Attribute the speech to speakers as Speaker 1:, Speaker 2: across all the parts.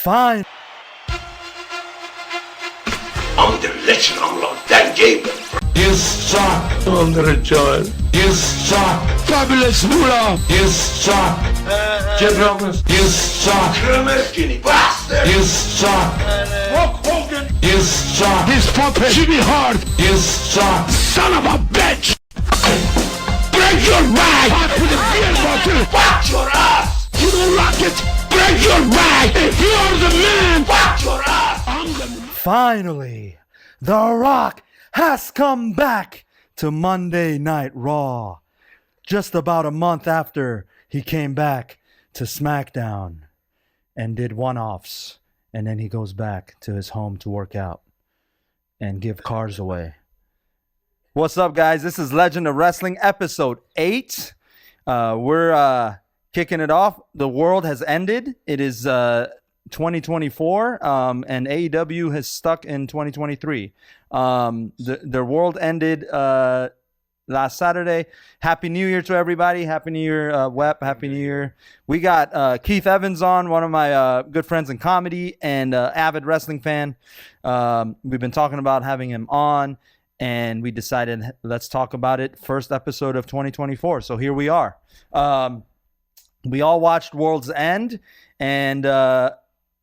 Speaker 1: Fine.
Speaker 2: I'm the legend, I'm Lord Dan Gable.
Speaker 3: You suck.
Speaker 2: I'm the John.
Speaker 3: You suck.
Speaker 2: Fabulous Moolah.
Speaker 3: You suck.
Speaker 2: Jim Douglas.
Speaker 3: You suck.
Speaker 2: Kramer, skinny bastard.
Speaker 3: You suck.
Speaker 2: Hulk Hogan.
Speaker 3: You suck.
Speaker 2: His puppet, Jimmy Hart.
Speaker 3: You suck.
Speaker 2: Son of a bitch. Break your rag. Hot with a beer bottle. Fuck your ass. You don't rock it. Break your rag. If you're the man. Fuck your ass. I'm the man.
Speaker 1: Finally, The Rock has come back to Monday Night Raw. Just about a month after he came back to SmackDown and did one-offs. And then he goes back to his home to work out and give cars away. What's up, guys? This is Legend of Wrestling, episode 8. We're kicking it off. The world has ended. It is 2024, and AEW has stuck in 2023. The world ended last Saturday. Happy New Year to everybody. Happy New Year, Wep. Happy New Year. We got Keith Evans on, one of my good friends in comedy and avid wrestling fan. We've been talking about having him on, and we decided let's talk about it. First episode of 2024. So here we are. We all watched Worlds End, and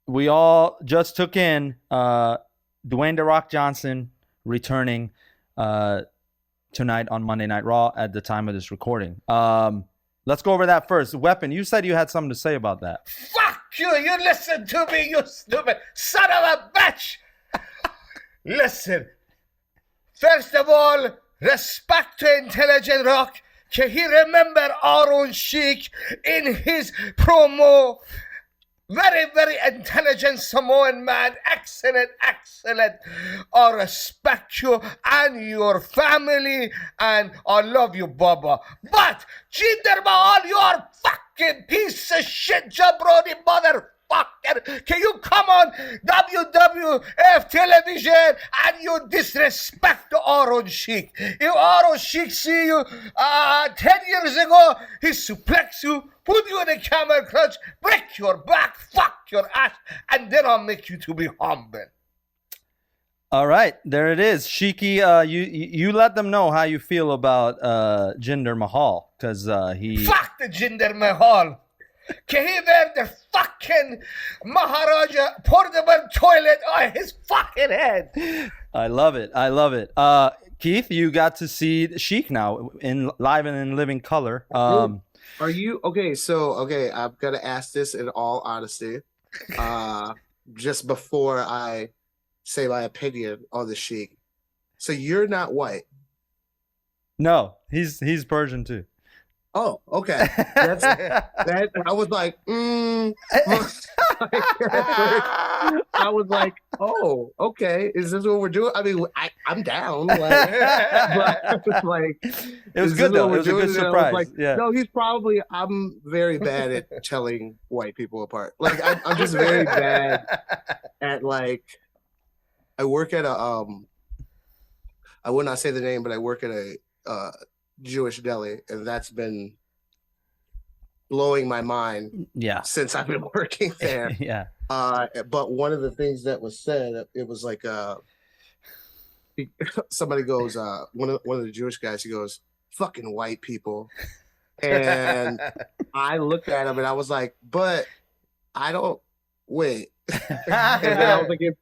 Speaker 1: we all just took in Dwayne "The Rock" Johnson returning tonight on Monday Night Raw at the time of this recording. Let's go over that first. Weapon, you said you had something to say about that.
Speaker 4: Fuck you! You listen to me, you stupid son of a bitch! Listen. First of all, respect to Intelligent Rock. Can he remember Aaron Sheik in his promo? Very, very intelligent Samoan man. Excellent, excellent. I respect you and your family, and I love you, Baba. But, Jinder Mahal, you're fucking piece of shit, jabroni motherfucker. Can you come on WWF television and you disrespect Aaron Sheik? If Aaron Sheik see you 10 years ago, he suplex you, put you in a camel clutch, break your back, fuck your ass, and then I'll make you to be humble.
Speaker 1: All right, there it is. Sheiky, you let them know how you feel about Jinder Mahal, because he...
Speaker 4: Fuck the Jinder Mahal. Can he wear the fucking Maharaja portable toilet on his fucking head?
Speaker 1: I love it. I love it. Keith, you got to see Sheik now in live and in living color.
Speaker 5: Are you okay? So, I'm gonna ask this in all honesty, just before I say my opinion on the Sheik. So you're not white?
Speaker 1: No, he's Persian too.
Speaker 5: Oh, okay. That I was like, I was like, oh, okay. Is this what we're doing? I mean, I'm down. Like, but, like,
Speaker 1: it was good though. It was a good surprise.
Speaker 5: Like,
Speaker 1: yeah.
Speaker 5: No, I'm very bad at telling white people apart. Like, I'm just very bad at, like, I work at a I will not say the name, but I work at a Jewish deli, and that's been blowing my mind since I've been working there.
Speaker 1: Yeah.
Speaker 5: But one of the things that was said, it was like somebody goes, one of the Jewish guys, he goes, fucking white people. And I looked at him and I was like, but I don't wait. And then I was like, if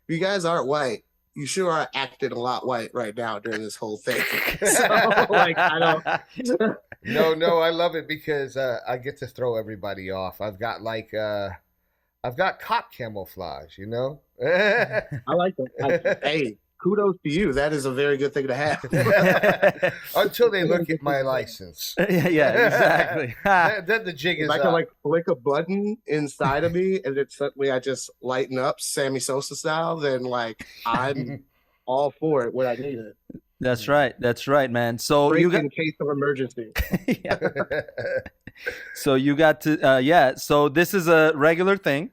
Speaker 5: you guys aren't white, you sure are acting a lot white right now during this whole thing. So, like, I don't.
Speaker 4: No, I love it because I get to throw everybody off. I've got cop camouflage, you know?
Speaker 5: I like that. Hey, kudos to you. That is a very good thing to have.
Speaker 4: Until they look at my license.
Speaker 1: Yeah, exactly.
Speaker 4: Then the jig is
Speaker 5: if I can, like, flick a button inside of me and then suddenly I just lighten up Sammy Sosa style, then, like, I'm all for it when I need it.
Speaker 1: That's right, man. So
Speaker 5: break
Speaker 1: you got
Speaker 5: in case of emergency.
Speaker 1: So you got to so this is a regular thing.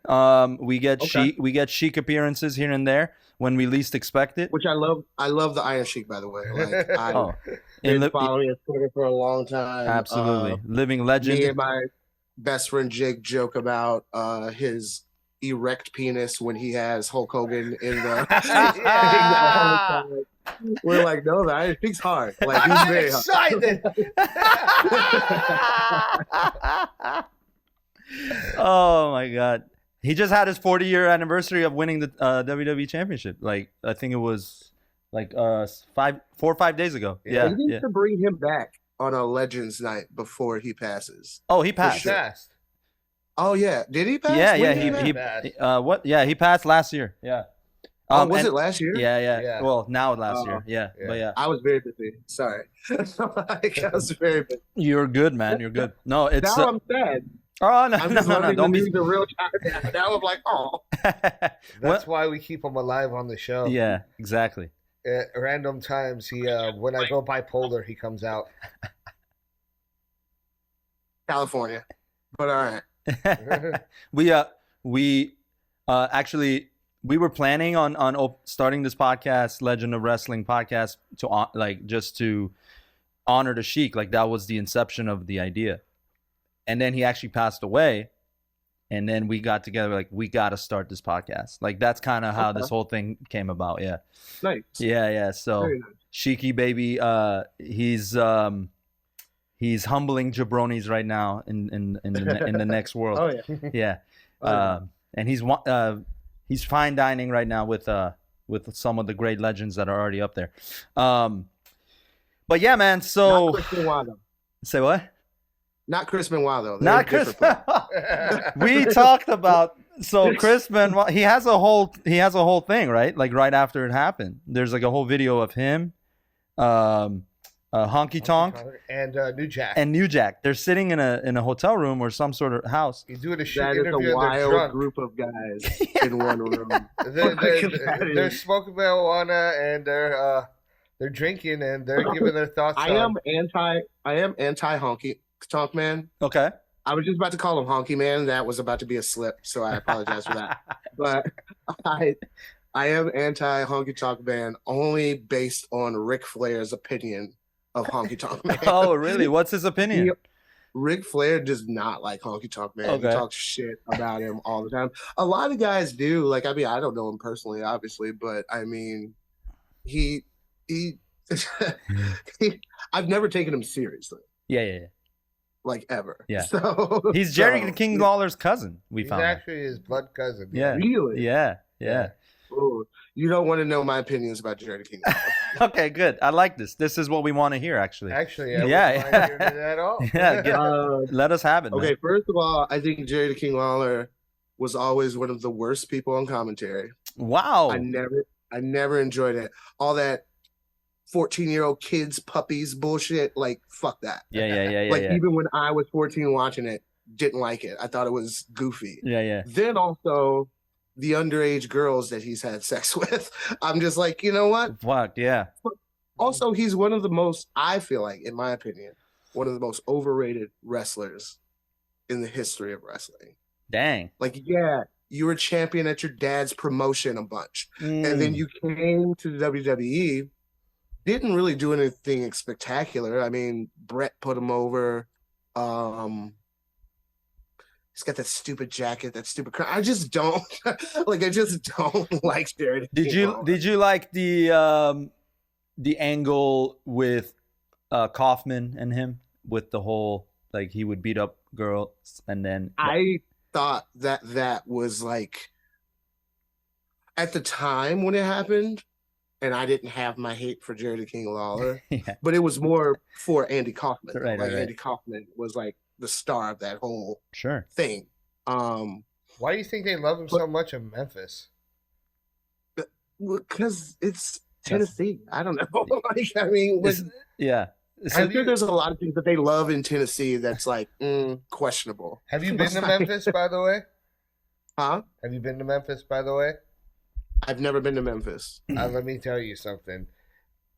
Speaker 1: We get Sheik appearances here and there when we least expect it.
Speaker 5: Which I love the Iron Sheik, by the way. Like, I've been following his Twitter for a long time.
Speaker 1: Absolutely. Living legend.
Speaker 5: Me and my best friend Jake joke about his erect penis when he has Hulk Hogan in the. We're like, no, man, he's hard. Like he's
Speaker 4: I'm
Speaker 5: very hard.
Speaker 4: excited.
Speaker 1: Oh my god. He just had his 40-year anniversary of winning the WWE Championship. Like I think it was like 4 or 5 days ago. Yeah.
Speaker 5: They need
Speaker 1: Yeah.
Speaker 5: to bring him back on a Legends night before he passes.
Speaker 1: Oh, he passed.
Speaker 5: sure.
Speaker 4: Fast.
Speaker 5: Oh yeah, did he pass?
Speaker 1: Yeah,
Speaker 5: When
Speaker 1: yeah.
Speaker 5: did
Speaker 1: He
Speaker 4: pass?
Speaker 1: what? Yeah, he passed last year. Yeah.
Speaker 5: was
Speaker 1: and-
Speaker 5: it last year?
Speaker 1: Yeah.
Speaker 4: Yeah.
Speaker 1: Well, now last
Speaker 5: Oh,
Speaker 1: year. Yeah.
Speaker 4: yeah.
Speaker 1: But yeah.
Speaker 5: I was very busy. Sorry. Like, I was very busy.
Speaker 1: You're good, man. You're good. No, it's
Speaker 5: Now I'm sad.
Speaker 1: oh no,
Speaker 5: I'm
Speaker 1: no,
Speaker 5: just
Speaker 1: no,
Speaker 5: learning
Speaker 1: don't
Speaker 5: the
Speaker 1: be
Speaker 5: news in real time. Now I'm like, oh.
Speaker 4: That's why we keep him alive on the show.
Speaker 1: Yeah, exactly.
Speaker 4: At random times, he when I go bipolar, he comes out.
Speaker 5: California. But all right.
Speaker 1: we actually we were planning on starting this podcast, Legend of Wrestling podcast, to just to honor the Sheik. Like that was the inception of the idea, and then he actually passed away, and then we got together like we got to start this podcast. Like that's kind of how this whole thing came about. Yeah,
Speaker 5: Nice.
Speaker 1: yeah. So
Speaker 5: Very nice.
Speaker 1: Sheiky baby, he's humbling jabronis right now in the next world.
Speaker 5: Oh yeah.
Speaker 1: Yeah. And he's fine dining right now with some of the great legends that are already up there. But yeah, man. So
Speaker 5: Not Chris Benoit, though.
Speaker 1: say what?
Speaker 5: Not Chris Benoit though. They're
Speaker 1: Not
Speaker 5: different
Speaker 1: Chris.
Speaker 5: people.
Speaker 1: We talked about Chris Benoit. He has a whole thing, right? Like right after it happened, there's like a whole video of him, Honky Tonk,
Speaker 4: and New Jack.
Speaker 1: and New Jack. They're sitting in a hotel room or some sort of house.
Speaker 4: He's doing a shoot
Speaker 5: That is
Speaker 4: interview.
Speaker 5: a
Speaker 4: And they're
Speaker 5: wild
Speaker 4: drunk.
Speaker 5: group of guys in one room.
Speaker 4: They're smoking marijuana and they're drinking and they're giving their thoughts.
Speaker 5: I am anti honky tonk man.
Speaker 1: Okay.
Speaker 5: I was just about to call him honky man. That was about to be a slip, so I apologize for that. But I am anti honky tonk man only based on Ric Flair's opinion of honky tonk man.
Speaker 1: Oh, really? What's his opinion?
Speaker 5: Ric Flair does not like honky tonk man.
Speaker 1: Okay.
Speaker 5: He talks shit about him all the time. A lot of guys do. Like, I mean, I don't know him personally, obviously, but I mean, he I've never taken him seriously,
Speaker 1: Yeah.
Speaker 5: like ever.
Speaker 1: Yeah.
Speaker 5: So
Speaker 1: He's Jerry the King Lawler's cousin. We
Speaker 4: He's
Speaker 1: found. out.
Speaker 4: actually his blood cousin.
Speaker 1: Yeah.
Speaker 5: Really?
Speaker 1: Yeah.
Speaker 5: Ooh, you don't want to know my opinions about Jerry the King Lawler.
Speaker 1: Okay, good. I like this. This is what we want to hear, actually.
Speaker 4: Actually,
Speaker 1: Yeah.
Speaker 4: I wasn't hearing it at all.
Speaker 1: Yeah, let us have it.
Speaker 5: Okay,
Speaker 1: Man.
Speaker 5: first of all, I think Jerry the King Lawler was always one of the worst people on commentary.
Speaker 1: Wow.
Speaker 5: I never enjoyed it. All that 14-year-old kids, puppies bullshit. Like, fuck that.
Speaker 1: Yeah.
Speaker 5: Like, even when I was 14 watching it, didn't like it. I thought it was goofy.
Speaker 1: Yeah.
Speaker 5: Then also the underage girls that he's had sex with. I'm just like, you know what?
Speaker 1: Fuck, yeah.
Speaker 5: Also, he's one of the most, I feel like, in my opinion, one of the most overrated wrestlers in the history of wrestling.
Speaker 1: Dang.
Speaker 5: Like, yeah, you were champion at your dad's promotion a bunch. And then
Speaker 1: Mm.
Speaker 5: you came to the WWE, didn't really do anything spectacular. I mean, Brett put him over. He's got that stupid jacket, that stupid crown. I just don't like. I just don't like Jared.
Speaker 1: Did you like the angle with Kaufman and him with the whole like he would beat up girls and then
Speaker 5: I thought that was like at the time when it happened, and I didn't have my hate for Jerry the King Lawler,
Speaker 1: yeah.
Speaker 5: but it was more for Andy Kaufman.
Speaker 1: Right.
Speaker 5: Andy Kaufman was like the star of that whole
Speaker 1: Sure.
Speaker 5: thing.
Speaker 4: Why do you think they love him so much in Memphis?
Speaker 5: Because it's Tennessee. I don't know. Like, I mean,
Speaker 1: Yeah.
Speaker 5: I'm sure there's a lot of things that they love in Tennessee that's like questionable.
Speaker 4: Have you been to Memphis, by the way?
Speaker 5: Huh?
Speaker 4: Have you been to Memphis, by the way?
Speaker 5: I've never been to Memphis.
Speaker 4: Let me tell you something.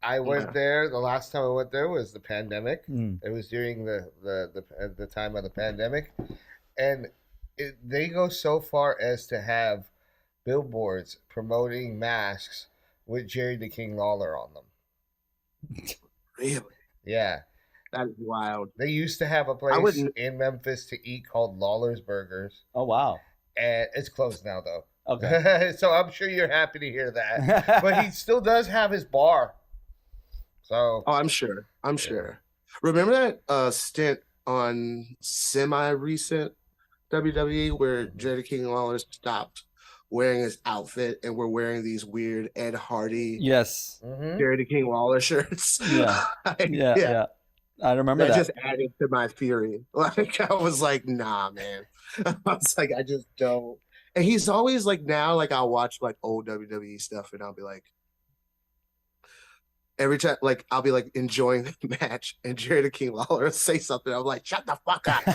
Speaker 4: I went there. The last time I went there was the pandemic.
Speaker 1: Mm.
Speaker 4: It was during the time of the pandemic, and they go so far as to have billboards promoting masks with Jerry the King Lawler on them.
Speaker 5: Really?
Speaker 4: Yeah,
Speaker 5: That is wild.
Speaker 4: they used to have a place in Memphis to eat called Lawler's Burgers,
Speaker 1: Oh wow.
Speaker 4: and it's closed now though.
Speaker 1: Okay.
Speaker 4: So I'm sure you're happy to hear that. But he still does have his bar. So
Speaker 5: I'm sure. Remember that stint on semi-recent WWE where Jerry King Lawler stopped wearing his outfit and we're wearing these weird Ed Hardy
Speaker 1: Yes.
Speaker 5: Jerry the King Lawler shirts?
Speaker 1: Yeah.
Speaker 5: Yeah.
Speaker 1: Yeah. I remember that.
Speaker 5: Just added to my theory. Like I was like, nah, man. I was like, I just don't. And he's always like, now, like I'll watch like old WWE stuff and I'll be like, every time, like I'll be like enjoying the match and Jerry the King Lawler will say something. I'm like, shut the fuck up.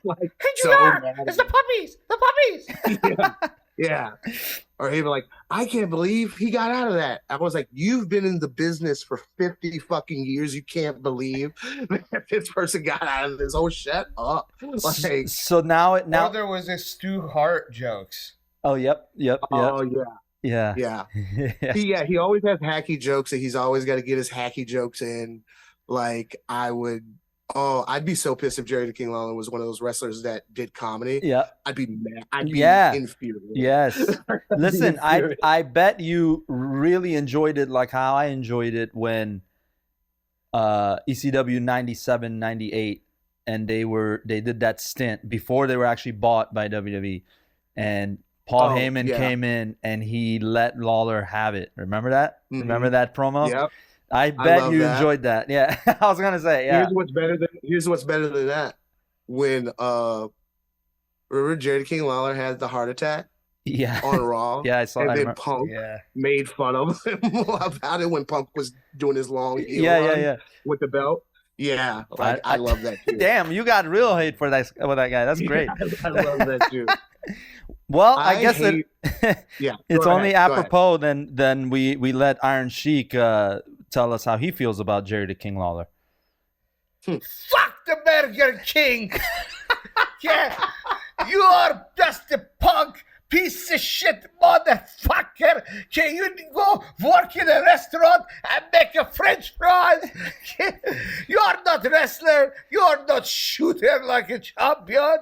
Speaker 5: Like,
Speaker 4: hey,
Speaker 5: so
Speaker 4: it's the puppies. The puppies.
Speaker 5: Yeah. Or even like, I can't believe he got out of that. I was like, you've been in the business for 50 fucking years. You can't believe that this person got out of this. Oh, shut up. Like,
Speaker 1: so now
Speaker 4: there was a Stu Hart jokes.
Speaker 1: Oh, yep.
Speaker 5: Oh, yeah.
Speaker 1: Yeah.
Speaker 5: He always has hacky jokes and he's always got to get his hacky jokes in. Like I'd be so pissed if Jerry the King Lawler was one of those wrestlers that did comedy.
Speaker 1: Yeah.
Speaker 5: I'd be mad. I'd be infuriated.
Speaker 1: Yes. Listen, I bet you really enjoyed it like how I enjoyed it when ECW 97, 98 and they did that stint before they were actually bought by WWE. And Paul Heyman came in and he let Lawler have it. Remember that?
Speaker 5: Mm-hmm.
Speaker 1: Remember that promo?
Speaker 5: Yep.
Speaker 1: I bet you enjoyed that. Yeah. I was gonna say, yeah.
Speaker 5: Here's what's better than that. When remember Jerry King Lawler had the heart attack?
Speaker 1: Yeah.
Speaker 5: On Raw.
Speaker 1: Yeah, I saw
Speaker 5: and
Speaker 1: that.
Speaker 5: then Punk made fun of him about it when Punk was doing his long heel run with the belt. Yeah. Like I love that too.
Speaker 1: Damn, you got real hate for that guy. That's great.
Speaker 5: I love that too.
Speaker 1: Well, I guess it's only apropos then we let Iron Sheik tell us how he feels about Jerry the King Lawler.
Speaker 4: Fuck the Burger King! Yeah, you are just a punk piece of shit motherfucker. Can you go work in a restaurant and make a French fries? You are not a wrestler. You are not shooter like a champion.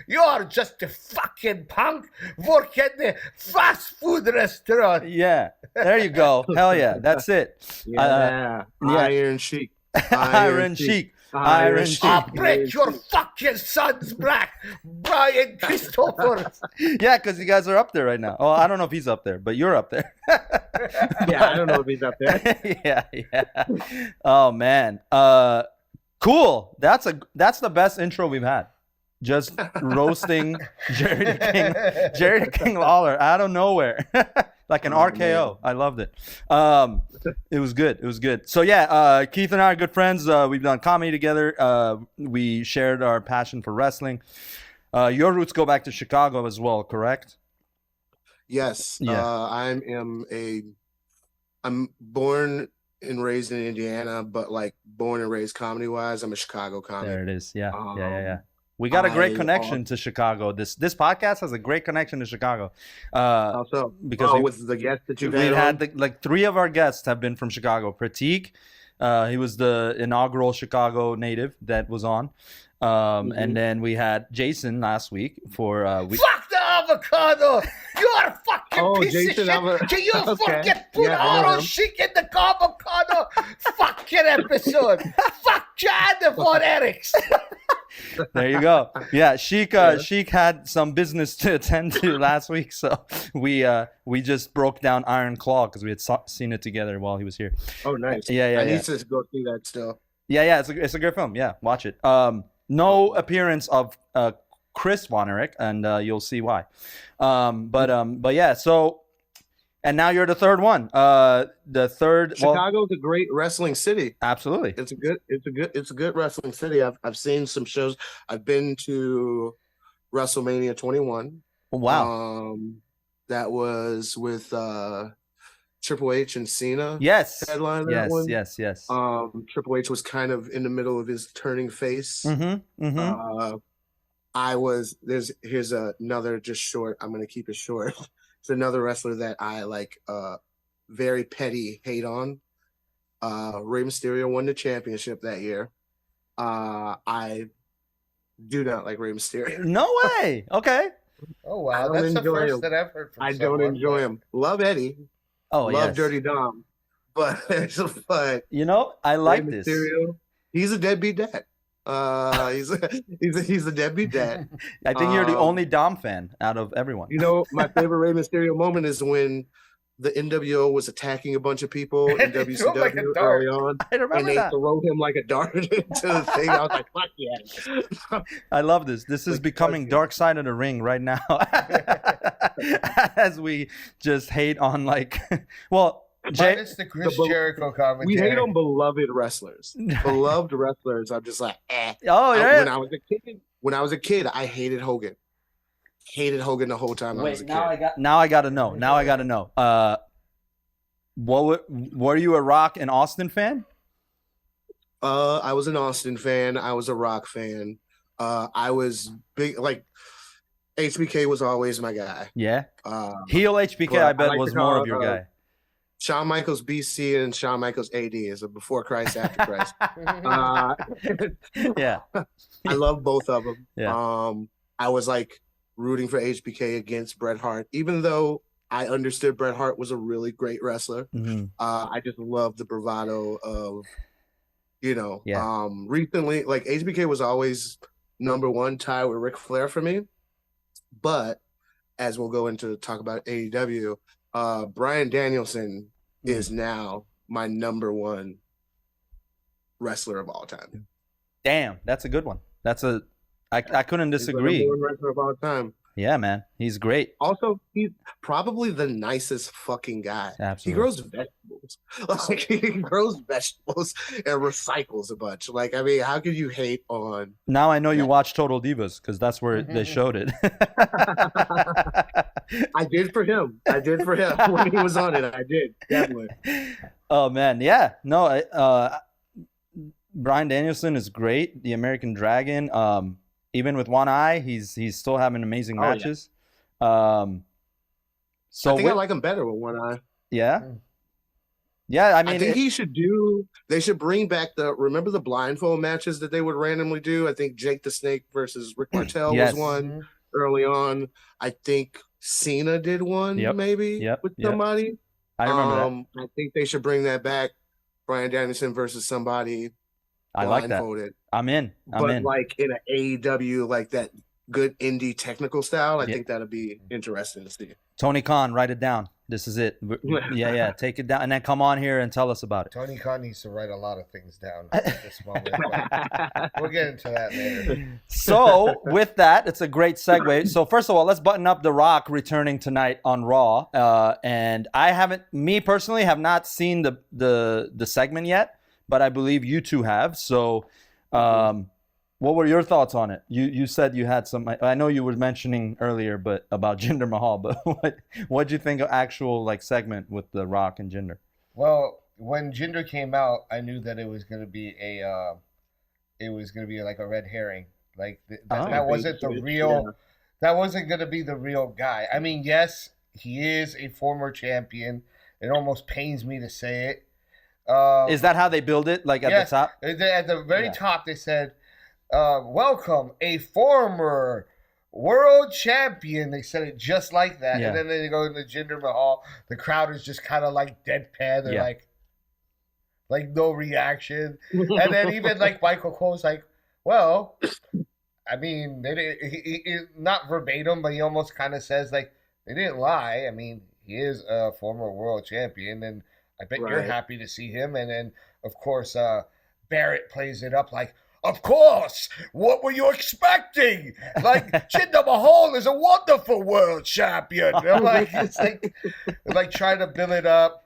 Speaker 4: You are just a fucking punk work at the fast food restaurant.
Speaker 1: Yeah, there you go. Hell yeah, that's it.
Speaker 5: Iron Sheik.
Speaker 1: Iron Sheik. Iron Sheik.
Speaker 4: I'll break your fucking son's back, Brian Christopher.
Speaker 1: Yeah, because you guys are up there right now. Oh, I don't know if he's up there, but you're up there.
Speaker 5: Yeah, I don't know if he's up there.
Speaker 1: Yeah. Oh man. Cool. That's the best intro we've had. Just roasting Jerry the King Lawler out of nowhere. Like an RKO. I loved it. It was good. So yeah, Keith and I are good friends. We've done comedy together. We shared our passion for wrestling. Your roots go back to Chicago as well, correct?
Speaker 5: Yes.
Speaker 1: Yeah.
Speaker 5: I'm born and raised in Indiana, but like born and raised comedy wise, I'm a Chicago comic.
Speaker 1: There it is. Yeah. Yeah. We got a great connection to Chicago. This podcast has a great connection to Chicago.
Speaker 5: Also, because with the guests that you've
Speaker 1: had, like 3 of our guests have been from Chicago. Pratik, he was the inaugural Chicago native that was on, and then we had Jason last week for
Speaker 4: Fuck the avocado! You are a fucking piece
Speaker 5: Jason
Speaker 4: of shit. Can you fucking put Iron Sheik in the avocado fucking episode? Fuck Chad for Eric's.
Speaker 1: There you go. Yeah, Sheik had some business to attend to last week, so we just broke down Iron Claw because we had seen it together while he was here.
Speaker 5: Oh, nice.
Speaker 1: Yeah.
Speaker 5: I need to go see that still.
Speaker 1: Yeah. It's a great film. Yeah, watch it. No appearance of Chris Wonerick, and you'll see why. But yeah. So, and now you're the third one. The third.
Speaker 5: Chicago's a great wrestling city.
Speaker 1: Absolutely.
Speaker 5: It's a good wrestling city. I've seen some shows. I've been to WrestleMania 21.
Speaker 1: Wow.
Speaker 5: That was with Triple H and Cena.
Speaker 1: Yes.
Speaker 5: Headline
Speaker 1: yes.
Speaker 5: that one.
Speaker 1: Yes.
Speaker 5: Triple H was kind of in the middle of his turning face.
Speaker 1: Mm-hmm.
Speaker 5: Here's another just short. I'm gonna keep it short. It's another wrestler that I like very petty hate on. Rey Mysterio won the championship that year. I do not like Rey Mysterio.
Speaker 1: No way. Okay.
Speaker 4: Oh wow,
Speaker 5: I don't
Speaker 4: that's the
Speaker 5: enjoy
Speaker 4: first
Speaker 5: him.
Speaker 4: that I've heard from
Speaker 5: I
Speaker 4: someone.
Speaker 5: don't enjoy him. Love Eddie.
Speaker 1: Oh,
Speaker 5: Love
Speaker 1: yes.
Speaker 5: Dirty Dom. But
Speaker 1: You know, I
Speaker 5: Rey
Speaker 1: like this.
Speaker 5: Mysterio, he's a deadbeat dad. He's a deadbeat dad.
Speaker 1: I think you're the only Dom fan out of everyone.
Speaker 5: You know, my favorite Rey Mysterio moment is when the NWO was attacking a bunch of people in
Speaker 4: They threw him
Speaker 5: WCW
Speaker 4: like a dart.
Speaker 5: early on,
Speaker 1: I remember
Speaker 5: and they
Speaker 1: that.
Speaker 5: throw him like a dart into the thing. I was like, "Fuck yeah!"
Speaker 1: I love this. This is
Speaker 5: Like,
Speaker 1: becoming Dark Side of the Ring right now. As we just hate on well, Jay,
Speaker 4: Minus the Chris
Speaker 5: the-
Speaker 4: Jericho
Speaker 5: We
Speaker 4: commentary.
Speaker 5: hate on beloved wrestlers. Beloved wrestlers. I'm just like, eh.
Speaker 1: oh yeah.
Speaker 5: When I was a kid, I hated Hogan. Hated Hogan the whole time I was a kid.
Speaker 1: Now I gotta know. Now I gotta know. Were you a Rock and Austin fan?
Speaker 5: I was an Austin fan. I was a Rock fan. I was big, like HBK was always my guy.
Speaker 1: Yeah.
Speaker 5: Heel
Speaker 1: Heel HBK,
Speaker 5: but
Speaker 1: I
Speaker 5: I
Speaker 1: bet
Speaker 5: like
Speaker 1: was
Speaker 5: to
Speaker 1: more
Speaker 5: call,
Speaker 1: of your guy.
Speaker 5: Shawn Michaels BC and Shawn Michaels AD is a before Christ, after Christ.
Speaker 1: Yeah.
Speaker 5: I love both of them.
Speaker 1: Yeah.
Speaker 5: I was like rooting for HBK against Bret Hart, even though I understood Bret Hart was a really great wrestler.
Speaker 1: Mhm.
Speaker 5: I just love the bravado of,
Speaker 1: Yeah.
Speaker 5: recently, like HBK was always number one, tied with Ric Flair for me. But as we'll go into talk about AEW, Bryan Danielson is now my number one wrestler of all time.
Speaker 1: Damn, that's a good one. I couldn't
Speaker 5: He's the
Speaker 1: disagree.
Speaker 5: number one wrestler of all time.
Speaker 1: Yeah, man. He's great.
Speaker 5: Also, he's probably the nicest fucking guy.
Speaker 1: Absolutely.
Speaker 5: He grows vegetables. Like, he grows vegetables and recycles a bunch. Like, I mean, how could you hate on?
Speaker 1: Now I know you watch Total Divas because that's where they showed it.
Speaker 5: I did for him. When he was on it. I did, definitely.
Speaker 1: Oh man, yeah. No, Bryan Danielson is great. The American Dragon. Even with one eye, he's still having amazing matches.
Speaker 5: I
Speaker 1: So
Speaker 5: think I like him better with one eye.
Speaker 1: yeah, yeah. I mean,
Speaker 5: I think they should bring back remember the blindfold matches that they would randomly do? I think Jake the Snake versus Rick Martel
Speaker 1: Yes.
Speaker 5: was one early on. I think Cena did one maybe with somebody.
Speaker 1: I remember that.
Speaker 5: I think they should bring that back. Bryan Danielson versus somebody
Speaker 1: I like that.
Speaker 5: blindfolded.
Speaker 1: I'm in.
Speaker 5: Like in an AEW, like that good indie technical style, I
Speaker 1: Yeah.
Speaker 5: think that'd be interesting to see.
Speaker 1: Tony Khan, write it down. This is it. Yeah. Take it down and then come on here and tell us about it.
Speaker 4: Tony Khan needs to write a lot of things down at this moment. but we'll get into that later.
Speaker 1: So with that, it's a great segue. So first of all, let's button up The Rock returning tonight on Raw. And me personally, have not seen the segment yet, but I believe you two have. So what were your thoughts on it? You said you had some. I know you were mentioning earlier, but about Jinder Mahal. But what'd you think of actual segment with The Rock and Jinder?
Speaker 4: Well, when Jinder came out, I knew that it was going to be like a red herring. Like that wasn't the real.
Speaker 5: Yeah.
Speaker 4: That wasn't going to be the real guy. I mean, yes, he is a former champion. It almost pains me to say it.
Speaker 1: Is that how they build it? Like at
Speaker 4: yes,
Speaker 1: the top?
Speaker 4: At the very top, they said, welcome, a former world champion. They said it just like that.
Speaker 1: Yeah.
Speaker 4: And then they go into Jinder Mahal. The crowd is just kind of like deadpan. They're like no reaction. And then even Michael Cole's like, well, I mean, he not verbatim, but he almost kind of says they didn't lie. I mean, he is a former world champion, and I bet you're happy to see him. And then, of course, Barrett plays it up like, of course, what were you expecting? Jinder Mahal is a wonderful world champion. And I'm like, it's like trying to build it up.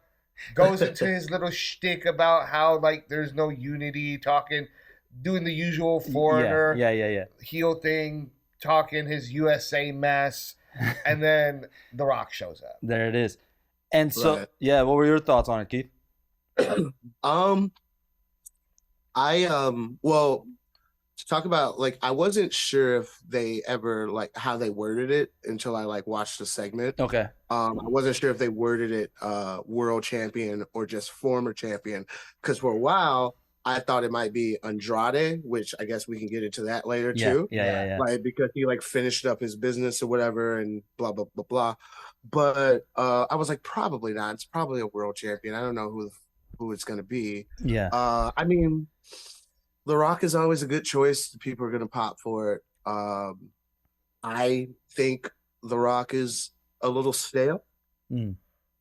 Speaker 4: Goes into his little shtick about how there's no unity, doing the usual foreigner heel thing, talking his USA mess, and then The Rock shows up.
Speaker 1: There it is. And so, what were your thoughts on it, Keith?
Speaker 5: Well, to talk about I wasn't sure if they ever how they worded it until I watched the segment.
Speaker 1: Okay.
Speaker 5: I wasn't sure if they worded it world champion or just former champion, because for a while I thought it might be Andrade, which I guess we can get into that later
Speaker 1: Yeah,
Speaker 5: too.
Speaker 1: yeah.
Speaker 5: Like because he like finished up his business or whatever and blah blah blah blah. But I was like, probably not. It's probably a world champion. I don't know who it's gonna be.
Speaker 1: Yeah.
Speaker 5: I mean, The Rock is always a good choice. People are gonna pop for it. I think The Rock is a little stale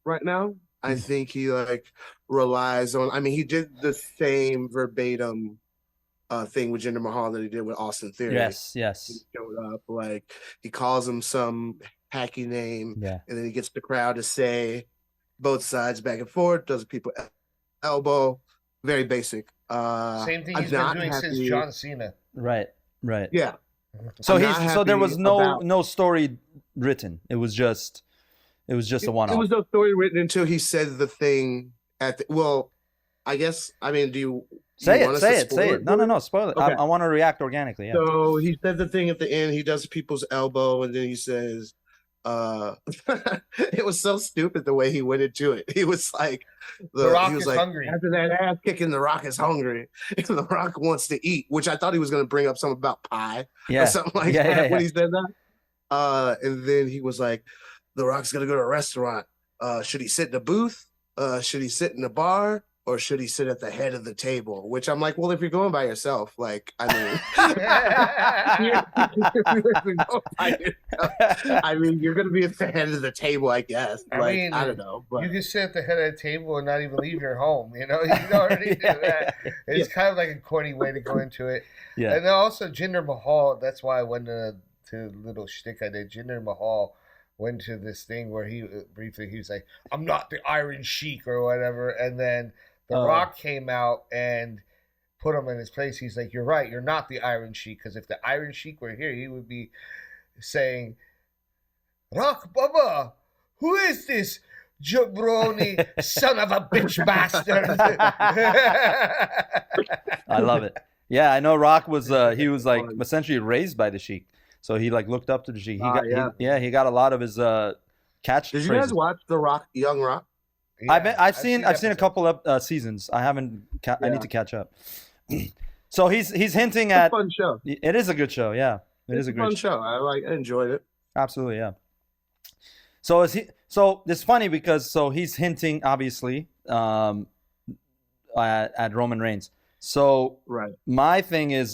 Speaker 5: right now. I think he like relies on. I mean, he did the same verbatim thing with Jinder Mahal that he did with Austin Theory.
Speaker 1: Yes.
Speaker 5: He showed up like he calls him some hacky name, and then he gets the crowd to say both sides back and forth. Does people elbow? Very basic.
Speaker 4: Same thing he's been doing since John Cena.
Speaker 1: Right.
Speaker 5: Yeah.
Speaker 1: So there was no story written. It was just a one-off.
Speaker 5: There was no story written until he said the thing at the, well, I guess, I mean, do you
Speaker 1: say it. No, spoil it.
Speaker 5: Okay.
Speaker 1: I want to react organically. Yeah.
Speaker 5: So he said the thing at the end, he does people's elbow, and then he says, it was so stupid the way he went into it. He was like,
Speaker 4: The Rock
Speaker 5: he was
Speaker 4: is
Speaker 5: like,
Speaker 4: hungry.
Speaker 5: After that ass kicking, The Rock is hungry. And The Rock wants to eat, which I thought he was going to bring up something about pie or something like that when he said that. And then he was like, The Rock's going to go to a restaurant. Should he sit in a booth? Should he sit in a bar? Or should he sit at the head of the table? Which I'm like, well, if you're going by yourself, like, I mean, you're going to be at the head of the table, I guess. I don't know. But
Speaker 4: you can sit at the head of the table and not even leave your home. You know, you already do that. It's kind of like a corny way to go into it. Yeah. And then also Jinder Mahal. That's why I went to the little shtick I did. Jinder Mahal went to this thing where he was like, I'm not the Iron Sheik or whatever. And then The Rock came out and put him in his place. He's like, you're right. You're not the Iron Sheik. Because if the Iron Sheik were here, he would be saying, Rock Bubba, who is this jabroni son of a bitch bastard?
Speaker 1: I love it. Yeah, I know Rock was, he was like essentially raised by the Sheik. So he like looked up to the Sheik. He got a lot of his catch.
Speaker 5: Did you guys watch The Rock, Young Rock?
Speaker 1: Yeah, I've seen a couple of seasons. I haven't. I need to catch up. So he's hinting at.
Speaker 5: It's a fun show.
Speaker 1: It is a good show. Yeah, it's a great
Speaker 5: fun show. I enjoyed it.
Speaker 1: Absolutely, yeah. So it's funny because he's hinting obviously at Roman Reigns. So my thing is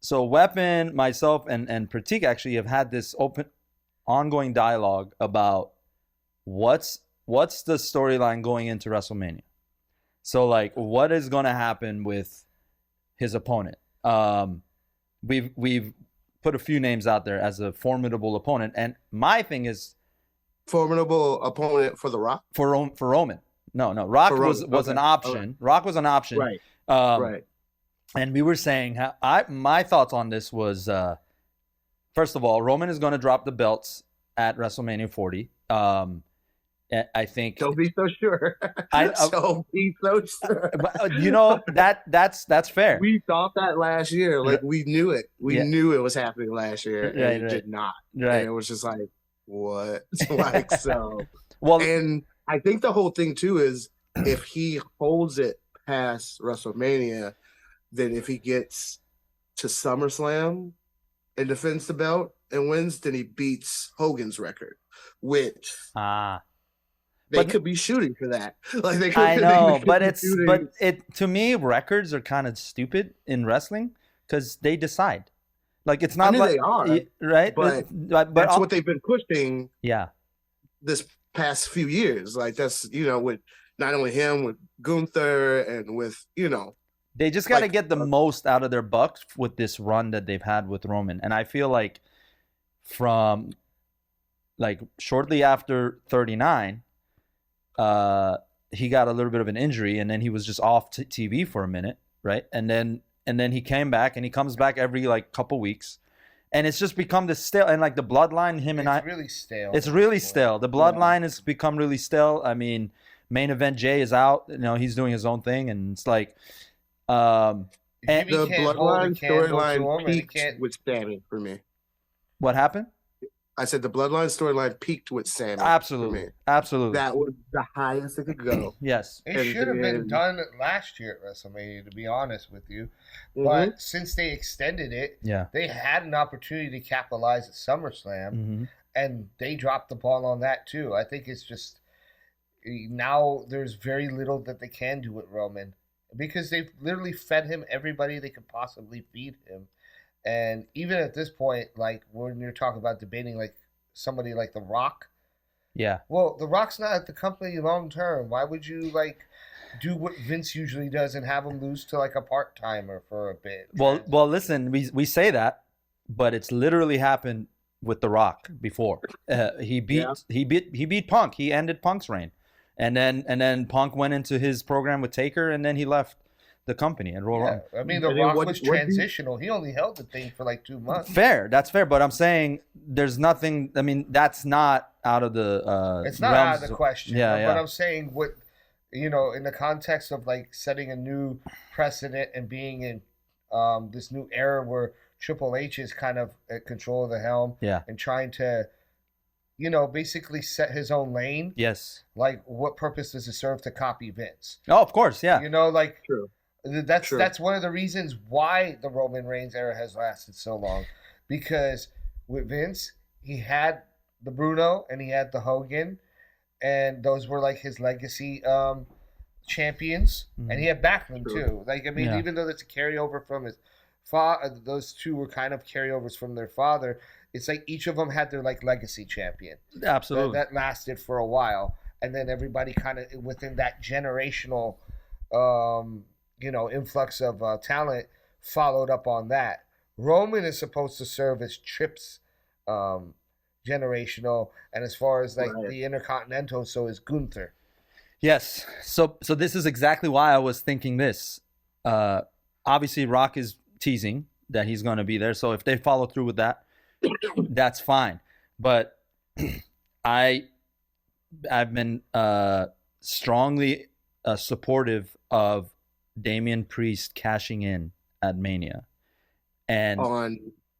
Speaker 1: so Weapon, myself, and Pratik actually have had this ongoing dialogue about what's the storyline going into WrestleMania. So like, what is going to happen with his opponent? We've put a few names out there as a formidable opponent, and my thing is
Speaker 5: formidable opponent for The Rock
Speaker 1: for Roman. No, Rock was an option.
Speaker 5: Okay.
Speaker 1: Rock was an option.
Speaker 5: Right.
Speaker 1: Right. And we were saying my thoughts on this was, first of all, Roman is going to drop the belts at WrestleMania 40. I think.
Speaker 5: Don't be so sure. Don't be so sure.
Speaker 1: You know that's fair.
Speaker 5: We thought that last year. Like we knew it. We knew it was happening last year, and it did not. Right. And it was just like, what? Like so. Well, and I think the whole thing too is if he holds it past WrestleMania, then if he gets to SummerSlam and defends the belt and wins, then he beats Hogan's record, which they could be shooting for that. Like they could.
Speaker 1: I know, but to me, records are kind of stupid in wrestling because they decide. Like it's not like
Speaker 5: they are
Speaker 1: right,
Speaker 5: but that's what they've been pushing.
Speaker 1: Yeah,
Speaker 5: this past few years, like that's with not only him, with Gunther and with
Speaker 1: they just got to get the most out of their bucks with this run that they've had with Roman, and I feel like from like shortly after 39. He got a little bit of an injury, and then he was just off TV for a minute, right? And then he came back, and he comes back every like couple weeks, and it's just become this stale. And like the bloodline, it's
Speaker 4: really stale.
Speaker 1: It's really stale. The bloodline has become really stale. I mean, main event Jay is out. He's doing his own thing, and it's like,
Speaker 5: and the bloodline storyline peaked with Sammy for me.
Speaker 1: What happened?
Speaker 5: I said the Bloodline storyline peaked with Sammy. For
Speaker 1: Absolutely.
Speaker 5: me.
Speaker 1: Absolutely.
Speaker 5: That was the highest it could go.
Speaker 1: Yes.
Speaker 4: It
Speaker 5: And
Speaker 4: should have been
Speaker 5: then-
Speaker 4: done last year at WrestleMania, to be honest with you.
Speaker 5: Mhm.
Speaker 4: But since they extended it,
Speaker 1: Yeah.
Speaker 4: they had an opportunity to capitalize at SummerSlam,
Speaker 1: Mm-hmm.
Speaker 4: and they dropped the ball on that too. I think it's just now there's very little that they can do with Roman because they've literally fed him everybody they could possibly feed him. And even at this point, like when you're talking about debating like somebody like The Rock,
Speaker 1: Yeah.
Speaker 4: well, The Rock's not at the company long term. Why would you like do what Vince usually does and have him lose to like a part timer for a bit?
Speaker 1: Well, listen, we say that, but it's literally happened with The Rock before. He beat Punk. He ended Punk's reign, and then Punk went into his program with Taker, and then he left the company and Royal Rumble.
Speaker 4: I mean, The
Speaker 5: And then
Speaker 4: Rock
Speaker 5: what-
Speaker 4: was
Speaker 5: what do you-
Speaker 4: transitional. He only held the thing for like 2 months.
Speaker 1: That's fair. But I'm saying there's nothing. I mean, that's not out of the.
Speaker 4: It's not out of
Speaker 1: realms
Speaker 4: the question.
Speaker 1: Yeah,
Speaker 4: But
Speaker 1: yeah.
Speaker 4: I'm saying what, in the context of like setting a new precedent and being in this new era where Triple H is kind of at control of the helm
Speaker 1: Yeah.
Speaker 4: and trying to, basically set his own lane.
Speaker 1: Yes.
Speaker 4: Like, what purpose does it serve to copy Vince?
Speaker 1: Oh, of course. Yeah.
Speaker 4: Like
Speaker 5: True.
Speaker 4: that's
Speaker 5: True.
Speaker 4: that's one of the reasons why the Roman Reigns era has lasted so long, because with Vince he had the Bruno and he had the Hogan, and those were like his legacy champions, and he had Backlund
Speaker 5: True.
Speaker 4: too. Like I mean,
Speaker 1: Yeah.
Speaker 4: even though that's a carryover from his father, those two were kind of carryovers from their father. It's like each of them had their like legacy champion
Speaker 1: Absolutely.
Speaker 4: that lasted for a while, and then everybody kind of within that generational influx of talent followed up on that. Roman is supposed to serve as Tripp's generational, and as far as like
Speaker 5: Right.
Speaker 4: the Intercontinental, so is Gunther.
Speaker 1: Yes. So this is exactly why I was thinking this. Obviously, Rock is teasing that he's going to be there. So if they follow through with that, that's fine. But I've been strongly supportive of Damian Priest cashing in at Mania and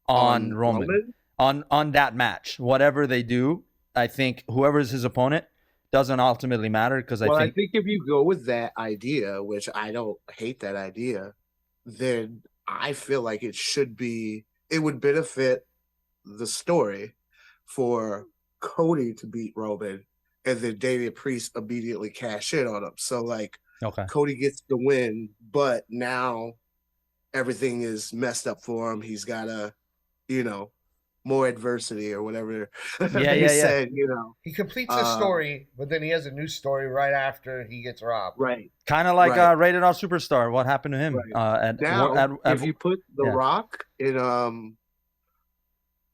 Speaker 1: on Roman. On that match. Whatever they do, I think whoever is his opponent doesn't ultimately matter because
Speaker 5: Well,
Speaker 1: I
Speaker 5: I think if you go with that idea, which I don't hate that idea, then I feel like it would benefit the story for Cody to beat Roman and then Damian Priest immediately cash in on him. So like
Speaker 1: okay.
Speaker 5: Cody gets the win, but now everything is messed up for him. He's got more adversity or whatever
Speaker 1: Yeah.
Speaker 5: said,
Speaker 4: He completes his story, but then he has a new story right after he gets robbed.
Speaker 5: Right.
Speaker 1: Kind of like
Speaker 5: Right.
Speaker 1: Rated R Superstar. What happened to him?
Speaker 5: Right. Now, if you put The
Speaker 1: yeah.
Speaker 5: Rock in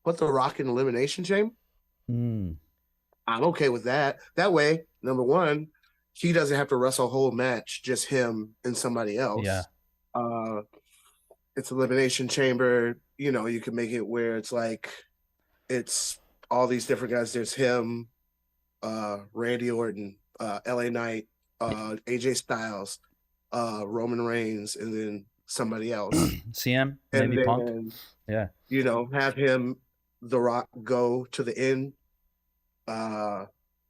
Speaker 5: put The Rock in Elimination Chamber, I'm okay with that. That way, number one, he doesn't have to wrestle a whole match, just him and somebody else.
Speaker 1: Yeah.
Speaker 5: It's Elimination Chamber. You can make it where it's like it's all these different guys. There's him, Randy Orton, LA Knight, AJ Styles, Roman Reigns, and then somebody else.
Speaker 1: CM,
Speaker 5: And
Speaker 1: maybe
Speaker 5: then,
Speaker 1: Punk. Yeah.
Speaker 5: Have him, The Rock, go to the end,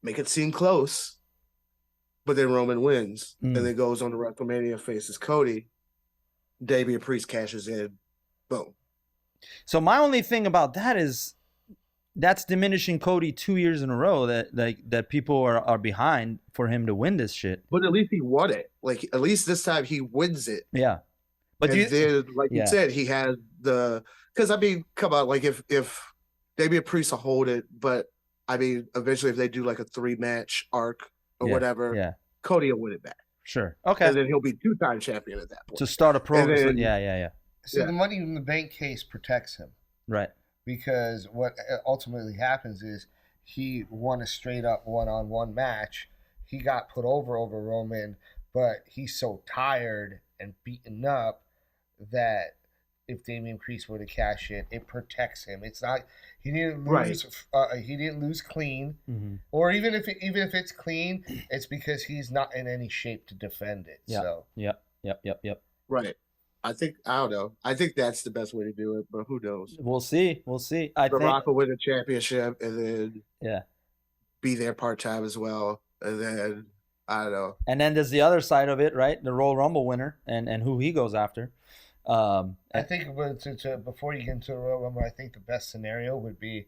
Speaker 5: make it seem close, but then Roman wins, and then goes on to WrestleMania, faces Cody. Damian Priest cashes in. Boom.
Speaker 1: So my only thing about that is that's diminishing Cody 2 years in a row that people are behind for him to win this shit.
Speaker 5: But at least he won it. Like, at least this time he wins it.
Speaker 1: Yeah. But
Speaker 5: And then, like
Speaker 1: Yeah.
Speaker 5: you said, he has because I mean, come on, like if Damian Priest will hold it, but I mean, eventually if they do like a 3-match arc or whatever,
Speaker 1: Yeah.
Speaker 5: Cody will win it back.
Speaker 1: Sure. Okay.
Speaker 5: And then he'll be 2-time champion at that point.
Speaker 1: To start a program.
Speaker 5: then-
Speaker 1: Yeah.
Speaker 4: So
Speaker 5: Yeah.
Speaker 4: the Money in the Bank case protects him,
Speaker 1: Right.
Speaker 4: because what ultimately happens is he won a straight up one-on-one match. He got put over Roman, but he's so tired and beaten up that if Damian Priest were to cash in, it protects him. It's not he didn't lose. He didn't lose clean,
Speaker 1: Mm-hmm.
Speaker 4: or even if it's clean, it's because he's not in any shape to defend it.
Speaker 1: Yeah.
Speaker 4: So
Speaker 1: Yep.
Speaker 5: Right. I don't know. I think that's the best way to do it, but who knows?
Speaker 1: We'll see. I
Speaker 5: The
Speaker 1: think.
Speaker 5: Rock will win a championship and then
Speaker 1: Yeah.
Speaker 5: be there part-time as well. And then, I don't know.
Speaker 1: And then there's the other side of it, right? The Royal Rumble winner and who he goes after.
Speaker 4: I think before you get into the Royal Rumble, I think the best scenario would be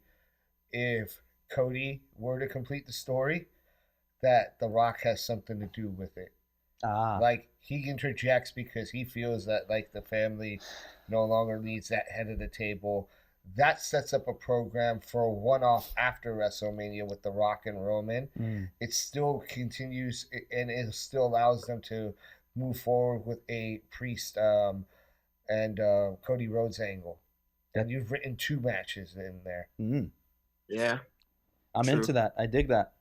Speaker 4: if Cody were to complete the story, that The Rock has something to do with it. Like he interjects because he feels that like the family no longer needs that head of the table. That sets up a program for a one-off after WrestleMania with The Rock and Roman. It still continues, and it still allows them to move forward with a Priest and Cody Rhodes angle. And you've written 2 matches in there.
Speaker 5: Yeah.
Speaker 1: I'm
Speaker 5: True.
Speaker 1: into that. I dig that.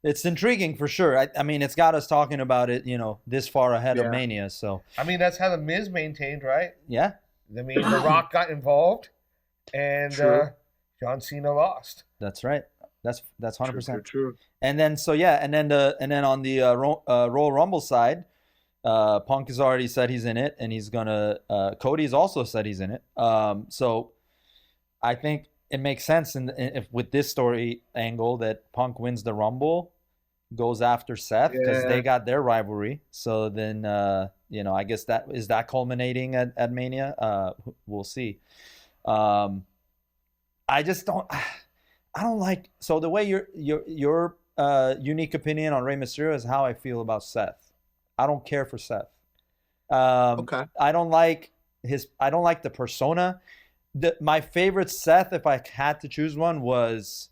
Speaker 1: It's intriguing for sure. I mean, it's got us talking about it, this far ahead of Mania. So
Speaker 4: I mean, that's how The Miz maintained, right?
Speaker 1: yeah,
Speaker 4: I mean, The Rock got involved, and John Cena lost.
Speaker 1: that's right. That's 100%.
Speaker 5: True.
Speaker 1: And then and then on the Royal Rumble side, Punk has already said he's in it, and he's gonna. Cody's also said he's in it. So I think it makes sense if with this story angle that Punk wins the Rumble, goes after Seth because they got their rivalry. So then I guess that culminating at Mania. We'll see. I just don't. I don't like. So the way your unique opinion on Rey Mysterio is how I feel about Seth. I don't care for Seth.
Speaker 5: Okay.
Speaker 1: I don't like the persona. My favorite Seth, if I had to choose one, was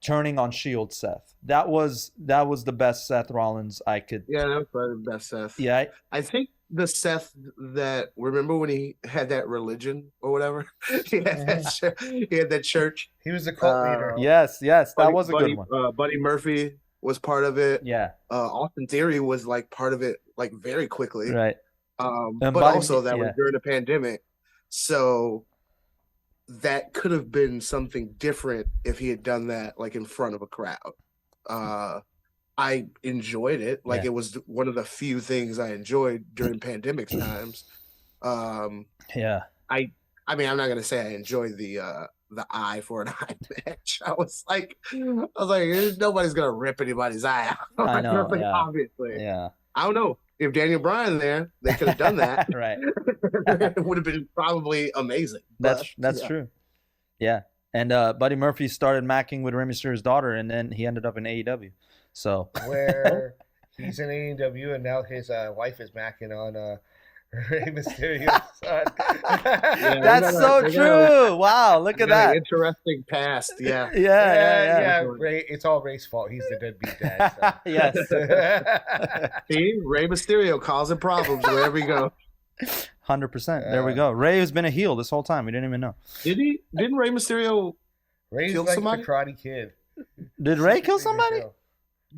Speaker 1: turning on Shield Seth. That was the best Seth Rollins I could.
Speaker 5: Yeah, that was probably the best Seth.
Speaker 1: Yeah,
Speaker 5: I think the Seth that remember when he had that religion or whatever. He had that church.
Speaker 4: He was the cult leader.
Speaker 1: Yes, that was a good one.
Speaker 5: Buddy Murphy was part of it.
Speaker 1: Yeah.
Speaker 5: Austin Theory was like part of it, like very quickly.
Speaker 1: Right.
Speaker 5: But also that was during the pandemic, so that could have been something different if he had done that like in front of a crowd. I enjoyed it. Like it was one of the few things I enjoyed during pandemic times.
Speaker 1: Yeah.
Speaker 5: I mean, I'm not gonna say I enjoyed the eye for an eye match. I was like, nobody's gonna rip anybody's eye out.
Speaker 1: I know. Yeah.
Speaker 5: Obviously.
Speaker 1: Yeah.
Speaker 5: I don't know. If Daniel Bryan there, they could have done that.
Speaker 1: Right.
Speaker 5: It would have been probably amazing.
Speaker 1: That's true. Yeah. And Buddy Murphy started macking with Rey Mysterio's daughter, and then he ended up in AEW. So
Speaker 4: where he's in AEW, and now his wife is macking on Rey Mysterio's son.
Speaker 1: That's so true. Wow, look at that.
Speaker 5: Interesting past. Yeah.
Speaker 4: Yeah. Ray, it's all Ray's fault. He's the deadbeat dad. So.
Speaker 1: Yes.
Speaker 5: See, Rey Mysterio causing problems wherever he goes.
Speaker 1: 100%. There we go. Ray has been a heel this whole time. We didn't even know.
Speaker 5: Didn't Rey Mysterio
Speaker 4: Ray's
Speaker 5: kill
Speaker 4: like
Speaker 5: somebody?
Speaker 4: The Karate Kid.
Speaker 1: Did Ray kill somebody?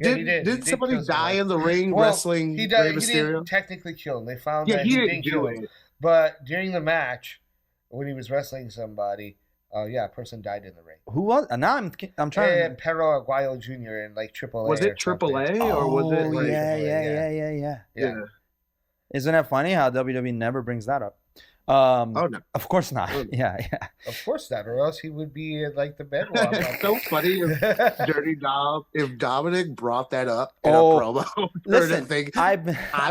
Speaker 4: Yeah, he did.
Speaker 5: Did somebody die in the ring wrestling
Speaker 4: Rey
Speaker 5: Mysterio?
Speaker 4: He didn't technically kill him. They found that
Speaker 5: he
Speaker 4: he
Speaker 5: didn't
Speaker 4: kill him. But during the match, when he was wrestling somebody, a person died in the ring.
Speaker 1: Who was? Now I'm trying.
Speaker 4: Perro Aguayo Jr. in like AAA.
Speaker 5: Was it AAA or was it? Like,
Speaker 1: yeah. Isn't that funny how WWE never brings that up? No. Of course not. Yeah.
Speaker 4: Of course not, or else he would be like the Benoit.
Speaker 5: It's so funny if Dominic brought that up in a promo.
Speaker 1: Listen,
Speaker 5: I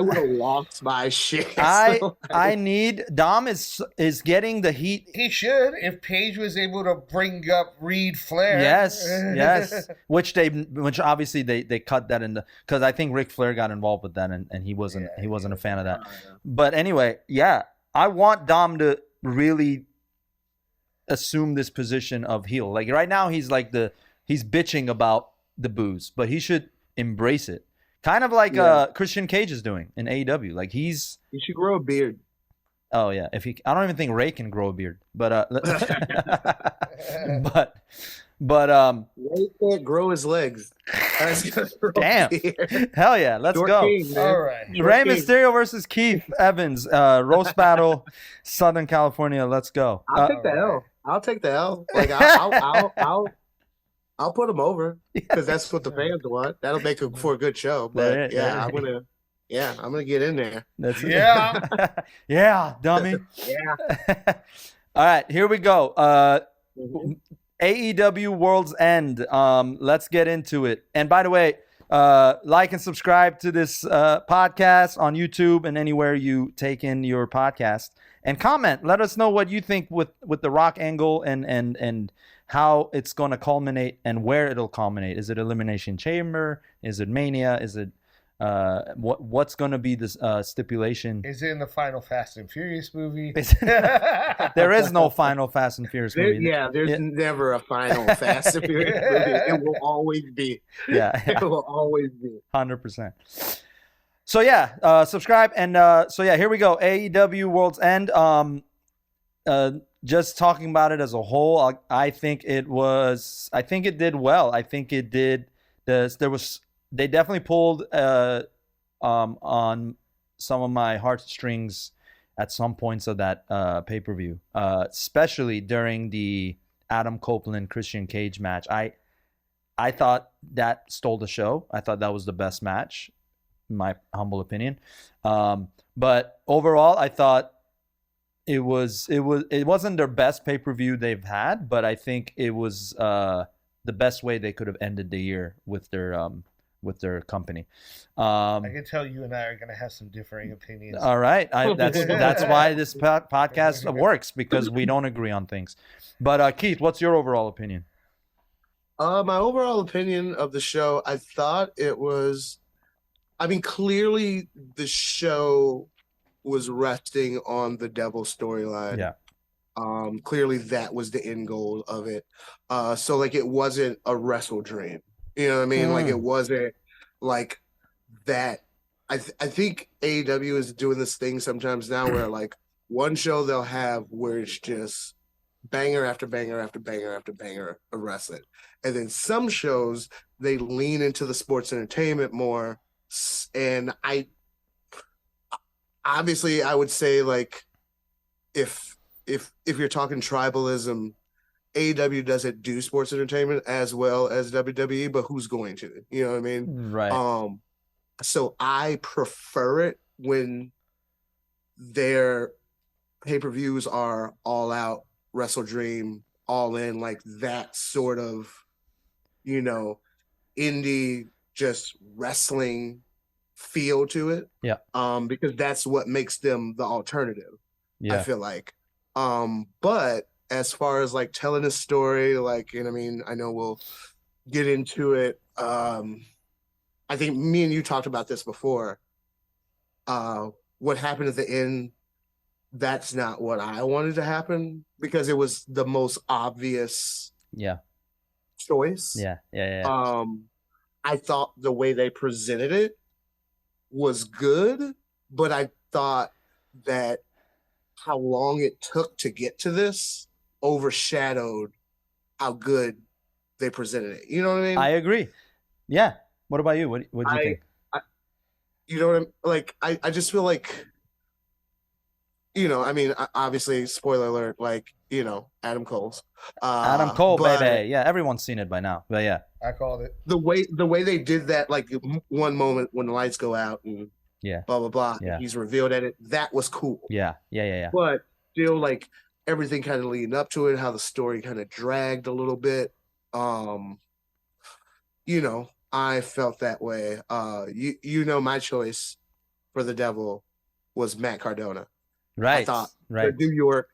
Speaker 5: would have lost my shit.
Speaker 1: I need Dom is getting the heat.
Speaker 4: He should if Paige was able to bring up Reed Flair.
Speaker 1: Yes. Which obviously they cut that in because I think Ric Flair got involved with that and he wasn't a fan of that. But anyway, yeah. I want Dom to really assume this position of heel. Like right now, he's bitching about the booze, but he should embrace it. Kind of like Christian Cage is doing in AEW. Like he
Speaker 5: should grow a beard.
Speaker 1: Oh yeah, I don't even think Ray can grow a beard, but
Speaker 5: Ray can't grow his legs.
Speaker 1: Damn. Hell yeah, let's go.
Speaker 5: King,
Speaker 4: all right.
Speaker 1: Rey Mysterio versus Keith Evans, roast battle, Southern California. Let's go.
Speaker 5: I'll take the L. I'll take the L. Like I'll put him over because that's what the fans want. That'll make it for a good show. But I'm gonna Yeah, I'm gonna get in there.
Speaker 1: That's
Speaker 4: Yeah.
Speaker 1: yeah, dummy.
Speaker 5: Yeah.
Speaker 1: All right, here we go.
Speaker 5: Mhm.
Speaker 1: AEW Worlds End. Let's get into it. And by the way, like and subscribe to this podcast on YouTube and anywhere you take in your podcast. And comment. Let us know what you think with the Rock angle and how it's going to culminate and where it'll culminate. Is it Elimination Chamber? Is it Mania? Is it what's going to be this stipulation?
Speaker 4: Is it in the final Fast and Furious movie?
Speaker 1: There is no final Fast and Furious movie.
Speaker 5: There's never a final Fast and Furious movie. It will always be.
Speaker 1: Yeah.
Speaker 5: It will always be.
Speaker 1: 100%. So yeah, subscribe and so yeah, here we go. AEW Worlds End. Just talking about it as a whole, I think it did well. I think it did. They definitely pulled on some of my heartstrings at some points of that pay-per-view, especially during the Adam Copeland Christian Cage match. I thought that stole the show. I thought that was the best match, in my humble opinion. But overall, I thought it wasn't their best pay-per-view they've had, but I think it was the best way they could have ended the year with their company.
Speaker 4: I can tell you and I are going to have some differing opinions.
Speaker 1: All right, that's why this podcast works, because we don't agree on things. But Keith, what's your overall opinion?
Speaker 5: My overall opinion of the show, I thought it was. I mean, clearly the show was resting on the Devil storyline.
Speaker 1: Yeah.
Speaker 5: Clearly that was the end goal of it. So like it wasn't a wrestle dream. You know what I mean? Like it wasn't like that. I think AEW is doing this thing sometimes now where like one show they'll have where it's just banger after banger after banger after banger of wrestling. And then some shows they lean into the sports entertainment more. And obviously I would say like if you're talking tribalism, AEW doesn't do sports entertainment as well as WWE, but who's going to? You know what I mean?
Speaker 1: Right.
Speaker 5: So I prefer it when their pay-per-views are all out, Wrestle Dream, all in, like that sort of, you know, indie just wrestling feel to it.
Speaker 1: Yeah.
Speaker 5: Because that's what makes them the alternative.
Speaker 1: Yeah.
Speaker 5: I feel like. But as far as like telling a story, like, and I mean, I know we'll get into it. I think me and you talked about this before. What happened at the end, that's not what I wanted to happen because it was the most obvious choice.
Speaker 1: Yeah.
Speaker 5: I thought the way they presented it was good, but I thought that how long it took to get to this overshadowed how good they presented it. You know what I mean?
Speaker 1: I agree. Yeah. What about you? What do you think?
Speaker 5: You know what I'm like? I just feel like, you know, I mean, obviously, spoiler alert, like, you know, Adam Cole's.
Speaker 1: Adam Cole, baby. Yeah, everyone's seen it by now. But yeah.
Speaker 4: I called it.
Speaker 5: The way they did that, like one moment when the lights go out and blah, blah, blah.
Speaker 1: Yeah.
Speaker 5: He's revealed at it. That was cool.
Speaker 1: Yeah.
Speaker 5: But still, like, everything kind of leading up to it, how the story kind of dragged a little bit. You know, I felt that way. You know, my choice for the Devil was Matt Cardona.
Speaker 1: Right.
Speaker 5: I thought
Speaker 1: right.
Speaker 5: the New York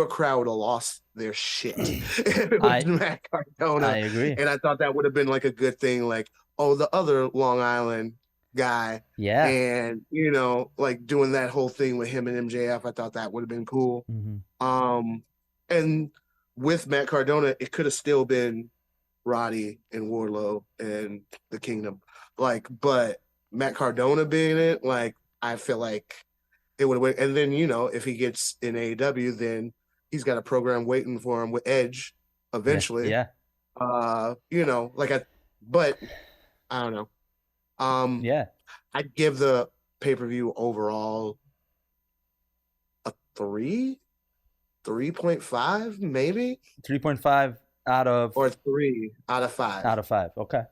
Speaker 5: crowd would have lost their shit. It was Matt Cardona.
Speaker 1: I agree.
Speaker 5: And I thought that would have been like a good thing, like, oh, the other Long Island guy.
Speaker 1: Yeah.
Speaker 5: And, you know, like doing that whole thing with him and MJF, I thought that would have been cool.
Speaker 1: Mm-hmm.
Speaker 5: And with Matt Cardona, it could have still been Roddy and Wardlow and the Kingdom. Like, but Matt Cardona being it, like, I feel like it would have went. And then, you know, if he gets in AEW, then he's got a program waiting for him with Edge eventually.
Speaker 1: Yeah.
Speaker 5: You know, like but I don't know.
Speaker 1: Yeah.
Speaker 5: I'd give the pay-per-view overall a 3.5, maybe
Speaker 1: 3.5 out of
Speaker 5: or 3 out of 5.
Speaker 1: Out of 5. Okay.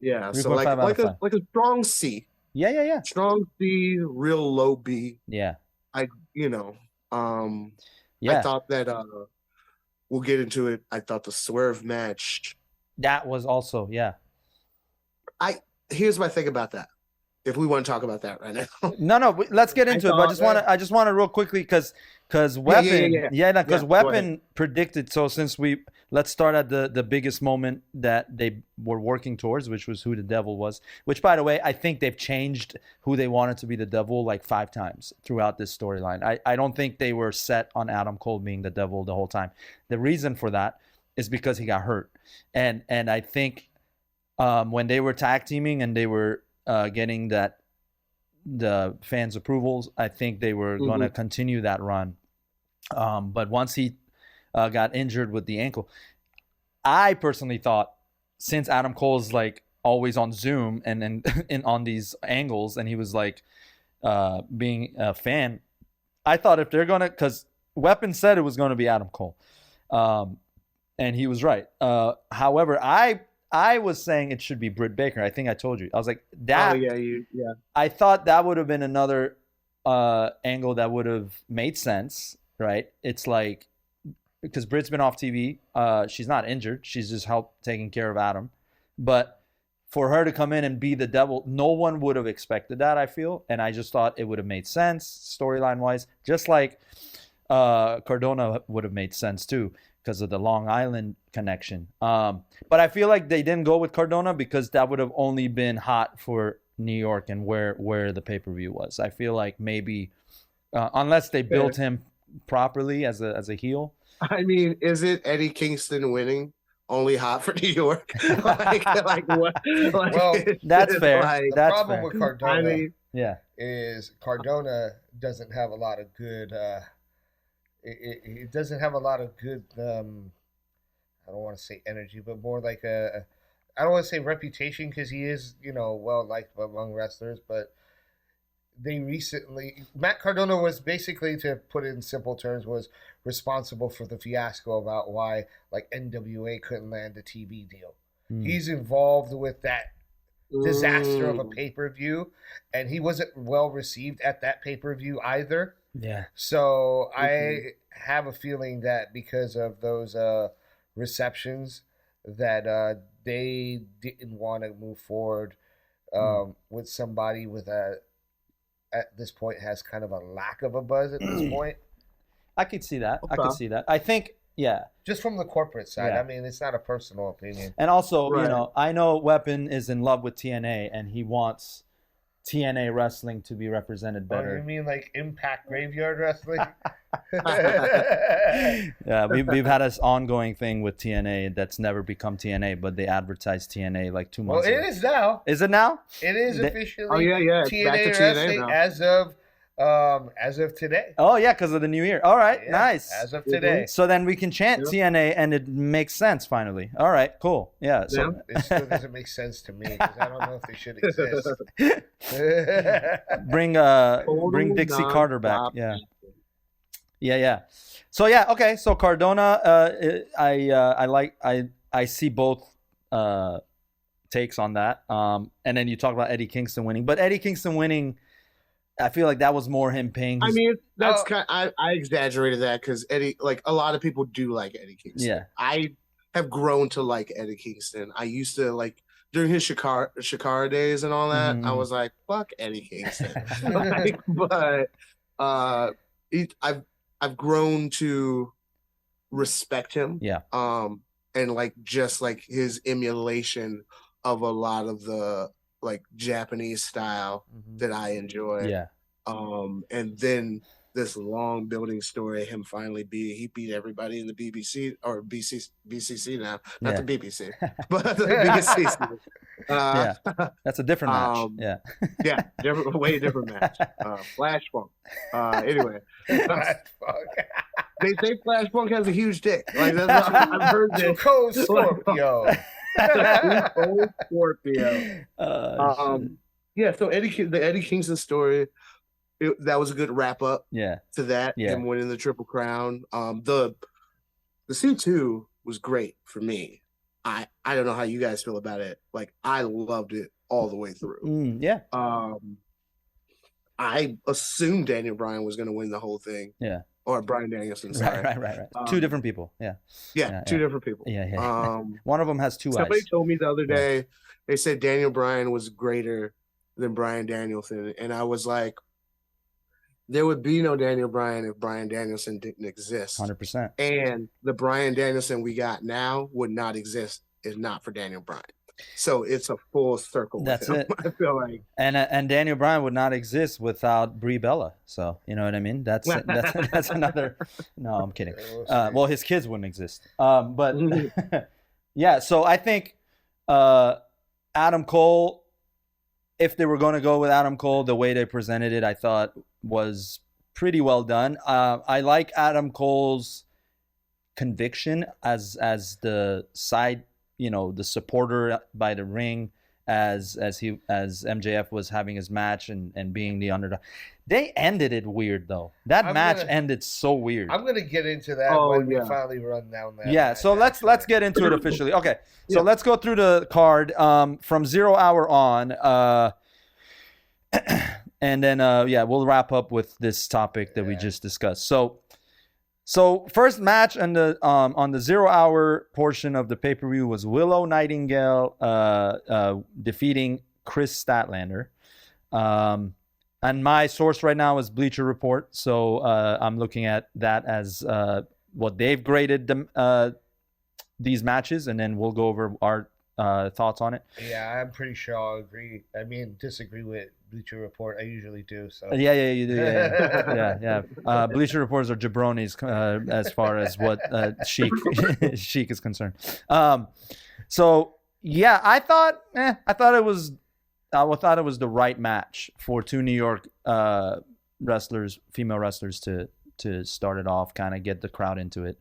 Speaker 5: Yeah.
Speaker 1: 3.5
Speaker 5: So like
Speaker 1: out of 5.
Speaker 5: a strong C.
Speaker 1: Yeah.
Speaker 5: Strong C, real low B.
Speaker 1: Yeah.
Speaker 5: I
Speaker 1: Yeah.
Speaker 5: thought that we'll get into it. I thought the Swerve match.
Speaker 1: That was also, yeah.
Speaker 5: Here's my thing about that. If we want to talk about that right now.
Speaker 1: No, let's get into it. But I just want to real quickly because Weapon, because Weapon predicted. So since let's start at the biggest moment that they were working towards, which was who the Devil was. Which, by the way, I think they've changed who they wanted to be the Devil like 5 times throughout this storyline. I don't think they were set on Adam Cole being the Devil the whole time. The reason for that is because he got hurt, and I think when they were tag teaming and they were getting the fans' approvals, I think they were going to continue that run. But once he got injured with the ankle, I personally thought, since Adam Cole's like always on Zoom and on these angles, and he was like being a fan, I thought if they're going to, because Weapon said it was going to be Adam Cole, and he was right. However, I was saying it should be Britt Baker. I think I told you. I was like, that.
Speaker 5: Oh, yeah.
Speaker 1: I thought that would have been another angle that would have made sense, right? It's like, because Britt's been off TV. She's not injured. She's just helped taking care of Adam. But for her to come in and be the Devil, no one would have expected that, I feel. And I just thought it would have made sense storyline-wise. Just like Cardona would have made sense, too, because of the Long Island connection. But I feel like they didn't go with Cardona because that would have only been hot for New York and where the pay-per-view was. I feel like maybe unless they built him properly as a heel.
Speaker 5: I mean, is it Eddie Kingston winning only hot for New York? like what? Like,
Speaker 4: Well,
Speaker 1: that's fair.
Speaker 5: Like,
Speaker 1: That's
Speaker 4: problem
Speaker 1: fair.
Speaker 4: with Cardona
Speaker 1: is
Speaker 4: Cardona doesn't have a lot of good. It doesn't have a lot of good. I don't want to say energy, but more like I don't want to say reputation, because he is, well liked among wrestlers. But Matt Cardona was basically, to put it in simple terms, was responsible for the fiasco about why like NWA couldn't land a TV deal. He's involved with that disaster of a pay-per-view, and he wasn't well received at that pay-per-view either.
Speaker 1: Yeah.
Speaker 4: So I have a feeling that because of those receptions, that they didn't want to move forward with somebody with at this point has kind of a lack of a buzz at this point.
Speaker 1: I could see that.
Speaker 5: Okay.
Speaker 1: I could see that. I think, yeah.
Speaker 4: Just from the corporate side.
Speaker 1: Yeah.
Speaker 4: I mean, it's not a personal opinion.
Speaker 1: And also,
Speaker 5: Right.
Speaker 1: I know Weapon is in love with TNA, and he wants TNA wrestling to be represented
Speaker 4: Oh,
Speaker 1: better.
Speaker 4: you mean like Impact Graveyard Wrestling?
Speaker 1: Yeah, we've had this ongoing thing with TNA that's never become TNA, but they advertised TNA like 2
Speaker 4: Well,
Speaker 1: months
Speaker 4: it
Speaker 1: ago.
Speaker 4: is now.
Speaker 1: Is it now?
Speaker 4: It is
Speaker 1: They-
Speaker 4: officially
Speaker 5: Oh, yeah. It's back to
Speaker 4: TNA
Speaker 5: TNA
Speaker 4: Wrestling
Speaker 5: now.
Speaker 4: as of today.
Speaker 1: Oh yeah, because of the new year. All right,
Speaker 4: Yeah,
Speaker 1: nice.
Speaker 4: As of today.
Speaker 1: So then we can chant
Speaker 5: Yeah.
Speaker 1: TNA, and it makes sense finally. All right, cool. Yeah. So
Speaker 4: It still doesn't make sense to me, because I don't know if they should exist.
Speaker 1: bring Dixie Carter back.
Speaker 5: nonstop.
Speaker 1: Yeah. So yeah, okay. So Cardona, I see both takes on that. And then you talk about Eddie Kingston winning, but Eddie Kingston winning, I feel like that was more him paying.
Speaker 5: I mean, that's I exaggerated that because Eddie, like a lot of people do like Eddie Kingston.
Speaker 1: Yeah.
Speaker 5: I have grown to like Eddie Kingston. I used to like during his Shakara days and all that. I was like, fuck Eddie Kingston. But I've grown to respect him.
Speaker 1: Yeah.
Speaker 5: And like just like his emulation of a lot of the like Japanese style that I enjoy.
Speaker 1: Yeah.
Speaker 5: And then this long building story, him finally he beat everybody in the BBC or BCC now, not the BBC, but the BCC.
Speaker 1: Yeah. That's a different match. Yeah.
Speaker 5: Way different match. Flash Funk. Anyway, they say Flash Funk has a huge dick. Like that's what I've heard
Speaker 4: Too
Speaker 5: this.
Speaker 4: cold Scorpio.
Speaker 5: Old Scorpio. Yeah, so the Eddie Kingston story, that was a good wrap up
Speaker 1: Yeah.
Speaker 5: to that.
Speaker 1: Yeah.
Speaker 5: Him winning the Triple Crown. The C2 was great for me. I don't know how you guys feel about it. Like I loved it all the way through.
Speaker 1: Yeah.
Speaker 5: I assumed Daniel Bryan was going to win the whole thing.
Speaker 1: Yeah.
Speaker 5: Or Bryan Danielson, sorry.
Speaker 1: Right. Two different people. Yeah.
Speaker 5: Two different people.
Speaker 1: Yeah. One of them has two
Speaker 5: somebody
Speaker 1: eyes.
Speaker 5: told me the other day, they said Daniel Bryan was greater than Bryan Danielson. And I was like, there would be no Daniel Bryan if Bryan Danielson didn't exist.
Speaker 1: 100%.
Speaker 5: And the Bryan Danielson we got now would not exist if not for Daniel Bryan. So it's a full circle.
Speaker 1: That's
Speaker 5: with him,
Speaker 1: it.
Speaker 5: I feel like.
Speaker 1: And Daniel Bryan would not exist without Brie Bella. So you know what I mean? That's another. No, I'm kidding. Well, his kids wouldn't exist. But yeah. So I think Adam Cole, if they were going to go with Adam Cole, the way they presented it, I thought was pretty well done. I like Adam Cole's conviction as the side, the supporter by the ring, as MJF was having his match and being the underdog. They ended it weird though. That match ended so weird.
Speaker 4: I'm gonna get into that when we finally run down that.
Speaker 1: Yeah, so let's get into it officially. Okay, so let's go through the card from 0 hour on, and then we'll wrap up with this topic that we just discussed. So first match on the 0 hour portion of the pay-per-view was Willow Nightingale defeating Chris Statlander. And my source right now is Bleacher Report, so I'm looking at that as what they've graded these matches, and then we'll go over our thoughts on it.
Speaker 4: Yeah, I'm pretty sure I'll agree. I mean, disagree with Bleacher Report. I usually do. So
Speaker 1: yeah, you do. Yeah. Bleacher Reporters are jabronis as far as what Sheik is concerned. So yeah, I thought it was the right match for two New York female wrestlers to start it off, kind of get the crowd into it.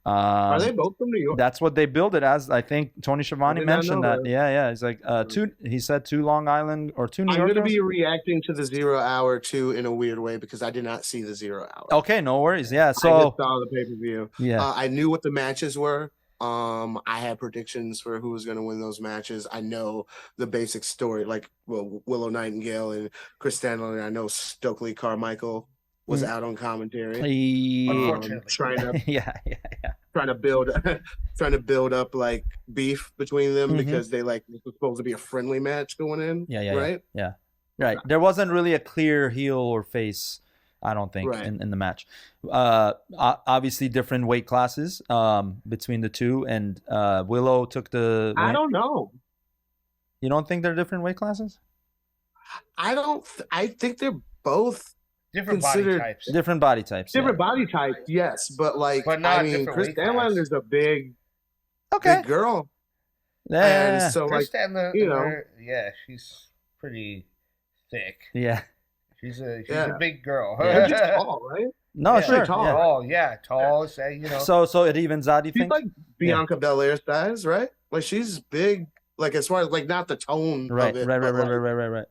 Speaker 5: Are they both from New York?
Speaker 1: That's what they billed it as. I think Tony Schiavone mentioned that. Yeah. He's like two. He said two Long Island or two New York.
Speaker 5: I'm going to be reacting to the 0 hour too in a weird way because I did not see the 0 hour.
Speaker 1: Okay, no worries. Yeah, so
Speaker 5: I just saw the pay-per-view.
Speaker 1: Yeah,
Speaker 5: I knew what the matches were. I had predictions for who was going to win those matches. I know the basic story, like Willow Nightingale and Chris Statlander. I know Stokely Carmichael was out on commentary.
Speaker 4: Unfortunately,
Speaker 5: trying to trying to build up like beef between them because they it was supposed to be a friendly match going in.
Speaker 1: Right. There wasn't really a clear heel or face, I don't think, in the match. Obviously different weight classes between the two, and Willow took the
Speaker 5: I don't know.
Speaker 1: You don't think they're different weight classes?
Speaker 5: I think they're both
Speaker 4: different body types.
Speaker 1: Different body types.
Speaker 5: Different body types, yes. But Chris Statlander's a big girl.
Speaker 1: Yeah.
Speaker 5: And so
Speaker 4: Chris Statlander, she's pretty thick.
Speaker 1: Yeah.
Speaker 4: She's a big girl.
Speaker 5: Yeah, she's tall, right?
Speaker 1: No, sure.
Speaker 4: Tall. Tall.
Speaker 1: So it evens out, you
Speaker 5: she's
Speaker 1: think?
Speaker 5: Like Bianca Belair size, right? Like she's big, like as far as like not the tone of it.
Speaker 1: Right.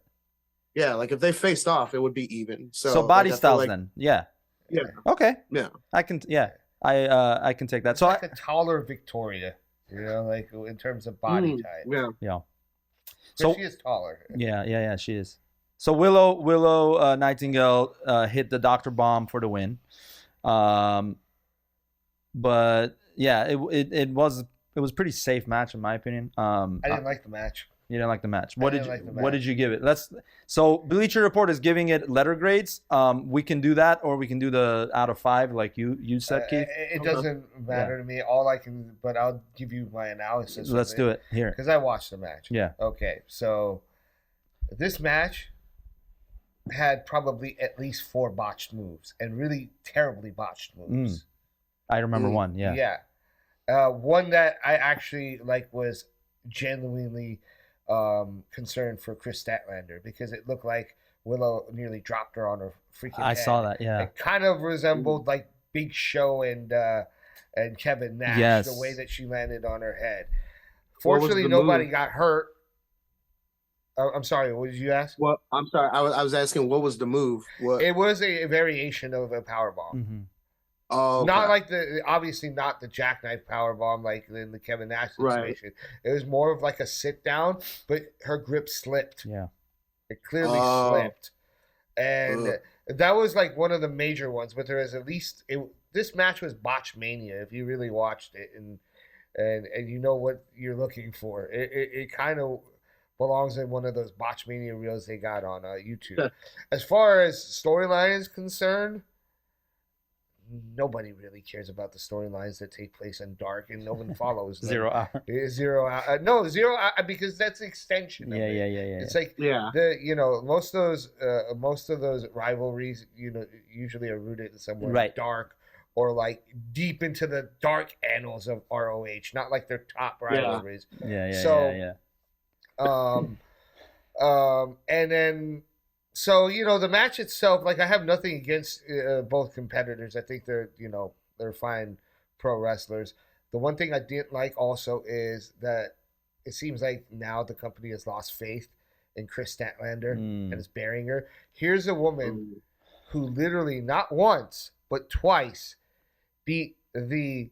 Speaker 5: Yeah, like if they faced off, it would be even. So
Speaker 1: body styles then. Yeah.
Speaker 5: Yeah.
Speaker 1: Okay.
Speaker 5: Yeah.
Speaker 1: I can I can take that.
Speaker 4: It's like a taller Victoria, like in terms of body type.
Speaker 1: Yeah.
Speaker 4: So she is taller.
Speaker 1: Yeah, she is. So Willow Nightingale hit the Dr. Bomb for the win. But yeah, it was a pretty safe match in my opinion. I
Speaker 4: didn't like the match.
Speaker 1: You didn't like the match. What did you give it? So Bleacher Report is giving it letter grades. We can do that, or we can do the out of 5 like you said, Keith.
Speaker 4: It doesn't matter to me. But I'll give you my analysis.
Speaker 1: Let's do it here
Speaker 4: because I watched the match.
Speaker 1: Yeah.
Speaker 4: Okay, so this match had probably at least 4 botched moves, and really terribly botched moves.
Speaker 1: I remember one. Yeah.
Speaker 4: Yeah. One that I actually was genuinely concerned for Chris Statlander because it looked like Willow nearly dropped her on her freaking head.
Speaker 1: I saw that. Yeah.
Speaker 4: It kind of resembled like Big Show and Kevin Nash, the way that she landed on her head. Fortunately, nobody got hurt. I'm sorry, what did you ask?
Speaker 5: Well, I'm sorry. I was asking what was the move? What?
Speaker 4: It was a variation of a powerbomb.
Speaker 5: Oh,
Speaker 4: Not
Speaker 5: okay.
Speaker 4: like obviously not the jackknife powerbomb like in the Kevin Nash
Speaker 5: Right.
Speaker 4: situation. It was more of like a sit down, but her grip slipped.
Speaker 1: Yeah.
Speaker 4: It clearly
Speaker 5: Oh.
Speaker 4: slipped, and
Speaker 5: Ugh.
Speaker 4: that was like one of the major ones. But there is at least this match was Botch Mania. If you really watched it and you know what you're looking for, it kind of belongs in one of those Botch Mania reels they got on YouTube. As far as storyline is concerned, nobody really cares about the storylines that take place in Dark, and no one follows them.
Speaker 1: 0 hour.
Speaker 4: 0 hour. No, 0 hour because that's the extension.
Speaker 1: Yeah,
Speaker 4: of it.
Speaker 1: yeah.
Speaker 4: It's like
Speaker 5: Yeah.
Speaker 4: most of those rivalries usually are rooted in somewhere
Speaker 1: Right.
Speaker 4: dark or like deep into the dark annals of ROH, not like their top rivalries.
Speaker 1: Yeah.
Speaker 4: So- And then so the match itself, like I have nothing against both competitors. I think they're fine pro wrestlers. The one thing I didn't like also is that it seems like now the company has lost faith in Chris Statlander and is burying her. Here's a woman who literally not once but twice beat the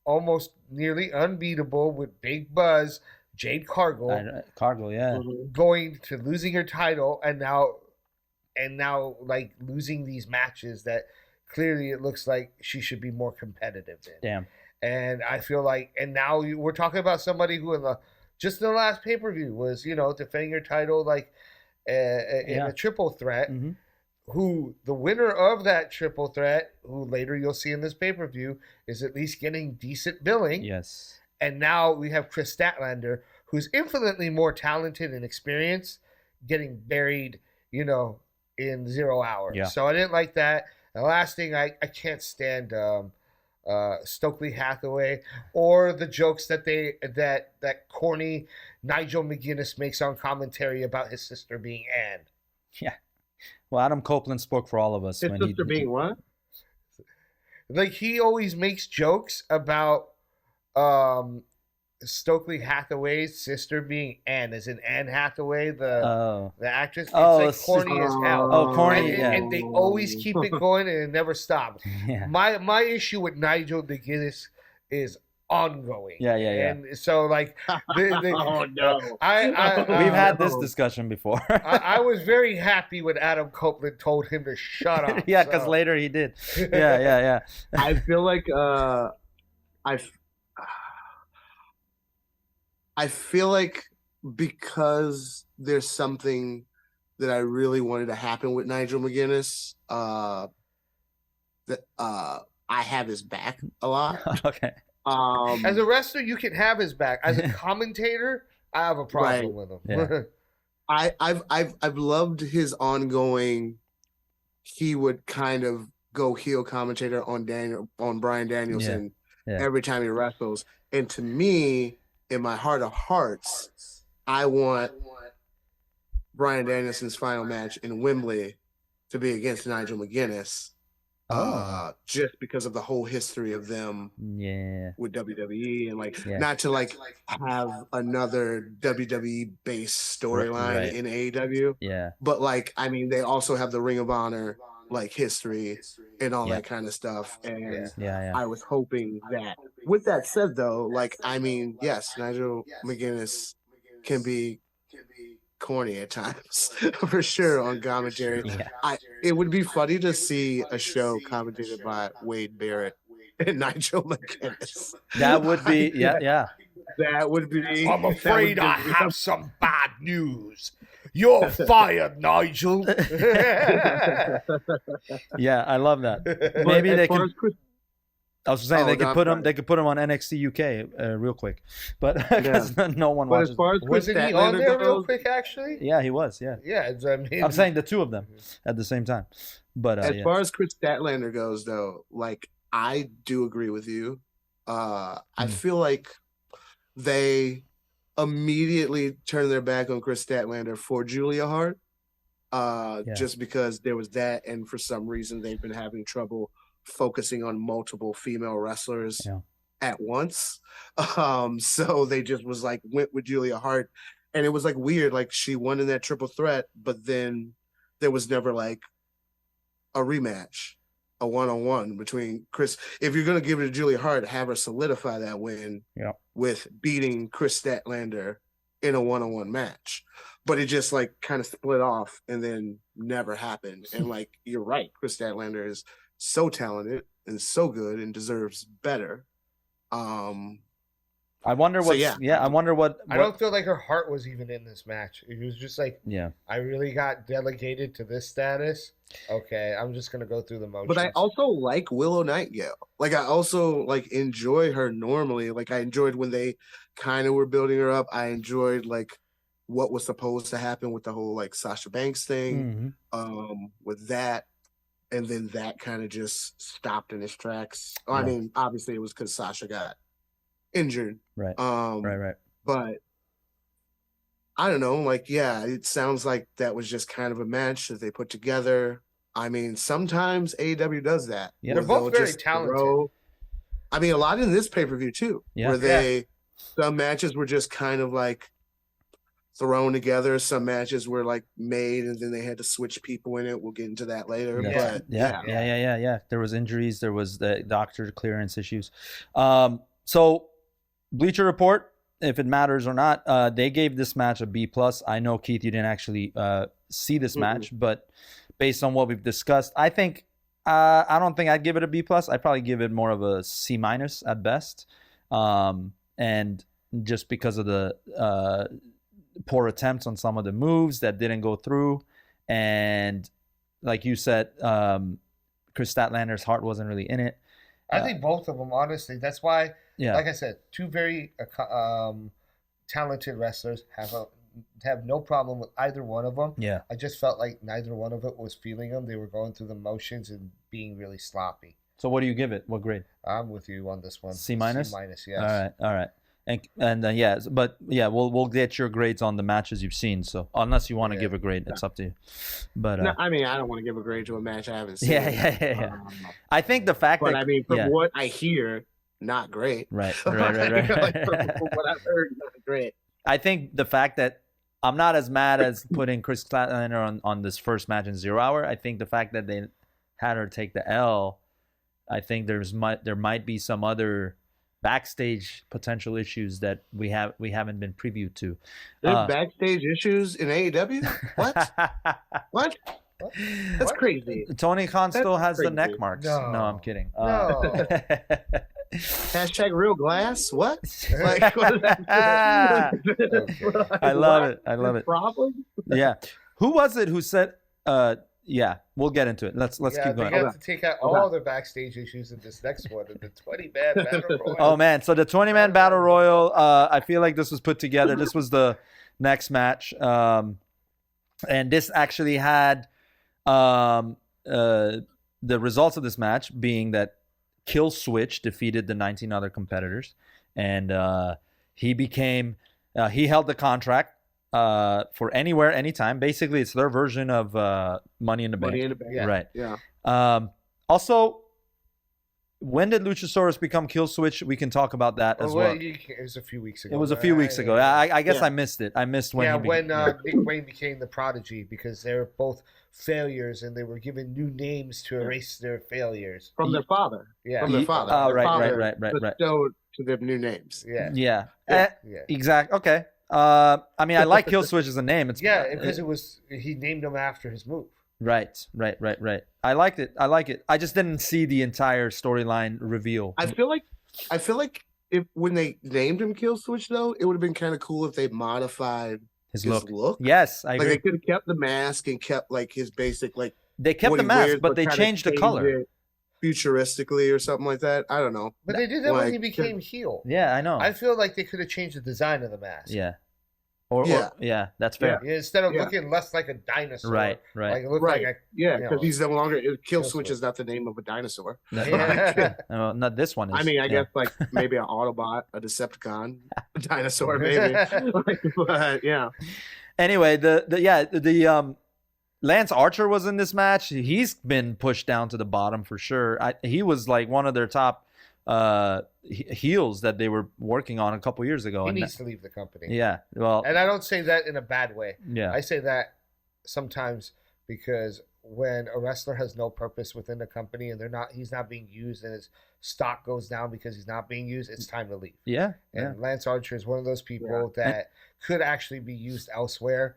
Speaker 4: almost nearly unbeatable with big buzz Jade Cargill,
Speaker 1: Cargill, yeah.
Speaker 4: going to losing her title and now like losing these matches that clearly it looks like she should be more competitive in.
Speaker 1: Damn.
Speaker 4: And I feel like, and now we're talking about somebody who in the last pay-per-view was defending her title like in a triple threat.
Speaker 1: Mm-hmm.
Speaker 4: Who the winner of that triple threat, who later you'll see in this pay-per-view, is at least getting decent billing.
Speaker 1: Yes.
Speaker 4: And now we have Chris Statlander, who's infinitely more talented and experienced, getting buried, in 0 hour.
Speaker 1: Yeah.
Speaker 4: So I didn't like that. The last thing, I can't stand Stokely Hathaway or the jokes that that corny Nigel McGuinness makes on commentary about his sister being Anne.
Speaker 1: Yeah. Well, Adam Copeland spoke for all of us.
Speaker 5: His
Speaker 1: when
Speaker 5: sister being what?
Speaker 4: Like he always makes jokes about Stokely Hathaway's sister being Anne, as in Anne Hathaway, the actress. It's like corny as hell.
Speaker 1: Oh, corny,
Speaker 4: and,
Speaker 1: yeah.
Speaker 4: and they always keep it going, and it never stops.
Speaker 1: Yeah.
Speaker 4: My issue with Nigel McGuinness is ongoing.
Speaker 1: Yeah.
Speaker 4: And so like,
Speaker 5: Oh no!
Speaker 1: We've had this discussion before.
Speaker 5: Uh-huh.
Speaker 4: I was very happy when Adam Copeland told him to shut up.
Speaker 1: Yeah, because
Speaker 4: so.
Speaker 1: later he did. Yeah.
Speaker 5: I feel like I feel like because there's something that I really wanted to happen with Nigel McGuinness, that I have his back a lot.
Speaker 1: Okay.
Speaker 4: As a wrestler, you can have his back. As a commentator, I have a problem with him.
Speaker 1: Yeah.
Speaker 5: I've loved his ongoing. He would kind of go heel commentator on Bryan Danielson every time he wrestles, and to me, in my heart of hearts, I want Bryan Danielson's final match in Wembley to be against Nigel McGuinness. Just because of the whole history of them with WWE and not to have another WWE based storyline in AEW.
Speaker 1: Yeah.
Speaker 5: But they also have the Ring of Honor history and all that kind of stuff. And I was hoping that. With that said though, yes, Nigel McGuinness can be corny at times for sure on commentary. It would be funny to see a show commentated by Wade Barrett and Nigel McGuinness.
Speaker 1: That would be
Speaker 5: That would be.
Speaker 4: I'm afraid I have some bad news. You're fired, Nigel.
Speaker 1: Yeah, I love that. Maybe they can. I was saying they could put him. They could put him on NXT UK real quick, but because no one watches.
Speaker 5: As far as
Speaker 4: Wasn't he on there real quick? Actually,
Speaker 1: yeah, he was. Yeah,
Speaker 4: yeah.
Speaker 1: I'm saying the two of them at the same time. But
Speaker 5: as far as Chris Statlander goes, though, I do agree with you. I feel like they immediately turned their back on Chris Statlander for Julia Hart, just because there was that, and for some reason they've been having trouble focusing on multiple female wrestlers at once. So they just went with Julia Hart, and it was weird. She won in that triple threat, but then there was never a rematch. a one-on-one between Chris. If you're going to give it to Julia Hart, have her solidify that win with beating Chris Statlander in a one-on-one match. But it just like kind of split off and then never happened. And like, you're right. Chris Statlander is so talented and so good and deserves better.
Speaker 1: I wonder what. I wonder what.
Speaker 4: I don't feel like her heart was even in this match. It was just like,
Speaker 1: yeah,
Speaker 4: I really got delegated to this status. Okay, I'm just gonna go through the motions.
Speaker 5: But I also like Willow Nightingale. Like I also like enjoy her normally. Like I enjoyed when they kind of were building her up. I enjoyed like what was supposed to happen with the whole like Sasha Banks thing. With that. And then that kind of just stopped in its tracks. I mean, obviously it was because Sasha got injured.
Speaker 1: Right. Right.
Speaker 5: But I don't know. Like, yeah, it sounds like that was just kind of a match that they put together. I mean, sometimes AEW does that.
Speaker 4: Yeah, they're both very talented.
Speaker 5: I mean, a lot in this pay-per-view too, where some matches were just kind of like thrown together. Some matches were like made and then they had to switch people in it. We'll get into that later.
Speaker 1: Yeah.
Speaker 5: But
Speaker 1: yeah. There was injuries. There was the doctor clearance issues. So Bleacher Report, if it matters or not, they gave this match a B+. I know, Keith, you didn't actually see this match, but based on what we've discussed, I think I don't think I'd give it a B+. I'd probably give it more of a C- at best. And just because of the poor attempts on some of the moves that didn't go through, and like you said, Chris Statlander's heart wasn't really in it.
Speaker 4: I think both of them, honestly. That's why, like I said, two very talented wrestlers have no problem with either one of them.
Speaker 1: Yeah,
Speaker 4: I just felt like neither one of it was feeling them. They were going through the motions and being really sloppy.
Speaker 1: So what do you give it? What grade?
Speaker 4: I'm with you on this one.
Speaker 1: C-?
Speaker 4: C-, yes.
Speaker 1: All right. We'll get your grades on the matches you've seen. So unless you want to give a grade, it's up to you. But
Speaker 5: no, I mean, I don't want to give a grade to a match I haven't seen.
Speaker 1: Yeah. I think the fact
Speaker 5: but I mean, from what I hear, not great.
Speaker 1: Right.
Speaker 5: Like, from what I've heard, not great.
Speaker 1: I think the fact that I'm not as mad as putting Chris Statlander on this first match in 0 Hour. I think the fact that they had her take the L, I think there might be some other backstage potential issues that we haven't been previewed to.
Speaker 5: There's backstage issues in AEW? What? That's crazy.
Speaker 1: Tony Khan still has the neck marks. No, I'm kidding.
Speaker 4: No.
Speaker 5: Hashtag real glass? What? Like, what is that?
Speaker 1: I love it.
Speaker 5: Problem?
Speaker 1: Yeah. Who was it who said yeah, we'll get into it. Let's keep going.
Speaker 4: They have to take out all their backstage issues in this next one, in the 20-man battle royal.
Speaker 1: Oh man, so the 20-man battle royal, I feel like this was put together. This was the next match, and this actually had the results of this match being that Kill Switch defeated the 19 other competitors, and he held the contract for anywhere, anytime. Basically, it's their version of Money in the Bank.
Speaker 5: Money in the Bank.
Speaker 4: Yeah.
Speaker 1: Right.
Speaker 5: Yeah.
Speaker 1: Also, when did Luchasaurus become Kill Switch? We can talk about that as well.
Speaker 4: It was a few weeks ago.
Speaker 1: It was a few weeks ago. I guess I missed it. I missed when
Speaker 4: Nick Wayne became the Prodigy, because they were both failures and they were given new names to erase their failures.
Speaker 5: From their father.
Speaker 4: Yeah.
Speaker 5: From their father.
Speaker 1: Oh,
Speaker 5: Their
Speaker 1: right.
Speaker 5: bestowed to them new names.
Speaker 1: Yeah. Exactly. Okay. I mean, I like Kill Switch as a name. It's
Speaker 4: because he named him after his move.
Speaker 1: Right. I liked it. I just didn't see the entire storyline reveal.
Speaker 5: I feel like when they named him Kill Switch, though, it would have been kind of cool if they modified his look.
Speaker 1: Yes, I agree.
Speaker 5: They could have kept the mask and kept like his basic
Speaker 1: They kept the mask, but they changed the color.
Speaker 5: Futuristically or something like that. I don't know.
Speaker 4: But they did that when he became heel.
Speaker 1: Yeah, I know.
Speaker 4: I feel like they could have changed the design of the mask.
Speaker 1: Yeah. Or that's fair.
Speaker 4: Yeah, instead of looking less like a dinosaur.
Speaker 1: Right.
Speaker 4: Like it looked like
Speaker 5: because he's no longer Kill Switch is not the name of a dinosaur.
Speaker 1: No, not this one.
Speaker 5: I mean, I guess like maybe an Autobot, a Decepticon, a dinosaur, maybe. But yeah.
Speaker 1: Anyway, the Lance Archer was in this match. He's been pushed down to the bottom for sure. He was like one of their top heels that they were working on a couple years ago.
Speaker 4: He needs to leave the company.
Speaker 1: Yeah, well,
Speaker 4: and I don't say that in a bad way.
Speaker 1: Yeah,
Speaker 4: I say that sometimes because when a wrestler has no purpose within the company and he's not being used and his stock goes down because he's not being used, it's time to leave.
Speaker 1: Yeah.
Speaker 4: And Lance Archer is one of those people that could actually be used elsewhere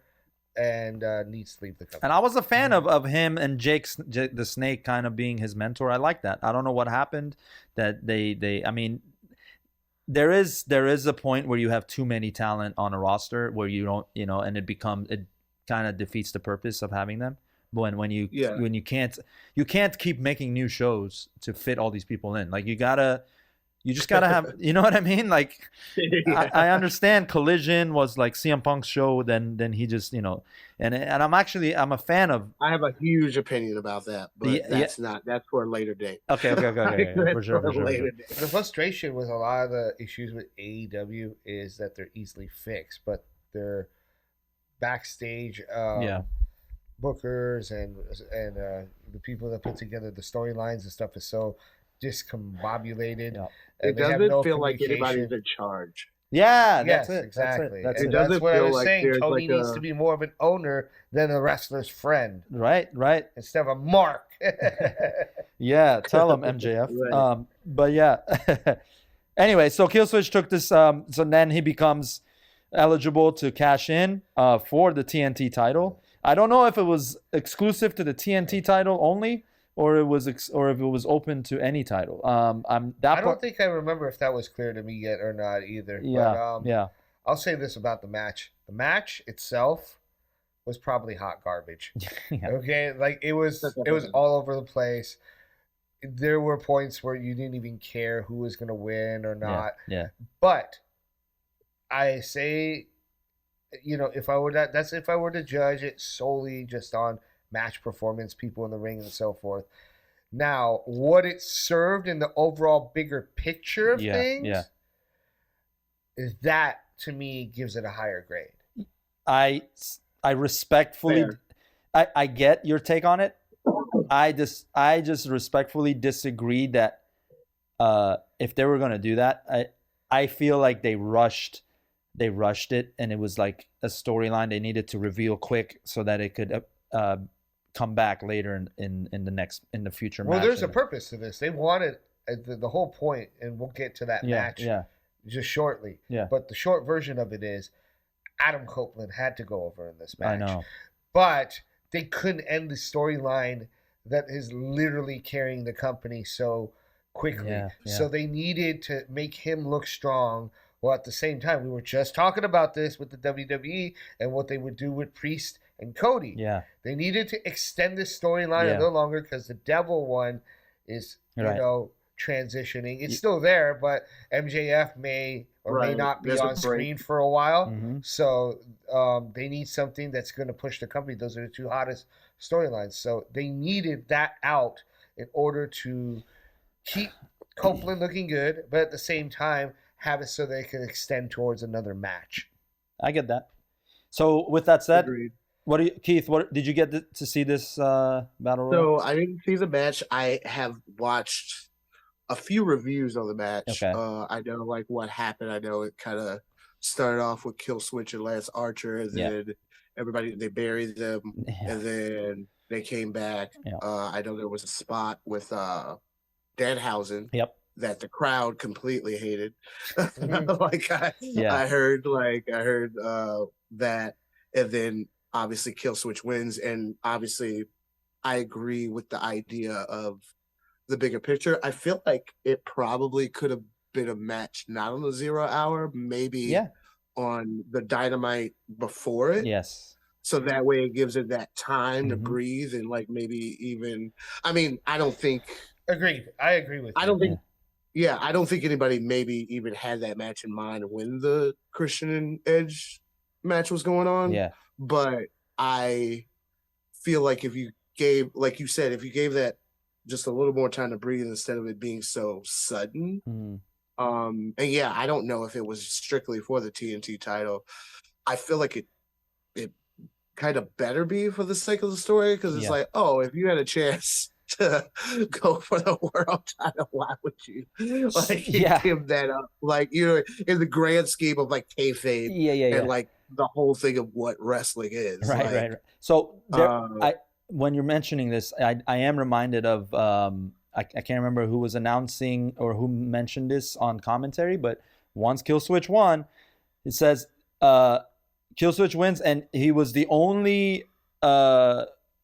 Speaker 4: and needs to leave the company.
Speaker 1: And I was a fan of him and Jake the Snake kind of being his mentor. I like that. I don't know what happened that I mean, there is a point where you have too many talent on a roster where you don't, and it kind of defeats the purpose of having them. When you can't keep making new shows to fit all these people in. Like you just gotta have, you know what I mean? Like I understand Collision was like CM Punk's show, then he just, and I'm a fan of.
Speaker 5: I have a huge opinion about that, but that's for a later date.
Speaker 1: Okay. For sure.
Speaker 4: The frustration with a lot of the issues with AEW is that they're easily fixed, but they're backstage bookers and the people that put together the storylines and stuff is so discombobulated.
Speaker 5: Yeah. It doesn't feel like anybody's in charge.
Speaker 1: Yeah,
Speaker 4: yes,
Speaker 1: that's it.
Speaker 4: Exactly.
Speaker 1: That's
Speaker 5: it.
Speaker 4: That's what I was saying. Tony
Speaker 5: like
Speaker 4: needs to be more of an owner than a wrestler's friend.
Speaker 1: Right.
Speaker 4: Instead of a mark.
Speaker 1: Yeah, tell him, MJF. Right. But yeah. Anyway, so Killswitch took this. So then he becomes eligible to cash in for the TNT title. I don't know if it was exclusive to the TNT title only, or if it was open to any title. I don't
Speaker 4: think I remember if that was clear to me yet or not either.
Speaker 1: Yeah,
Speaker 4: but, I'll say this about the match: the match itself was probably hot garbage.
Speaker 1: Yeah.
Speaker 4: Okay, like it was all over the place. There were points where you didn't even care who was going to win or not.
Speaker 1: Yeah.
Speaker 4: But I say, if I were to judge it solely just on match performance, people in the ring, and so forth. Now, what it served in the overall bigger picture of things, is that to me gives it a higher grade.
Speaker 1: I respectfully, I get your take on it. I just respectfully disagree that if they were going to do that, I feel like they rushed it, and it was like a storyline they needed to reveal quick so that it could come back later in the future match.
Speaker 4: Well, there's a purpose to this. They wanted the whole point, and we'll get to that match just shortly.
Speaker 1: Yeah.
Speaker 4: But the short version of it is Adam Copeland had to go over in this match.
Speaker 1: I know.
Speaker 4: But they couldn't end the storyline that is literally carrying the company so quickly.
Speaker 1: Yeah.
Speaker 4: So they needed to make him look strong. Well, at the same time, we were just talking about this with the WWE and what they would do with Priest and Cody.
Speaker 1: Yeah.
Speaker 4: They needed to extend this storyline a little longer because the Devil one is, transitioning. It's still there, but MJF may or may not be on screen for a while.
Speaker 1: Mm-hmm.
Speaker 4: So they need something that's going to push the company. Those are the two hottest storylines. So they needed that out in order to keep Copeland looking good, but at the same time, have it so they can extend towards another match.
Speaker 1: I get that. So with that said,
Speaker 5: Agreed.
Speaker 1: Keith, what did you get to see this battle royal?
Speaker 5: So I didn't see the match. I have watched a few reviews of the match.
Speaker 1: Okay.
Speaker 5: I know like what happened. I know it kind of started off with Killswitch and Lance Archer, and then everybody, they buried them, and then they came back.
Speaker 1: Yeah.
Speaker 5: I know there was a spot with Danhausen.
Speaker 1: Yep.
Speaker 5: That the crowd completely hated.
Speaker 1: Mm-hmm.
Speaker 5: I heard that, and then obviously Killswitch wins, and obviously I agree with the idea of the bigger picture. I feel like it probably could have been a match not on the 0 hour, maybe on the Dynamite before it.
Speaker 1: Yes.
Speaker 5: So that way it gives it that time to breathe, and like maybe even, I mean, I don't think.
Speaker 4: Agreed. I agree with you.
Speaker 5: I don't think. Yeah, I don't think anybody maybe even had that match in mind when the Christian and Edge match was going on.
Speaker 1: Yeah.
Speaker 5: But I feel like if you gave, like you said, if you gave that just a little more time to breathe instead of it being so sudden. And yeah, I don't know if it was strictly for the TNT title. I feel like it kind of better be for the sake of the story, because it's like, oh, if you had a chance to go for the world title, why would you give that up? Like, in the grand scheme of like kayfabe and like the whole thing of what wrestling is.
Speaker 1: Right. So there, when you're mentioning this, I am reminded of I can't remember who was announcing or who mentioned this on commentary, but once Killswitch won, it says Killswitch wins, and he was the only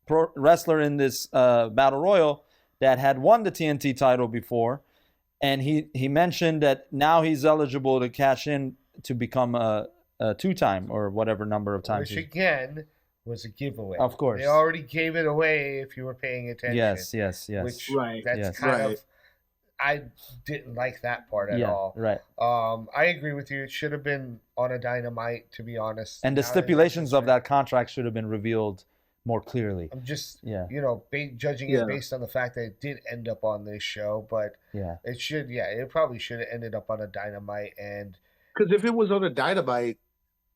Speaker 1: wrestler in this battle royal that had won the TNT title before, and he mentioned that now he's eligible to cash in to become a two-time or whatever number of times.
Speaker 4: Which again was a giveaway.
Speaker 1: Of course.
Speaker 4: They already gave it away if you were paying attention.
Speaker 1: Yes.
Speaker 4: Which
Speaker 5: Right.
Speaker 4: that's
Speaker 1: Yes.
Speaker 4: kind
Speaker 5: Right.
Speaker 4: of, I didn't like that part at all.
Speaker 1: Right.
Speaker 4: I agree with you. It should have been on a Dynamite, to be honest.
Speaker 1: And the
Speaker 4: Now
Speaker 1: stipulations
Speaker 4: that-
Speaker 1: of that contract should have been revealed more clearly.
Speaker 4: I'm just,
Speaker 1: Yeah.
Speaker 4: judging
Speaker 5: Yeah.
Speaker 4: it based on the fact that it did end up on this show, but
Speaker 1: Yeah.
Speaker 4: it probably should have ended up on a Dynamite. And
Speaker 5: Because if it was on a Dynamite,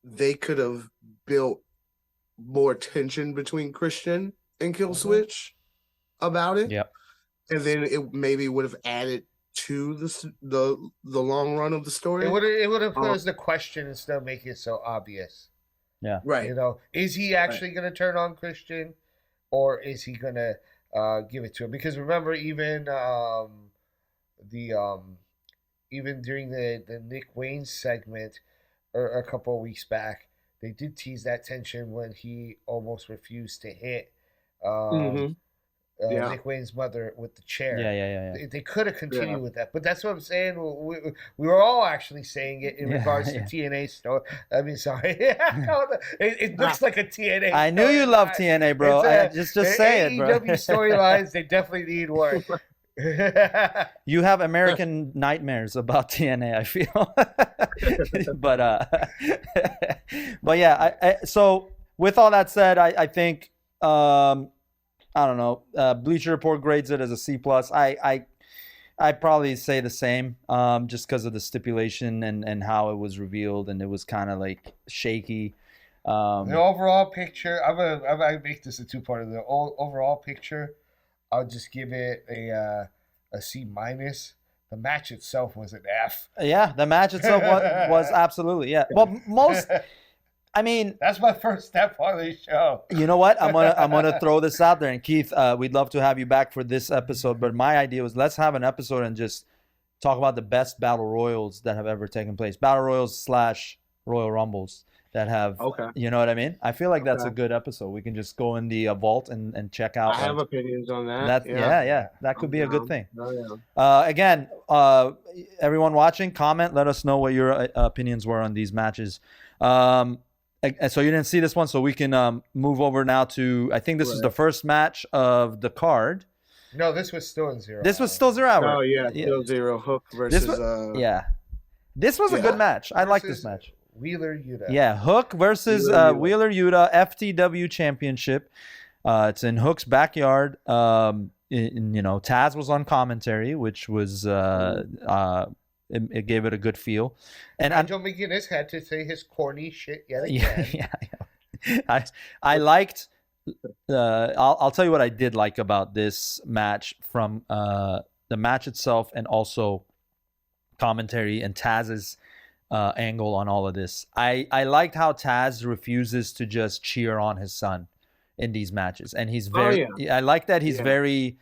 Speaker 5: they could have built more tension between Christian and Killswitch about it.
Speaker 1: Yep.
Speaker 5: And then it maybe would have added to the long run of the story.
Speaker 4: it would have posed the question instead of making it so obvious.
Speaker 5: Right.
Speaker 4: Is he actually going to turn on Christian, or is he going to give it to him? Because remember, even even during the Nick Wayne segment a couple of weeks back, they did tease that tension when he almost refused to hit
Speaker 5: Mhm. Yeah.
Speaker 4: Nick Wayne's mother with the chair.
Speaker 1: Yeah.
Speaker 4: They could have continued
Speaker 5: Yeah.
Speaker 4: with that, but that's what I'm saying. We were all actually saying it in
Speaker 1: Yeah,
Speaker 4: regards
Speaker 1: yeah.
Speaker 4: to TNA story. I mean, sorry, it looks like a TNA.
Speaker 1: I knew you loved
Speaker 4: storyline.
Speaker 1: TNA, bro.
Speaker 4: It's
Speaker 1: Just say it, bro.
Speaker 4: AEW storylines, they definitely need work.
Speaker 1: You have American nightmares about TNA, I feel. but yeah, so with all that said, I think I don't know. Bleacher Report grades it as a C+. I'd probably say the same, just because of the stipulation and how it was revealed, and it was kind of like shaky.
Speaker 4: The overall picture, I'm gonna make this a two-part. The overall picture, I'll just give it a C minus. The match itself was an F.
Speaker 1: Yeah, the match itself was absolutely, yeah. Well, I mean,
Speaker 4: that's my first step on the show.
Speaker 1: you know what? I'm gonna throw this out there, and Keith, we'd love to have you back for this episode. But my idea was let's have an episode and just talk about the best battle royals that have ever taken place, battle royals / Royal Rumbles that have.
Speaker 5: Okay.
Speaker 1: You know what I mean? I feel like that's a
Speaker 5: Okay.
Speaker 1: good episode. We can just go in the vault and check out.
Speaker 5: I have opinions on that.
Speaker 1: Yeah. That could be a good thing.
Speaker 5: Oh, yeah.
Speaker 1: Again, everyone watching, comment. Let us know what your opinions were on these matches. So you didn't see this one, so we can move over now to. I think this is the first match of the card.
Speaker 4: No, this was still in 0.
Speaker 1: This was still 0 hour.
Speaker 5: Oh yeah, still zero. Hook versus
Speaker 1: Yeah, this was a good match. I like this match.
Speaker 4: Wheeler Yuta.
Speaker 1: Yeah, Hook versus Wheeler Yuta FTW Championship. It's in Hook's backyard. Taz was on commentary, which was it gave it a good feel. And
Speaker 4: Nigel McGuinness had to say his corny shit yet again.
Speaker 1: I liked. I'll tell you what I did like about this match from the match itself, and also commentary and Taz's angle on all of this. I liked how Taz refuses to just cheer on his son in these matches, and he's very. I like that he's very.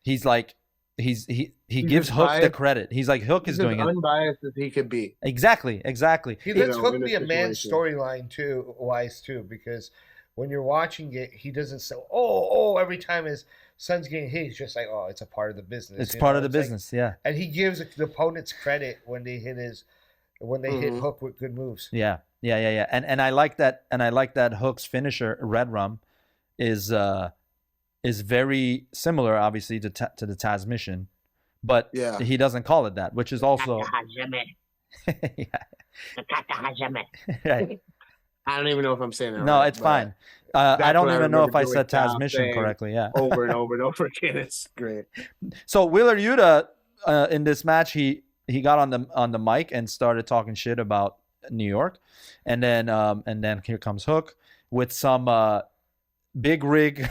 Speaker 1: He's like. He gives Hook the credit. He's like, Hook is doing it
Speaker 5: unbiased as he could be.
Speaker 1: Exactly.
Speaker 4: He lets Hook be a man storyline too, because when you're watching it, he doesn't say, oh, every time his son's getting hit, he's just like, oh, it's a part of the business.
Speaker 1: It's part of the business, yeah.
Speaker 4: And he gives the opponents credit when they hit hit Hook with good moves.
Speaker 1: Yeah. And I like that. And I like that Hook's finisher, Red Rum, is very similar, obviously, to the Taz mission, but he doesn't call it that, which is also.
Speaker 5: Right. I don't even know if I'm saying that.
Speaker 1: No,
Speaker 5: right,
Speaker 1: it's fine. I don't even know if I said Taz
Speaker 5: Tom
Speaker 1: mission correctly. Yeah.
Speaker 5: Over and over and over again. It's great.
Speaker 1: So Wheeler Yuta, in this match, he got on the mic and started talking shit about New York, and then here comes Hook with some big rig.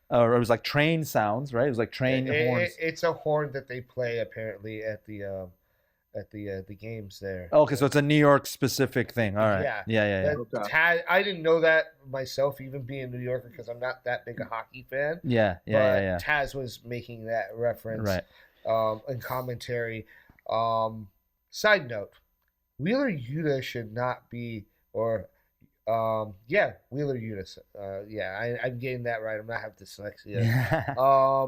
Speaker 1: Or it was like train sounds, right? It was like train horns.
Speaker 4: It's a horn that they play apparently at the the games there.
Speaker 1: Okay, so it's a New York specific thing. All right.
Speaker 4: Yeah.
Speaker 1: Yeah.
Speaker 4: That
Speaker 5: Okay.
Speaker 4: Taz, I didn't know that myself, even being a New Yorker, because I'm not that big a hockey fan.
Speaker 1: Yeah.
Speaker 4: But Taz was making that reference,
Speaker 1: Right.
Speaker 4: in commentary. Side note: Wheeler Yuta should not be, or Wheeler Yuta. I'm getting that right. I'm not having dyslexia.
Speaker 1: Yeah.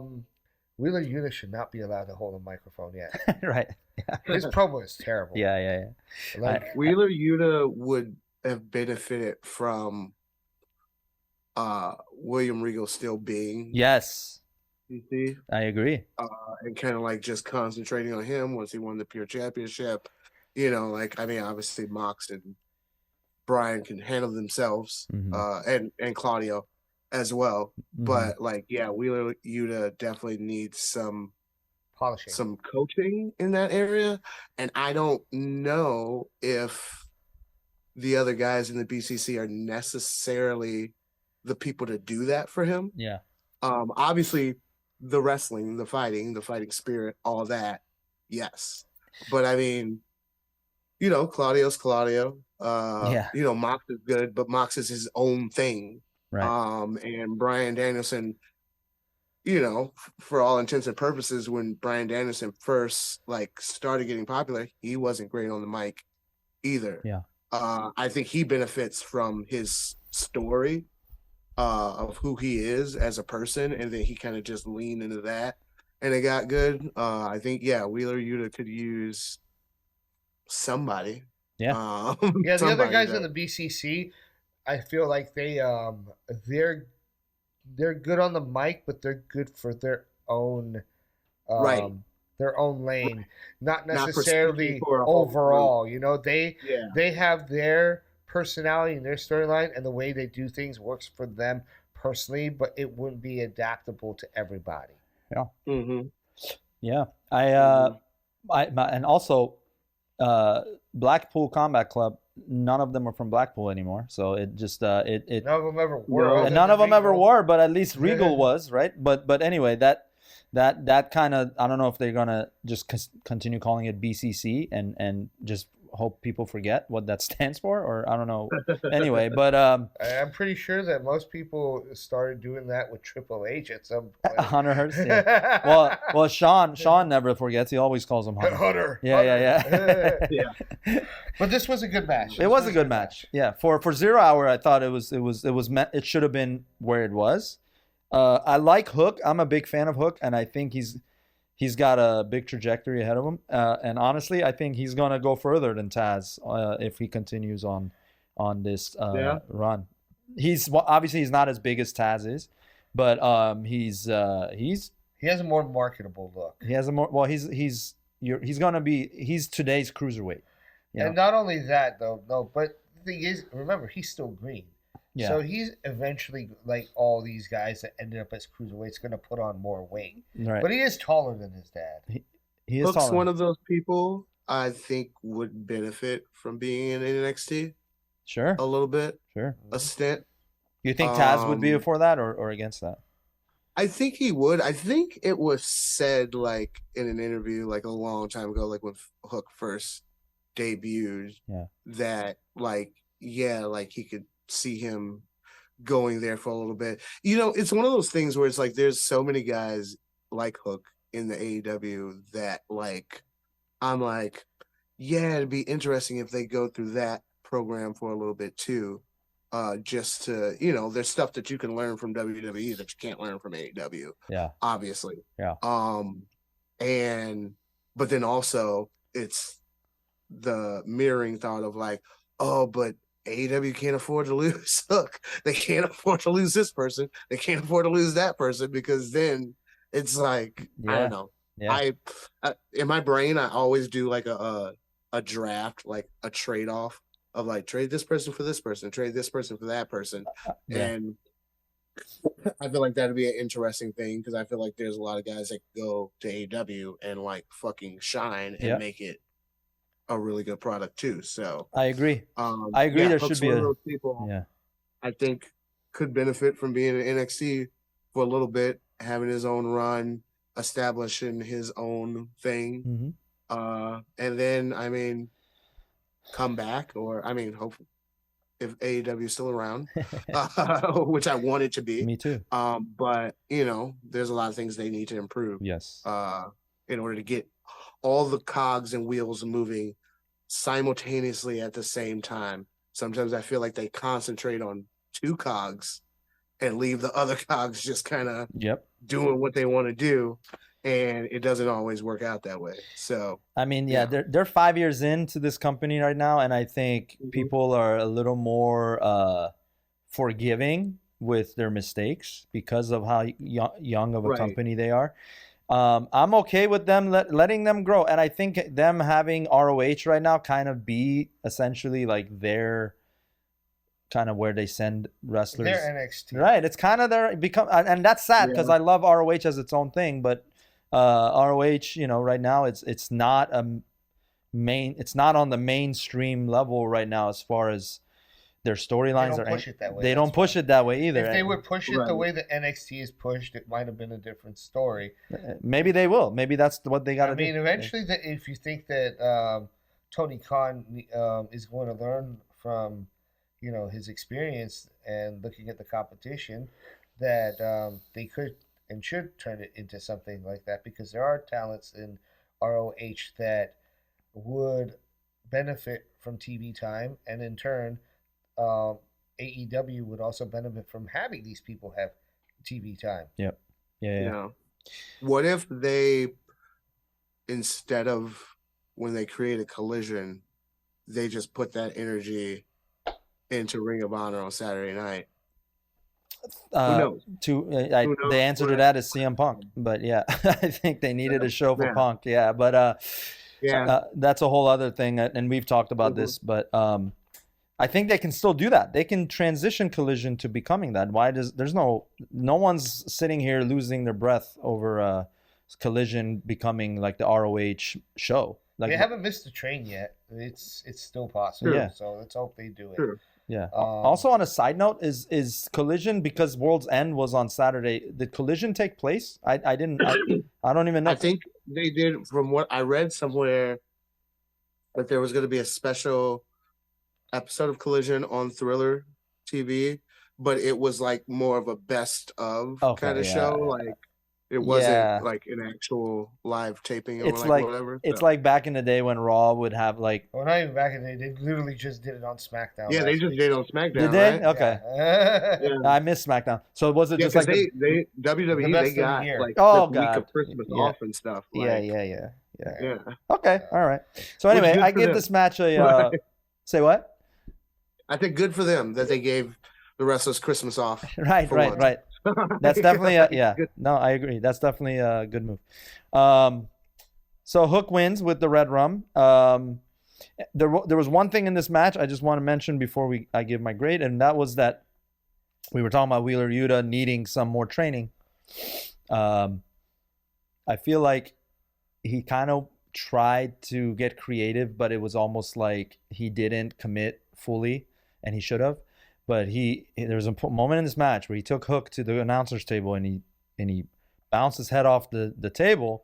Speaker 4: Wheeler Yuta should not be allowed to hold a microphone yet.
Speaker 1: Right.
Speaker 4: His promo is terrible.
Speaker 1: Yeah.
Speaker 4: Like,
Speaker 5: Wheeler Yuta would have benefited from William Regal still being
Speaker 1: Yes,
Speaker 5: DC,
Speaker 1: I agree.
Speaker 5: and kind of like just concentrating on him once he won the Pure Championship. You know, like, I mean, obviously Mox and Brian can handle themselves,
Speaker 1: Mhm.
Speaker 5: And Claudio as well.
Speaker 1: Mhm.
Speaker 5: But like, yeah, Wheeler Yuta definitely needs some
Speaker 4: polishing.
Speaker 5: coaching in that area, and I don't know if the other guys in the BCC are necessarily the people to do that for him.
Speaker 1: Yeah.
Speaker 5: Obviously, the wrestling, the fighting spirit, all that, yes. But I mean, you know, Claudio's Claudio.
Speaker 1: Yeah.
Speaker 5: You know, Mox is good, but Mox is his own thing.
Speaker 1: Right.
Speaker 5: And Bryan Danielson, you know, for all intents and purposes, when Bryan Danielson first like started getting popular, he wasn't great on the mic either.
Speaker 1: Yeah.
Speaker 5: I think he benefits from his story of who he is as a person, and then he kind of just leaned into that, and it got good. I think, Wheeler Yuta could use somebody.
Speaker 1: Yeah.
Speaker 4: The other
Speaker 5: somebody
Speaker 4: guys
Speaker 5: that-
Speaker 4: in the BCC, I feel like they're good on the mic, but they're good for their own
Speaker 5: Right.
Speaker 4: their own lane, not
Speaker 5: Not
Speaker 4: necessarily
Speaker 5: speaking for a whole
Speaker 4: overall. You know, they
Speaker 5: Yeah.
Speaker 4: have their personality and their storyline, and the way they do things works for them personally, but it wouldn't be adaptable to everybody.
Speaker 5: Mm-hmm.
Speaker 1: Yeah.
Speaker 5: Mhm.
Speaker 1: And also, Blackpool Combat Club. None of them are from Blackpool anymore, so it just
Speaker 4: None of them ever were.
Speaker 5: No.
Speaker 4: other
Speaker 1: and none
Speaker 4: than
Speaker 1: of them ever
Speaker 4: Regal.
Speaker 1: were, but at least Regal was, right? But anyway, that kind of, I don't know if they're gonna just continue calling it BCC and just hope people forget what that stands for, or I don't know. Anyway, but
Speaker 4: I'm pretty sure that most people started doing that with Triple H at some point.
Speaker 1: Hunter Hearst. Yeah. Well, Sean never forgets. He always calls him Hunter.
Speaker 4: Hunter.
Speaker 1: Yeah.
Speaker 5: Yeah.
Speaker 4: But this was a good match.
Speaker 1: It was a good match. Yeah. For 0 Hour, I thought it should have been where it was. I like Hook. I'm a big fan of Hook, and I think he's got a big trajectory ahead of him. And honestly, I think he's gonna go further than Taz if he continues on this run. Obviously he's not as big as Taz is, but he
Speaker 4: has a more marketable look.
Speaker 1: He has a more he's today's cruiserweight.
Speaker 4: And not only that but the thing is, remember, he's still green.
Speaker 1: Yeah.
Speaker 4: So he's eventually, like all these guys that ended up as cruiserweights, going to put on more weight.
Speaker 1: Right.
Speaker 4: But he is taller than his dad.
Speaker 1: He is
Speaker 5: Hook's
Speaker 1: taller.
Speaker 5: one of those people I think would benefit from being in NXT
Speaker 1: Sure.
Speaker 5: a little bit,
Speaker 1: Sure.
Speaker 5: a stint.
Speaker 1: You think Taz would be for that or against that?
Speaker 5: I think he would. I think it was said like in an interview like a long time ago, like when Hook first debuted, that like he could see him going there for a little bit. You know, it's one of those things where it's like there's so many guys like Hook in the AEW that like I'm like, it'd be interesting if they go through that program for a little bit too. Just to, you know, there's stuff that you can learn from WWE that you can't learn from AEW.
Speaker 1: Yeah.
Speaker 5: Obviously.
Speaker 1: Yeah.
Speaker 5: But then also it's the mirroring thought of like, oh, but AEW can't afford to lose Hook. They can't afford to lose this person. They can't afford to lose that person, because then it's like, I don't know.
Speaker 1: Yeah.
Speaker 5: I in my brain, I always do like a draft, like a trade off of like trade this person for this person, trade this person for that person. And I feel like that'd be an interesting thing, because I feel like there's a lot of guys that go to AEW and like fucking shine and make it a really good product too. So
Speaker 1: I agree. There should be
Speaker 5: those people. I think could benefit from being in NXT for a little bit, having his own run, establishing his own thing. And then I mean, come back, or I mean, hopefully, if AEW is still around, which I want it to be.
Speaker 1: Me too.
Speaker 5: But you know, there's a lot of things they need to improve.
Speaker 1: Yes.
Speaker 5: In order to get all the cogs and wheels moving simultaneously at the same time. Sometimes I feel like they concentrate on two cogs and leave the other cogs just kind of doing what they want to do, and it doesn't always work out that way. So
Speaker 1: I mean, they're 5 years into this company right now, and I think people are a little more forgiving with their mistakes because of how young of a company they are. I'm okay with them letting them grow, and I think them having ROH right now kind of be essentially like their kind of where they send wrestlers.
Speaker 4: Their NXT,
Speaker 1: right? It's kind of their become, and that's sad because I love ROH as its own thing, but ROH, you know, right now it's not on the mainstream level right now as far as their storylines are.
Speaker 4: Push it that way.
Speaker 1: They don't push it that way either.
Speaker 4: If they would push it the way that NXT is pushed, it might have been a different story.
Speaker 1: Maybe they will. Maybe that's what they got to do.
Speaker 4: I mean, eventually, if you think that Tony Khan is going to learn from, you know, his experience and looking at the competition, that they could and should turn it into something like that, because there are talents in ROH that would benefit from TV time, and in turn, AEW would also benefit from having these people have TV time.
Speaker 1: Yep. Yeah.
Speaker 5: What if they, instead of when they create a collision, they just put that energy into Ring of Honor on Saturday night? Who knows?
Speaker 1: The answer to that is CM Punk. But yeah, I think they needed a show for Punk. Yeah, but that's a whole other thing, and we've talked about this, but I think they can still do that. They can transition Collision to becoming that. There's no one's sitting here losing their breath over Collision becoming like the ROH show. Like,
Speaker 4: they haven't missed the train yet. It's still possible.
Speaker 1: Yeah.
Speaker 4: So let's hope they do it.
Speaker 5: Sure.
Speaker 1: Yeah. Also, on a side note, is Collision, because World's End was on Saturday, did Collision take place? I don't even know.
Speaker 5: I think they did, from what I read somewhere, that there was going to be a special episode of Collision on Thriller TV, but it was like more of a best of kind of show. Like it wasn't like an actual live taping or whatever.
Speaker 1: It's like back in the day when Raw would have like.
Speaker 4: Well, not even back in the day. They literally just did it on SmackDown.
Speaker 5: Yeah, they just did it on SmackDown.
Speaker 1: Did they?
Speaker 5: Right?
Speaker 1: Okay.
Speaker 4: Yeah.
Speaker 1: I missed SmackDown. So was it just like
Speaker 5: WWE? They got like
Speaker 1: the
Speaker 5: week of Christmas off and stuff. Like,
Speaker 1: yeah. Okay. All right. So anyway, I give this match a. Say what?
Speaker 5: I think good for them that they gave the wrestlers Christmas off.
Speaker 1: Right. That's definitely no, I agree. That's definitely a good move. So Hook wins with the red rum. There was one thing in this match I just want to mention before I give my grade, and that was that we were talking about Wheeler Yuta needing some more training. I feel like he kind of tried to get creative, but it was almost like he didn't commit fully, and he should have. But there was a moment in this match where he took Hook to the announcer's table and he bounced his head off the table,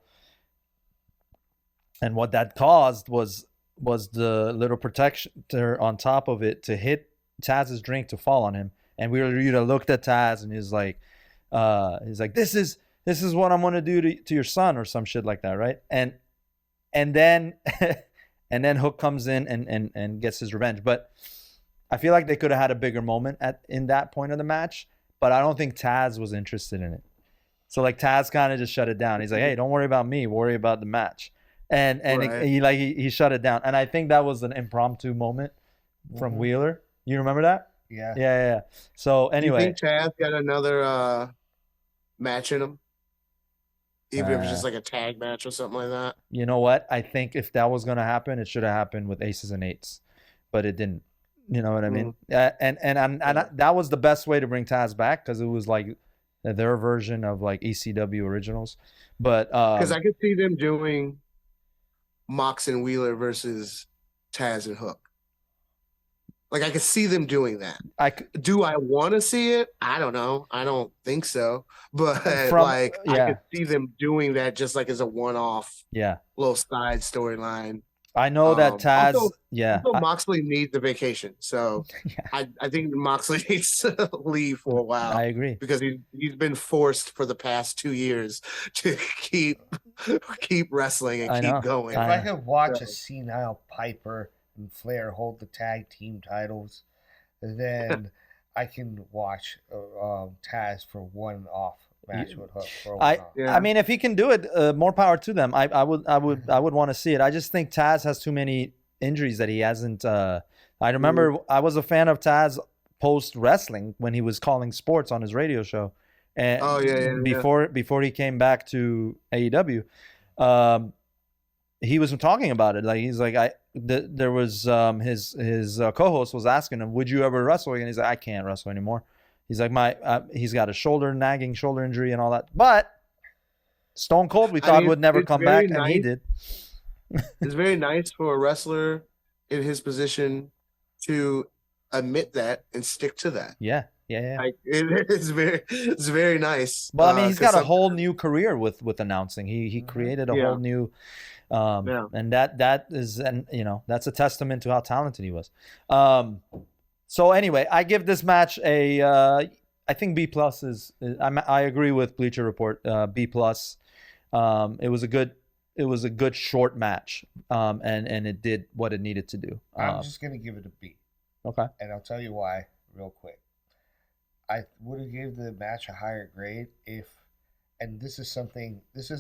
Speaker 1: and what that caused was the little protector on top of it to hit Taz's drink to fall on him. And Wheeler Yuta looked at Taz and he's like, this is what I'm gonna do to your son, or some shit like that, right? And then Hook comes in and gets his revenge. But I feel like they could have had a bigger moment in that point of the match, but I don't think Taz was interested in it. So like Taz kind of just shut it down. He's like, hey, don't worry about me, worry about the match. And he shut it down. And I think that was an impromptu moment from Wheeler. You remember that? Yeah. So anyway,
Speaker 5: do you think Taz got another match in him? Even if it was just like a tag match or something like that.
Speaker 1: You know what? I think if that was going to happen, it should have happened with Aces and Eights, but it didn't. You know what I mean? And that was the best way to bring Taz back, because it was like their version of like ECW originals. But
Speaker 5: because I could see them doing Mox and Wheeler versus Taz and Hook. Like I could see them doing that. Do I want to see it? I don't know. I don't think so. But I could see them doing that just like as a one-off, little side storyline.
Speaker 1: I know that Taz.
Speaker 5: Also Moxley needs a vacation, so I think Moxley needs to leave for a while.
Speaker 1: I agree
Speaker 5: because he's been forced for the past 2 years to keep wrestling and keep going.
Speaker 4: If I could watch a senile Piper and Flair hold the tag team titles, then I can watch Taz for one-off match with Hook.
Speaker 1: I mean, if he can do it, more power to them. I would want to see it. I just think Taz has too many injuries that he hasn't. I remember I was a fan of Taz post wrestling when he was calling sports on his radio show, and before he came back to AEW, he was talking about it. Like he's like there was his co-host was asking him, "Would you ever wrestle?" And he's like, "I can't wrestle anymore." He's like he's got a nagging shoulder injury and all that. But Stone Cold, we thought would never come back, and he did.
Speaker 5: It's very nice for a wrestler in his position to admit that and stick to that.
Speaker 1: Yeah.
Speaker 5: Like, it's very nice.
Speaker 1: Well, I mean, he's got a whole new career with announcing. He created a whole new, and that is, and that's a testament to how talented he was. So anyway, I give this match I think B+ is. I agree with Bleacher Report. B+. It was a good short match, and it did what it needed to do.
Speaker 4: I'm just gonna give it a B.
Speaker 1: Okay.
Speaker 4: And I'll tell you why real quick. I would have gave the match a higher grade if, and this is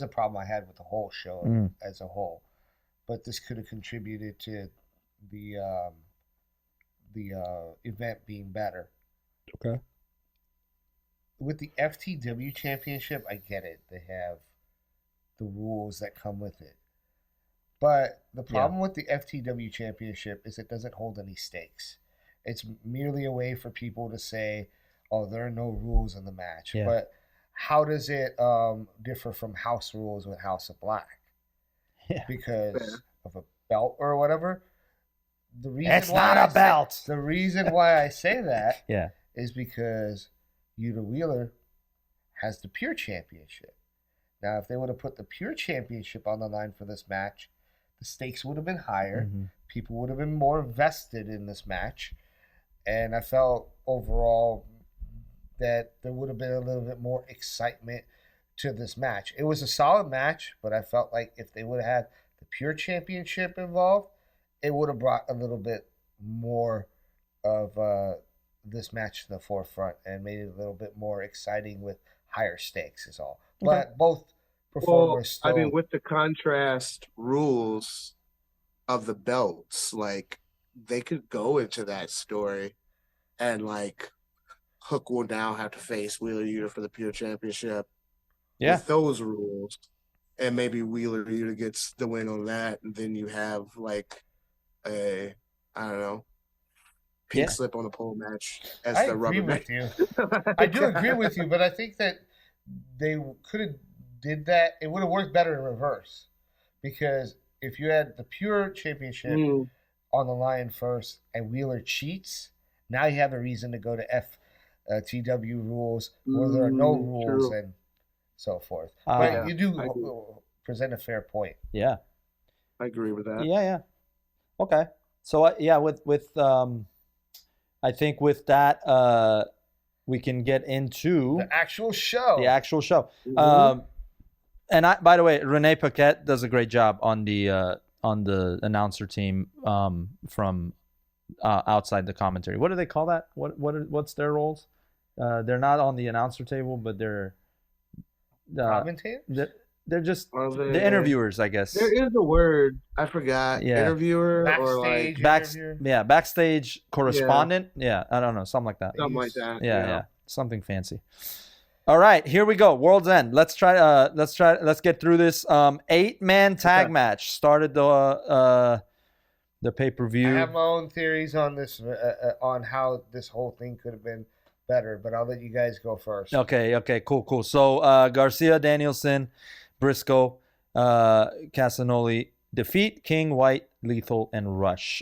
Speaker 4: a problem I had with the whole show as a whole, but this could have contributed to the event being better.
Speaker 1: Okay.
Speaker 4: With the FTW Championship, I get it. They have the rules that come with it. But the problem with the FTW Championship is it doesn't hold any stakes. It's merely a way for people to say, oh, there are no rules in the match.
Speaker 1: Yeah.
Speaker 4: But how does it differ from house rules with House of Black?
Speaker 1: Yeah.
Speaker 4: Because of a belt or whatever?
Speaker 1: It's not a belt.
Speaker 4: The reason why I say that is because Yuta Wheeler has the Pure Championship. Now, if they would have put the Pure Championship on the line for this match, the stakes would have been higher. Mm-hmm. People would have been more vested in this match. And I felt overall that there would have been a little bit more excitement to this match. It was a solid match, but I felt like if they would have had the Pure Championship involved, it would have brought a little bit more of this match to the forefront and made it a little bit more exciting with higher stakes is all. But both performers
Speaker 5: I mean, with the contrast rules of the belts, like, they could go into that story and, like, Hook will now have to face Wheeler Yuta for the Pure Championship with those rules. And maybe Wheeler Yuta gets the win on that, and then you have, like, I don't know, pink slip on the pole match as the rubber match.
Speaker 4: I do agree with you, but I think that they could have did that. It would have worked better in reverse, because if you had the Pure Championship on the line first and Wheeler cheats, now you have a reason to go to FTW rules where there are no rules and so forth. But you do present a fair point.
Speaker 1: Yeah,
Speaker 5: I agree with that.
Speaker 1: Yeah. Okay. So with I think with that we can get into
Speaker 4: the actual show.
Speaker 1: Mm-hmm. And by the way, Renee Paquette does a great job on the announcer team from outside the commentary. What do they call that? What's their roles? They're not on the announcer table, but they're
Speaker 4: commentators.
Speaker 1: They're just the interviewers, I guess.
Speaker 5: There is a word, I forgot. Yeah. Interviewer
Speaker 4: backstage
Speaker 5: or
Speaker 4: like
Speaker 1: backstage correspondent. Yeah, I don't know, something like that.
Speaker 5: Something like that.
Speaker 1: Yeah, something fancy. All right, here we go. World's End. Let's get through this 8-man tag match. Started the pay-per-view.
Speaker 4: I have my own theories on this on how this whole thing could have been better, but I'll let you guys go first.
Speaker 1: Okay, cool. So Garcia, Danielson, Briscoe, Casanoli defeat King, White, Lethal, and Rush.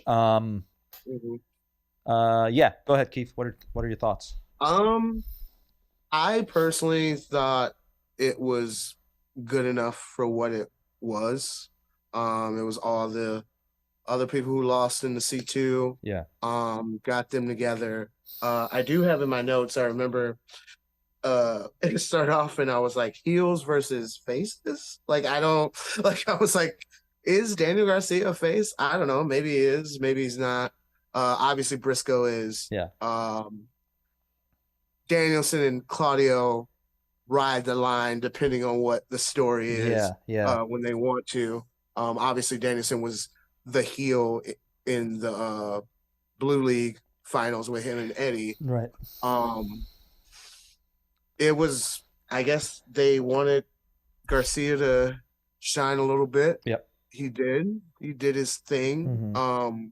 Speaker 1: Yeah, go ahead, Keith. What are your thoughts?
Speaker 5: I personally thought it was good enough for what it was. It was all the other people who lost in the C2.
Speaker 1: Yeah.
Speaker 5: Got them together. I do have in my notes, I remember it started off and I was like, heels versus faces? Like, I was like, is Daniel Garcia a face? I don't know. Maybe he is. Maybe he's not. Obviously, Briscoe is.
Speaker 1: Yeah.
Speaker 5: Danielson and Claudio ride the line depending on what the story is.
Speaker 1: Yeah.
Speaker 5: When they want to. Obviously, Danielson was the heel in the Blue League finals with him and Eddie.
Speaker 1: Right.
Speaker 5: It was, I guess they wanted Garcia to shine a little bit.
Speaker 1: Yep.
Speaker 5: He did his thing.
Speaker 1: Mm-hmm.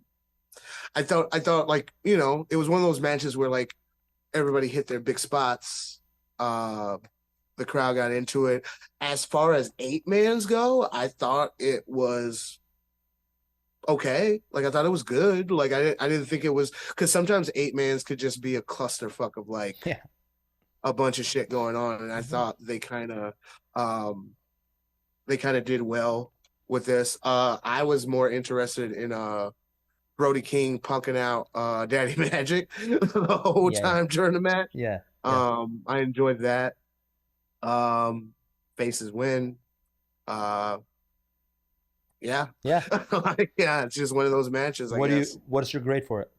Speaker 5: I thought like, you know, it was one of those matches where like everybody hit their big spots. The crowd got into it. As far as 8-mans go, I thought it was okay. Like, I thought it was good. Like, I didn't think it was, because sometimes 8-mans could just be a clusterfuck of like a bunch of shit going on, and I thought they kind of did well with this. I was more interested in Brody King punking out Daddy Magic the whole time during the match.
Speaker 1: Yeah.
Speaker 5: I enjoyed that. Faces win. Yeah. It's just one of those matches. I guess.
Speaker 1: What's your grade for it?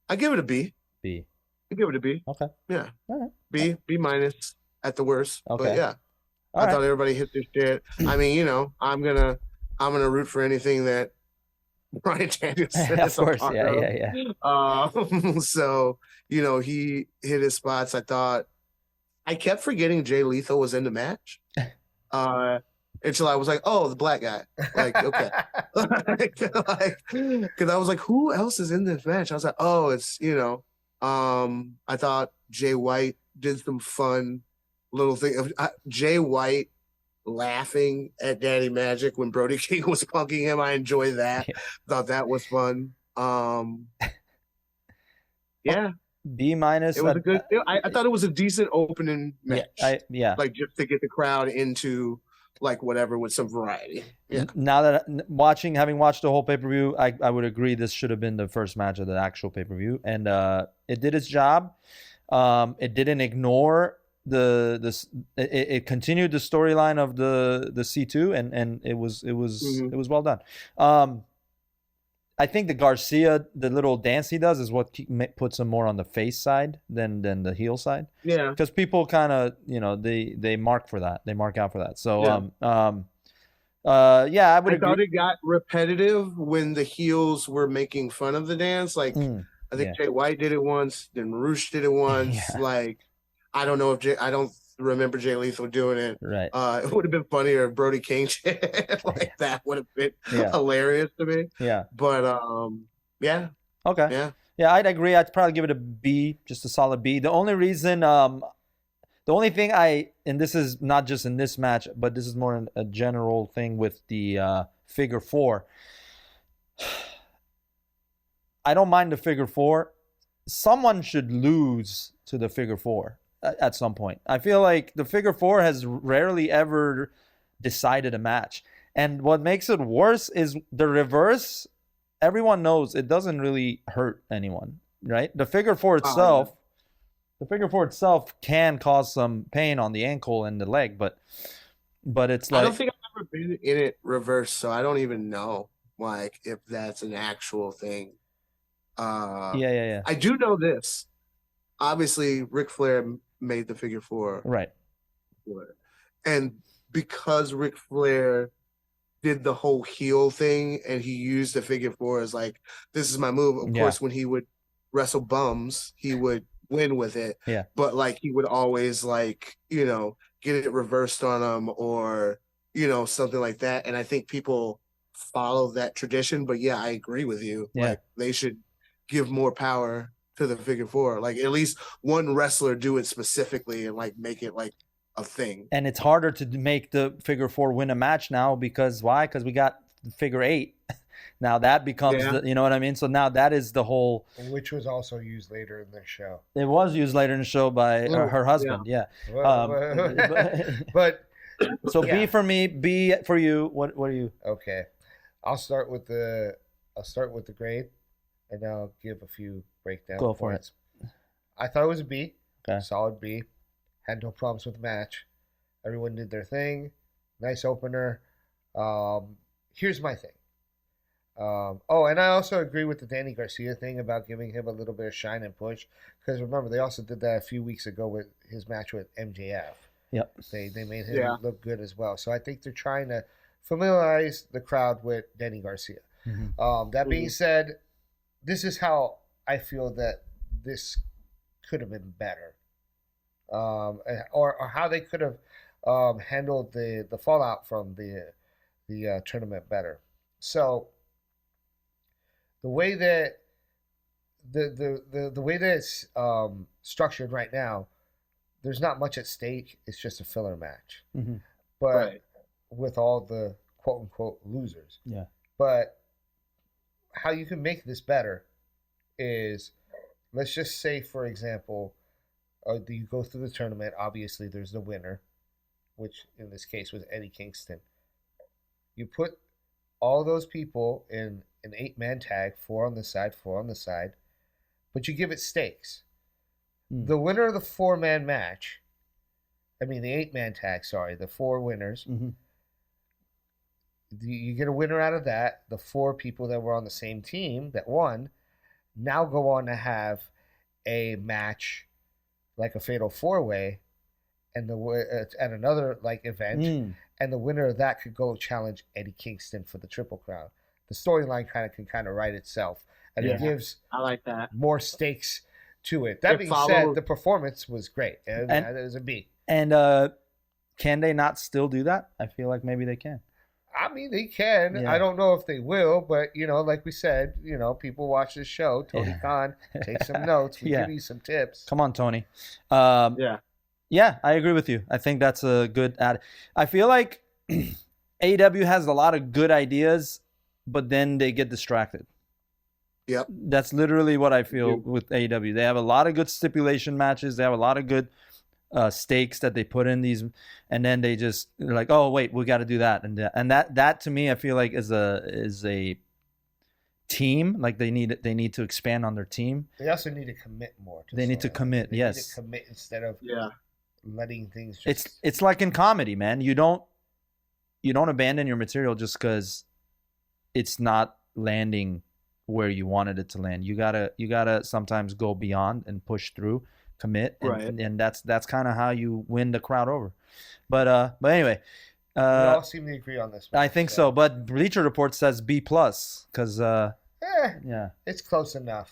Speaker 5: I give it a B.
Speaker 1: B.
Speaker 5: I give it a B.
Speaker 1: Okay.
Speaker 5: Yeah.
Speaker 1: All right.
Speaker 5: B minus at the worst.
Speaker 1: Okay.
Speaker 5: But yeah.
Speaker 1: All right.
Speaker 5: thought everybody hit their shit. I mean, you know, I'm gonna root for anything that Brian Danielson
Speaker 1: Of
Speaker 5: is a
Speaker 1: course.
Speaker 5: part
Speaker 1: Yeah.
Speaker 5: of. So, you know, he hit his spots. I thought I kept forgetting Jay Lethal was in the match. Until I was like, oh, the black guy. Like, okay. Because I was like, who else is in this match? I was like, oh, it's, you know, I thought Jay White did some fun little thing. Jay White laughing at Daddy Magic when Brody King was punking him. I enjoyed that.
Speaker 1: Yeah.
Speaker 5: Thought that was fun. Yeah.
Speaker 1: B minus.
Speaker 5: It was a good. I thought it was a decent opening match.
Speaker 1: Yeah.
Speaker 5: Like, just to get the crowd into like whatever with some variety. Yeah.
Speaker 1: Now that having watched the whole pay-per-view, I would agree this should have been the first match of the actual pay-per-view, and it did its job. It didn't ignore it continued the storyline of the C2, and it was well done. I think the Garcia, the little dance he does, is what puts him more on the face side than the heel side. Yeah, because people kind of, you know, they mark for that. They mark out for that. So I would agree.
Speaker 5: Thought it got repetitive when the heels were making fun of the dance. Like, I think Jay White did it once, then Roosh did it once. Like, I don't know if I don't remember Jay Lethal doing it. Right. It would have been funnier if Brody King did. Like, that would have been hilarious to me. Yeah. But yeah.
Speaker 1: Okay. Yeah, I'd agree. I'd probably give it a B, just a solid B. The only reason, the only thing and this is not just in this match, but this is more a general thing with the figure four. I don't mind the figure four. Someone should lose to the figure four at some point. I feel like the figure four has rarely ever decided a match. And what makes it worse is the reverse. Everyone knows it doesn't really hurt anyone, right? The figure four itself, can cause some pain on the ankle and the leg, but it's like,
Speaker 5: I don't think I've ever been in it reverse, so I don't even know like if that's an actual thing.
Speaker 1: Yeah.
Speaker 5: I do know this. Obviously, Ric Flair made the figure four.
Speaker 1: Right.
Speaker 5: And because Ric Flair did the whole heel thing and he used the figure four as like, this is my move. Of course, when he would wrestle bums, he would win with it. Yeah. But like, he would always like, you know, get it reversed on him or, you know, something like that. And I think people follow that tradition. But yeah, I agree with you. Yeah. Like, they should give more power to the figure four. Like, at least one wrestler do it specifically and like make it like a thing.
Speaker 1: And it's harder to make the figure four win a match now because why? Because we got figure eight Now that becomes,
Speaker 5: Yeah.
Speaker 1: you know what I mean? So now that is the whole,
Speaker 4: Which was also used later in the show.
Speaker 1: it was used later in the show by her husband. Yeah.
Speaker 4: But
Speaker 1: So
Speaker 4: Yeah.
Speaker 1: B for me, B for you. What are you?
Speaker 4: okay, I'll start with the grade, and I'll give a few breakdown
Speaker 1: Go for
Speaker 4: points. I thought it was a B.
Speaker 1: Okay.
Speaker 4: Solid B. Had no problems with the match. Everyone did their thing. Nice opener. Here's my thing. And I also agree with the Danny Garcia thing about giving him a little bit of shine and push. Because remember, they also did that a few weeks ago with his match with MJF.
Speaker 1: Yep.
Speaker 4: They made him look good as well. So I think they're trying to familiarize the crowd with Danny Garcia. That being said, this is how I feel that this could have been better. Or how they could have handled the fallout from the tournament better. So the way that the way that it's structured right now, there's not much at stake. It's just a filler match, but with all the quote unquote losers.
Speaker 1: Yeah.
Speaker 4: But how you can make this better is, let's just say, for example, you go through the tournament. Obviously, there's the winner, which in this case was Eddie Kingston. You put all those people in an 8-man tag, 4 on the side, but you give it stakes. The winner of the 4-man match, the 8-man tag, the 4 winners, you get a winner out of that. The 4 people that were on the same team that won now go on to have a match like a fatal 4-way and at another event, and the winner of that could go challenge Eddie Kingston for the Triple Crown. The storyline can write itself, and it gives
Speaker 5: I like that.
Speaker 4: more stakes to it. That being said, the performance was great, and it was a B.
Speaker 1: And can they not still do that? I feel like maybe they can.
Speaker 4: They can.
Speaker 1: Yeah.
Speaker 4: I don't know if they will, but like we said, people watch this show. Tony Khan, take some notes. We give you some tips.
Speaker 1: Come on, Tony.
Speaker 5: Yeah,
Speaker 1: I agree with you. I think that's a good ad. I feel like AEW has a lot of good ideas, but then they get distracted.
Speaker 5: Yep.
Speaker 1: That's literally what I feel with AEW. They have a lot of good stipulation matches. They have a lot of good stakes that they put in these, and then they're like, oh wait, we got to do that, and that to me, I feel like is a team. Like they need to expand on their team.
Speaker 4: They also need to commit more.
Speaker 1: They need to commit.
Speaker 4: They
Speaker 1: yes.
Speaker 4: need to commit instead of letting things.
Speaker 1: It's like in comedy, man. You don't abandon your material just because it's not landing where you wanted it to land. You gotta sometimes go beyond and push through, commit, and that's kind of how you win the crowd over. But anyway,
Speaker 4: we all seem to agree on this one.
Speaker 1: I think so. But Bleacher Report says B+ because
Speaker 4: it's close enough.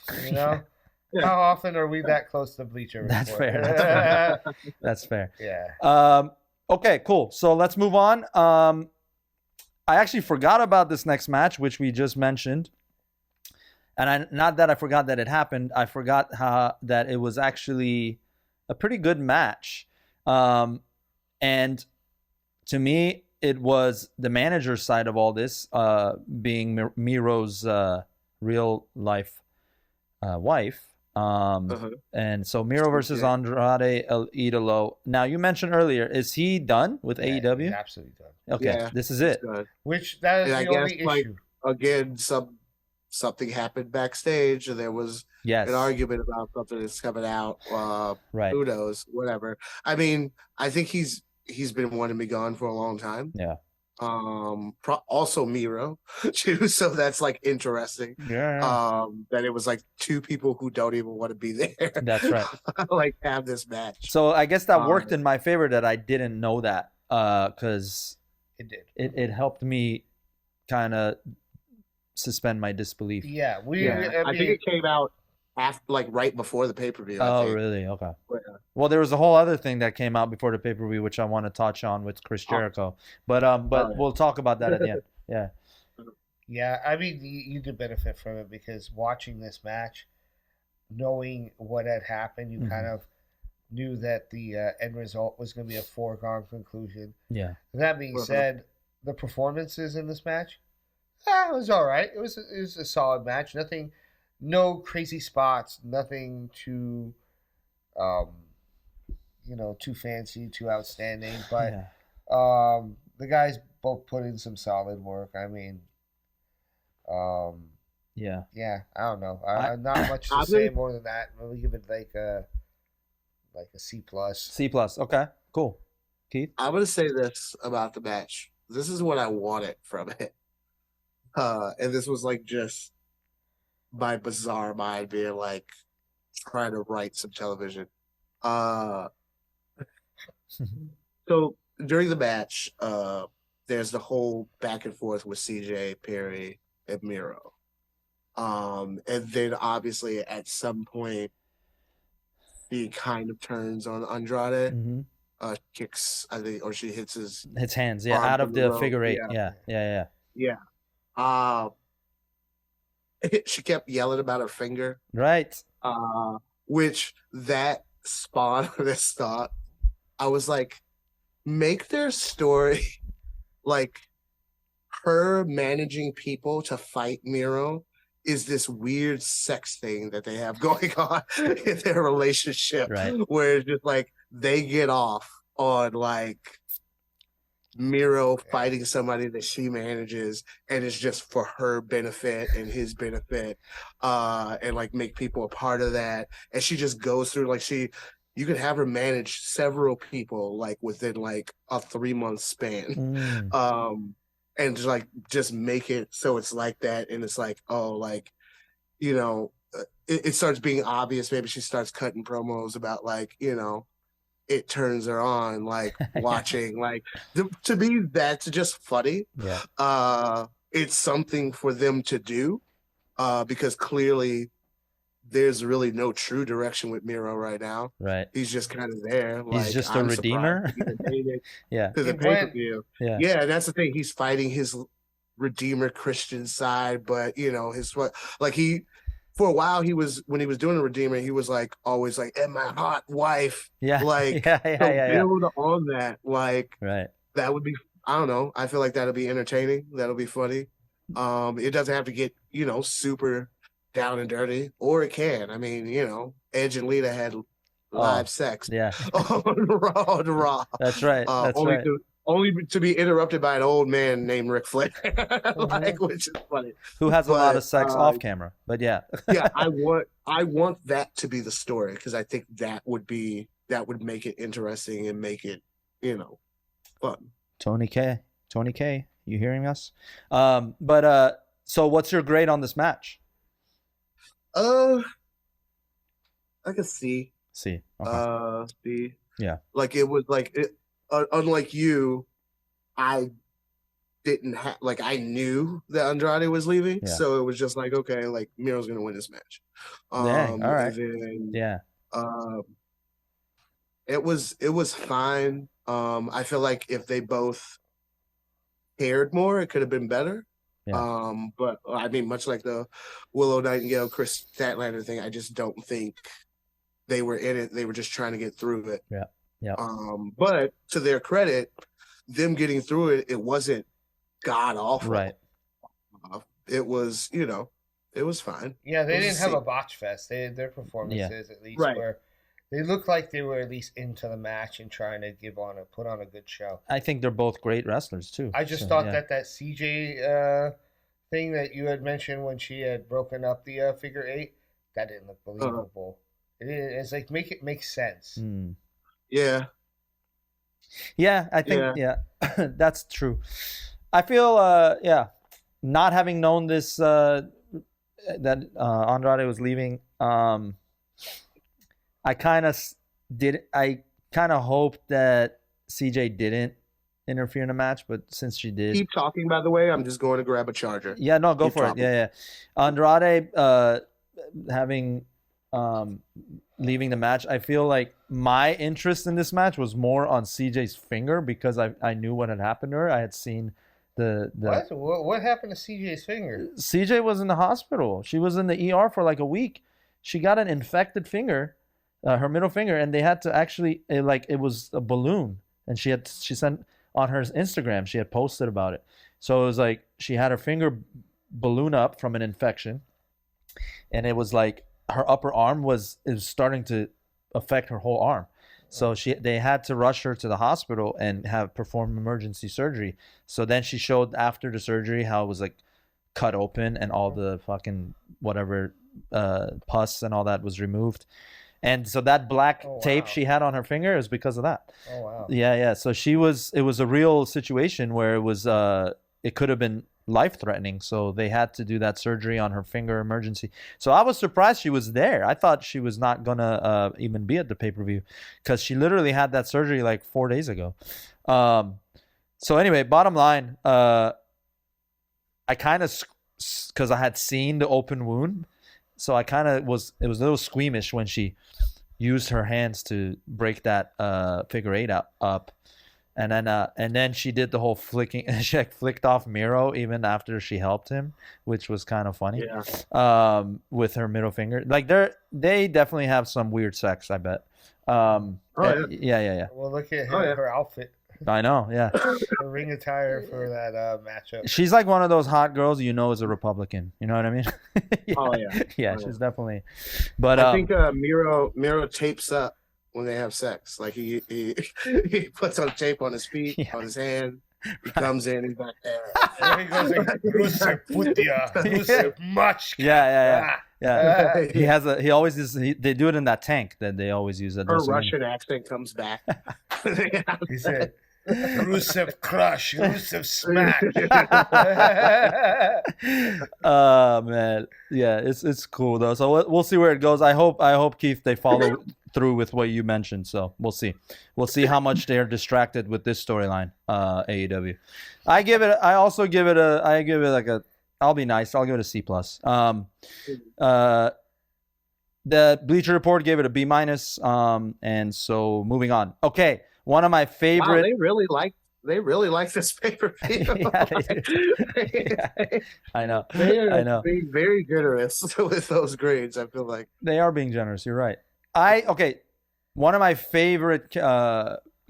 Speaker 4: How often are we that close to Bleacher Report?
Speaker 1: That's fair. That's fair.
Speaker 4: Yeah.
Speaker 1: Okay, cool. So let's move on. I actually forgot about this next match, which we just mentioned. And not that I forgot that it happened. I forgot that it was actually a pretty good match. And to me, it was the manager's side of all this, being Miro's real life wife. And so Miro versus Andrade El Idolo. Now, you mentioned earlier, is he done with AEW?
Speaker 4: He's absolutely done.
Speaker 1: Okay, this is it.
Speaker 4: Which that is the only issue.
Speaker 5: Again, something happened backstage, and there was an argument about something that's coming out. Who knows? Whatever. I think he's been wanting to be gone for a long time.
Speaker 1: Yeah.
Speaker 5: Also Miro too, so that's interesting. That it was 2 people who don't even want to be there.
Speaker 1: That's right.
Speaker 5: Have this match.
Speaker 1: So I guess that worked in my favor that I didn't know that, because
Speaker 4: it did.
Speaker 1: It helped me kind of suspend my disbelief.
Speaker 4: Yeah,
Speaker 5: I think it came out after, right before the pay-per-view.
Speaker 1: Oh, really? Okay. Well, there was a whole other thing that came out before the pay-per-view, which I want to touch on with Chris Jericho. But we'll talk about that at the end. Yeah.
Speaker 4: Yeah, you did benefit from it, because watching this match, knowing what had happened, you kind of knew that the end result was going to be a foregone conclusion.
Speaker 1: Yeah.
Speaker 4: That being said, the performances in this match, It was all right. It was a solid match. Nothing, no crazy spots. Nothing too, um, too fancy, too outstanding. But
Speaker 1: Yeah.
Speaker 4: the guys both put in some solid work. I mean,
Speaker 1: Yeah.
Speaker 4: yeah, I don't know. Not much to
Speaker 5: I
Speaker 4: say
Speaker 5: think-
Speaker 4: more than that. Maybe give it like a C plus.
Speaker 1: C plus. Okay. Cool. Keith.
Speaker 5: I'm gonna say this about the match. This is what I wanted from it. And this was like just my bizarre mind being like trying to write some television. So during the match, there's the whole back and forth with CJ, Perry, and Miro. And then obviously at some point he kind of turns on Andrade,
Speaker 1: Mm-hmm.
Speaker 5: kicks, I think, or she hits his
Speaker 1: His hands. Yeah.
Speaker 5: Arm
Speaker 1: Out
Speaker 5: from
Speaker 1: of
Speaker 5: the
Speaker 1: the
Speaker 5: rope,
Speaker 1: figure eight.
Speaker 5: yeah.
Speaker 1: Yeah.
Speaker 5: She kept yelling about her finger,
Speaker 1: Right.
Speaker 5: which that spawned this thought. I was like, make their story like her managing people to fight Miro is this weird sex thing that they have going on in their relationship,
Speaker 1: Right.
Speaker 5: where it's just like they get off on like Miro fighting somebody that she manages, and it's just for her benefit and his benefit, and like make people a part of that. And she just goes through like you could have her manage several people like within like a 3-month span.
Speaker 1: Mm.
Speaker 5: And just make it so it's like that, and it's like, oh, like, it starts being obvious. Maybe she starts cutting promos about like, it turns her on, like watching, like to me that's just funny.
Speaker 1: Yeah.
Speaker 5: It's something for them to do, because clearly there's really no true direction with Miro right now.
Speaker 1: Right.
Speaker 5: He's just kind of there.
Speaker 1: He's
Speaker 5: like,
Speaker 1: just a redeemer. Yeah.
Speaker 5: To the
Speaker 4: He
Speaker 5: pay
Speaker 4: went-
Speaker 5: per view.
Speaker 1: Yeah.
Speaker 5: Yeah, and that's the thing. He's fighting his redeemer Christian side, but for a while when he was doing a redeemer, he was like always like, "And my hot wife."
Speaker 1: Yeah.
Speaker 5: Like,
Speaker 1: Yeah.
Speaker 5: build on that. Like,
Speaker 1: Right.
Speaker 5: that would be, I don't know. I feel like that'll be entertaining. That'll be funny. It doesn't have to get, super down and dirty, or it can. I mean, Edge and Lita had live sex
Speaker 1: Yeah.
Speaker 5: on Raw.
Speaker 1: That's right. That's right.
Speaker 5: Only to be interrupted by an old man named Ric Flair, which is funny.
Speaker 1: Who has a lot
Speaker 5: but,
Speaker 1: of sex off camera? But yeah.
Speaker 5: Yeah, I want that to be the story, because I think that would make it interesting and make it, fun.
Speaker 1: Tony K, you hearing us? So what's your grade on this match?
Speaker 5: I could see.
Speaker 1: C. Okay.
Speaker 5: C.
Speaker 1: Yeah.
Speaker 5: Like it was like it. Unlike you, I didn't have I knew that Andrade was leaving,
Speaker 1: Yeah.
Speaker 5: so it was just like, okay, like Miro's gonna win this match.
Speaker 1: Dang, all right.
Speaker 5: And then,
Speaker 1: Yeah.
Speaker 5: it was fine. I feel like if they both cared more, it could have been better.
Speaker 1: Yeah.
Speaker 5: But I mean, much like the Willow Nightingale, Chris Statlander thing, I just don't think they were in it. They were just trying to get through it.
Speaker 1: Yeah. Yeah.
Speaker 5: But to their credit, them getting through it, it wasn't god awful.
Speaker 1: Right.
Speaker 5: It was, it was fine.
Speaker 4: Yeah, they
Speaker 5: It was
Speaker 4: didn't
Speaker 5: a
Speaker 4: have a
Speaker 5: scene.
Speaker 4: botch fest. Their performances at least
Speaker 5: Right.
Speaker 4: were. They looked like they were at least into the match and trying to put on a good show.
Speaker 1: I think they're both great wrestlers too.
Speaker 4: I just
Speaker 1: So,
Speaker 4: thought
Speaker 1: yeah.
Speaker 4: that CJ thing that you had mentioned when she had broken up the figure eight, that didn't look believable. It's like make it make sense.
Speaker 1: Hmm.
Speaker 5: Yeah.
Speaker 1: Yeah, I think that's true. I feel not having known this that Andrade was leaving, I kind of hoped that CJ didn't interfere in the match, but since she did,
Speaker 5: Keep talking, by the way. I'm just going to grab a charger.
Speaker 1: yeah, no, go
Speaker 5: Keep
Speaker 1: for
Speaker 5: talking.
Speaker 1: it. Yeah. Andrade having leaving the match, I feel like my interest in this match was more on CJ's finger because I knew what had happened to her. I had seen the
Speaker 4: What happened to CJ's finger?
Speaker 1: CJ was in the hospital. She was in the ER for like a week. She got an infected finger, her middle finger, and they had to actually it was a balloon. And she sent on her Instagram. She had posted about it. So it was like she had her finger balloon up from an infection, and it was like her upper arm was starting to affect her whole arm. So they had to rush her to the hospital and perform emergency surgery. So then she showed after the surgery how it was like cut open and all the fucking whatever pus and all that was removed. And so that black tape she had on her finger is because of that.
Speaker 4: Oh wow.
Speaker 1: Yeah. So it was a real situation where it could have been life-threatening. So they had to do that surgery on her finger, emergency. So I was surprised she was there. I thought she was not gonna even be at the pay-per-view, because she literally had that surgery like 4 days ago. So anyway, bottom line, I kind of, because I had seen the open wound, so I kind of was a little squeamish when she used her hands to break that figure eight up. And then she did the whole flicking. She like flicked off Miro even after she helped him, which was kind of funny.
Speaker 5: Yeah.
Speaker 1: With her middle finger, like they definitely have some weird sex, I bet. Yeah.
Speaker 4: Well, look at her outfit.
Speaker 1: I know. Yeah.
Speaker 4: The ring attire for that matchup.
Speaker 1: She's like one of those hot girls is a Republican. You know what I mean? Yeah.
Speaker 5: Oh yeah.
Speaker 1: Yeah, she's definitely. But
Speaker 5: I think Miro tapes up when they have sex. Like he puts on tape on his feet, on his hand. He comes in, he's like,
Speaker 4: and he goes like, Rusev Putia, Rusev Much.
Speaker 1: Yeah. He always is. They do it in that tank that they always use.
Speaker 5: Her Russian accent comes back.
Speaker 4: He said, Rusev Crush, Rusev Smash.
Speaker 1: Man, yeah, it's cool though. So we'll see where it goes. I hope Keith, they follow through with what you mentioned. So we'll see how much they're distracted with this storyline. AEW. I'll be nice. I'll give it a C+. The Bleacher Report gave it a B-. And so moving on. Okay, one of my favorite.
Speaker 5: Wow, they really like this pay-per-view.
Speaker 1: I know.
Speaker 5: They are being very generous with those grades. I feel like
Speaker 1: they are being generous. You're right. One of my favorite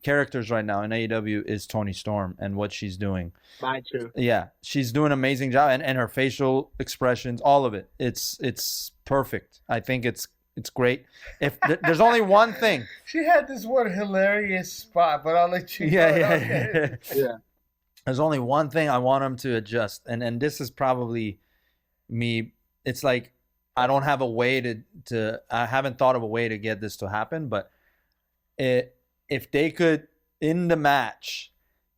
Speaker 1: characters right now in AEW is Toni Storm and what she's doing.
Speaker 5: Mine too.
Speaker 1: Yeah, she's doing an amazing job, and her facial expressions, all of it. It's perfect. I think it's great. If there's only one thing,
Speaker 4: she had this one hilarious spot, but I'll let you.
Speaker 1: Yeah. There's only one thing I want them to adjust, and this is probably me. It's like I don't have a way to. I haven't thought of a way to get this to happen, but if they could in the match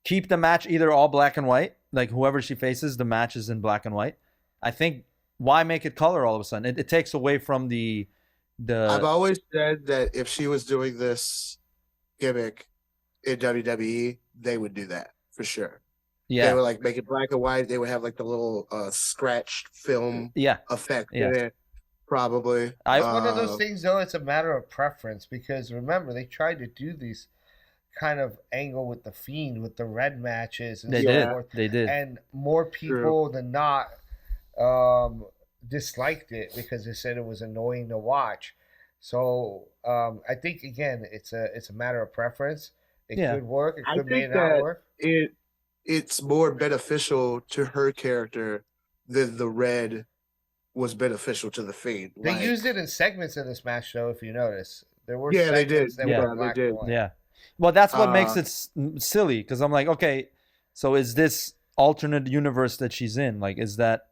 Speaker 1: keep the match either all black and white, like whoever she faces, the match is in black and white. I think why make it color all of a sudden? It takes away from the.
Speaker 5: I've always said that if she was doing this gimmick in WWE, they would do that for sure.
Speaker 1: Yeah,
Speaker 5: they would like make it black and white. They would have like the little scratched film effect in it, probably.
Speaker 4: It's one of those things, though. It's a matter of preference because remember they tried to do these kind of angle with the Fiend with the red matches and
Speaker 1: They did,
Speaker 4: and more people than not disliked it because they said it was annoying to watch. So I think again, it's a matter of preference. It could work. It could may not work.
Speaker 5: It's more beneficial to her character than the red was beneficial to the Fiend.
Speaker 4: They used it in segments of this match, though. If you notice, there were
Speaker 5: they did.
Speaker 4: That were black and white.
Speaker 1: Yeah. Well, that's what makes it silly because I'm like, okay, so is this alternate universe that she's in? Like, is that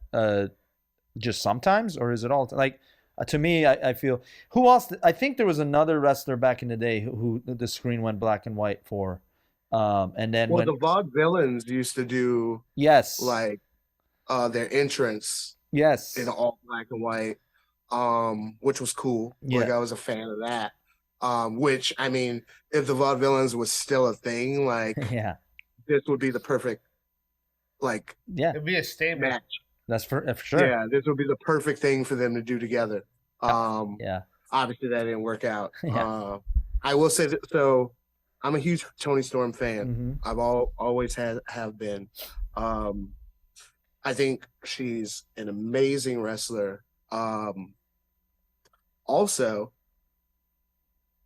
Speaker 1: just sometimes, or is it all like? To me, I feel who else? I think there was another wrestler back in the day who the screen went black and white for, and then
Speaker 5: the Vaudevillains used to do like their entrance in all black and white, which was cool.
Speaker 1: Yeah.
Speaker 5: Like I was a fan of that. Which I mean, if the Vaudevillains was still a thing, like this would be the perfect
Speaker 4: it'd be a statement
Speaker 5: match.
Speaker 1: That's for sure.
Speaker 5: Yeah, this would be the perfect thing for them to do together. Obviously that didn't work out. I will say that, so I'm a huge Toni Storm fan.
Speaker 1: Mm-hmm.
Speaker 5: I've always have been. I think she's an amazing wrestler. Also,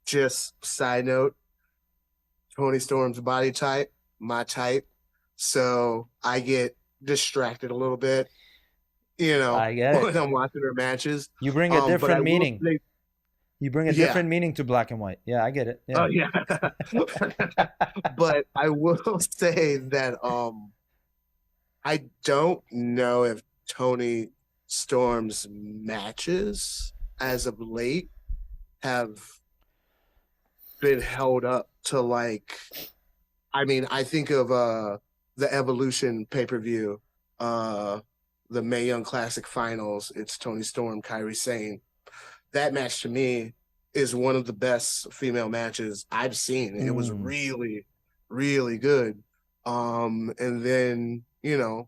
Speaker 5: just side note, Toni Storm's body type, my type. So I get distracted a little bit, you know,
Speaker 1: I get it.
Speaker 5: when I'm watching their matches.
Speaker 1: You bring a
Speaker 5: But I
Speaker 1: different
Speaker 5: will
Speaker 1: meaning.
Speaker 5: say-
Speaker 1: You bring a
Speaker 5: Yeah.
Speaker 1: different meaning to black and white. Yeah, I get it. Yeah.
Speaker 5: Oh yeah. But I will say that I don't know if Tony Storm's matches as of late have been held up to like, I mean, I think of the Evolution pay-per-view, the Mae Young Classic Finals. It's Tony Storm, Kairi Sane. That match to me is one of the best female matches I've seen. It was really, really good. And then, you know,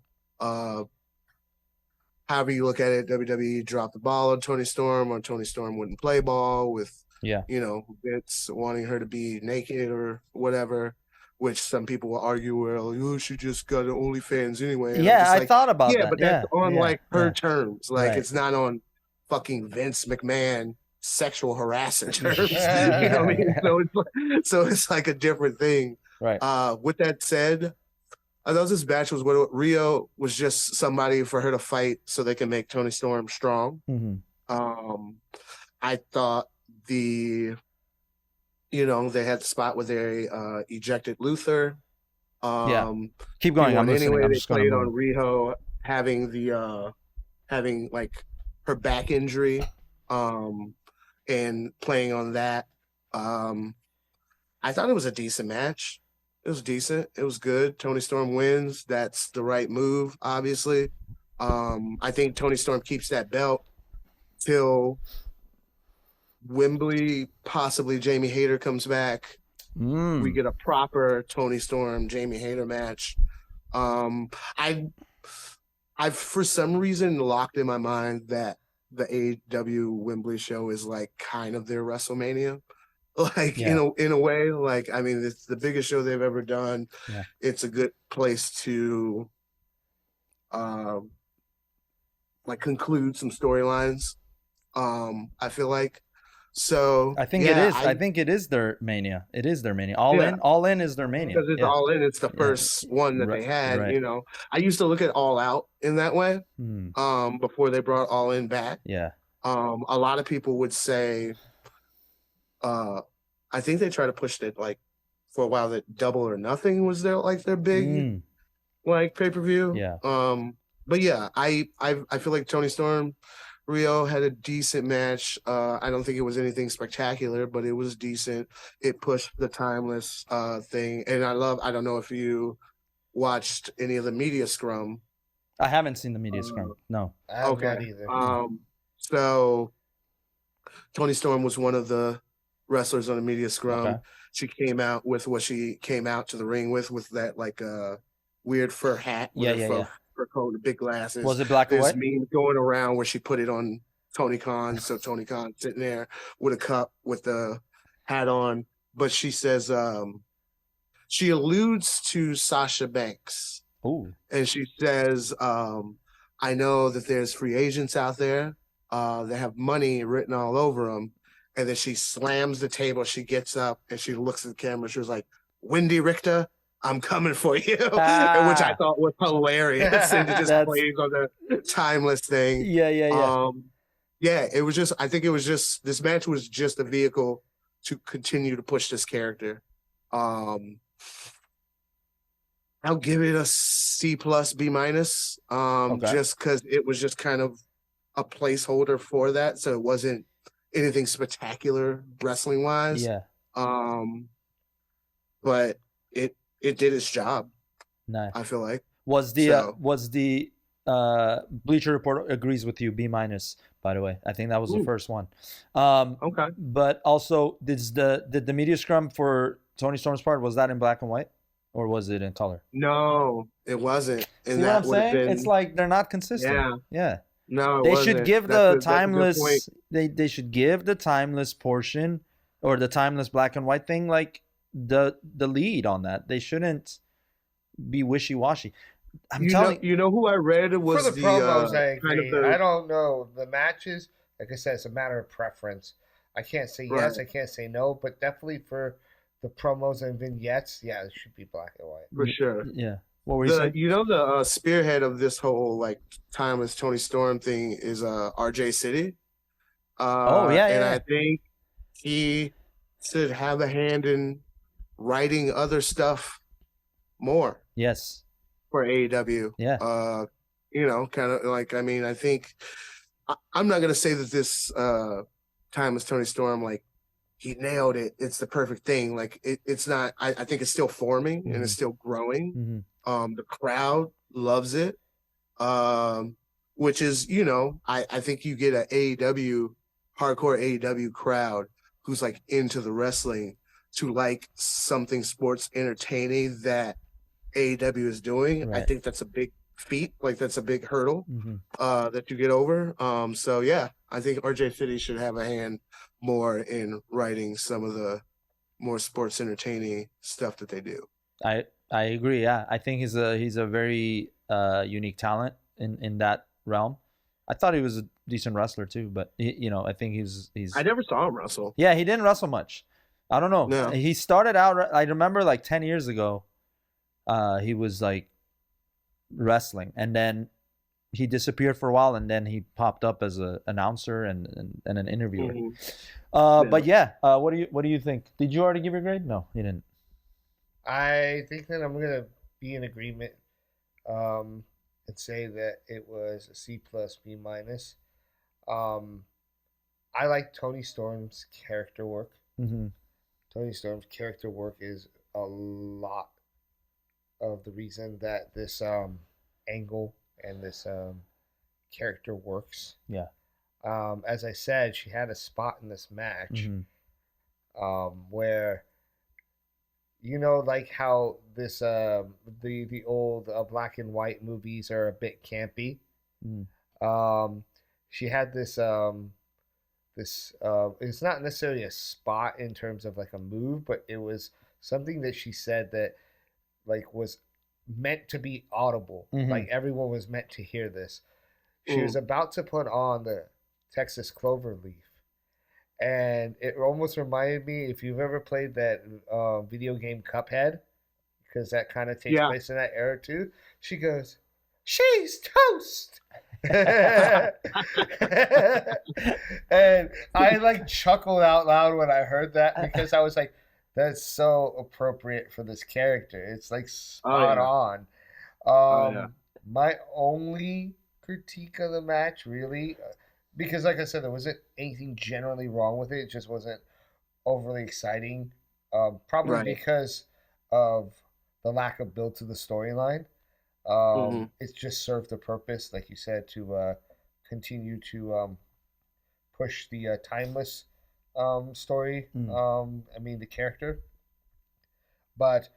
Speaker 5: however you look at it, WWE dropped the ball on Tony Storm, or Tony Storm wouldn't play ball with, you know, Vince wanting her to be naked or whatever, which some people will argue, well, she just got an OnlyFans anyway. And
Speaker 1: Yeah, I
Speaker 5: like,
Speaker 1: thought about that.
Speaker 5: Yeah, but that's on like her terms. Like,
Speaker 1: Right.
Speaker 5: it's not on fucking Vince McMahon sexual harassment terms. You know what I mean? So it's like a different thing.
Speaker 1: Right.
Speaker 5: With that said, I thought this match was what Rio was just somebody for her to fight so they can make Tony Storm strong. I thought they had the spot where they ejected Luther.
Speaker 1: Keep going. I'm listening.
Speaker 5: Anyway,
Speaker 1: I'm
Speaker 5: they
Speaker 1: just going
Speaker 5: played
Speaker 1: to
Speaker 5: on Riho having like her back injury, and playing on that. I thought it was a decent match. It was decent. It was good. Tony Storm wins. That's the right move, obviously. I think Tony Storm keeps that belt till Wembley, possibly Jamie Hayter comes back. We get a proper Tony Storm, Jamie Hayter match. I've for some reason locked in my mind that the AEW Wembley show is like kind of their WrestleMania. Like in a way, like, I mean, it's the biggest show they've ever done.
Speaker 1: Yeah.
Speaker 5: It's a good place to like conclude some storylines. I feel like. So
Speaker 1: I think it is. I think it is their mania. It is their mania. All in is their mania.
Speaker 5: Because it's All In. It's the first one that they had.
Speaker 1: Right.
Speaker 5: You know, I used to look at All Out in that way. Before they brought All In back.
Speaker 1: Yeah.
Speaker 5: A lot of people would say, I think they tried to push it like for a while that Double or Nothing was their big like pay-per-view.
Speaker 1: Yeah.
Speaker 5: But yeah, I feel like Tony Storm, Rio had a decent match. I don't think it was anything spectacular, but it was decent. It pushed the Timeless thing, and I don't know if you watched any of the media scrum.
Speaker 1: I haven't seen the media scrum. No.
Speaker 4: I have not either.
Speaker 5: So Tony Storm was one of the wrestlers on the media scrum.
Speaker 1: Okay.
Speaker 5: She came out with what she came out to the ring with that like weird fur hat with fur coat and big glasses.
Speaker 1: Was it black and
Speaker 5: There's
Speaker 1: white?
Speaker 5: memes going around where she put it on Tony Khan, so Tony Khan sitting there with a cup with the hat on. But she says she alludes to Sasha Banks.
Speaker 1: Ooh.
Speaker 5: And she says, I know that there's free agents out there that have money written all over them. And then she slams the table. She gets up and she looks at the camera. She was like, Wendy Richter, I'm coming for you, which I thought was hilarious. And it just plays on the Timeless thing.
Speaker 1: Yeah.
Speaker 5: It was just, I think it was just, this match was just a vehicle to continue to push this character. I'll give it a C+, B-, just because it was just kind of a placeholder for that. So it wasn't anything spectacular wrestling wise.
Speaker 1: Yeah.
Speaker 5: But it did its job.
Speaker 1: Nice.
Speaker 5: I feel like.
Speaker 1: Was the Bleacher Report agrees with you, B-, by the way. I think that was the first one.
Speaker 5: Okay.
Speaker 1: But also, did the media scrum for Tony Storm's part, was that in black and white? Or was it in color?
Speaker 5: No, it wasn't. And
Speaker 1: See what I'm saying? It's like they're not consistent. Yeah.
Speaker 5: No,
Speaker 1: they should give the Timeless. They should give the Timeless portion or the Timeless black and white thing like the lead on that. They shouldn't be wishy-washy.
Speaker 5: You know who I read was
Speaker 4: for the promos. I agree.
Speaker 5: kind of
Speaker 4: I don't know the matches. Like I said, it's a matter of preference. I can't say yes. I can't say no. But definitely for the promos and vignettes, yeah, it should be black and white
Speaker 5: for sure.
Speaker 1: Yeah. What were you saying?
Speaker 5: The spearhead of this whole like timeless Tony Storm thing is RJ City. And I think he should have a hand in writing other stuff more.
Speaker 1: Yes.
Speaker 5: For AEW.
Speaker 1: Yeah.
Speaker 5: Kind of like, I mean, I think I'm not gonna say that this timeless Tony Storm, like, he nailed it. It's the perfect thing. Like it's not. I think it's still forming and it's still growing. The crowd loves it, which is, I think you get an hardcore AEW crowd who's like into the wrestling to like something sports entertaining that AEW is doing.
Speaker 1: Right.
Speaker 5: I think that's a big feat. Like that's a big hurdle that you get over. So yeah, I think RJ City should have a hand more in writing some of the more sports entertaining stuff that they do.
Speaker 1: I agree. Yeah, I think he's a very unique talent in that realm. I thought he was a decent wrestler too, but I think he's.
Speaker 5: I never saw him wrestle.
Speaker 1: Yeah, he didn't wrestle much. I don't know.
Speaker 5: No.
Speaker 1: He started out. I remember like 10 years ago, he was like wrestling, and then he disappeared for a while, and then he popped up as an announcer and an interviewer. But yeah, what do you think? Did you already give your grade? No, you didn't.
Speaker 4: I think that I'm gonna be in agreement, and say that it was a C plus B minus. I like Tony Storm's character work. Tony Storm's character work is a lot of the reason that this angle and this character works.
Speaker 1: Yeah.
Speaker 4: As I said, she had a spot in this match where, like how this the old black and white movies are a bit campy. She had this it's not necessarily a spot in terms of like a move, but it was something that she said that like was meant to be audible. Like everyone was meant to hear this. She was about to put on the Texas Cloverleaf, and it almost reminded me, if you've ever played that video game Cuphead, because that kind of takes place in that era too. She goes, "She's toast." And I like chuckled out loud when I heard that, because I was like, that's so appropriate for this character. It's like spot on. My only critique of the match, really, because like I said, there wasn't anything generally wrong with it. It just wasn't overly exciting. Probably because of the lack of build to the storyline. It's just served the purpose, like you said, to continue to push the timeless story. I mean, the character. But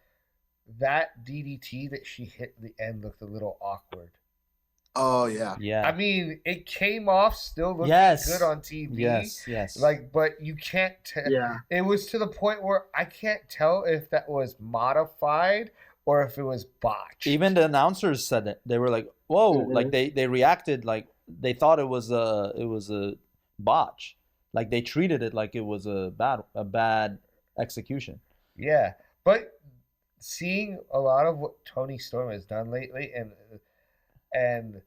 Speaker 4: that DDT that she hit at the end looked a little awkward.
Speaker 5: Oh yeah.
Speaker 1: Yeah.
Speaker 4: I mean, it came off still looking good on TV.
Speaker 1: Yes.
Speaker 4: Like, but you can't tell.
Speaker 5: Yeah.
Speaker 4: It was to the point where I can't tell if that was modified or if it was botched.
Speaker 1: Even the announcers said it. They were like, "Whoa!" Like they reacted like they thought it was a botch. Like they treated it like it was a bad execution.
Speaker 4: Yeah, but seeing a lot of what Tony Storm has done lately, and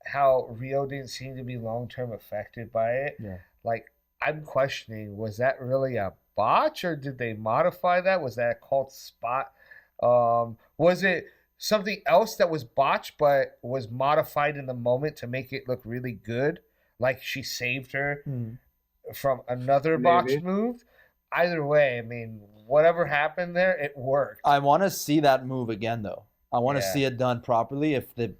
Speaker 4: how Rio didn't seem to be long-term affected by it.
Speaker 1: Yeah.
Speaker 4: Like, I'm questioning, was that really a botch, or did they modify that? Was that a called spot? Was it something else that was botched but was modified in the moment to make it look really good? Like she saved her from another botched move? Either way, I mean, whatever happened there, it worked.
Speaker 1: I want to see that move again, though. I want to see it done properly. If it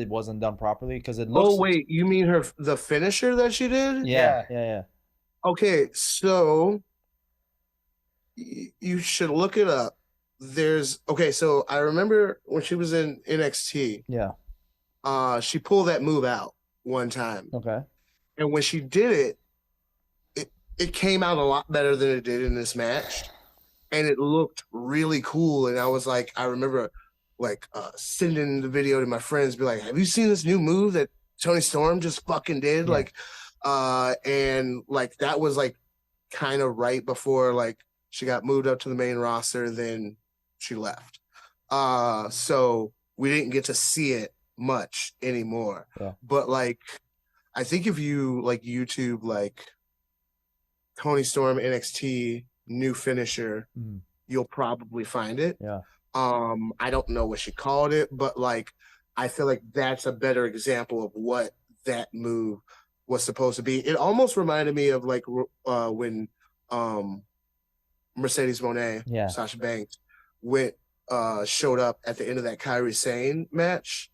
Speaker 1: wasn't done properly, because it looks.
Speaker 5: Oh wait, you mean the finisher that she did?
Speaker 1: Yeah.
Speaker 5: Okay, so you should look it up. So I remember when she was in NXT.
Speaker 1: Yeah.
Speaker 5: She pulled that move out one time.
Speaker 1: Okay.
Speaker 5: And when she did it came out a lot better than it did in this match, and it looked really cool. And I was like, I remember sending the video to my friends, be like, have you seen this new move that Tony Storm just fucking did? Yeah. And like that was like kind of right before like she got moved up to the main roster, and then she left. So we didn't get to see it much anymore.
Speaker 1: Yeah.
Speaker 5: But like, I think if you like YouTube like Tony Storm NXT new finisher, you'll probably find it.
Speaker 1: Yeah.
Speaker 5: I don't know what she called it, but like, I feel like that's a better example of what that move was supposed to be. It almost reminded me of like when Mercedes Moné, Sasha Banks, showed up at the end of that Kairi Sane match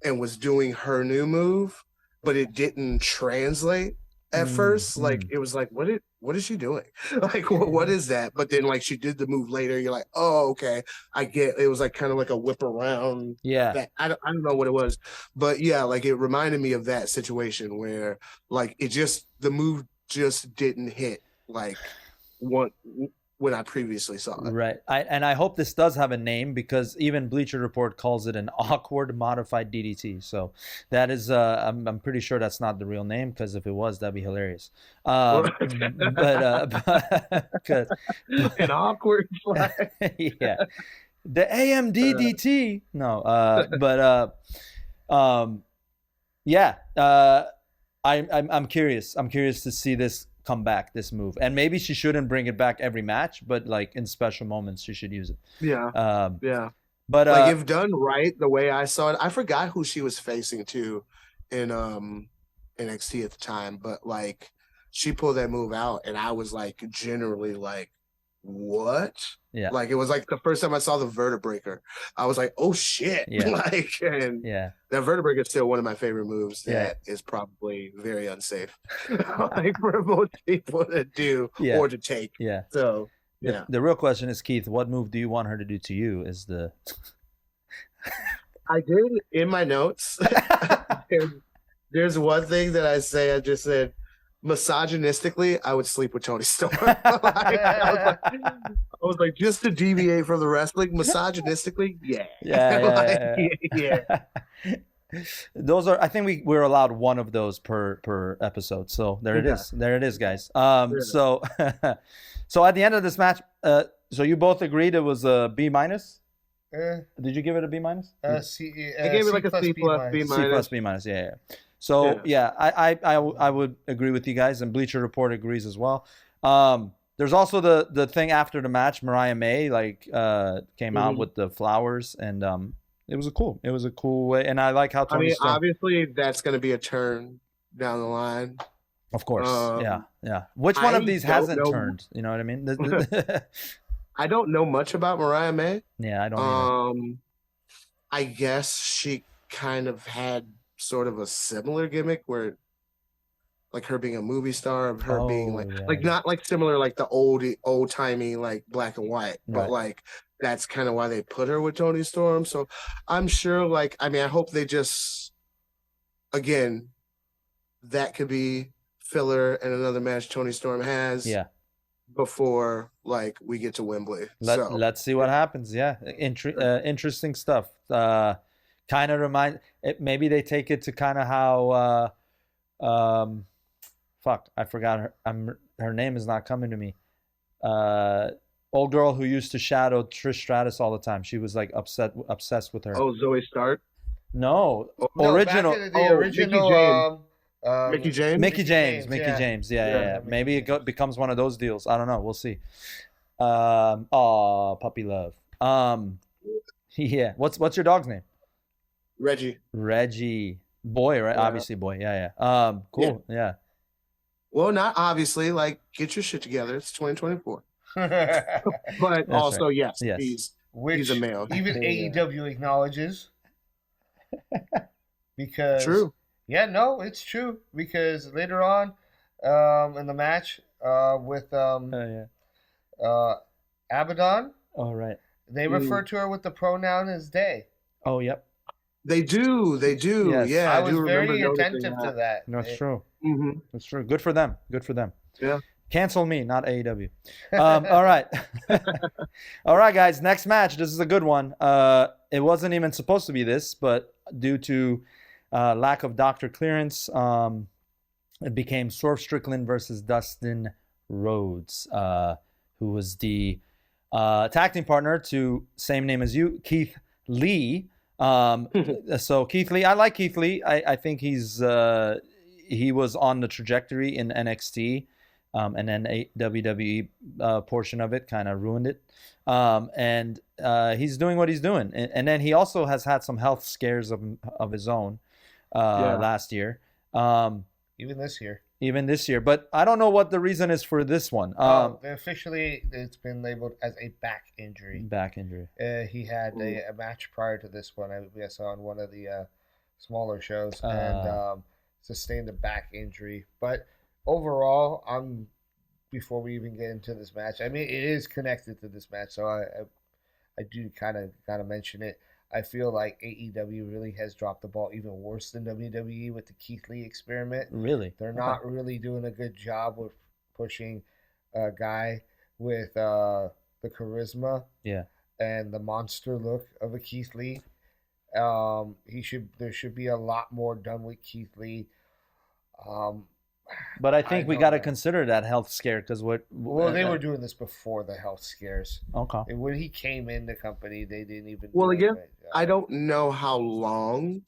Speaker 5: and was doing her new move, but it didn't translate at first. Like it was like, what is she doing? Like what is that? But then like she did the move later. You're like, oh, okay, I get. It was like kind of like a whip around.
Speaker 1: Yeah.
Speaker 5: That, I don't know what it was, but yeah, like it reminded me of that situation where like the move just didn't hit like when I previously saw it.
Speaker 1: Right. I hope this does have a name, because even Bleacher Report calls it an awkward modified DDT. So that is, I'm pretty sure that's not the real name, because if it was, that'd be hilarious. But
Speaker 5: an awkward flag.
Speaker 1: Yeah. The AMDDT. No. Yeah. I'm curious. I'm curious to see this come back, this move, and maybe she shouldn't bring it back every match, but like in special moments she should use it.
Speaker 5: Yeah.
Speaker 1: But
Speaker 5: like if done right, the way I saw it, I forgot who she was facing to in NXT at the time, but like she pulled that move out and I was like generally like, what?
Speaker 1: Yeah.
Speaker 5: Like it was like the first time I saw the Vertebreaker, I was like, oh shit.
Speaker 1: Yeah.
Speaker 5: Like, and that Vertebreaker is still one of my favorite moves that is probably very unsafe like for most people to do or to take.
Speaker 1: Yeah.
Speaker 5: So
Speaker 1: the real question is, Keith, what move do you want her to do to you? Is the
Speaker 5: I did in my notes. There's one thing that I just said, misogynistically, I would sleep with Tony Storm. I was like, just to deviate from the wrestling, misogynistically, yeah.
Speaker 1: Those are, I think we're allowed one of those per episode. So there it is. There it is, guys. So so at the end of this match, so you both agreed it was a B-? Did you give it a B-?
Speaker 5: C. I gave it like a C plus B-.
Speaker 1: C plus B-. Yeah. So I would agree with you guys, and Bleacher Report agrees as well. There's also the thing after the match, Mariah May came out with the flowers, and it was a cool way, and I like how Tony Storm,
Speaker 5: obviously that's going to be a turn down the line.
Speaker 1: Of course, yeah. Which one of these hasn't turned? You know what I mean?
Speaker 5: I don't know much about Mariah May.
Speaker 1: Yeah, I don't either.
Speaker 5: I guess she kind of had sort of a similar gimmick where like her being a movie star, of her being not like similar like the old timey like black and white, but like that's kind of why they put her with Tony Storm. So I'm sure like, I mean, I hope they just, again, that could be filler and another match Tony Storm has before like we get to Wembley.
Speaker 1: Let's see what happens. Interesting stuff. Kind of remind it, maybe they take it to kind of how I forgot her name is not coming to me. Old girl who used to shadow Trish Stratus all the time. She was like obsessed with her.
Speaker 5: Oh, Zoe Stark?
Speaker 1: No, original.
Speaker 5: Mickey James.
Speaker 1: Mickey James. Yeah. Maybe it becomes one of those deals. I don't know. We'll see. Puppy love. Yeah. What's your dog's name? Reggie. Boy, right? Yeah. Obviously boy. Yeah. Cool. Yeah.
Speaker 5: Well, not obviously. Like, get your shit together. It's 2024. But
Speaker 1: that's
Speaker 5: also,
Speaker 1: right.
Speaker 5: yes, he's a male.
Speaker 4: Even AEW acknowledges. Because
Speaker 5: true.
Speaker 4: Yeah, no, it's true. Because later on, in the match, with Abaddon.
Speaker 1: Oh, right.
Speaker 4: They refer to her with the pronoun as they.
Speaker 1: Oh, yep.
Speaker 5: They do. Yes. Yeah,
Speaker 4: I was very attentive to that.
Speaker 1: That's true.
Speaker 5: Mm-hmm.
Speaker 1: That's true. Good for them.
Speaker 5: Yeah.
Speaker 1: Cancel me, not AEW. All right. All right, guys. Next match. This is a good one. It wasn't even supposed to be this, but due to lack of doctor clearance, it became Swerve Strickland versus Dustin Rhodes, who was the tag team partner to same name as you, Keith Lee. So Keith Lee, I like Keith Lee. I think he was on the trajectory in NXT, and then WWE portion of it kind of ruined it. And he's doing what he's doing, and then he also has had some health scares of his own last year.
Speaker 4: Even this year. But
Speaker 1: I don't know what the reason is for this one.
Speaker 4: Officially, it's been labeled as a back injury. He had a match prior to this one. I saw on one of the smaller shows, and sustained a back injury. But overall, before we even get into this match, I mean, it is connected to this match, so I do kind of mention it. I feel like AEW really has dropped the ball even worse than WWE with the Keith Lee experiment.
Speaker 1: Really?
Speaker 4: They're not really doing a good job with pushing a guy with the charisma and the monster look of a Keith Lee. There should be a lot more done with Keith Lee.
Speaker 1: But I think we got to consider that health scare because
Speaker 4: they were doing this before the health scares.
Speaker 1: Okay.
Speaker 4: And when he came in the company, they didn't even.
Speaker 5: I don't know how long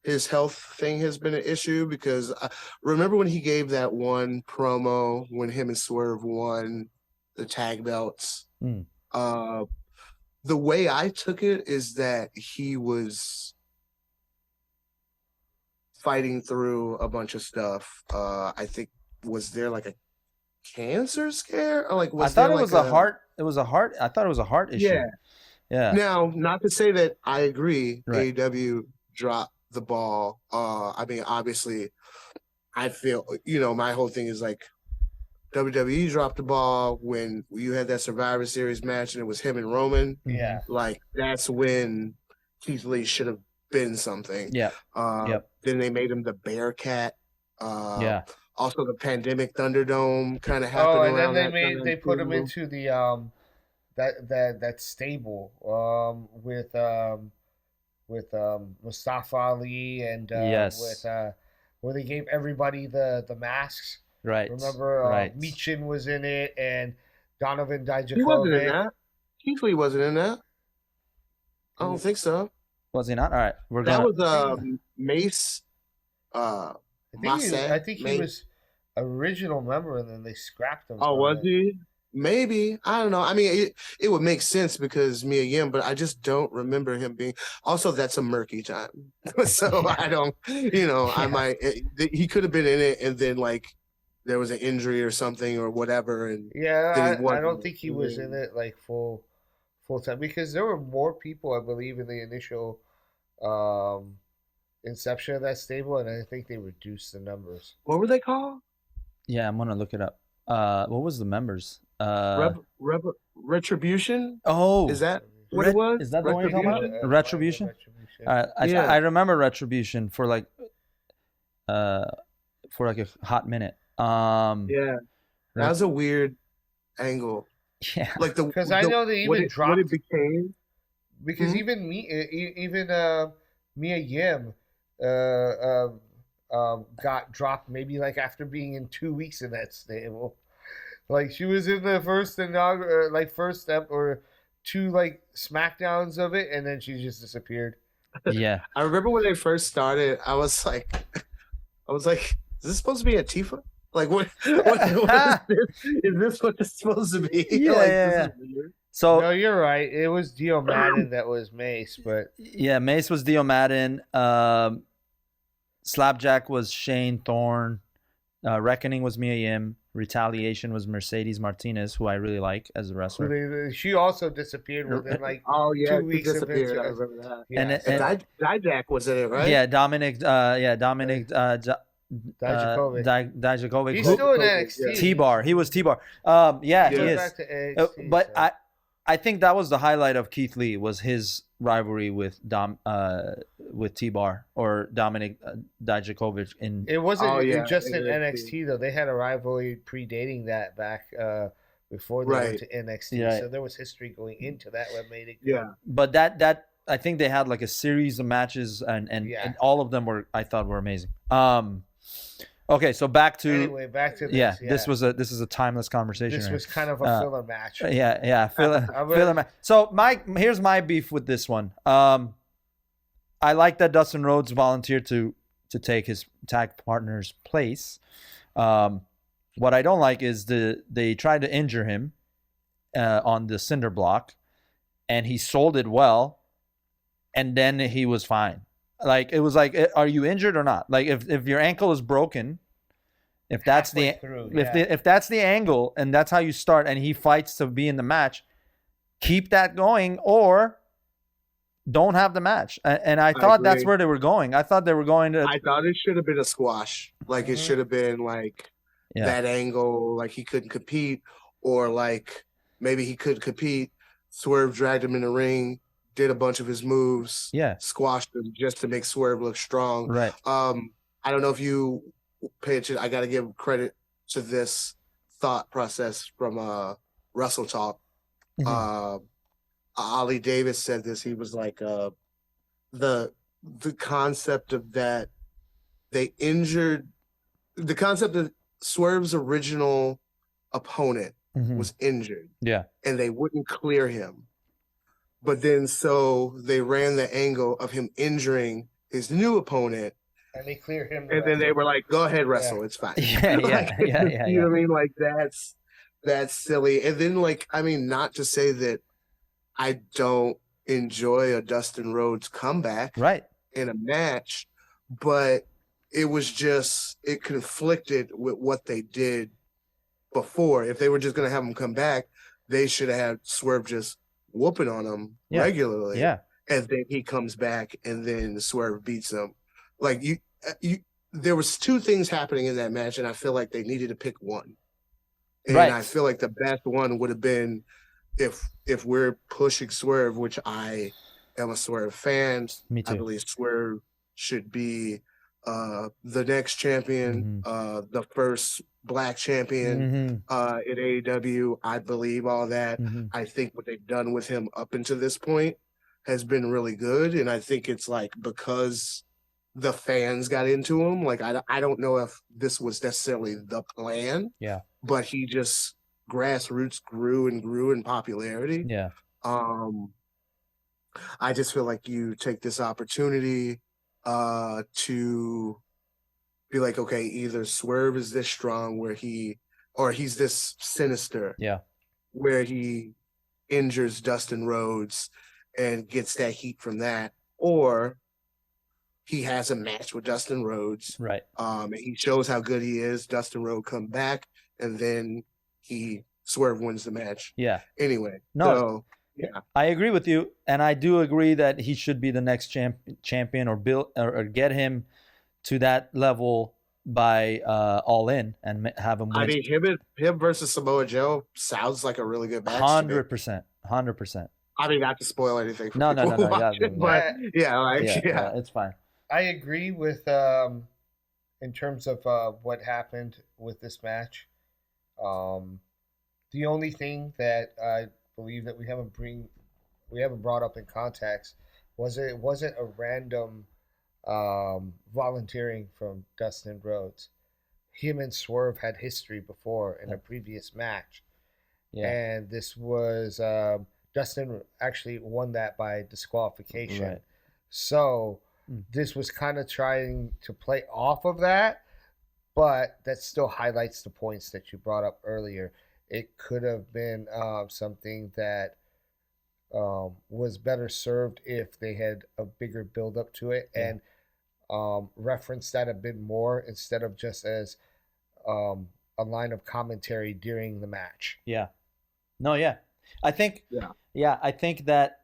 Speaker 5: his health thing has been an issue because remember when he gave that one promo when him and Swerve won the tag belts. The way I took it is that he was fighting through a bunch of stuff. I think was there like a cancer scare or like
Speaker 1: I thought it was a heart. It was a heart. I thought it was a heart issue. Yeah.
Speaker 5: Now, not to say that I agree. Right. AEW dropped the ball. I mean, obviously, I feel my whole thing is like WWE dropped the ball when you had that Survivor Series match and it was him and Roman.
Speaker 4: Yeah,
Speaker 5: like that's when Keith Lee should have been something.
Speaker 1: Yeah.
Speaker 5: Then they made him the Bearcat. Also, the Pandemic Thunderdome kind of happened.
Speaker 4: Oh, and then they put him into the that stable with Mustafa Ali and with where they gave everybody the masks.
Speaker 1: Right.
Speaker 4: Remember, Michin was in it and Donovan Dijakovic.
Speaker 5: He wasn't in that. Keith Lee wasn't in that. I don't think so.
Speaker 1: Was he not? All right,
Speaker 5: that was Mace.
Speaker 4: I think he was original member, and then they scrapped him.
Speaker 5: Oh, was he? Maybe. I don't know. I mean, it would make sense because Mia Yim, but I just don't remember him being. Also, that's a murky time, so I don't. I might. He could have been in it, and then like there was an injury or something or whatever, and
Speaker 4: I don't think he was in it like full time because there were more people, I believe, in the initial inception of that stable, and I think they reduced the numbers.
Speaker 5: What were they called?
Speaker 1: Yeah, I'm gonna look it up. What was the members?
Speaker 5: Retribution.
Speaker 1: Oh,
Speaker 5: is that what it was?
Speaker 1: Is that the one you're talking about? Retribution. I remember Retribution for like a hot minute.
Speaker 5: That was a weird angle.
Speaker 1: Yeah,
Speaker 5: like
Speaker 4: because I know they even dropped
Speaker 5: what it became.
Speaker 4: Because even Mia Yim got dropped maybe like after being in 2 weeks in that stable. Like she was in the first step or two like SmackDowns of it, and then she just disappeared.
Speaker 1: Yeah,
Speaker 5: I remember when they first started. I was like, is this supposed to be Antifa? Like what is this? Is this what it's supposed to be?
Speaker 1: Yeah. So
Speaker 4: no, you're right. It was Dio Madden that was Mace, but
Speaker 1: Mace was Dio Madden. Slapjack was Shane Thorne. Reckoning was Mia Yim. Retaliation was Mercedes Martinez, who I really like as a wrestler.
Speaker 4: She also disappeared within 2 weeks.
Speaker 5: I remember that.
Speaker 4: Yeah.
Speaker 5: And Dijak was in it, right?
Speaker 1: Yeah, Dominic Dijakovic.
Speaker 4: He's still in NXT.
Speaker 1: T-Bar. He was T-Bar. He is.
Speaker 4: Back to NXT,
Speaker 1: but I think that was the highlight of Keith Lee was his rivalry with T-Bar or Dominic Dijakovic.
Speaker 4: It wasn't just in NXT though. They had a rivalry predating that back before they went to NXT. Right. So there was history going into that what made it good.
Speaker 5: Yeah.
Speaker 1: But that I think they had like a series of matches and all of them I thought were amazing. Okay, so back to
Speaker 4: Anyway, back to this.
Speaker 1: this is a timeless conversation.
Speaker 4: This
Speaker 1: right?
Speaker 4: was kind of a filler match.
Speaker 1: Yeah, filler.
Speaker 4: I really-
Speaker 1: So here's my beef with this one. I like that Dustin Rhodes volunteered to take his tag partner's place. What I don't like is they tried to injure him on the cinder block, and he sold it well, and then he was fine. Like, it was like, are you injured or not? Like, if your ankle is broken, if that's
Speaker 4: Halfway through,
Speaker 1: if that's the angle and that's how you start, and he fights to be in the match, keep that going or don't have the match. And I thought that's where they were going. I thought they were going to.
Speaker 5: I thought it should have been a squash. Like, it should have been like that angle, like he couldn't compete, or like maybe he could compete. Swerve dragged him in the ring, did a bunch of his moves, squashed him just to make Swerve look strong.
Speaker 1: Right.
Speaker 5: I don't know if you pay attention. I got to give credit to this thought process from Wrestle Talk. Ollie Davis said this. He was like, the concept of that they injured the concept of Swerve's original opponent was injured.
Speaker 1: Yeah.
Speaker 5: And they wouldn't clear him. But then so they ran the angle of him injuring his new opponent.
Speaker 4: And they clear him.
Speaker 5: And then they were like, go ahead, wrestle. It's fine.
Speaker 1: Yeah.
Speaker 5: You know what I mean? Like, that's silly. And then, like, I mean, not to say that I don't enjoy a Dustin Rhodes comeback in a match, but it was just, it conflicted with what they did before. If they were just going to have him come back, they should have had Swerve just whooping on him regularly. Yeah. And then he comes back and then Swerve beats him. Like, there was two things happening in that match, and I feel like they needed to pick one. And I feel like the best one would have been if we're pushing Swerve, which I am a Swerve fan.
Speaker 1: Me too.
Speaker 5: I believe Swerve should be the next champion, the first black champion in AEW. I believe all that. I think what they've done with him up until this point has been really good, and I think it's like because the fans got into him. Like, I don't know if this was necessarily the plan. Yeah. But he just grassroots grew and grew in popularity. Yeah. I just feel like you take this opportunity to be like, okay, either Swerve is this strong where he's this sinister. Yeah. Where he injures Dustin Rhodes and gets that heat from that, or he has a match with Dustin Rhodes. Right. And he shows how good he is. Dustin Rhodes come back, and then Swerve wins the match. Yeah. Anyway. No. So, yeah.
Speaker 1: I agree with you, and I do agree that he should be the next champion or build or get him to that level by All In and have him win.
Speaker 5: I mean, him versus Samoa Joe sounds like a really good match.
Speaker 1: 100%. 100%.
Speaker 5: I mean, not to spoil anything for
Speaker 1: no.
Speaker 5: watching, but yeah,
Speaker 1: it's fine.
Speaker 4: I agree with in terms of what happened with this match. The only thing that I believe that we haven't brought up in context was it wasn't a random volunteering from Dustin Rhodes. Him and Swerve had history before in a previous match. Yeah. And this was Dustin actually won that by disqualification. Right. So this was kind of trying to play off of that, but that still highlights the points that you brought up earlier. It could have been something that was better served if they had a bigger build up to it and referenced that a bit more instead of just as a line of commentary during the match.
Speaker 1: Yeah. No, yeah. I think I think that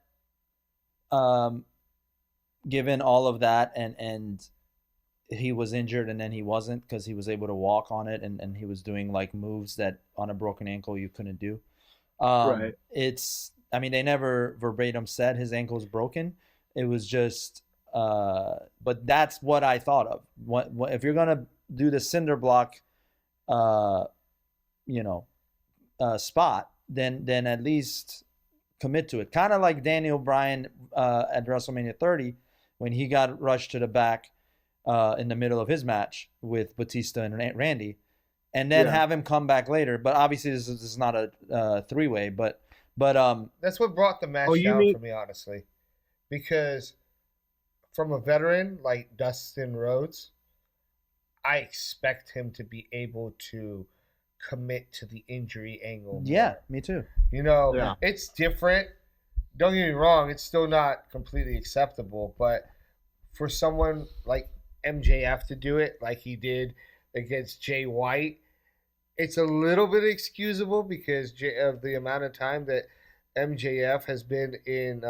Speaker 1: given all of that and he was injured and then he wasn't because he was able to walk on it and he was doing like moves that on a broken ankle you couldn't do. Right. I mean, they never verbatim said his ankle was broken. It was just but that's what I thought of. What if you're gonna do the cinder block spot, then at least commit to it. Kind of like Daniel Bryan at WrestleMania 30 when he got rushed to the back in the middle of his match with Batista and Randy, and then have him come back later. But obviously, this is not a three-way. But
Speaker 4: That's what brought the match down for me, honestly, because from a veteran like Dustin Rhodes, I expect him to be able to commit to the injury angle.
Speaker 1: Yeah,
Speaker 4: more.
Speaker 1: me too.
Speaker 4: You know, it's different. Don't get me wrong; it's still not completely acceptable, but for someone like MJF to do it like he did against Jay White, it's a little bit excusable because of the amount of time that MJF has been in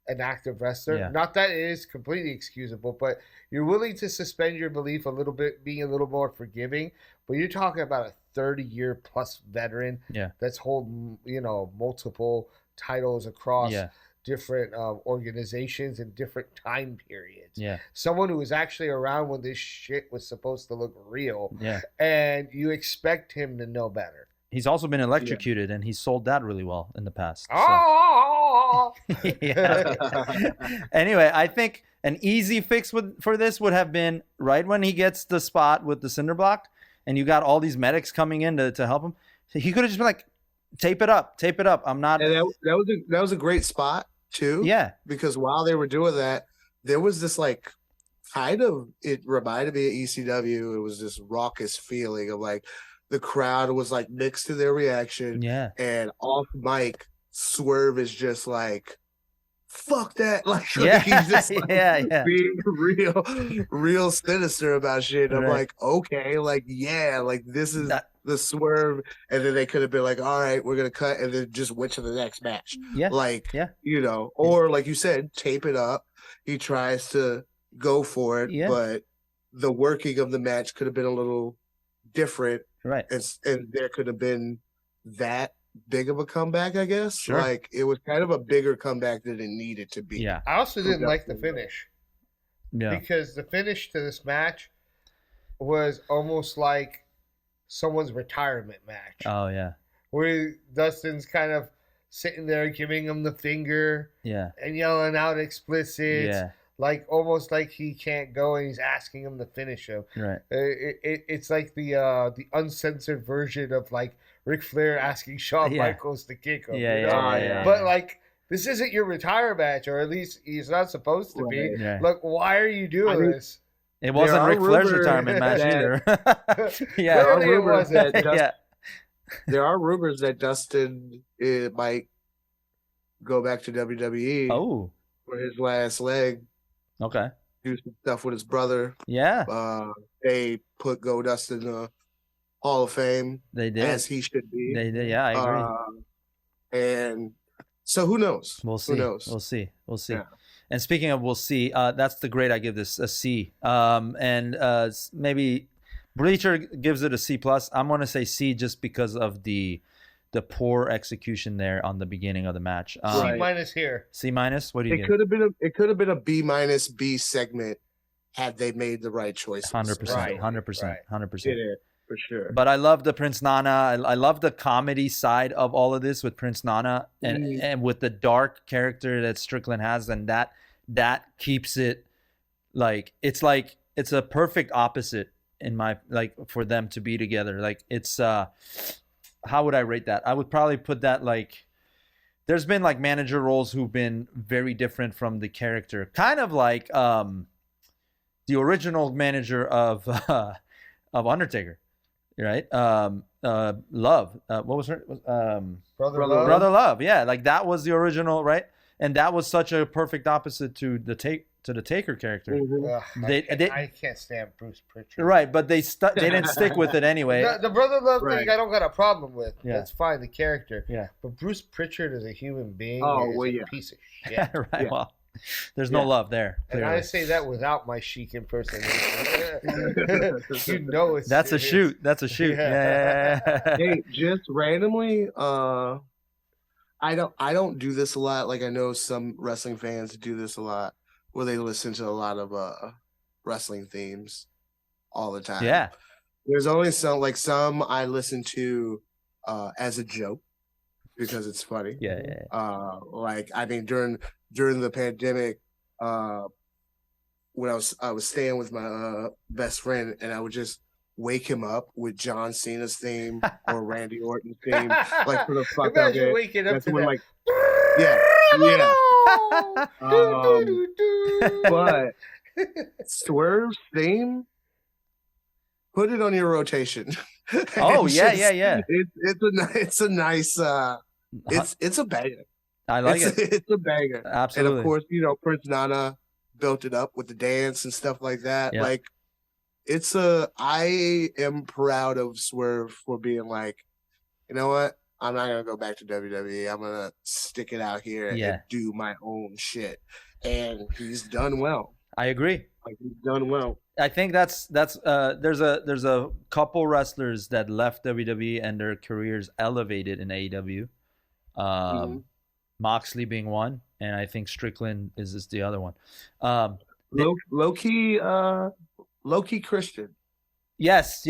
Speaker 4: an active wrestler.
Speaker 1: Yeah.
Speaker 4: Not that it is completely excusable, but you're willing to suspend your belief a little bit, being a little more forgiving. But you're talking about a 30-year plus veteran that's holding, multiple titles across different organizations and different time periods.
Speaker 1: Yeah.
Speaker 4: Someone who was actually around when this shit was supposed to look real.
Speaker 1: Yeah.
Speaker 4: And you expect him to know better.
Speaker 1: He's also been electrocuted, and he sold that really well in the past. So.
Speaker 4: Oh!
Speaker 1: Anyway, I think an easy fix for this would have been right when he gets the spot with the cinder block, and you got all these medics coming in to help him. He could have just been like, tape it up. I'm not.
Speaker 5: And that was a great spot too.
Speaker 1: Yeah.
Speaker 5: Because while they were doing that, there was this like kind of, it reminded me of ECW. It was this raucous feeling of like the crowd was like mixed to their reaction.
Speaker 1: Yeah.
Speaker 5: And off mic, Swerve is just like, fuck that. Like,
Speaker 1: Yeah.
Speaker 5: he's just like being real sinister about shit. And I'm like, okay, like, like this is the Swerve. And then they could have been like, all right, we're going to cut. And then just went to the next match.
Speaker 1: Yeah.
Speaker 5: Like, or like you said, tape it up. He tries to go for it, but the working of the match could have been a little different.
Speaker 1: Right.
Speaker 5: And there could have been that big of a comeback, I guess.
Speaker 1: Sure.
Speaker 5: Like, it was kind of a bigger comeback than it needed to be.
Speaker 1: Yeah.
Speaker 4: I also didn't like the finish.
Speaker 1: Yeah.
Speaker 4: Because the finish to this match was almost like someone's retirement match.
Speaker 1: Oh, yeah.
Speaker 4: Where Dustin's kind of sitting there giving him the finger.
Speaker 1: Yeah.
Speaker 4: And yelling out explicit.
Speaker 1: Yeah.
Speaker 4: Like almost like he can't go and he's asking him to finish him.
Speaker 1: Right.
Speaker 4: It's like the uncensored version of like Ric Flair asking Shawn Michaels to kick him.
Speaker 1: Yeah.
Speaker 4: But like, this isn't your retire match, or at least he's not supposed to be.
Speaker 1: Yeah.
Speaker 4: Look, why are you doing this?
Speaker 1: It wasn't Ric Flair's retirement match either.
Speaker 4: Clearly it wasn't.
Speaker 5: There are rumors that Dustin might go back to WWE for his last leg.
Speaker 1: Okay.
Speaker 5: Do some stuff with his brother.
Speaker 1: Yeah.
Speaker 5: They put Goldust in the Hall of Fame.
Speaker 1: They did.
Speaker 5: As he should be.
Speaker 1: They did. Yeah, I agree.
Speaker 5: And so who knows?
Speaker 1: We'll see.
Speaker 5: Who knows?
Speaker 1: We'll see. We'll see.
Speaker 5: Yeah.
Speaker 1: And speaking of we'll see, that's the grade I give this, a C. And maybe Bleacher gives it a C+. I'm going to say C just because of the poor execution there on the beginning of the match.
Speaker 4: C- here.
Speaker 1: C-? What do you
Speaker 5: give? It could have been a B- B segment had they made the right choices.
Speaker 1: 100%. 100%.
Speaker 5: Yeah, for sure.
Speaker 1: But I love the Prince Nana. I love the comedy side of all of this with Prince Nana and with the dark character that Strickland has, and that keeps it like it's a perfect opposite in my for them to be together. Like it's how would I rate that? I would probably put that like there's been like manager roles who've been very different from the character. Kind of like the original manager of Undertaker, right? Love. What was her?
Speaker 4: Brother Love.
Speaker 1: Brother Love. Yeah, like that was the original, right? And that was such a perfect opposite to the Taker character.
Speaker 5: Mm-hmm.
Speaker 4: I can't stand Bruce Pritchard.
Speaker 1: Right, but they didn't stick with it anyway.
Speaker 4: The Brother Love thing I don't got a problem with.
Speaker 1: Yeah.
Speaker 4: That's fine, the character.
Speaker 1: Yeah.
Speaker 4: But Bruce Pritchard as a human being is a piece of shit.
Speaker 1: Right.
Speaker 5: Yeah.
Speaker 1: Well, there's no love there.
Speaker 4: And I say that without my chic impersonation. You know it's
Speaker 1: That's serious. A shoot. That's a shoot. Yeah.
Speaker 5: Hey, just randomly, I don't do this a lot. Like I know some wrestling fans do this a lot, where they listen to a lot of wrestling themes all the time.
Speaker 1: Yeah.
Speaker 5: There's only some I listen to as a joke because it's funny.
Speaker 1: Yeah.
Speaker 5: Like I mean during the pandemic, when I was staying with my best friend, and I would just wake him up with John Cena's theme or Randy Orton's theme, like for the fuck of
Speaker 4: Imagine
Speaker 5: it.
Speaker 4: waking up
Speaker 5: That's
Speaker 4: to
Speaker 5: when,
Speaker 4: that.
Speaker 5: like, yeah. But Swerve's theme, put it on your rotation.
Speaker 1: Oh,
Speaker 5: It's
Speaker 1: yeah,
Speaker 5: just-
Speaker 1: yeah, yeah.
Speaker 5: It's a nice it's a banger.
Speaker 1: I like it.
Speaker 5: It's a banger.
Speaker 1: Absolutely.
Speaker 5: And of course, you know, Prince Nana built it up with the dance and stuff like that.
Speaker 1: Yeah.
Speaker 5: Like, I am proud of Swerve for being like, you know what? I'm not gonna go back to WWE. I'm gonna stick it out here
Speaker 1: Yeah.
Speaker 5: and do my own shit. And he's done well.
Speaker 1: I agree.
Speaker 5: Like, he's done well.
Speaker 1: I think that's there's a couple wrestlers that left WWE and their careers elevated in AEW. Moxley being one, and I think Strickland is the other one.
Speaker 5: Low key Christian.
Speaker 1: Yes,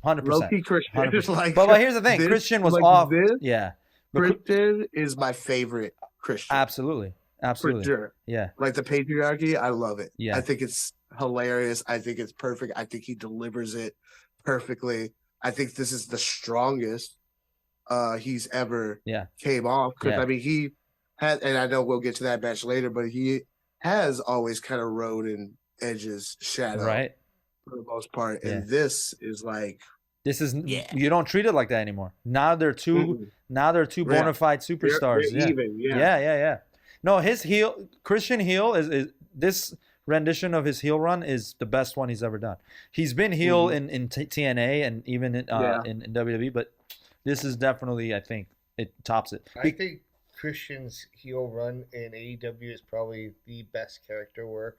Speaker 1: 100%.
Speaker 5: Low key Christian.
Speaker 1: 100%.
Speaker 5: Like,
Speaker 1: But here's the thing:
Speaker 5: this-
Speaker 1: Christian was
Speaker 5: like
Speaker 1: off.
Speaker 5: this,
Speaker 1: Yeah, but
Speaker 5: Christian is my favorite Christian.
Speaker 1: absolutely.
Speaker 5: For sure.
Speaker 1: Yeah,
Speaker 5: Like the patriarchy, I love it.
Speaker 1: Yeah.
Speaker 5: I think it's hilarious. I think it's perfect. I think he delivers it perfectly. I think this is the strongest he's ever came off. Because
Speaker 1: Yeah.
Speaker 5: I mean, he had, and I know we'll get to that match later, but he has always kind of rode in Edge's shadow,
Speaker 1: right.
Speaker 5: for the most part.
Speaker 1: Yeah.
Speaker 5: And this is like,
Speaker 1: This is you don't treat it like that anymore. Now they're two bona fide superstars.
Speaker 5: they're even,
Speaker 1: yeah. No, his heel Christian heel is this rendition of his heel run is the best one he's ever done. He's been heel in TNA and even in WWE, but this is definitely, I think, it tops it.
Speaker 4: I think Christian's heel run in AEW is probably the best character work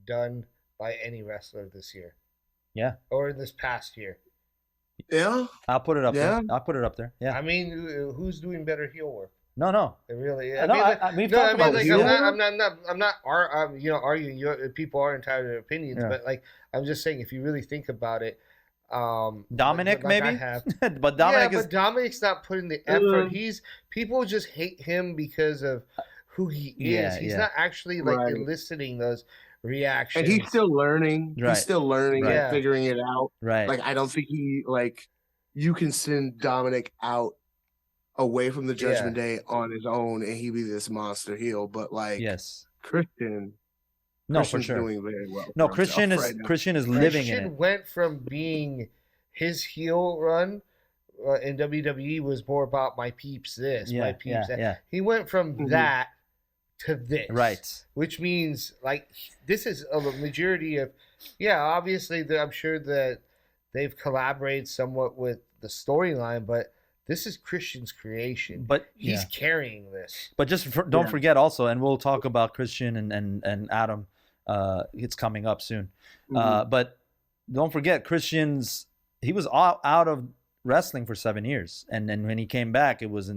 Speaker 4: done by any wrestler this year.
Speaker 1: Yeah.
Speaker 4: Or in this past year.
Speaker 5: Yeah.
Speaker 1: I'll put it up
Speaker 5: Yeah.
Speaker 1: there. I'll put it up there. Yeah.
Speaker 4: I mean, who's doing better heel work?
Speaker 1: No.
Speaker 4: It really.
Speaker 1: No, we've talked about
Speaker 4: like,
Speaker 1: heel.
Speaker 4: I'm not arguing. People are entitled to their opinions,
Speaker 1: Yeah.
Speaker 4: but like, I'm just saying, if you really think about it,
Speaker 1: Dominic
Speaker 4: like I
Speaker 1: maybe,
Speaker 4: have.
Speaker 1: but Dominic
Speaker 4: but
Speaker 1: is
Speaker 4: Dominic's not putting the effort. People just hate him because of who he is.
Speaker 1: Yeah,
Speaker 4: He's
Speaker 1: yeah.
Speaker 4: not actually like
Speaker 5: Right.
Speaker 4: eliciting those reactions.
Speaker 5: And he's still learning.
Speaker 1: Right.
Speaker 5: He's still learning
Speaker 1: Right.
Speaker 5: and figuring it out.
Speaker 1: right.
Speaker 5: Like, I don't think you can send Dominic out away from the Judgment Day on his own and he be this monster heel. But like,
Speaker 1: yes.
Speaker 5: Christian,
Speaker 1: No,
Speaker 5: Christian's
Speaker 1: for sure.
Speaker 5: doing very well.
Speaker 1: No,
Speaker 5: for
Speaker 1: Christian
Speaker 5: himself
Speaker 1: is
Speaker 5: right now.
Speaker 1: Christian is living in
Speaker 4: Christian
Speaker 1: it.
Speaker 4: went from being his heel run in WWE was more about my peeps this, my peeps that.
Speaker 1: yeah.
Speaker 4: He went from that to this.
Speaker 1: Right.
Speaker 4: Which means, like, this is a majority of, obviously, I'm sure that they've collaborated somewhat with the storyline, but this is Christian's creation.
Speaker 1: But
Speaker 4: he's carrying this.
Speaker 1: But just don't forget also, and we'll talk about Christian and Adam. It's coming up soon. But don't forget, he was out of wrestling for 7 years, and then when he came back, it was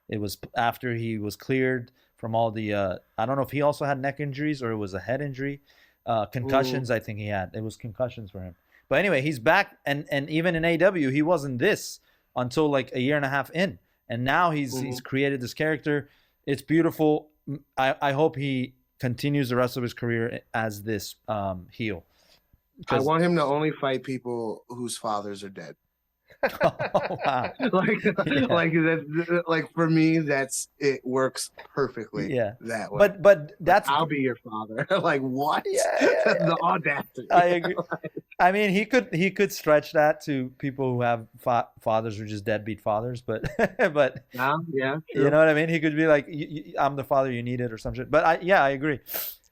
Speaker 1: it was after he was cleared from all the I don't know if he also had neck injuries or it was a head injury, concussions. I think he had. It was concussions for him. But anyway, he's back, and even in AEW, he wasn't this until like a year and a half in, and now he's created this character. It's beautiful. I hope he continues the rest of his career as this heel.
Speaker 5: I want him to only fight people whose fathers are dead.
Speaker 1: Oh, wow.
Speaker 5: like for me, it works perfectly.
Speaker 1: Yeah.
Speaker 5: That way.
Speaker 1: But that's
Speaker 5: I'll be your father. Like, what?
Speaker 1: Yeah.
Speaker 5: The audacity.
Speaker 1: I agree. I mean, he could stretch that to people who have fathers who are just deadbeat fathers, but
Speaker 5: Yeah,
Speaker 1: you know what I mean. He could be like, "I'm the father you needed" or some shit. But I agree.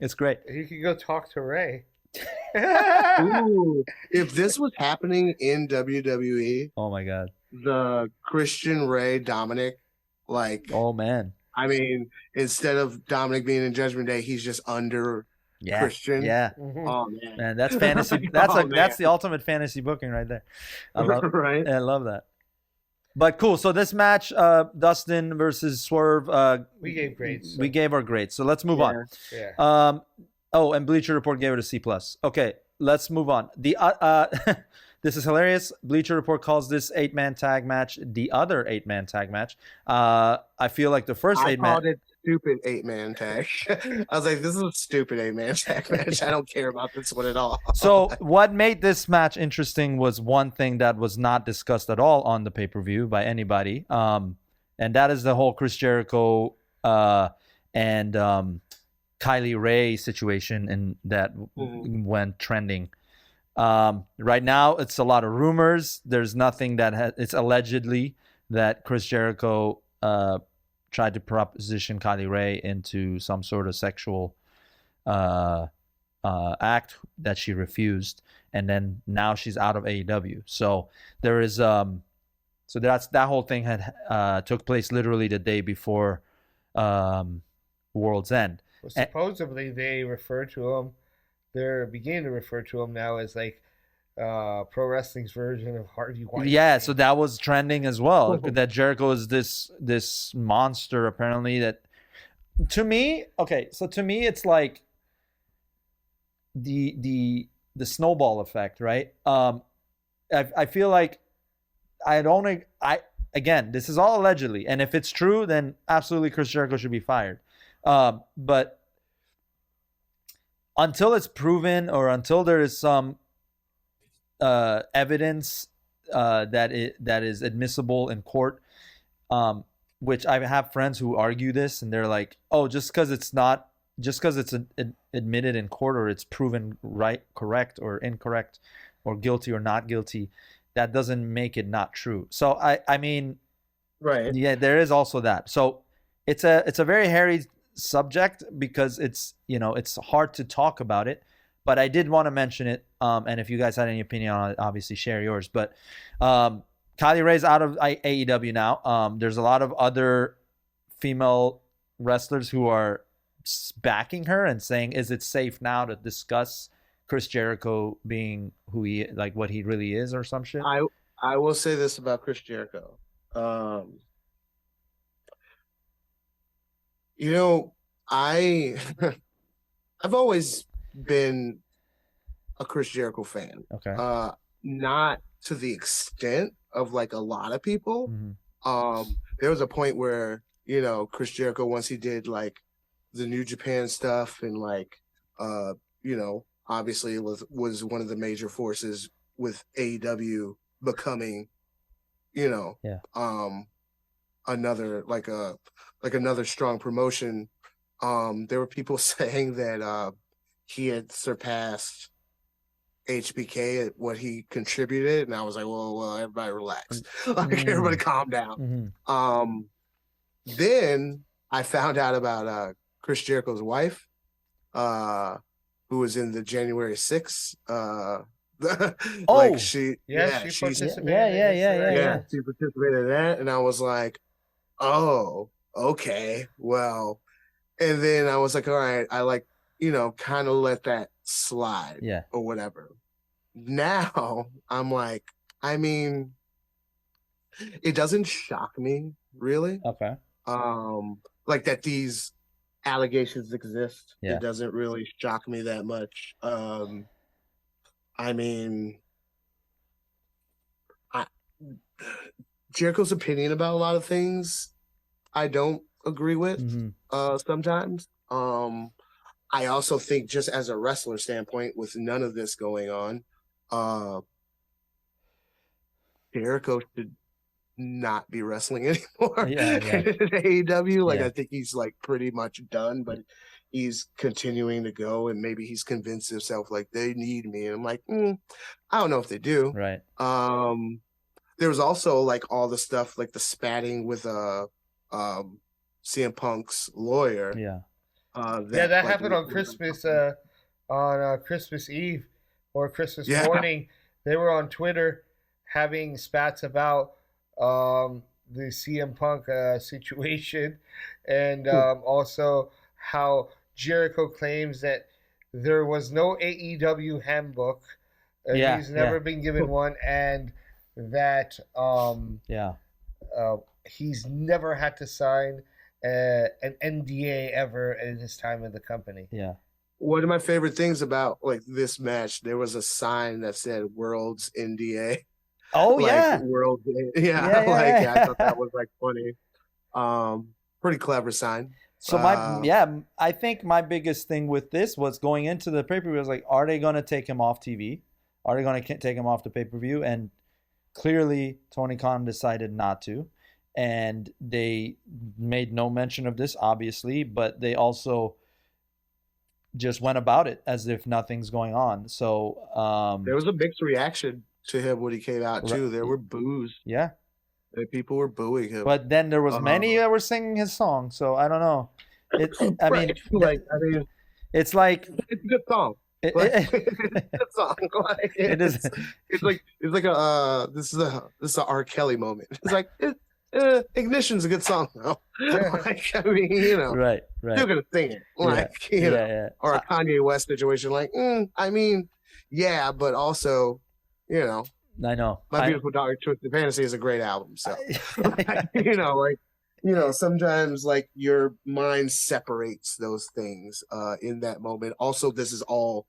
Speaker 1: It's great.
Speaker 4: You could go talk to Ray.
Speaker 5: Ooh, if this was happening in WWE,
Speaker 1: Oh my god.
Speaker 5: the Christian Ray Dominic, like,
Speaker 1: Oh man.
Speaker 5: I mean, instead of Dominic being in Judgment Day, he's just under
Speaker 1: Yeah.
Speaker 5: Christian.
Speaker 1: Yeah.
Speaker 5: Oh man,
Speaker 1: Man, that's fantasy.
Speaker 5: Oh,
Speaker 1: That's the ultimate fantasy booking right there. I love
Speaker 5: right?
Speaker 1: I love that. But cool. So this match, Dustin versus Swerve,
Speaker 4: We gave grades.
Speaker 1: we gave our grades. So let's move on.
Speaker 4: Yeah.
Speaker 1: And Bleacher Report gave it a C+. Okay, let's move on. The this is hilarious. Bleacher Report calls this 8-man tag match the other 8-man tag match. I feel like the first
Speaker 5: I
Speaker 1: 8-man.
Speaker 5: called it stupid 8-man tag. I was like, this is a stupid 8-man tag match. I don't care about this one at all.
Speaker 1: So what made this match interesting was one thing that was not discussed at all on the pay-per-view by anybody. And that is the whole Chris Jericho and Kylie Ray situation, and that went trending. Right now, it's a lot of rumors. There's nothing that it's allegedly that Chris Jericho tried to proposition Kylie Ray into some sort of sexual act that she refused, and then now she's out of AEW. So there is so that whole thing had took place literally the day before World's End.
Speaker 4: Well, supposedly they refer to him. They're beginning to refer to him now as like pro wrestling's version of Harvey Weinstein.
Speaker 1: Yeah, so that was trending as well. That Jericho is this monster apparently. That to me, it's like the snowball effect, right? I feel like again, this is all allegedly, and if it's true, then absolutely Chris Jericho should be fired. But until it's proven, or until there is some evidence that is admissible in court, which I have friends who argue this, and they're like, oh, just because it's admitted in court, or it's proven correct or incorrect, or guilty or not guilty, that doesn't make it not true. So I mean,
Speaker 5: right?
Speaker 1: Yeah, there is also that. So it's a very hairy subject, because it's hard to talk about it. But I did want to mention it, and if you guys had any opinion on it, obviously share yours. But Kylie Ray's out of AEW now. There's a lot of other female wrestlers who are backing her and saying, is it safe now to discuss Chris Jericho being what he really is, or some shit?
Speaker 5: I will say this about Chris Jericho. I've always been a Chris Jericho fan.
Speaker 1: Okay.
Speaker 5: Not to the extent of like a lot of people.
Speaker 1: Mm-hmm.
Speaker 5: There was a point where, Chris Jericho, once he did like the New Japan stuff, and like obviously was one of the major forces with AEW becoming, another another strong promotion. There were people saying that he had surpassed HBK at what he contributed, and I was like, well, everybody relax. Everybody calm down.
Speaker 1: Mm-hmm.
Speaker 5: Then I found out about Chris Jericho's wife, who was in the January 6th. She participated.
Speaker 1: Yeah.
Speaker 5: She participated in that, and I was like, oh, okay, well. And then I was like, all right, I kind of let that slide, or whatever. Now I'm like, I mean, it doesn't shock me really.
Speaker 1: Okay.
Speaker 5: Like that these allegations exist.
Speaker 1: Yeah.
Speaker 5: It doesn't really shock me that much. I mean, Jericho's opinion about a lot of things, I don't agree with. Sometimes. I also think, just as a wrestler standpoint, with none of this going on, Jericho should not be wrestling anymore.
Speaker 1: Yeah.
Speaker 5: AEW. I think he's pretty much done, but he's continuing to go, and maybe he's convinced himself they need me. And I'm like, I don't know if they do.
Speaker 1: Right.
Speaker 5: There was also all the stuff, the spatting with CM Punk's lawyer.
Speaker 1: Yeah.
Speaker 4: That happened on Christmas, on Christmas Eve or Christmas morning. They were on Twitter having spats about the CM Punk situation, and also how Jericho claims that there was no AEW handbook. He's never been given one, and that he's never had to sign an NDA ever in his time in the company.
Speaker 1: Yeah.
Speaker 5: One of my favorite things about this match, there was a sign that said Worlds NDA.
Speaker 1: Oh
Speaker 5: World. I thought that was funny. Pretty clever sign.
Speaker 1: So I think my biggest thing with this was going into the pay-per-view was like, are they going to take him off TV? Are they going to take him off the pay-per-view? And clearly Tony Khan decided not to. And they made no mention of this, obviously, but they also just went about it as if nothing's going on. So
Speaker 5: there was a mixed reaction to him when he came out too. There were boos.
Speaker 1: Yeah.
Speaker 5: People were booing him.
Speaker 1: But then there was many that were singing his song. So I don't know. It's like
Speaker 5: it's a good song. It's a good song. Like,
Speaker 1: it is.
Speaker 5: It's like this is a R. Kelly moment. It's like Ignition's a good song though. Like, I mean,
Speaker 1: right.
Speaker 5: Still gonna sing it. Like, or a Kanye West situation. Like, I mean, yeah, but also,
Speaker 1: I know.
Speaker 5: My Beautiful Dark Twisted Fantasy is a great album. So, sometimes like your mind separates those things in that moment. Also, this is all,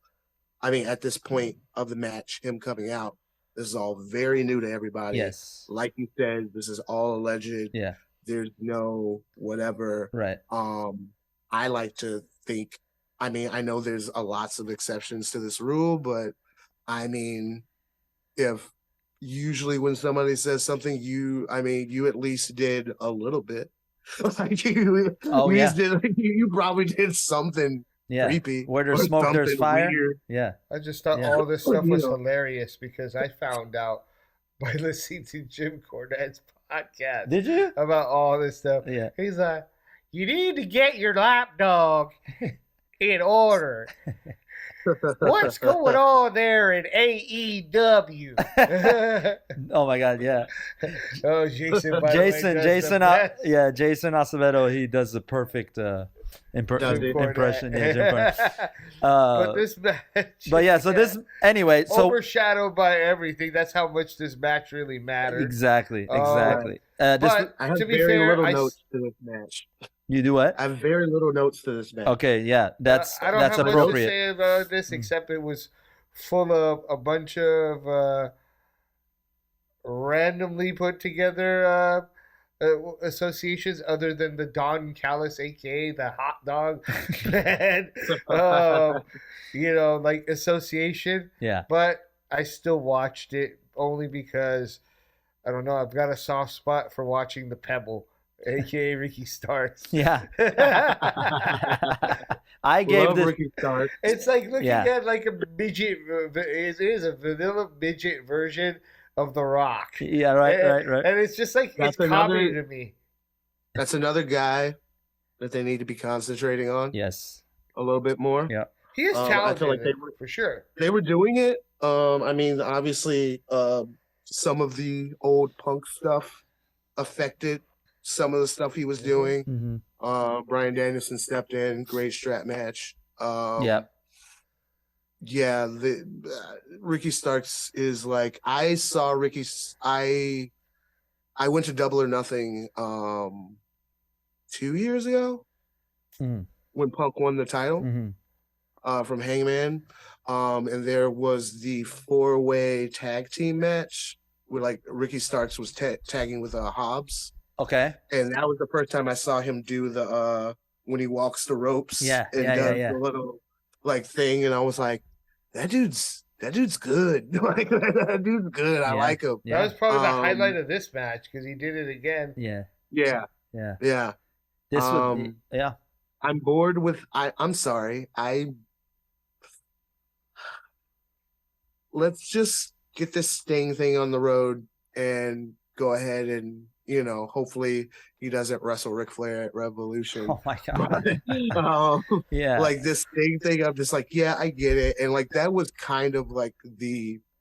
Speaker 5: I mean, at this point of the match, him coming out, this is all very new to everybody.
Speaker 1: Yes.
Speaker 5: Like you said, this is all alleged.
Speaker 1: Yeah.
Speaker 5: There's no whatever.
Speaker 1: Right.
Speaker 5: I like to think, I mean, I know there's lots of exceptions to this rule, but I mean, if usually when somebody says something, you at least did a little bit. Like you probably did something creepy.
Speaker 1: Where there's smoke, there's fire.
Speaker 5: Weird.
Speaker 1: Yeah.
Speaker 4: I just thought all this stuff was hilarious because I found out by listening to Jim Cornette's podcast.
Speaker 1: Did you?
Speaker 4: About all this stuff.
Speaker 1: Yeah.
Speaker 4: He's like, you need to get your lapdog in order. What's going on there in AEW?
Speaker 1: Oh my God, yeah.
Speaker 4: Oh, Jason
Speaker 1: Acevedo, he does the perfect impression.
Speaker 4: But this match, overshadowed by everything. That's how much this match really matters.
Speaker 1: Exactly.
Speaker 5: I have very little notes to this match.
Speaker 1: You do what?
Speaker 5: I have very little notes to this match.
Speaker 1: Okay, yeah, that's
Speaker 4: I don't
Speaker 1: that's
Speaker 4: have
Speaker 1: appropriate.
Speaker 4: much to say about this except it was full of a bunch of randomly put together associations other than the Don Callis, aka the hot dog man, like association.
Speaker 1: Yeah.
Speaker 4: But I still watched it only because I don't know. I've got a soft spot for watching the Pebble, aka Ricky Starks.
Speaker 1: Yeah. I gave this.
Speaker 5: Ricky Starks.
Speaker 4: It's like looking at like a midget. It is a vanilla midget version of The Rock.
Speaker 1: Yeah, right.
Speaker 4: And it's just like it's comedy to me.
Speaker 5: That's another guy that they need to be concentrating on.
Speaker 1: Yes.
Speaker 5: A little bit more.
Speaker 1: Yeah.
Speaker 4: He is talented.
Speaker 5: I feel like they were,
Speaker 4: for sure.
Speaker 5: They were doing it. I mean, obviously, some of the old Punk stuff affected some of the stuff he was doing.
Speaker 1: Mm-hmm.
Speaker 5: Bryan Danielson stepped in, great strap match. Yeah, Ricky Starks is like, I saw Ricky. I went to Double or Nothing 2 years ago when Punk won the title from Hangman, and there was the 4-way tag team match where like Ricky Starks was tagging with Hobbs.
Speaker 1: Okay.
Speaker 5: And that was the first time I saw him do the when he walks the ropes.
Speaker 1: Yeah.
Speaker 5: The little like thing, and I was like, that dude's good. Like that dude's good. I like him.
Speaker 4: That was probably the highlight of this match because he did it again.
Speaker 5: Yeah.
Speaker 1: This would be,
Speaker 5: I'm bored with. I'm sorry. Let's just get this Sting thing on the road and go ahead and hopefully he doesn't wrestle Ric Flair at Revolution.
Speaker 1: Oh my God.
Speaker 5: Like this Sting thing, I'm just like, yeah, I get it. And like that was kind of like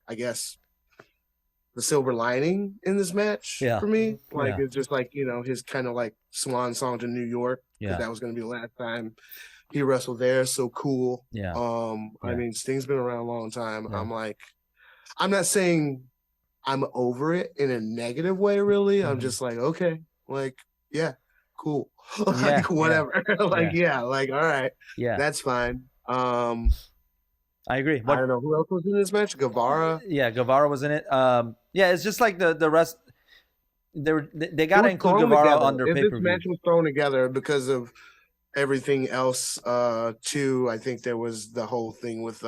Speaker 5: I guess the silver lining in this match for me. Like it's just like, his kind of like swan song to New York.
Speaker 1: Yeah.
Speaker 5: That was gonna be the last time he wrestled there. So cool.
Speaker 1: Yeah.
Speaker 5: I mean, Sting's been around a long time. Yeah. I'm like, I'm not saying I'm over it in a negative way, really. I'm just like, okay, like, yeah, cool. Like, whatever. Like, like, all right. Yeah. That's fine.
Speaker 1: I agree.
Speaker 5: I don't know who else was in this match. Guevara.
Speaker 1: Yeah, Guevara was in it. It's just like the rest. They got to include Guevara under pay-per-view.
Speaker 5: This match was thrown together because of everything else too. I think there was the whole thing with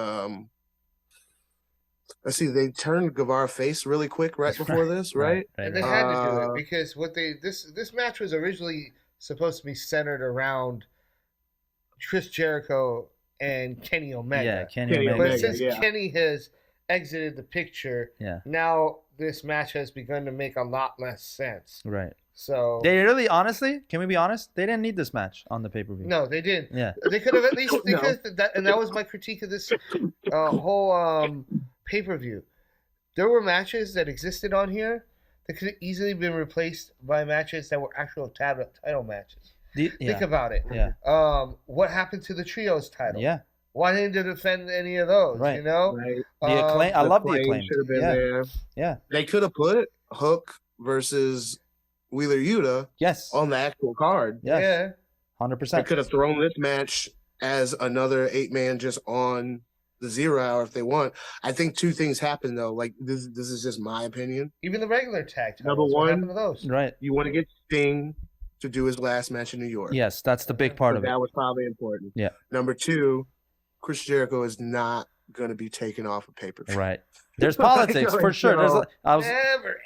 Speaker 5: let's see, they turned Guevara face really quick right before this, right?
Speaker 4: And they had to do it
Speaker 5: Uh,
Speaker 4: because this match was originally supposed to be centered around Chris Jericho and Kenny Omega.
Speaker 1: Yeah, Kenny
Speaker 5: Kenny
Speaker 1: Omega.
Speaker 4: But since
Speaker 5: yeah.
Speaker 4: Kenny has exited the picture,
Speaker 1: Yeah.
Speaker 4: now this match has begun to make a lot less sense.
Speaker 1: Right.
Speaker 4: So
Speaker 1: They really, honestly, can we be honest? They didn't need this match on the pay-per-view.
Speaker 4: no, they didn't.
Speaker 1: Yeah.
Speaker 4: They could have at least
Speaker 5: No.
Speaker 4: and that was my critique of this whole pay-per-view. There were matches that existed on here that could have easily been replaced by matches that were actual title matches. Think about it.
Speaker 1: Yeah.
Speaker 4: What happened to the trios title?
Speaker 1: Yeah.
Speaker 4: Why didn't they defend any of those?
Speaker 1: Right.
Speaker 4: You know,
Speaker 5: right.
Speaker 1: The acclaim. I love the acclaim.
Speaker 5: Should have been
Speaker 1: Yeah.
Speaker 5: there.
Speaker 1: Yeah.
Speaker 5: They could have put Hook versus Wheeler Yuta
Speaker 1: Yes.
Speaker 5: on the actual card.
Speaker 1: Yes.
Speaker 4: Yeah.
Speaker 5: They
Speaker 1: 100%.
Speaker 5: could have thrown this match as another 8-man just on the 0 hour if they want. I think two things happen though. Like this is just my opinion.
Speaker 4: Even the regular tag titles.
Speaker 5: Number
Speaker 4: What
Speaker 5: one-
Speaker 4: happened to those?
Speaker 1: Right.
Speaker 5: You want to get Sting to do his last match in New York.
Speaker 1: Yes, that's the big part of it.
Speaker 5: That was probably important.
Speaker 1: Yeah.
Speaker 5: Number two, Chris Jericho is not going to be taken off of pay-per-view.
Speaker 1: Right. There's politics for sure. There's. I was.
Speaker 4: Never,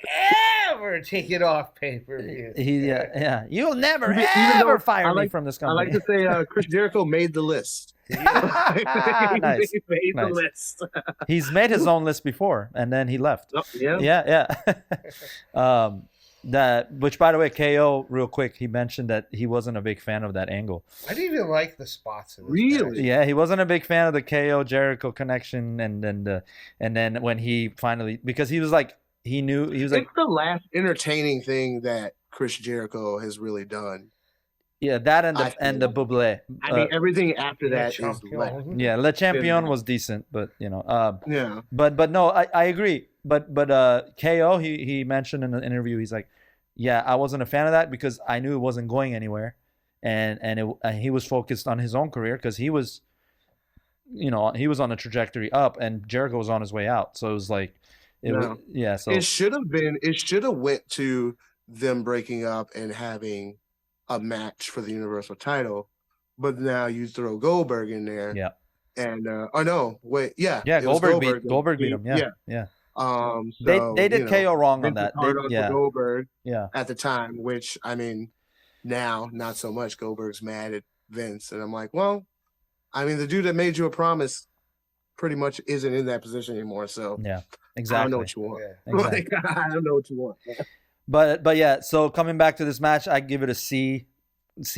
Speaker 4: ever take it off pay-per-view.
Speaker 1: Yeah. You'll never
Speaker 5: Even
Speaker 1: ever
Speaker 5: though
Speaker 1: fire
Speaker 5: I
Speaker 1: me
Speaker 5: like-
Speaker 1: from this
Speaker 5: I like
Speaker 1: company.
Speaker 5: to say Chris Jericho made the list.
Speaker 1: Nice.
Speaker 5: He made
Speaker 1: Nice.
Speaker 5: the list.
Speaker 1: He's made his own list before, and then he left.
Speaker 5: Oh, yeah.
Speaker 1: Yeah. That, which by the way, KO, real quick, he mentioned that he wasn't a big fan of that angle.
Speaker 4: I didn't even like the spots. In this
Speaker 5: Really?
Speaker 4: match.
Speaker 1: Yeah, he wasn't a big fan of the KO Jericho connection, and then when he finally, because he was like, he knew he was like,
Speaker 5: It's the last entertaining thing that Chris Jericho has really done.
Speaker 1: yeah, that and
Speaker 5: I
Speaker 1: the
Speaker 5: feel-
Speaker 1: Bublé.
Speaker 5: I mean, everything after
Speaker 4: Le
Speaker 5: that is
Speaker 4: Champion.
Speaker 5: left.
Speaker 1: Yeah, Le Champion was decent, but
Speaker 5: Yeah.
Speaker 1: but no, I agree. But KO, he mentioned in the interview, he's like, yeah, I wasn't a fan of that because I knew it wasn't going anywhere, and he was focused on his own career because he was, he was on a trajectory up, and Jericho was on his way out. So it was like,
Speaker 5: No.
Speaker 1: So
Speaker 5: It should have went to them breaking up and having a match for the Universal title, but now you throw Goldberg in there.
Speaker 1: Yeah.
Speaker 5: And oh no, wait, yeah.
Speaker 1: yeah,
Speaker 5: it was
Speaker 1: Goldberg beat him. Yeah.
Speaker 5: So,
Speaker 1: They did KO wrong on
Speaker 5: Vince
Speaker 1: that.
Speaker 5: was hard on
Speaker 1: Yeah.
Speaker 5: Goldberg
Speaker 1: Yeah.
Speaker 5: at the time, which I mean, now not so much. Goldberg's mad at Vince, and I'm like, well, I mean, the dude that made you a promise pretty much isn't in that position anymore. So
Speaker 1: Yeah.
Speaker 5: I
Speaker 1: Exactly.
Speaker 5: don't know what you want.
Speaker 4: Yeah.
Speaker 1: Exactly.
Speaker 5: Like, I don't know what you want.
Speaker 1: But yeah, so coming back to this match, I give it a C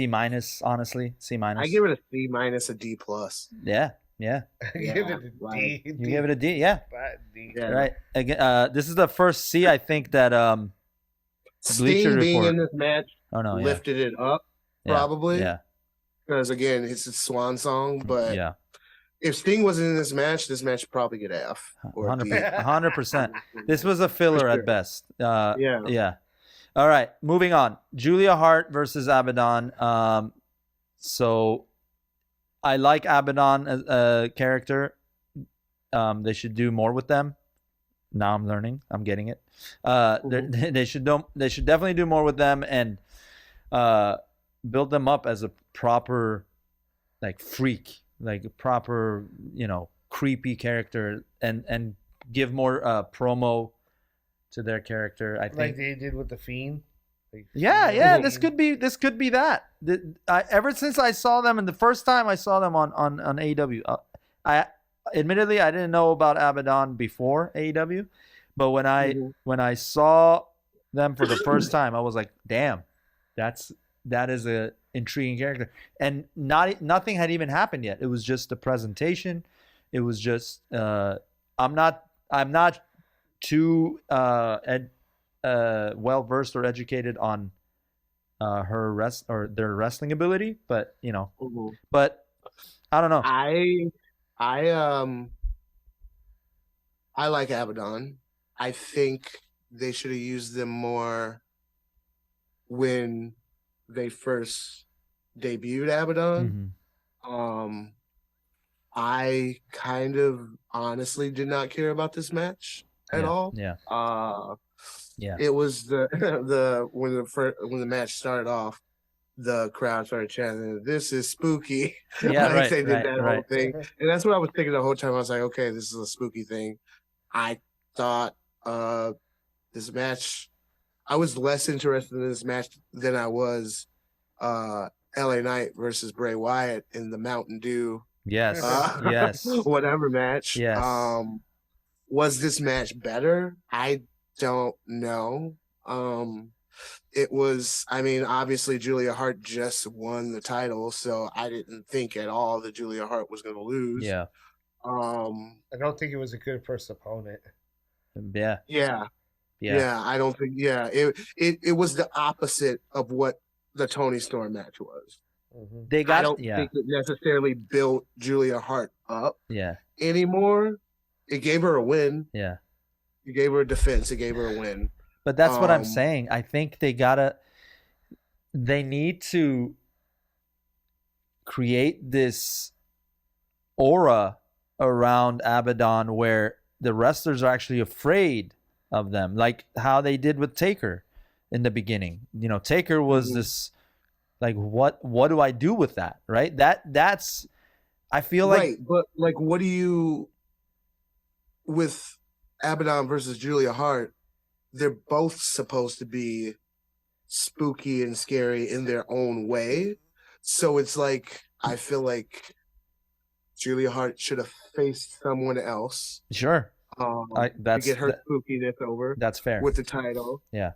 Speaker 1: minus, honestly. C minus.
Speaker 5: I give it a C minus, a D plus.
Speaker 1: Yeah.
Speaker 4: Give it a
Speaker 5: right.
Speaker 4: D.
Speaker 1: You give it a D, yeah.
Speaker 4: D.
Speaker 5: Yeah.
Speaker 1: Right. Again, this is the first C I think that Bleacher
Speaker 5: Sting being
Speaker 1: Report-
Speaker 5: in this match
Speaker 1: oh no, yeah.
Speaker 5: lifted it up,
Speaker 1: Yeah.
Speaker 5: probably.
Speaker 1: Yeah.
Speaker 5: Because again, it's a swan song. But
Speaker 1: Yeah.
Speaker 5: if Sting wasn't in this match would probably get an F or a D.
Speaker 1: 100%. This was a filler
Speaker 5: For
Speaker 1: at
Speaker 5: sure.
Speaker 1: best.
Speaker 5: Yeah.
Speaker 1: Yeah. All right, moving on. Julia Hart versus Abaddon. So I like Abaddon as a character. They should do more with them. Now I'm learning. I'm getting it. They should definitely do more with them and build them up as a proper like freak, like a proper, creepy character and give more promo to their character. I think
Speaker 4: Like they did with the Fiend. Like,
Speaker 1: yeah, this could be that. Ever since I saw them, and the first time I saw them on AEW, I admittedly I didn't know about Abaddon before AEW, but when I saw them for the first time, I was like, damn, that is a intriguing character, and nothing had even happened yet. It was just the presentation. It was just I'm not too well versed or educated on their wrestling ability, but but I don't know.
Speaker 5: I like Abaddon. I think they should have used them more when they first debuted Abaddon.
Speaker 1: Mhm.
Speaker 5: I kind of honestly did not care about this match at all.
Speaker 1: Yeah. Yeah.
Speaker 5: It was the when the match started off, the crowd started chanting, "This is spooky."
Speaker 1: Yeah,
Speaker 5: Like,
Speaker 1: right,
Speaker 5: they did that whole
Speaker 1: right.
Speaker 5: thing, and that's what I was thinking the whole time. I was like, okay, this is a spooky thing. I thought this match, I was less interested in this match than I was LA Knight versus Bray Wyatt in the Mountain Dew
Speaker 1: Yes, yes,
Speaker 5: whatever match.
Speaker 1: yes.
Speaker 5: Was this match better? I don't know. It was, I mean, obviously Julia Hart just won the title, so I didn't think at all that Julia Hart was going to lose.
Speaker 1: Yeah,
Speaker 4: I don't think it was a good first opponent.
Speaker 1: yeah,
Speaker 5: yeah. I don't think. Yeah, it was the opposite of what the Tony Storm match was.
Speaker 1: They
Speaker 5: I
Speaker 1: got
Speaker 5: don't think it necessarily built Julia Hart up anymore. It gave her a win.
Speaker 1: Yeah.
Speaker 5: It gave her a defense. It gave her a win.
Speaker 1: But that's what I'm saying. I think they need to create this aura around Abaddon where the wrestlers are actually afraid of them, like how they did with Taker in the beginning. You know, Taker was this, like, what do I do with that? Right? That's, I feel like.
Speaker 5: Right, but like, what do you, with Abaddon versus Julia Hart, they're both supposed to be spooky and scary in their own way. So it's like, I feel like Julia Hart should have faced someone else.
Speaker 1: Sure.
Speaker 5: To get her spookiness over.
Speaker 1: That's fair.
Speaker 5: With the title.
Speaker 1: Yeah.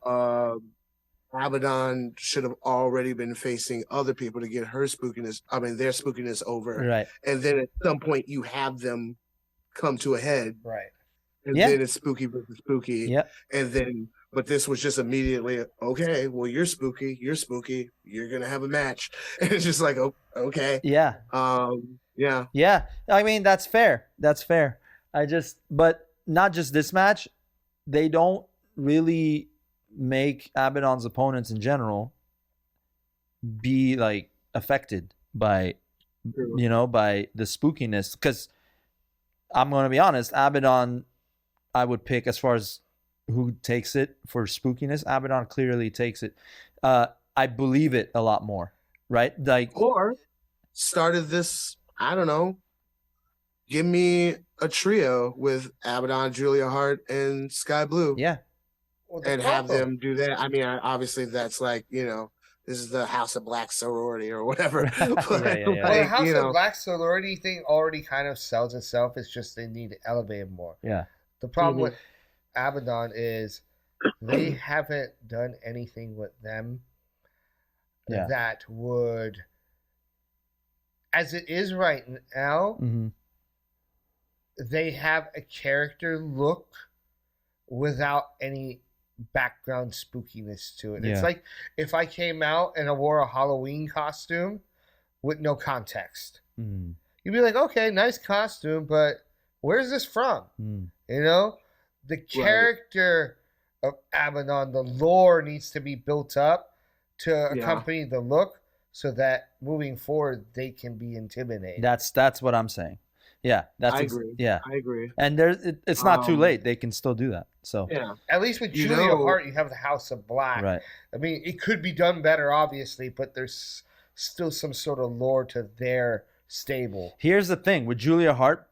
Speaker 5: Abaddon should have already been facing other people to get her spookiness, their spookiness over.
Speaker 1: Right.
Speaker 5: And then at some point you have them come to a head.
Speaker 4: Right.
Speaker 5: And then it's spooky versus spooky.
Speaker 1: Yeah.
Speaker 5: And then, but this was just immediately, okay, well, you're spooky, you're going to have a match. And it's just like, oh, okay.
Speaker 1: Yeah.
Speaker 5: Yeah.
Speaker 1: Yeah. I mean, that's fair. But not just this match. They don't really make Abaddon's opponents in general be like affected by, by the spookiness. Because I'm going to be honest, Abaddon, I would pick as far as who takes it for spookiness. Abaddon clearly takes it. I believe it a lot more, right? Like,
Speaker 5: or started this, I don't know, give me a trio with Abaddon, Julia Hart, and Sky Blue.
Speaker 1: Yeah.
Speaker 5: And have them do that. I mean, obviously that's like, this is the House of Black sorority or whatever. But,
Speaker 4: Well, the House of Black sorority thing already kind of sells itself. It's just they need to elevate it more.
Speaker 1: Yeah.
Speaker 4: The problem with Abaddon is they haven't done anything with them that would, as it is right now, they have a character look without any background spookiness to it. It's like if I came out and I wore a Halloween costume with no context. You'd be like, okay, nice costume, but where's this from? The character of Abaddon, the lore needs to be built up to accompany the look so that moving forward they can be intimidated.
Speaker 1: That's what I'm saying. Yeah,
Speaker 5: I agree. I agree.
Speaker 1: And it's not too late. They can still do that. So
Speaker 4: at least with Julia Hart, you have the House of Black.
Speaker 1: Right.
Speaker 4: I mean, it could be done better, obviously, but there's still some sort of lore to their stable.
Speaker 1: Here's the thing with Julia Hart,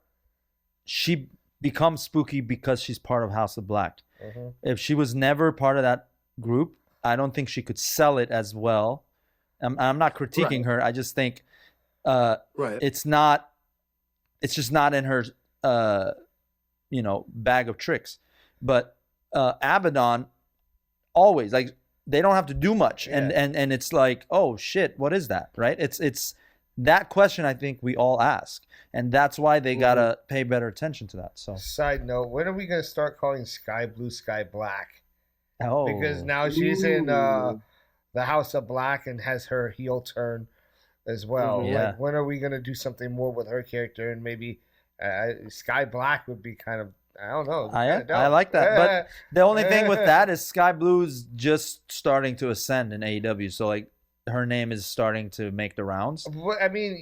Speaker 1: she becomes spooky because she's part of House of Black. If she was never part of that group, I don't think she could sell it as well. I'm not critiquing her. I just think it's just not in her bag of tricks. But Abaddon always, like, they don't have to do much, and it's like, oh shit, what is that? Right? It's that question I think we all ask, and that's why they gotta pay better attention to that. So,
Speaker 4: side note, when are we gonna start calling Sky Blue Sky Black?
Speaker 1: Oh,
Speaker 4: because now she's in the House of Black and has her heel turn as well. Like, when are we gonna do something more with her character? And maybe Sky Black would be kind of, I don't know.
Speaker 1: I like that. But the only thing with that is Sky Blue's just starting to ascend in AEW. So, like, her name is starting to make the rounds.
Speaker 4: But, I mean,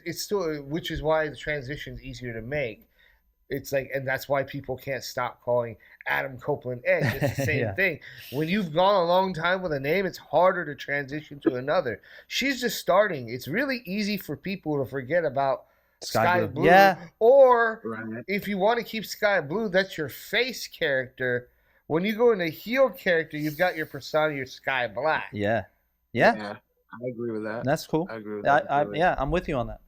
Speaker 4: it's still, which is why the transition's easier to make. it's like, and that's why people can't stop calling Adam Copeland Edge. It's the same
Speaker 1: Yeah.
Speaker 4: thing. When you've gone a long time with a name, it's harder to transition to another. She's just starting. It's really easy for people to forget about Sky Blue.
Speaker 1: Yeah.
Speaker 4: Or
Speaker 5: Right.
Speaker 4: if you want to keep Sky Blue, that's your face character. When you go into heel character, you've got your persona, your Sky Black.
Speaker 1: Yeah.
Speaker 5: I agree with that.
Speaker 1: That's cool.
Speaker 5: I agree with that.
Speaker 1: Yeah, I'm with you on that.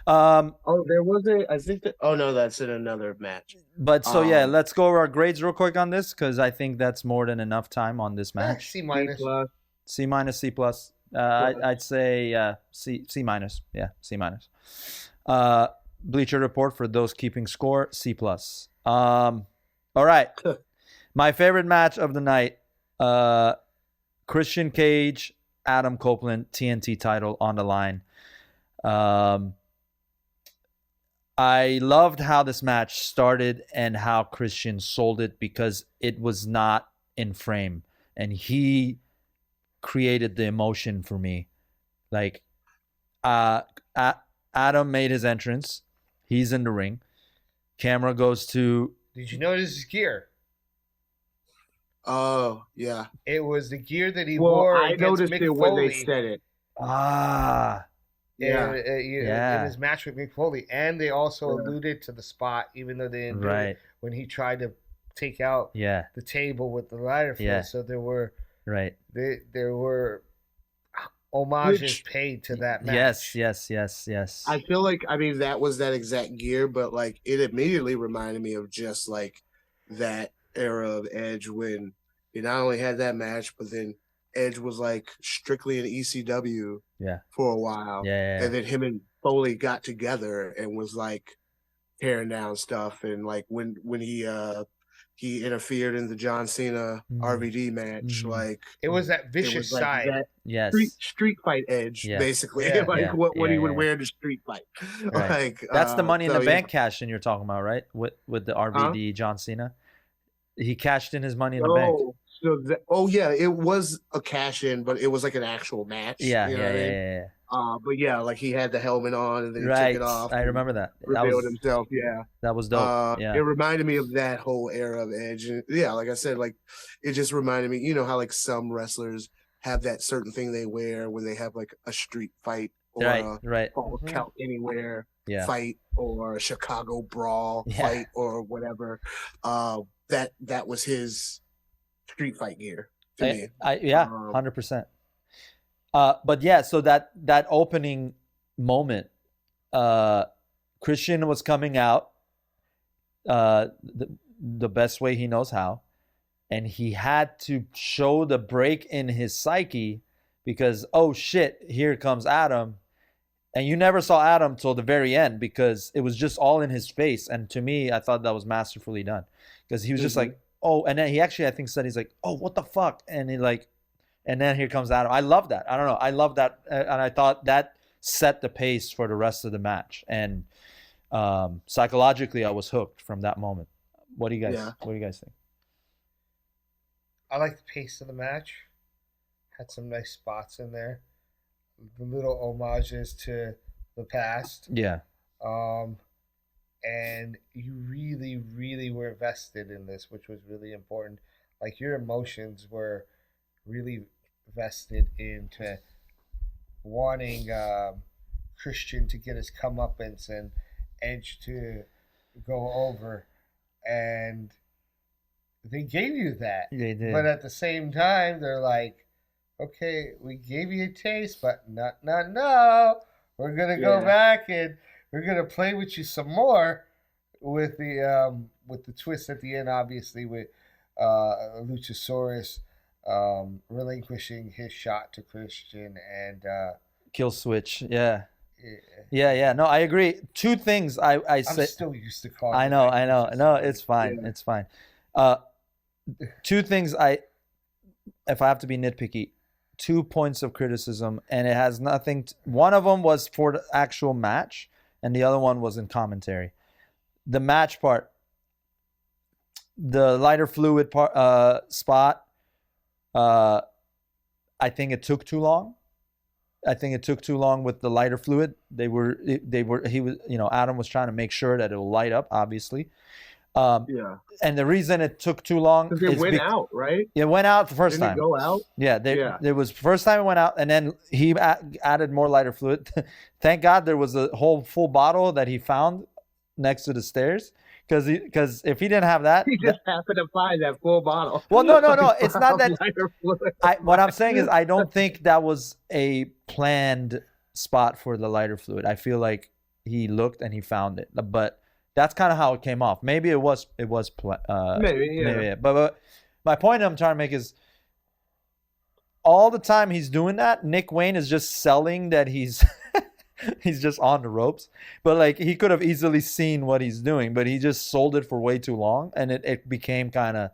Speaker 5: Oh, there was I think that. Oh no, that's in another match.
Speaker 1: But so yeah, let's go over our grades real quick on this because I think that's more than enough time on this match.
Speaker 4: C minus.
Speaker 1: C minus, C plus. I'd say C minus. Yeah, C minus. Bleacher Report for those keeping score, C plus. All right, my favorite match of the night: Christian Cage, Adam Copeland, TNT title on the line. I loved how this match started and how Christian sold it because it was not in frame and he created the emotion for me. Like, Adam made his entrance. He's in the ring. Camera goes to...
Speaker 4: Did you notice his gear?
Speaker 5: Oh yeah.
Speaker 4: It was the gear that he
Speaker 5: Well,
Speaker 4: wore
Speaker 5: I
Speaker 4: against
Speaker 5: noticed
Speaker 4: Mick
Speaker 5: it when they
Speaker 4: Foley.
Speaker 5: said it.
Speaker 4: Yeah.
Speaker 5: Yeah.
Speaker 4: In his match with Mick Foley. And they also alluded to the spot, even though they didn't do it, when he tried to take out the table with the lighter fluid.
Speaker 1: Yeah.
Speaker 4: So there were there were homages paid to that match.
Speaker 1: Yes.
Speaker 5: I feel like, I mean, that was that exact gear, but like it immediately reminded me of just like that era of Edge when he not only had that match, but then Edge was like strictly in ECW for a while. And then him and Foley got together and was like tearing down stuff. And like when he interfered in the John Cena RVD match, like
Speaker 4: it was that vicious side.
Speaker 5: That street fight Edge, basically. What he would wear in the street fight. Like
Speaker 1: that's the Money in the Bank cash in you're talking about, right? With the RVD John Cena. He cashed in his Money in the Bank.
Speaker 5: So it was a cash in, but it was like an actual match.
Speaker 1: Yeah.
Speaker 5: But yeah, like he had the helmet on and then he took it off.
Speaker 1: I remember that.
Speaker 5: Revealed himself. Yeah,
Speaker 1: that was dope.
Speaker 5: It reminded me of that whole era of Edge. And yeah, like I said, like it just reminded me. You know how like some wrestlers have that certain thing they wear when they have like a street fight or a Fall Count Anywhere fight or a Chicago Brawl fight or whatever. That was his street fight gear to me.
Speaker 1: 100%. But yeah, so that opening moment, Christian was coming out the best way he knows how, and he had to show the break in his psyche because, oh shit, here comes Adam. And you never saw Adam till the very end because it was just all in his face. And to me, I thought that was masterfully done because he was just like, oh, and then he actually, I think, said, he's like, oh, what the fuck? And he like, and then here comes Adam. I love that. I don't know. I love that. And I thought that set the pace for the rest of the match. And psychologically, I was hooked from that moment. What do you guys think?
Speaker 4: I like the pace of the match. Had some nice spots in there. The little homages to the past.
Speaker 1: Yeah.
Speaker 4: And you really, really were invested in this, which was really important. Like your emotions were really vested into wanting Christian to get his comeuppance and Edge to go over. And they gave you that.
Speaker 1: They did.
Speaker 4: But at the same time, they're like, okay, we gave you a taste, but no. We're going to go back and we're going to play with you some more with the twist at the end, obviously, with Luchasaurus relinquishing his shot to Christian and
Speaker 1: kill switch. Yeah. No, I agree. Two things I'm
Speaker 4: still used to calling.
Speaker 1: I know. No, it's fine. Yeah. It's fine. Two things if I have to be nitpicky, 2 points of criticism, and it has nothing. One of them was for the actual match, and the other one was in commentary. The match part, the lighter fluid part, spot. I think it took too long. I think it took too long with the lighter fluid. He was, Adam was trying to make sure that it will light up, obviously.
Speaker 5: Yeah.
Speaker 1: And the reason it took too long
Speaker 5: Because it went out, right?
Speaker 1: It went out the 1st
Speaker 5: Didn't
Speaker 1: time.
Speaker 5: it go out?
Speaker 1: Yeah, there was first time it went out, and then he added more lighter fluid. Thank God there was a whole full bottle that he found next to the stairs, because if he didn't have that,
Speaker 5: He just happened to find that full bottle.
Speaker 1: well, no, it's not that.
Speaker 5: Lighter fluid.
Speaker 1: What I'm saying is I don't think that was a planned spot for the lighter fluid. I feel like he looked and he found it, but that's kind of how it came off. Maybe it was
Speaker 5: Maybe, yeah.
Speaker 1: maybe. But my point I'm trying to make is all the time he's doing that, Nick Wayne is just selling that he's he's just on the ropes. But like he could have easily seen what he's doing, but he just sold it for way too long, and it became kind of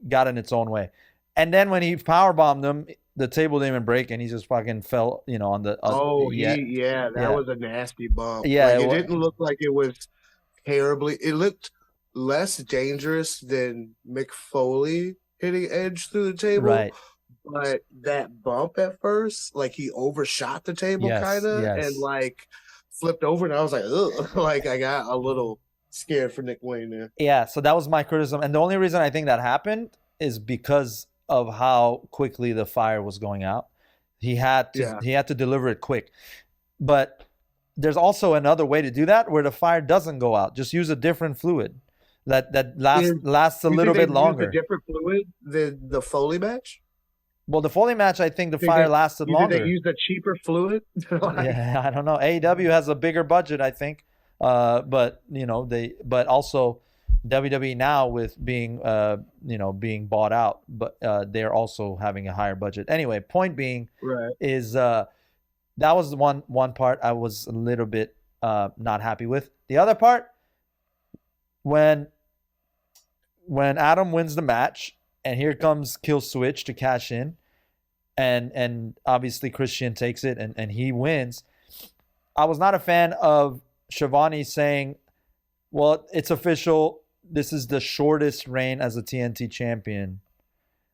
Speaker 1: got in its own way. And then when he powerbombed him, the table didn't even break, and he just fucking fell, on the.
Speaker 5: That was a nasty bump.
Speaker 1: Yeah,
Speaker 5: like, it didn't look like it was terribly. It looked less dangerous than Mick Foley hitting Edge through the table.
Speaker 1: Right.
Speaker 5: But that bump at first, like he overshot the table kind of, and like flipped over, and I was like, ugh, like I got a little scared for Nick Wayne there.
Speaker 1: Yeah, so that was my criticism, and the only reason I think that happened is because of how quickly the fire was going out. He had to deliver it quick. But there's also another way to do that where the fire doesn't go out. Just use a different fluid that lasts a little bit longer.
Speaker 5: A different fluid than the Foley match?
Speaker 1: Well, the Foley match, I think the fire lasted longer.
Speaker 5: Did they use a cheaper fluid?
Speaker 1: Yeah, I don't know. AEW has a bigger budget, I think. But also WWE now with being being bought out, but they're also having a higher budget. Anyway, point being is that was the one part I was a little bit not happy with. The other part, when Adam wins the match and here comes Kill Switch to cash in, and obviously Christian takes it and he wins. I was not a fan of Shivani saying, well, it's official, this is the shortest reign as a TNT champion.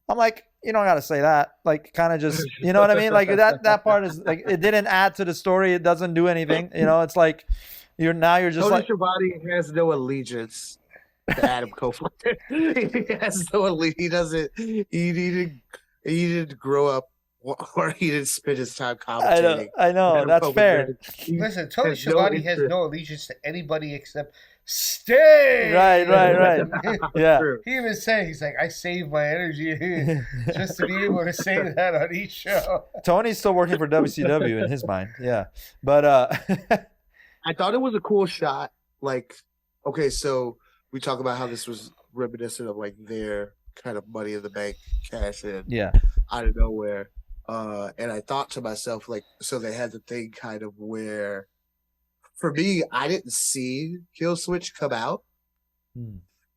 Speaker 1: I'm like, you don't got to say that. Like, kind of just, you know what I mean? Like that part is like, it didn't add to the story. It doesn't do anything. It's like you're just
Speaker 5: Tony
Speaker 1: like
Speaker 5: Schiavone has no allegiance to Adam Cole. He has no allegiance. He doesn't. He didn't grow up, or he didn't spend his time commentating.
Speaker 1: I know. That's fair.
Speaker 4: Listen, Tony Schiavone has no allegiance to anybody except Sting.
Speaker 1: Right. Yeah.
Speaker 4: He even said, he's like, I save my energy just to be able to say that on each show.
Speaker 1: Tony's still working for WCW in his mind. Yeah. But
Speaker 5: I thought it was a cool shot. Like, okay, so we talk about how this was reminiscent of like their kind of Money in the Bank cash in out of nowhere. And I thought to myself, like, so they had the thing kind of where, for me, I didn't see Kill Switch come out.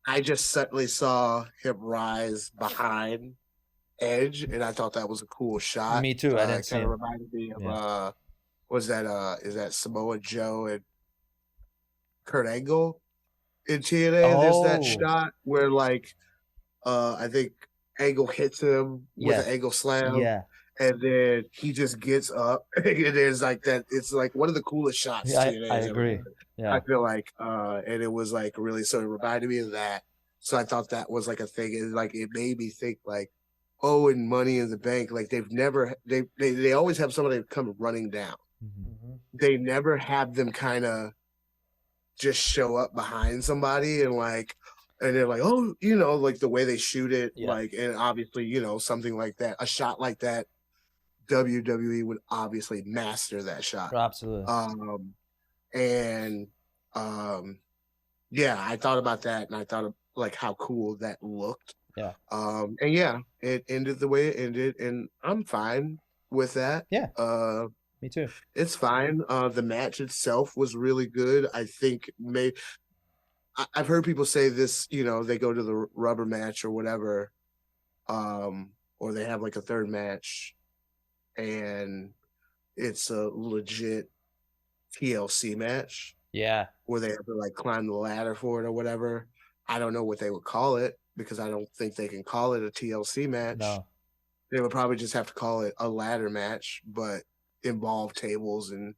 Speaker 5: I just suddenly saw him rise behind Edge, and I thought that was a cool shot.
Speaker 1: Me too. I didn't see it.
Speaker 5: Kind of reminded me of is that Samoa Joe and Kurt Angle in TNA? There's that shot where like I think Angle hits him with an Angle slam. Yeah. And then he just gets up, and there's like that. It's like one of the coolest shots.
Speaker 1: Yeah, I agree. Yeah,
Speaker 5: I feel like, and it was like really, so it reminded me of that. So I thought that was like a thing, and like it made me think like, oh, and Money in the Bank, like they always have somebody come running down. Mm-hmm. They never have them kind of just show up behind somebody and like. And they're like, oh, like the way they shoot it, like, and obviously, something like that, a shot like that, WWE would obviously master that shot.
Speaker 1: Absolutely.
Speaker 5: I thought about that, and I thought of like how cool that looked.
Speaker 1: Yeah.
Speaker 5: It ended the way it ended, and I'm fine with that.
Speaker 1: Yeah. Me too.
Speaker 5: It's fine. The match itself was really good. I think I've heard people say this, they go to the rubber match or whatever, or they have like a third match, and it's a legit TLC match.
Speaker 1: Yeah.
Speaker 5: Where they have to like climb the ladder for it or whatever. I don't know what they would call it, because I don't think they can call it a TLC match.
Speaker 1: No.
Speaker 5: they would probably just have to call it a ladder match, but involve tables and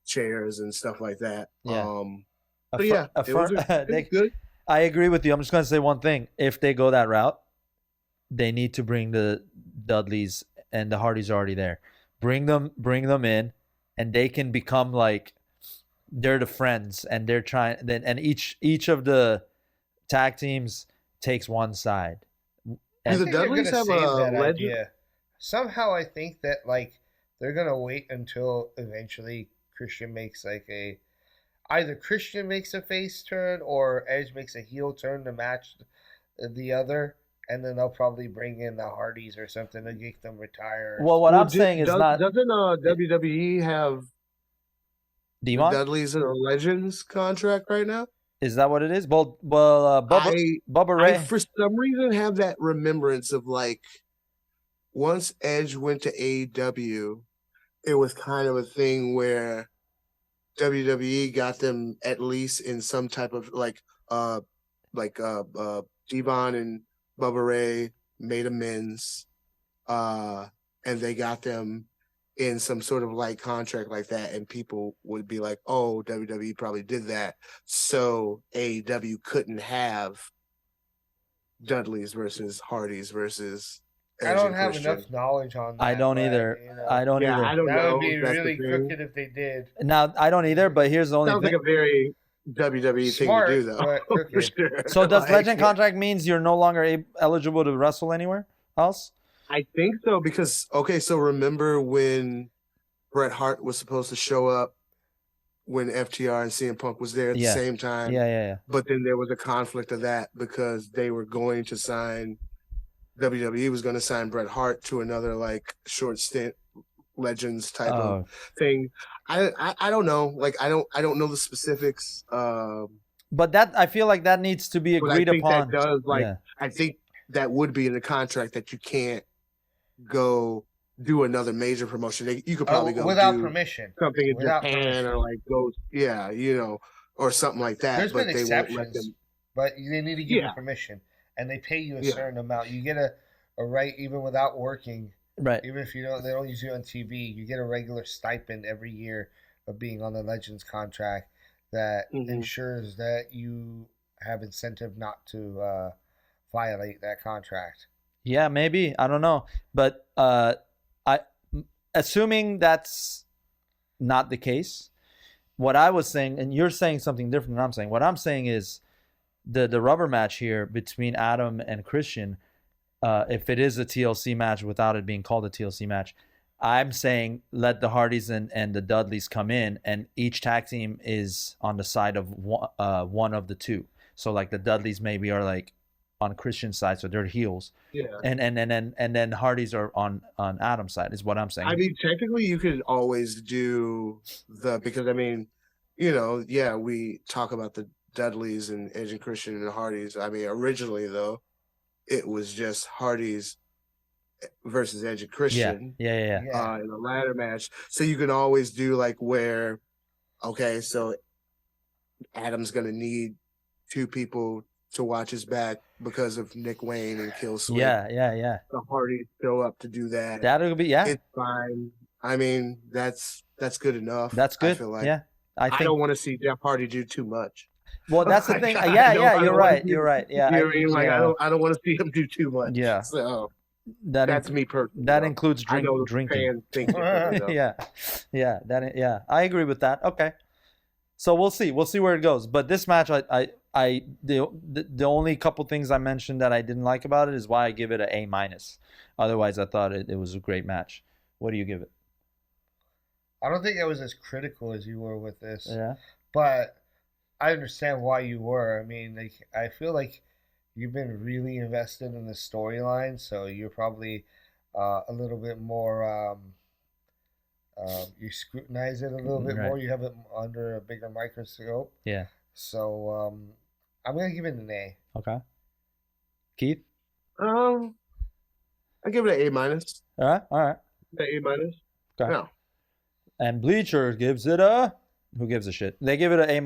Speaker 5: chairs and stuff like that.
Speaker 1: Yeah.
Speaker 5: But yeah, it was good.
Speaker 1: I agree with you. I'm just going to say one thing. If they go that route, they need to bring the Dudleys, and the Hardys are already there. Bring them in, and they can become like they're the friends, and they're trying. And each of the tag teams takes one side.
Speaker 5: Do the Dudleys have a legend?
Speaker 4: Idea. Somehow, I think that like they're gonna wait until eventually Christian makes like either Christian makes a face turn or Edge makes a heel turn to match the other, and then they'll probably bring in the Hardys or something to make them retire.
Speaker 1: Well, what I'm saying is not.
Speaker 5: Doesn't WWE have
Speaker 1: Demon?
Speaker 5: Dudley's in a Legends contract right now?
Speaker 1: Is that what it is? Well, Bubba Ray.
Speaker 5: I, for some reason, have that remembrance of like once Edge went to AEW, it was kind of a thing where WWE got them at least in some type of Devon and Bubba Ray made amends, and they got them in some sort of like contract like that, and people would be like, "Oh, WWE probably did that, so AEW couldn't have Dudleys versus Hardys versus."
Speaker 4: I don't have enough knowledge on that.
Speaker 1: I don't either. I don't either.
Speaker 5: I don't
Speaker 4: that
Speaker 5: know.
Speaker 4: would be
Speaker 5: That's
Speaker 4: really
Speaker 5: the thing.
Speaker 4: crooked if they did.
Speaker 1: Now, I don't either, but here's the only
Speaker 5: Sounds
Speaker 1: thing.
Speaker 5: like a very WWE
Speaker 4: Smart,
Speaker 5: thing to do, though.
Speaker 4: but
Speaker 5: For
Speaker 4: crooked.
Speaker 5: sure.
Speaker 1: So does
Speaker 5: Like,
Speaker 1: legend contract means you're no longer eligible to wrestle anywhere else?
Speaker 5: I think so because so remember when Bret Hart was supposed to show up when FTR and CM Punk was there at the same time?
Speaker 1: Yeah.
Speaker 5: But then there was a conflict of that because they were going to sign WWE was going to sign Bret Hart to another like short stint Legends type of thing. I don't know. Like I don't know the specifics.
Speaker 1: But that I feel like that needs to be agreed upon.
Speaker 5: That does, I think that would be in the contract that you can't go do another major promotion. You could probably go
Speaker 4: without
Speaker 5: do
Speaker 4: permission,
Speaker 5: something in
Speaker 4: without
Speaker 5: Japan
Speaker 4: permission.
Speaker 5: or like go, or something like that.
Speaker 4: There's
Speaker 5: but
Speaker 4: been
Speaker 5: they won't let
Speaker 4: exceptions,
Speaker 5: them.
Speaker 4: but they need to give you permission, and they pay you a certain amount. You get a right even without working.
Speaker 1: Right.
Speaker 4: Even if they don't use you on TV, you get a regular stipend every year of being on the Legends contract that ensures that you have incentive not to violate that contract.
Speaker 1: Yeah, maybe. I don't know. But assuming that's not the case, what I was saying, and you're saying something different than I'm saying. What I'm saying is the rubber match here between Adam and Christian, if it is a TLC match without it being called a TLC match, I'm saying let the Hardys and the Dudleys come in, and each tag team is on the side of one of the two. So like the Dudleys maybe are like on Christian's side, so they're heels. Yeah. And then Hardys are on Adam's side, is what I'm saying.
Speaker 5: I mean, technically, you could always do because I mean, we talk about the Dudleys and Edge and Christian and the Hardys. I mean, originally though, it was just Hardys versus Edge and Christian.
Speaker 1: Yeah.
Speaker 5: In a ladder match, so you can always do like where, so Adam's gonna need two people to watch his back because of Nick Wayne and Kill Switch.
Speaker 1: Yeah.
Speaker 5: The Hardys show up to do that.
Speaker 1: That'll be
Speaker 5: It's fine. I mean, that's good enough.
Speaker 1: That's good.
Speaker 5: I feel like.
Speaker 1: I
Speaker 5: don't want to see Jeff Hardy do too much.
Speaker 1: Well, that's the thing. You're right. Yeah.
Speaker 5: I don't want to see him do too much.
Speaker 1: Yeah.
Speaker 5: So that's me personally.
Speaker 1: That includes drinking.
Speaker 5: Fans think
Speaker 1: Yeah. I agree with that. Okay. So we'll see. We'll see where it goes. But this match, the only couple things I mentioned that I didn't like about it is why I give it an A-. Otherwise, I thought it was a great match. What do you give it?
Speaker 4: I don't think I was as critical as you were with this.
Speaker 1: Yeah.
Speaker 4: But I understand why you were. I mean, I feel like you've been really invested in the storyline, so you're probably a little bit more. You scrutinize it a little bit more. You have it under a bigger microscope.
Speaker 1: Yeah.
Speaker 4: So I'm gonna give it an A.
Speaker 1: Okay. Keith?
Speaker 5: I give it an A-.
Speaker 1: All right.
Speaker 5: A-.
Speaker 1: Okay.
Speaker 5: No.
Speaker 1: And Bleacher gives it a. Who gives a shit? They give it an A-.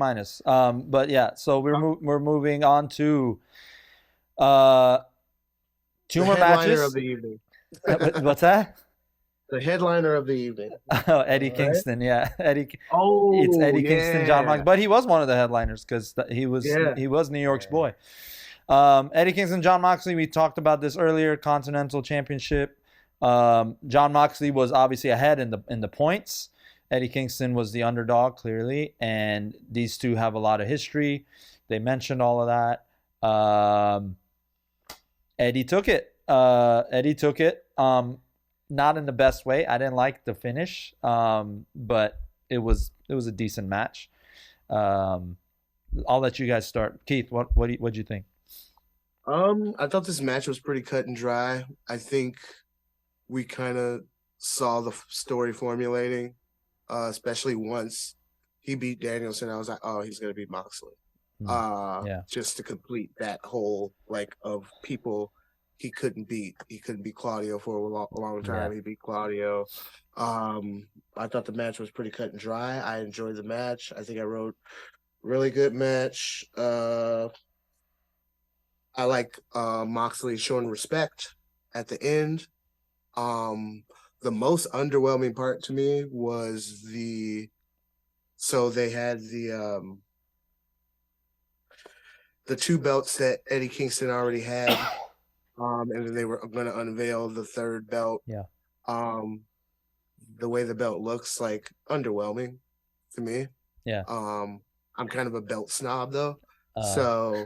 Speaker 1: But yeah, so we're moving on to two more matches
Speaker 5: of the evening.
Speaker 1: What's that?
Speaker 5: The headliner of the evening.
Speaker 1: Oh, Eddie
Speaker 5: All right.
Speaker 1: Kingston. Yeah, Eddie.
Speaker 5: Oh,
Speaker 1: It's Eddie Kingston, John Moxley, but he was one of the headliners because he was New York's boy. Eddie Kingston, John Moxley. We talked about this earlier. Continental Championship. John Moxley was obviously ahead in the points. Eddie Kingston was the underdog, clearly, and these two have a lot of history. They mentioned all of that. Eddie took it. Not in the best way. I didn't like the finish, but it was a decent match. I'll let you guys start. Keith, what'd you think?
Speaker 5: I thought this match was pretty cut and dry. I think we kind of saw the story formulating, especially once he beat Danielson. I was like, oh, he's gonna beat Moxley. Just to complete that whole of people he couldn't beat. He couldn't beat Claudio for a long time. He beat Claudio. I thought the match was pretty cut and dry. I enjoyed the match. I think I wrote really good match. I like Moxley showing respect at the end. The most underwhelming part to me was they had the two belts that Eddie Kingston already had. And then they were going to unveil the third belt.
Speaker 1: Yeah.
Speaker 5: The way the belt looks, underwhelming to me.
Speaker 1: Yeah.
Speaker 5: I'm kind of a belt snob though. I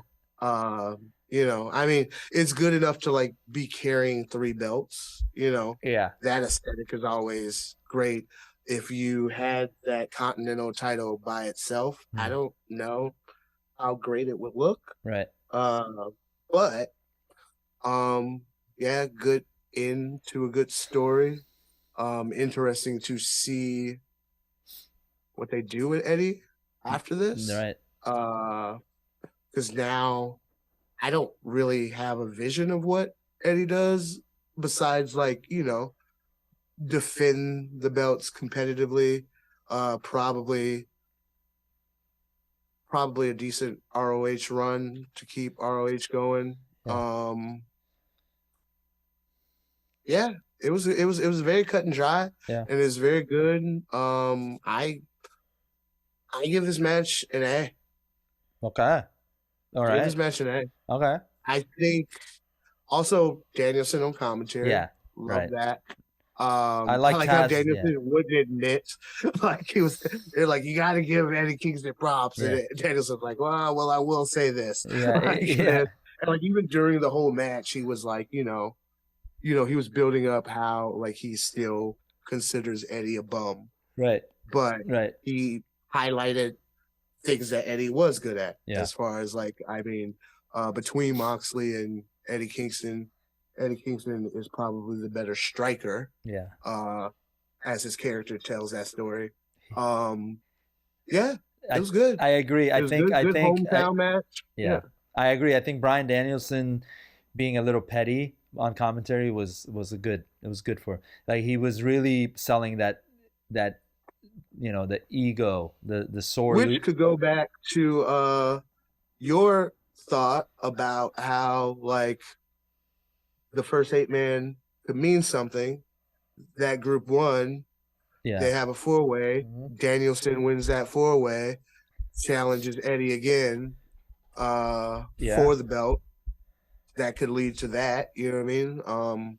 Speaker 5: mean, it's good enough to be carrying 3 belts,
Speaker 1: Yeah.
Speaker 5: That aesthetic is always great. If you had that Continental title by itself, I don't know how great it would look.
Speaker 1: Right.
Speaker 5: But good end to a good story. Interesting to see what they do with Eddie after this.
Speaker 1: Right.
Speaker 5: Because now I don't really have a vision of what Eddie does besides defend the belts competitively. Probably a decent ROH run to keep ROH going. It was very cut and dry.
Speaker 1: Yeah.
Speaker 5: And it's very good. I give this match an A.
Speaker 1: Okay. All right.
Speaker 5: Give this match an A.
Speaker 1: Okay.
Speaker 5: I think also Danielson on commentary.
Speaker 1: Yeah.
Speaker 5: Love that.
Speaker 1: I like
Speaker 5: how Danielson wouldn't admit, they're like, you got to give Eddie Kingston props, and Danielson's like, well, I will say this.
Speaker 1: Yeah.
Speaker 5: And even during the whole match, he was like, he was building up how he still considers Eddie a bum,
Speaker 1: right?
Speaker 5: But he highlighted things that Eddie was good at, as far as between Moxley and Eddie Kingston. Eddie Kingston is probably the better striker. Yeah. As his character tells that story. It was good.
Speaker 1: I agree. I think
Speaker 5: hometown match.
Speaker 1: Yeah. I agree. I think Bryan Danielson being a little petty on commentary was good. It was good for he was really selling that the ego, the sword.
Speaker 5: Which could go back to your thought about how the first 8-man could mean something. That group won. Yeah. They have a 4-way. Mm-hmm. Danielson wins that 4-way, challenges Eddie again for the belt. That could lead to that. You know what I mean?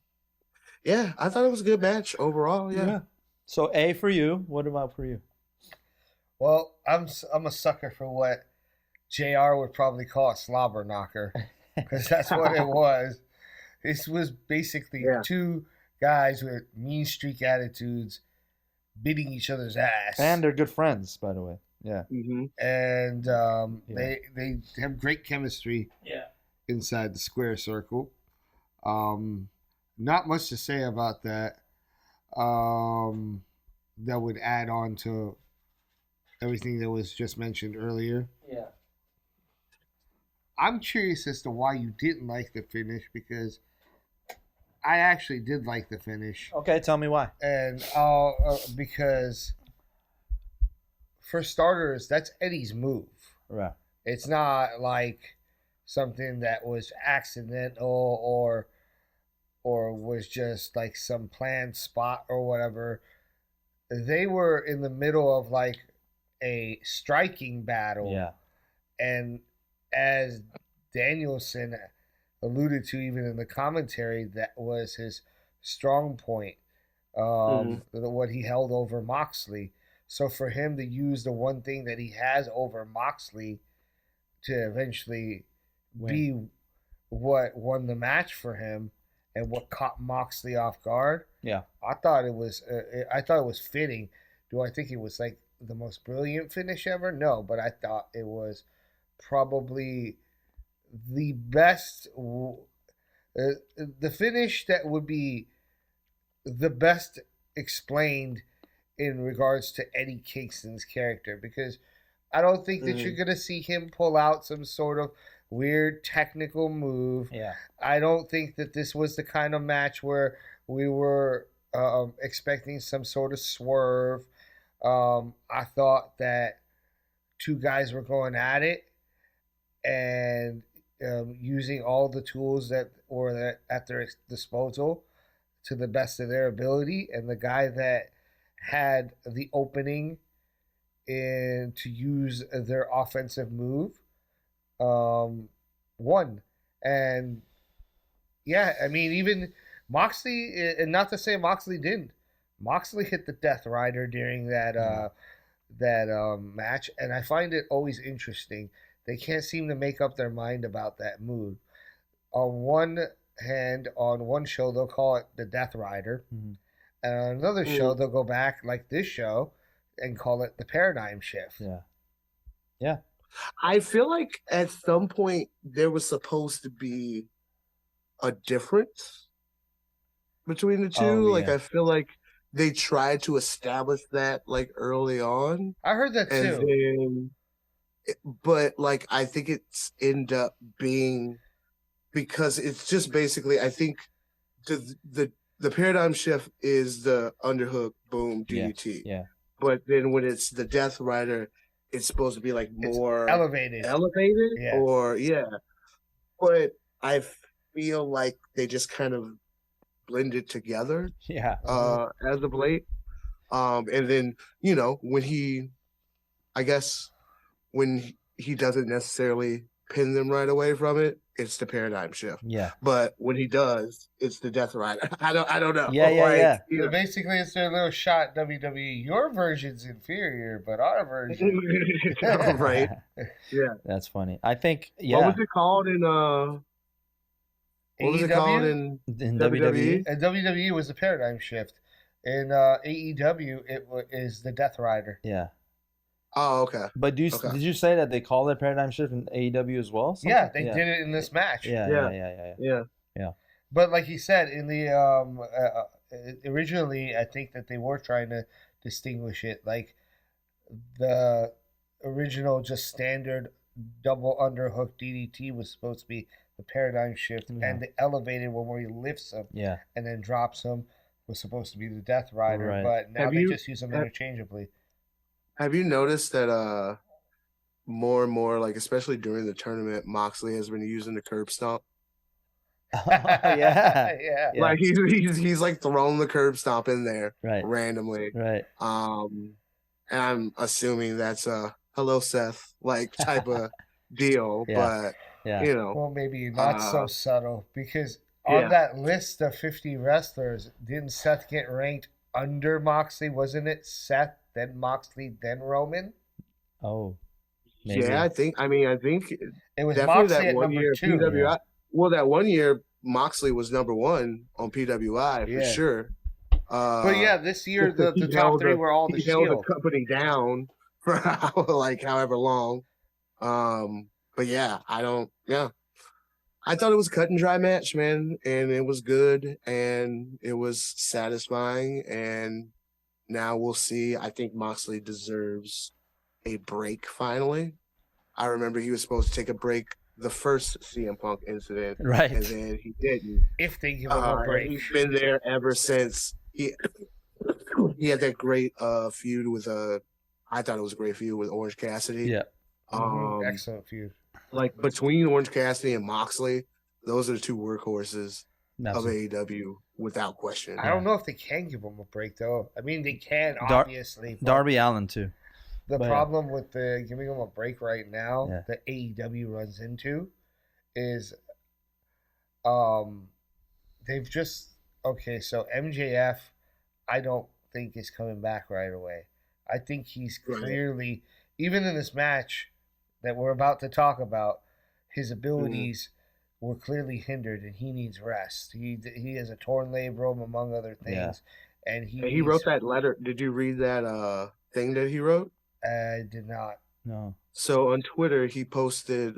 Speaker 5: I thought it was a good match overall. Yeah.
Speaker 1: So A for you. What about for you?
Speaker 4: Well, I'm a sucker for what JR would probably call a slobber knocker, because that's what it was. This was basically 2 guys with mean streak attitudes beating each other's ass.
Speaker 1: And they're good friends, by the way. Yeah.
Speaker 5: Mm-hmm.
Speaker 4: And they have great chemistry inside the square circle. Not much to say about that. That would add on to everything that was just mentioned earlier.
Speaker 1: Yeah.
Speaker 4: I'm curious as to why you didn't like the finish, because I actually did like the finish.
Speaker 1: Okay, tell me why.
Speaker 4: And because for starters, that's Eddie's move.
Speaker 1: Right.
Speaker 4: It's not like something that was accidental or was just like some planned spot or whatever. They were in the middle of like a striking battle.
Speaker 1: Yeah.
Speaker 4: And as Danielson alluded to even in the commentary, that was his strong point, what he held over Moxley. So for him to use the one thing that he has over Moxley to eventually be what won the match for him and what caught Moxley off guard,
Speaker 1: Yeah.
Speaker 4: I thought it was fitting. Do I think it was like the most brilliant finish ever? No, but I thought it was probably the best, the finish that would be the best explained in regards to Eddie Kingston's character, because I don't think that you're going to see him pull out some sort of weird technical move.
Speaker 1: Yeah.
Speaker 4: I don't think that this was the kind of match where we were expecting some sort of swerve. I thought that two guys were going at it and using all the tools that were at their disposal to the best of their ability, and the guy that had the opening to use their offensive move won. And yeah, I mean, even Moxley, and not to say Moxley didn't, Moxley hit the Death Rider during that match, and I find it always interesting. They can't seem to make up their mind about that move. On one hand, on one show they'll call it the Death Rider, and on another show they'll go back like this show and call it the Paradigm Shift.
Speaker 1: Yeah. Yeah.
Speaker 5: I feel like at some point there was supposed to be a difference between the two. Like, I feel like they tried to establish that like early on.
Speaker 4: I heard that too.
Speaker 5: But like, I think it's end up being, because it's just basically, I think the Paradigm Shift is the underhook, boom, DDT.
Speaker 1: Yeah.
Speaker 5: But then when it's the Death Rider, it's supposed to be like more
Speaker 4: elevated.
Speaker 5: Yeah. Or but I feel like they just kind of blended together.
Speaker 1: Yeah.
Speaker 5: As of late. And then, when he doesn't necessarily pin them right away from it, it's the Paradigm Shift.
Speaker 1: Yeah.
Speaker 5: But when he does, it's the Death Rider. I don't know.
Speaker 1: Yeah.
Speaker 4: So basically, it's their little shot at WWE. Your version's inferior, but our version.
Speaker 5: Right. Yeah.
Speaker 1: That's funny. I think, yeah.
Speaker 5: What was it called in WWE?
Speaker 4: And WWE was the Paradigm Shift. In AEW, it is the Death Rider.
Speaker 1: Yeah.
Speaker 5: Oh, okay.
Speaker 1: But did you say that they call it Paradigm Shift in AEW as well? Something?
Speaker 4: Yeah, they did it in this match.
Speaker 1: Yeah.
Speaker 4: But like he said, in the originally, I think that they were trying to distinguish it. Like the original, just standard double underhook DDT was supposed to be the Paradigm Shift, and the elevated one where he lifts him, and then drops him was supposed to be the Death Rider. Right. But now they just use them interchangeably.
Speaker 5: Have you noticed that more and more, like especially during the tournament, Moxley has been using the curb stomp?
Speaker 1: Yeah.
Speaker 5: Like he's like throwing the curb stomp in there randomly.
Speaker 1: Right.
Speaker 5: And I'm assuming that's a hello Seth like type of deal. But
Speaker 4: well, maybe not so subtle, because on that list of 50 wrestlers, didn't Seth get ranked under Moxley? Wasn't it Seth, then Moxley, then Roman?
Speaker 1: Oh, maybe.
Speaker 5: Yeah, I think
Speaker 4: it was Moxley
Speaker 5: that
Speaker 4: at
Speaker 5: one
Speaker 4: number
Speaker 5: year
Speaker 4: 2.
Speaker 5: PWI. Well, that one year Moxley was number 1 on PWI for sure.
Speaker 4: But yeah, this year the top 3 were all the Shield.
Speaker 5: He held the company down for however long. But yeah, I thought it was a cut and dry match, man, and it was good and it was satisfying. And now we'll see. I think Moxley deserves a break finally. I remember he was supposed to take a break the first CM Punk incident,
Speaker 1: right?
Speaker 5: And then he didn't.
Speaker 4: If they give him a break,
Speaker 5: he's been there ever since. He had that great feud with I thought it was a great feud with Orange Cassidy.
Speaker 1: Yeah,
Speaker 4: excellent feud.
Speaker 5: Like between Orange Cassidy and Moxley, those are the two workhorses
Speaker 1: Absolutely.
Speaker 5: AEW without question.
Speaker 4: I don't know if they can give him a break though. I mean, they can obviously. But
Speaker 1: Darby Allin too.
Speaker 4: the
Speaker 1: but yeah.
Speaker 4: problem with the giving him a break right now
Speaker 1: Yeah.
Speaker 4: that AEW runs into is, they've just So MJF, I don't think is coming back right away. I think he's
Speaker 5: Right.
Speaker 4: clearly, even in this match that we're about to talk about, his abilities were clearly hindered, and he needs rest. He has a torn labrum, among other things, and
Speaker 5: He wrote that letter. Did you read that thing that he wrote?
Speaker 4: I did not.
Speaker 1: No.
Speaker 5: So on Twitter, he posted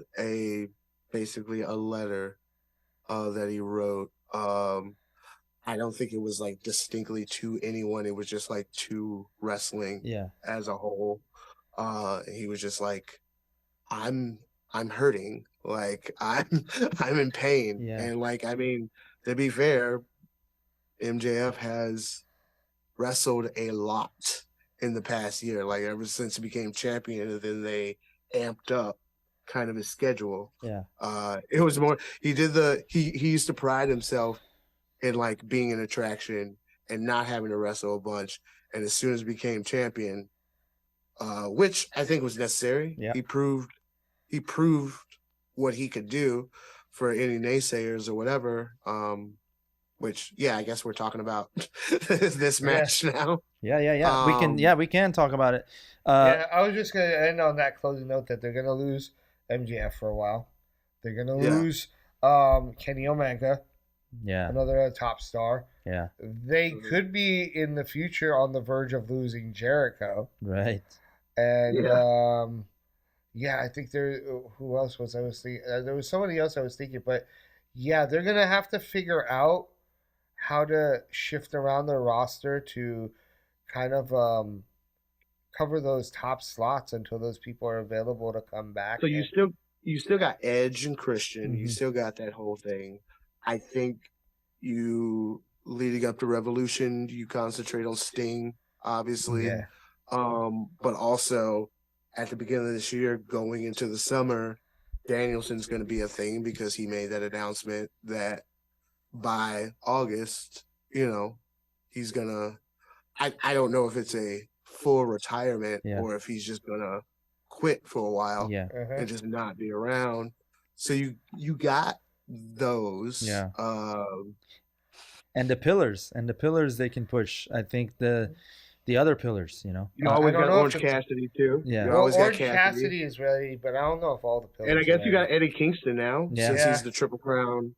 Speaker 5: basically a letter that he wrote. I don't think it was like distinctly to anyone. It was just like to wrestling
Speaker 1: Yeah.
Speaker 5: as a whole. He was just like, I'm hurting. Like I'm in pain.
Speaker 1: Yeah.
Speaker 5: And like, I mean, to be fair, MJF has wrestled a lot in the past year. Like ever since he became champion, and then they amped up kind of his schedule.
Speaker 1: Yeah.
Speaker 5: It was more he used to pride himself in like being an attraction and not having to wrestle a bunch. And as soon as he became champion, which I think was necessary,
Speaker 1: Yeah.
Speaker 5: he proved what he could do for any naysayers or whatever. Which I guess we're talking about this match now.
Speaker 1: Yeah. We can talk about it.
Speaker 4: I was just gonna end on that closing note that they're gonna lose MJF for a while. They're gonna lose Kenny Omega, another top star.
Speaker 1: Yeah.
Speaker 4: They could be in the future on the verge of losing Jericho.
Speaker 1: Right.
Speaker 4: And I think who else was I was thinking? There was somebody else I was thinking, but they're gonna have to figure out how to shift around their roster to kind of cover those top slots until those people are available to come back.
Speaker 5: So you still got Edge and Christian. You still got that whole thing. I think you leading up to Revolution, you concentrate on Sting, obviously.
Speaker 4: Yeah.
Speaker 5: But also at the beginning of this year, going into the summer, Danielson's going to be a thing because he made that announcement that by August, he's gonna. I don't know if it's a full retirement or if he's just gonna quit for a while and just not be around. So you got those.
Speaker 1: Yeah. And the pillars they can push. I think the other pillars,
Speaker 5: You always got Orange Cassidy too.
Speaker 1: Yeah.
Speaker 5: You always
Speaker 4: Orange
Speaker 5: got
Speaker 4: Cassidy is ready, but I don't know if all the pillars.
Speaker 5: And I guess
Speaker 4: are
Speaker 5: you got Eddie Kingston now since
Speaker 4: Yeah.
Speaker 5: he's the Triple Crown,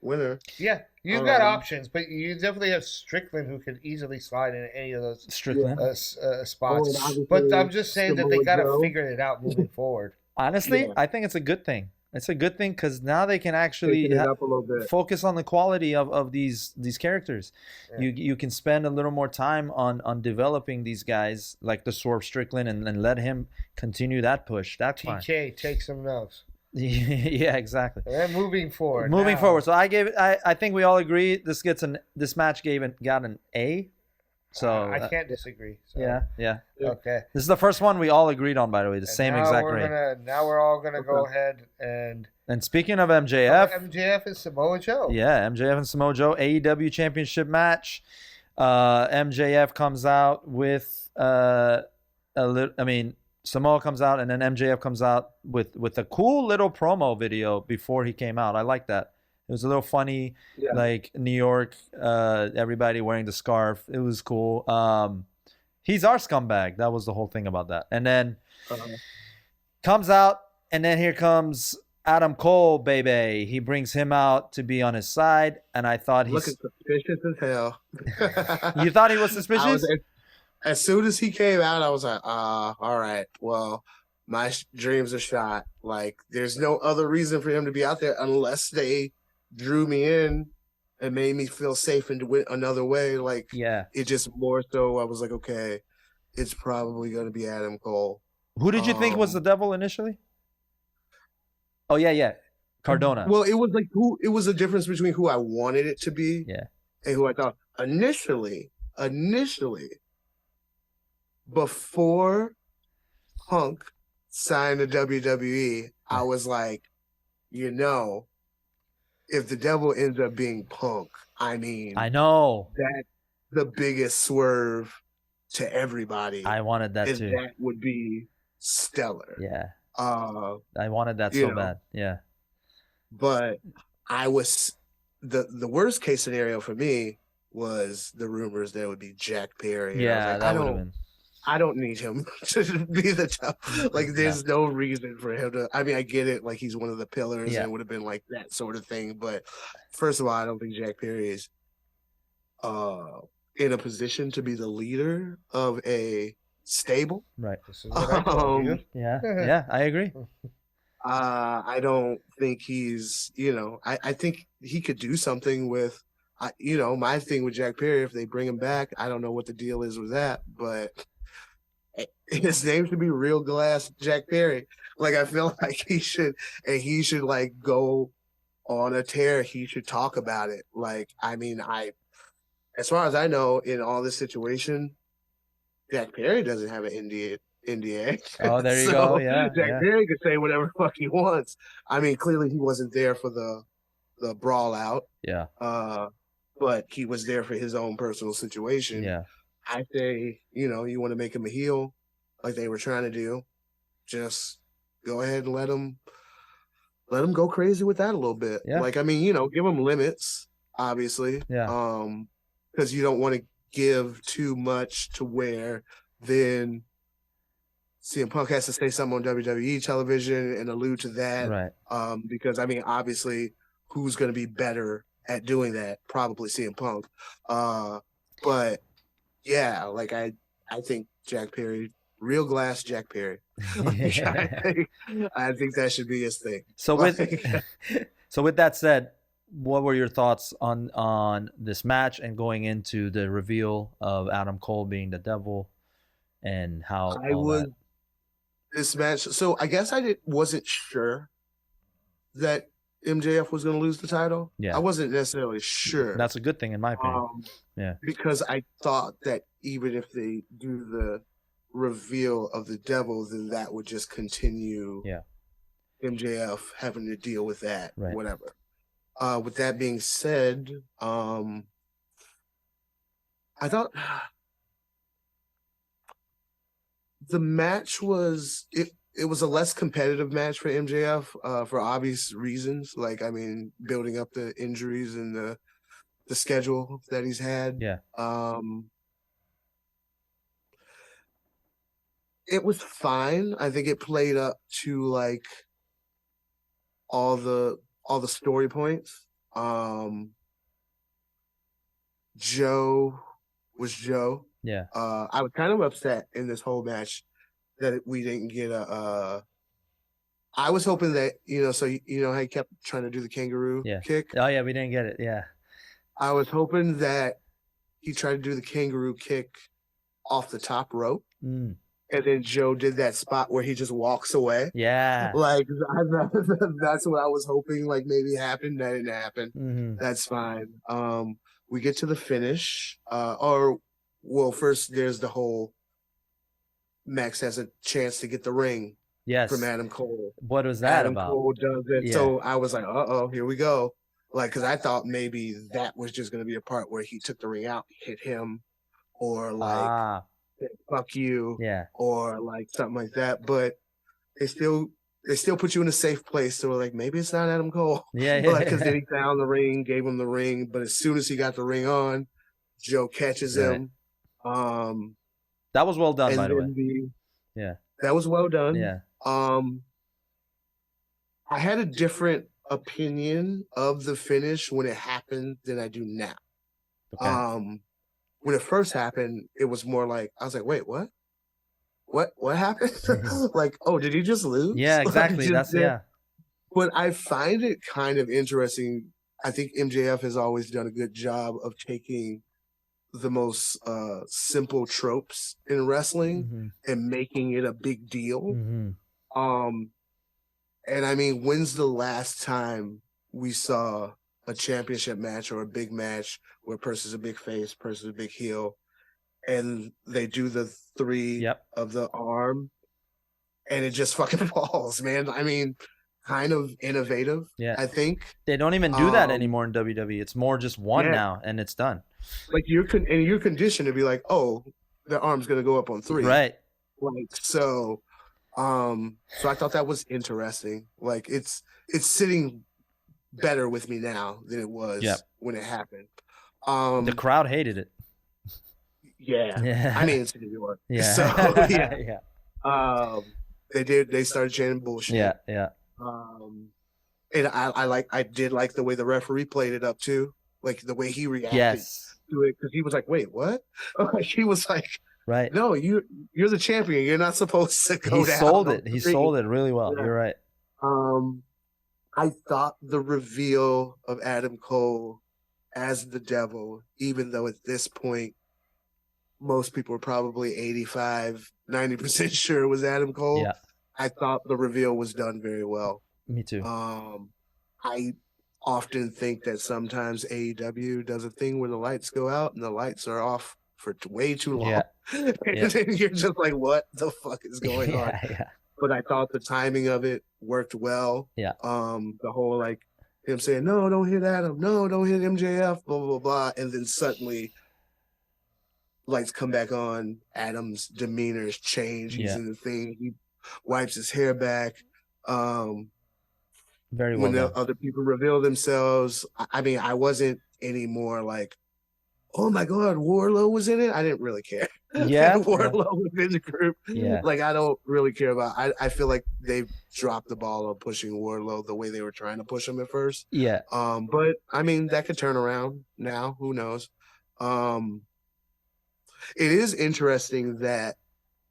Speaker 5: winner.
Speaker 4: Yeah, you've got options, but you definitely have Strickland who could easily slide in any of those
Speaker 1: Strickland.
Speaker 4: spots. But I'm just saying that they got to figure it out moving forward.
Speaker 1: Honestly, I think it's a good thing. It's a good thing because now they can actually
Speaker 5: Taking it up a little bit.
Speaker 1: focus on the quality of these characters. Yeah. You can spend a little more time on developing these guys like the Swerve Strickland and let him continue that push. That's fine.
Speaker 4: TK, take some notes.
Speaker 1: Yeah, exactly.
Speaker 4: And moving forward.
Speaker 1: So I think we all agree this match got an A. So
Speaker 4: I can't disagree. So.
Speaker 1: Yeah.
Speaker 4: Okay.
Speaker 1: This is the first one we all agreed on, by the way, the same exact rate.
Speaker 4: Now we're all gonna go ahead and
Speaker 1: speaking of MJF,
Speaker 4: MJF and Samoa Joe.
Speaker 1: Yeah, MJF and Samoa Joe AEW Championship match. MJF comes out with Samoa comes out and then MJF comes out with a cool little promo video before he came out. I like that. It was a little funny, like New York, everybody wearing the scarf. It was cool. He's our scumbag. That was the whole thing about that. And then comes out, and then here comes Adam Cole, baby. He brings him out to be on his side, and I thought
Speaker 5: looking suspicious as hell.
Speaker 1: You thought he was suspicious?
Speaker 5: As soon as he came out, I was like, all right, well, my dreams are shot. Like, there's no other reason for him to be out there unless they drew me in and made me feel safe in another way. Like, it just more so I was like, okay, it's probably going to be Adam Cole.
Speaker 1: Who did you think was the devil initially? Oh, yeah. Cardona.
Speaker 5: Well, it was like it was a difference between who I wanted it to be and who I thought initially, before Punk signed to WWE, I was like, if the Devil ends up being Punk, I mean,
Speaker 1: I know.
Speaker 5: that's the biggest swerve to everybody.
Speaker 1: I wanted that
Speaker 5: and
Speaker 1: too.
Speaker 5: that would be stellar.
Speaker 1: Yeah.
Speaker 5: Uh,
Speaker 1: I wanted that
Speaker 5: you
Speaker 1: so
Speaker 5: know.
Speaker 1: bad. Yeah.
Speaker 5: but I was the worst case scenario for me was the rumors that it would be Jack Perry. And I was
Speaker 1: Yeah,
Speaker 5: like,
Speaker 1: that would have been.
Speaker 5: I don't need him to be the top. Like, there's no reason for him to. I mean, I get it. Like, he's one of the pillars,
Speaker 1: Yeah.
Speaker 5: and it would have been like that sort of thing. But first of all, I don't think Jack Perry is in a position to be the leader of a stable.
Speaker 1: Right.
Speaker 4: This is what I told you.
Speaker 1: Yeah. Yeah, I agree.
Speaker 5: I don't think he's. I think he could do something with. My thing with Jack Perry, if they bring him back, I don't know what the deal is with that, but his name should be Real Glass Jack Perry. Like, I feel like he should like go on a tear. He should talk about it. Like, I mean, as far as I know, in all this situation, Jack Perry doesn't have an NDA.
Speaker 1: Oh, there you
Speaker 5: So
Speaker 1: go. Yeah.
Speaker 5: Jack Perry could say whatever the fuck he wants. I mean, clearly he wasn't there for the brawl out.
Speaker 1: Yeah.
Speaker 5: But he was there for his own personal situation.
Speaker 1: Yeah.
Speaker 5: I say, you want to make him a heel, like they were trying to do, just go ahead and let him go crazy with that a little bit.
Speaker 1: Yeah.
Speaker 5: Like, I mean, give him limits, obviously.
Speaker 1: Yeah.
Speaker 5: Because you don't want to give too much to where then CM Punk has to say something on WWE television and allude to that.
Speaker 1: Right.
Speaker 5: Because, I mean, obviously, who's going to be better at doing that? Probably CM Punk. But yeah, like I think Jack Perry, Real Glass Jack Perry. Like, I think that should be his thing.
Speaker 1: So with that said, what were your thoughts on this match and going into the reveal of Adam Cole being the Devil and how
Speaker 5: this match? So I guess I wasn't sure that MJF was going to lose the title.
Speaker 1: Yeah.
Speaker 5: I wasn't necessarily sure.
Speaker 1: That's a good thing in my opinion. Yeah.
Speaker 5: Because I thought that even if they do the reveal of the Devil, then that would just continue.
Speaker 1: Yeah.
Speaker 5: MJF having to deal with that,
Speaker 1: right.
Speaker 5: Whatever. With that being said, I thought the match was it was a less competitive match for MJF for obvious reasons. Like, I mean, building up the injuries and the schedule that he's had.
Speaker 1: Yeah.
Speaker 5: It was fine. I think it played up to like all the story points. Joe was Joe.
Speaker 1: Yeah.
Speaker 5: I was kind of upset in this whole match that we didn't get I was hoping that, so how he kept trying to do the kangaroo kick.
Speaker 1: Oh yeah, we didn't get it. Yeah.
Speaker 5: I was hoping that he tried to do the kangaroo kick off the top rope. And then Joe did that spot where he just walks away.
Speaker 1: Yeah.
Speaker 5: Like, that's what I was hoping, like, maybe happened. That didn't happen.
Speaker 1: Mm-hmm.
Speaker 5: That's fine. We get to the finish. First there's the whole Max has a chance to get the ring from Adam Cole.
Speaker 1: What was that
Speaker 5: Adam
Speaker 1: about?
Speaker 5: Cole does it.
Speaker 1: Yeah.
Speaker 5: So I was like, here we go. Like, because I thought maybe that was just going to be a part where he took the ring out, hit him, or like, fuck you, or like something like that. But they still put you in a safe place. So we're like, maybe it's not Adam Cole.
Speaker 1: Yeah.
Speaker 5: Because then he found the ring, gave him the ring. But as soon as he got the ring on, Joe catches him.
Speaker 1: That was well done, by the way.
Speaker 5: That was well done.
Speaker 1: Yeah.
Speaker 5: I had a different opinion of the finish when it happened than I do now.
Speaker 1: Okay.
Speaker 5: When it first happened, it was more like, I was like, wait, what? What happened? Like, oh, did he just lose?
Speaker 1: Yeah, exactly.
Speaker 5: But I find it kind of interesting. I think MJF has always done a good job of taking the most simple tropes in wrestling and making it a big deal. And I mean, when's the last time we saw a championship match or a big match where a person's a big face, person's a big heel, and they do the three of the arm and it just fucking falls, man? I mean, kind of innovative.
Speaker 1: Yeah.
Speaker 5: I think
Speaker 1: They don't even do that anymore in WWE. It's more just one now, and it's done.
Speaker 5: like you're conditioned to be like, oh, the arm's gonna go up on 3,
Speaker 1: Right.
Speaker 5: Like so. So I thought that was interesting. Like it's sitting better with me now than it was when it happened.
Speaker 1: The crowd hated it.
Speaker 5: Yeah. I mean, it's New York.
Speaker 1: Yeah.
Speaker 5: So
Speaker 1: yeah.
Speaker 5: They started chanting bullshit.
Speaker 1: Yeah.
Speaker 5: And I did like the way the referee played it up too, like the way he reacted to it, because he was like, "Wait, what?" He was like,
Speaker 1: right.
Speaker 5: No, you're the champion. You're not supposed to go down.
Speaker 1: He sold it really well. Yeah. You're right.
Speaker 5: I thought the reveal of Adam Cole as the Devil, even though at this point most people are probably 85-90% sure it was Adam Cole.
Speaker 1: Yeah.
Speaker 5: I thought the reveal was done very well.
Speaker 1: Me too.
Speaker 5: I often think that sometimes AEW does a thing where the lights go out and the lights are off for way too long. And you're just like, what the fuck is going on? But I thought the timing of it worked well. The whole like him saying, no, don't hit Adam. No, don't hit MJF, blah, blah, blah. And then suddenly lights come back on. Adam's demeanor is changed. He's in the thing. He wipes his hair back.
Speaker 1: Very well
Speaker 5: when
Speaker 1: done.
Speaker 5: the other people reveal themselves, I mean, I wasn't any more like, oh my God, Wardlow was in it. I didn't really care. Wardlow was in the group. Like I don't really care about. I feel like they've dropped the ball on pushing Wardlow the way they were trying to push him at first. But I mean that could turn around now. Who knows? It is interesting that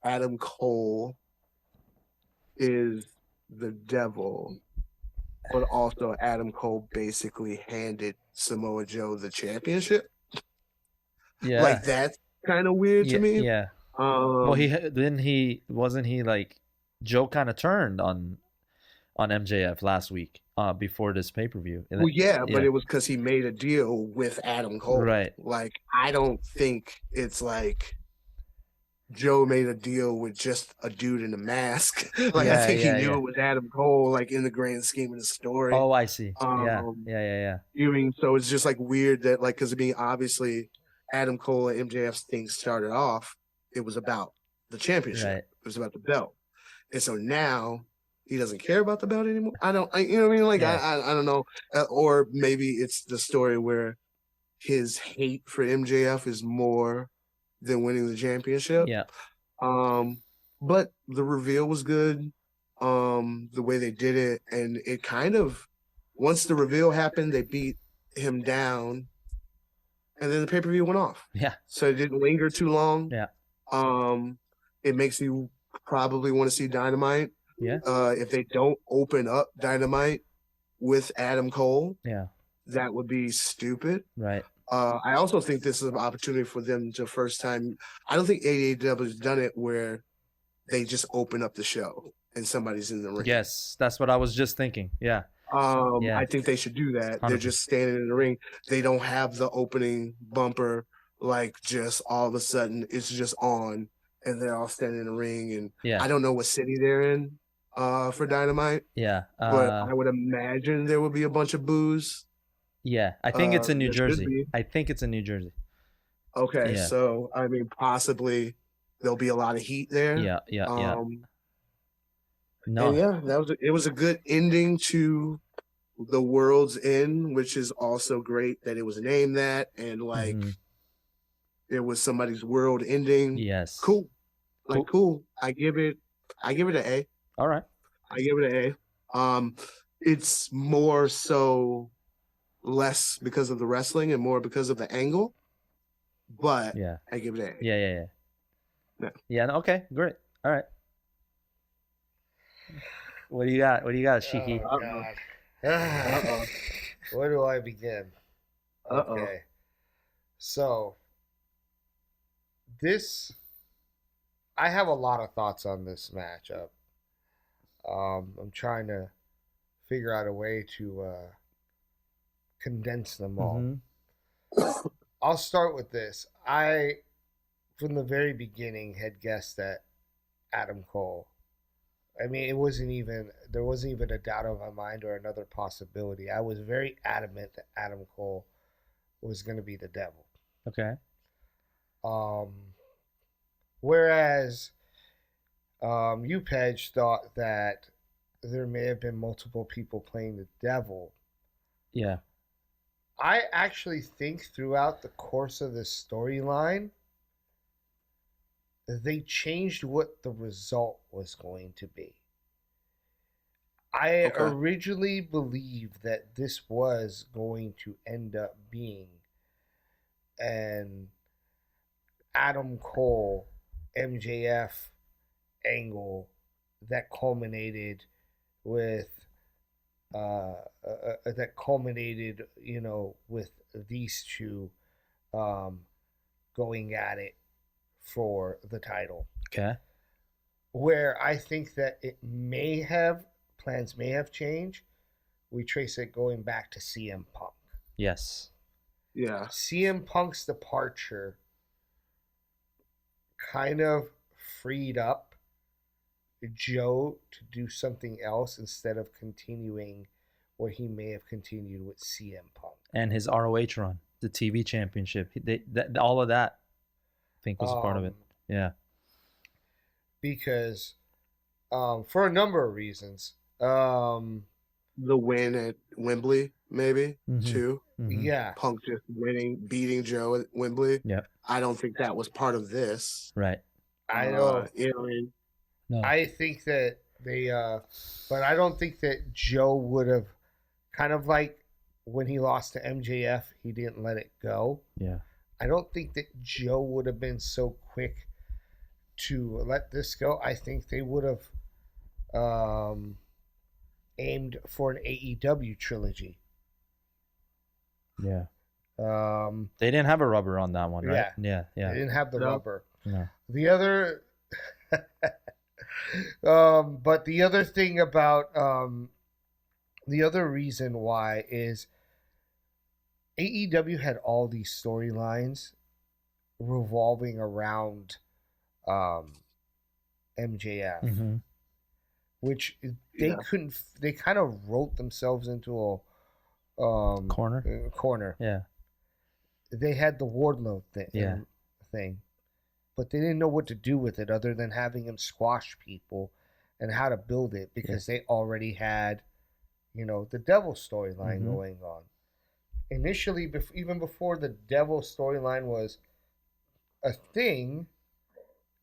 Speaker 5: Adam Cole is the Devil, but also Adam Cole basically handed Samoa Joe the championship. Like that's kind of weird to me.
Speaker 1: Well, he wasn't like Joe kind of turned on MJF last week before this pay-per-view.
Speaker 5: Well, but it was because he made a deal with Adam Cole.
Speaker 1: Right.
Speaker 5: Like I don't think it's like Joe made a deal with just a dude in a mask. Like I think he knew it was Adam Cole, like in the grand scheme of the story.
Speaker 1: Oh, I see. Yeah.
Speaker 5: You mean so it's just like weird that like because I mean obviously Adam Cole and MJF's thing started off, it was about the championship. Right. It was about the belt. And so now he doesn't care about the belt anymore. You know what I mean? Like, I don't know. Or maybe it's the story where his hate for MJF is more than winning the championship. But the reveal was good. The way they did it. And it kind of, once the reveal happened, they beat him down. And then the pay-per-view went off. So it didn't linger too long. It makes you probably want to see Dynamite. If they don't open up Dynamite with Adam Cole, that would be stupid.
Speaker 1: Right.
Speaker 5: I also think this is an opportunity for them to first time. I don't think AEW has done it where they just open up the show and somebody's in the ring.
Speaker 1: Yes, that's what I was just thinking.
Speaker 5: I think they should do that. 100%. They're just standing in the ring. They don't have the opening bumper, like just all of a sudden it's just on and they're all standing in the ring. And I don't know what city they're in for Dynamite. But I would imagine there would be a bunch of boos.
Speaker 1: I think it's in New Jersey. I think it's in New Jersey.
Speaker 5: Okay, so I mean, possibly there'll be a lot of heat there. It was a good ending to the World's End, which is also great that it was named that, and like it was somebody's world ending. Cool. I give it an A.
Speaker 1: All right.
Speaker 5: I give it an A. It's more so less because of the wrestling and more because of the angle, but I give it an A.
Speaker 1: Okay, great. All right. What do you got? Shiki?
Speaker 4: Where do I begin? Okay. So I have a lot of thoughts on this matchup. I'm trying to figure out a way to condense them all. I'll start with this. I, from the very beginning, had guessed that Adam Cole I mean, there wasn't even a doubt in my mind or another possibility. I was very adamant that Adam Cole was going to be the devil.
Speaker 1: Okay.
Speaker 4: Whereas you, Pedge, thought that there may have been multiple people playing the devil.
Speaker 1: Yeah.
Speaker 4: I actually think throughout the course of this storyline, they changed what the result was going to be. I originally believed that this was going to end up being an Adam Cole MJF angle that culminated with with these two going at it for the title.
Speaker 1: Okay.
Speaker 4: Where I think that plans may have changed. We trace it going back to CM Punk.
Speaker 1: Yes.
Speaker 5: Yeah.
Speaker 4: CM Punk's departure kind of freed up Joe to do something else instead of continuing what he may have continued with CM Punk.
Speaker 1: And his ROH run, the TV championship. All of that, I think, was a part of it. Yeah.
Speaker 4: Because for a number of reasons.
Speaker 5: The win at Wembley, maybe, too.
Speaker 1: Mm-hmm.
Speaker 4: Yeah.
Speaker 5: Punk just beating Joe at Wembley.
Speaker 1: Yeah.
Speaker 5: I don't think that was part of this.
Speaker 1: Right.
Speaker 4: I know.
Speaker 1: No.
Speaker 4: I think that they, but I don't think that Joe would have, kind of like when he lost to MJF, he didn't let it go.
Speaker 1: Yeah.
Speaker 4: I don't think that Joe would have been so quick to let this go. I think they would have aimed for an AEW trilogy.
Speaker 1: Yeah.
Speaker 4: They
Speaker 1: didn't have a rubber on that one, right?
Speaker 4: Yeah.
Speaker 1: Yeah.
Speaker 4: They didn't have the rubber.
Speaker 1: No.
Speaker 4: The other, but the other thing about the other reason why is AEW had all these storylines revolving around MJF, which they couldn't. They kind of wrote themselves into a corner.
Speaker 1: Yeah.
Speaker 4: They had the Wardlow thing, but they didn't know what to do with it other than having him squash people and how to build it because they already had, the Devil storyline going on. Initially, even before the Devil storyline was a thing,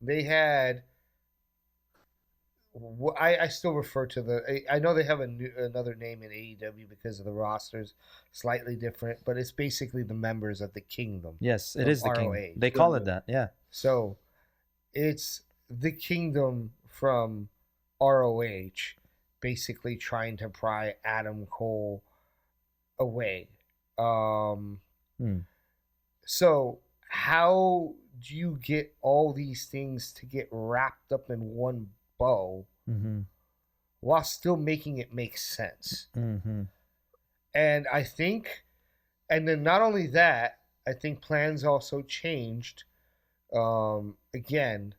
Speaker 4: they had. I still refer to I know they have another name in AEW because of the rosters, slightly different, but it's basically the members of the Kingdom.
Speaker 1: Yes, it is the
Speaker 4: ROH.
Speaker 1: Kingdom. They call it that, yeah.
Speaker 4: So, it's the Kingdom from ROH, basically trying to pry Adam Cole away. So, how do you get all these things to get wrapped up in one bow while still making it make sense? And I think, and then not only that, I think plans also changed again